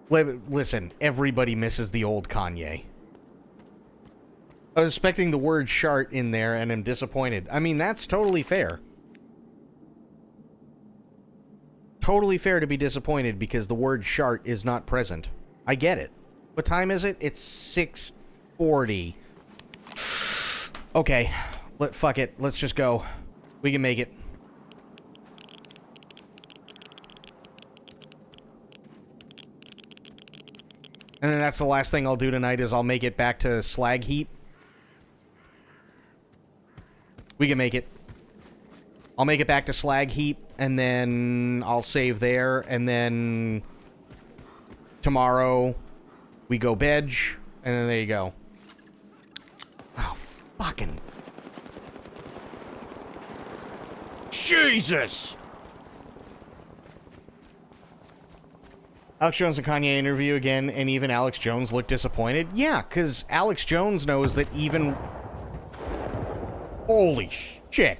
Listen, everybody misses the old Kanye. I was expecting the word shart in there and am disappointed. I mean, that's totally fair. Totally fair to be disappointed because the word shart is not present. I get it. What time is it? It's 6:40. Okay. Fuck it. Let's just go. We can make it. And then that's the last thing I'll do tonight is I'll make it back to Slag Heap. We can make it. I'll make it back to Slag Heap, and then I'll save there, and then tomorrow we go Bedge, and then there you go. Oh, fucking... Jesus! Alex Jones and Kanye interview again, and even Alex Jones looked disappointed? Yeah, because Alex Jones knows that even... Holy shit.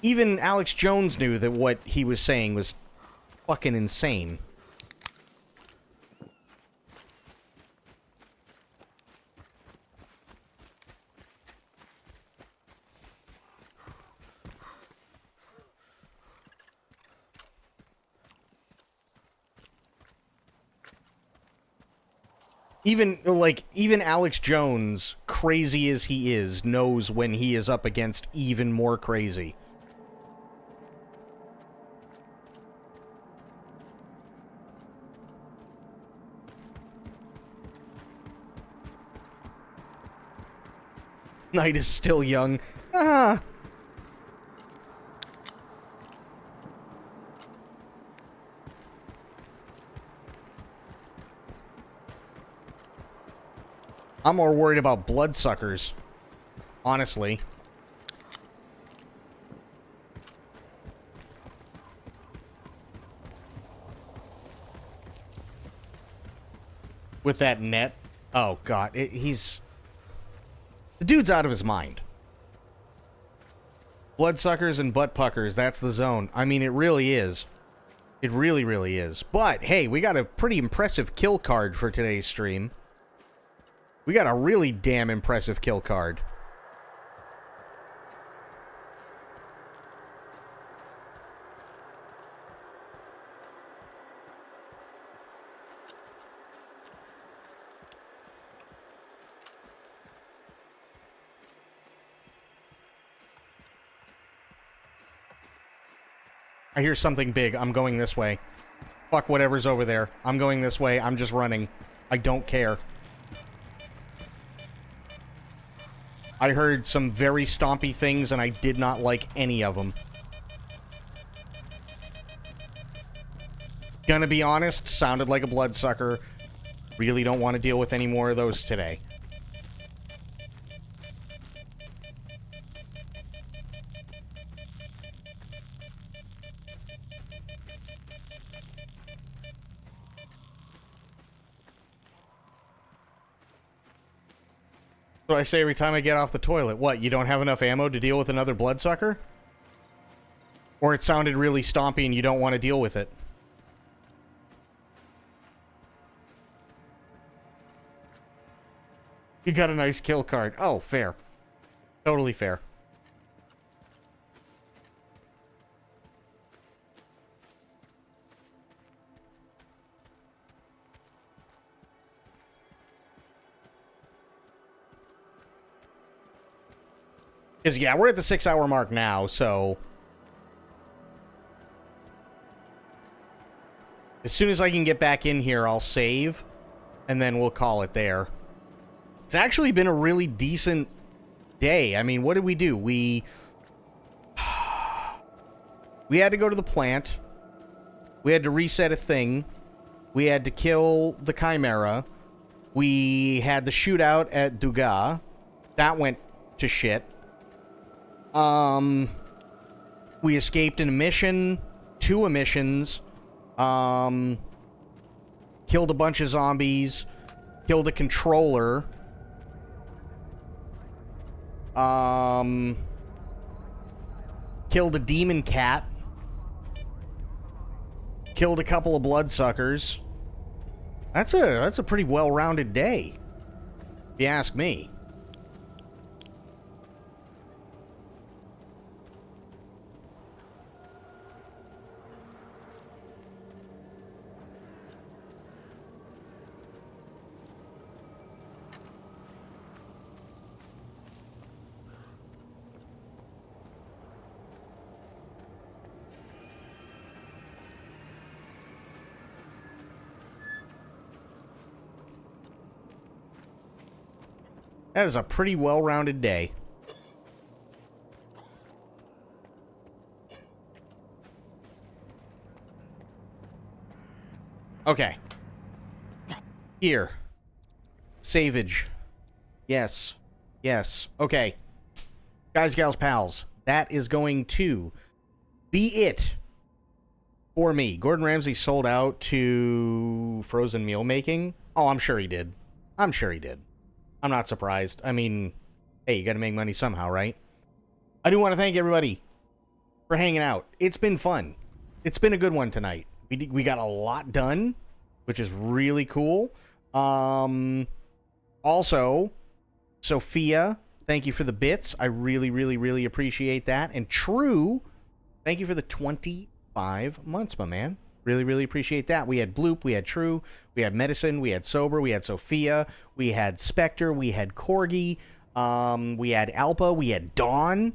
Even Alex Jones knew that what he was saying was fucking insane. Even Alex Jones, crazy as he is, knows when he is up against even more crazy. Night is still young. Ah! I'm more worried about bloodsuckers, honestly. With that net. Oh, God. He's... The dude's out of his mind. Bloodsuckers and butt puckers, that's the zone. I mean, it really is. It really, really is. But, hey, we got a pretty impressive kill card for today's stream. We got a really damn impressive kill card. I hear something big. I'm going this way. Fuck whatever's over there. I'm going this way. I'm just running. I don't care. I heard some very stompy things, and I did not like any of them. Gonna be honest, sounded like a bloodsucker. Really don't want to deal with any more of those today. So I say every time I get off the toilet, what, you don't have enough ammo to deal with another bloodsucker? Or it sounded really stompy and you don't want to deal with it. You got a nice kill card. Oh, fair. Totally fair. Because, yeah, we're at the 6-hour mark now, so... As soon as I can get back in here, I'll save, and then we'll call it there. It's actually been a really decent day. I mean, what did we do? We had to go to the plant. We had to reset a thing. We had to kill the Chimera. We had the shootout at Dugas. That went to shit. We escaped an mission, 2 emissions, killed a bunch of zombies, killed a controller, killed a demon cat, killed a couple of bloodsuckers. That's a pretty well-rounded day, if you ask me. That is a pretty well-rounded day. Okay. Here. Savage. Yes. Yes. Okay. Guys, gals, pals. That is going to be it for me. Gordon Ramsay sold out to frozen meal making. Oh, I'm sure he did. I'm sure he did. I'm not surprised. I mean, hey, you gotta make money somehow, right? I do want to thank everybody for hanging out. It's been fun. It's been a good one tonight. We got a lot done, which is really cool. Also, Sophia, thank you for the bits. I really, really, really appreciate that. And True, thank you for the 25 months, my man. Really, really appreciate that. We had Bloop, we had True, we had Medicine, we had Sober, we had Sophia, we had Spectre, we had Corgi, we had Alpa, we had Dawn.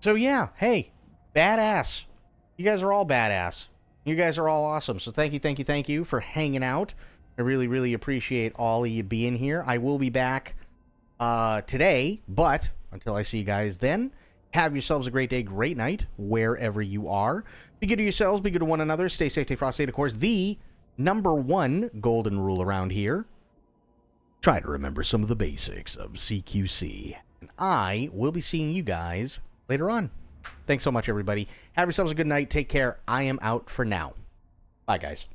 So yeah, hey, badass. You guys are all badass. You guys are all awesome. So thank you for hanging out. I really, really appreciate all of you being here. I will be back today, but until I see you guys then, have yourselves a great day, great night, wherever you are. Be good to yourselves, be good to one another, stay safe, stay frosty, of course, the #1 golden rule around here. Try to remember some of the basics of CQC. And I will be seeing you guys later on. Thanks so much, everybody. Have yourselves a good night. Take care. I am out for now. Bye, guys.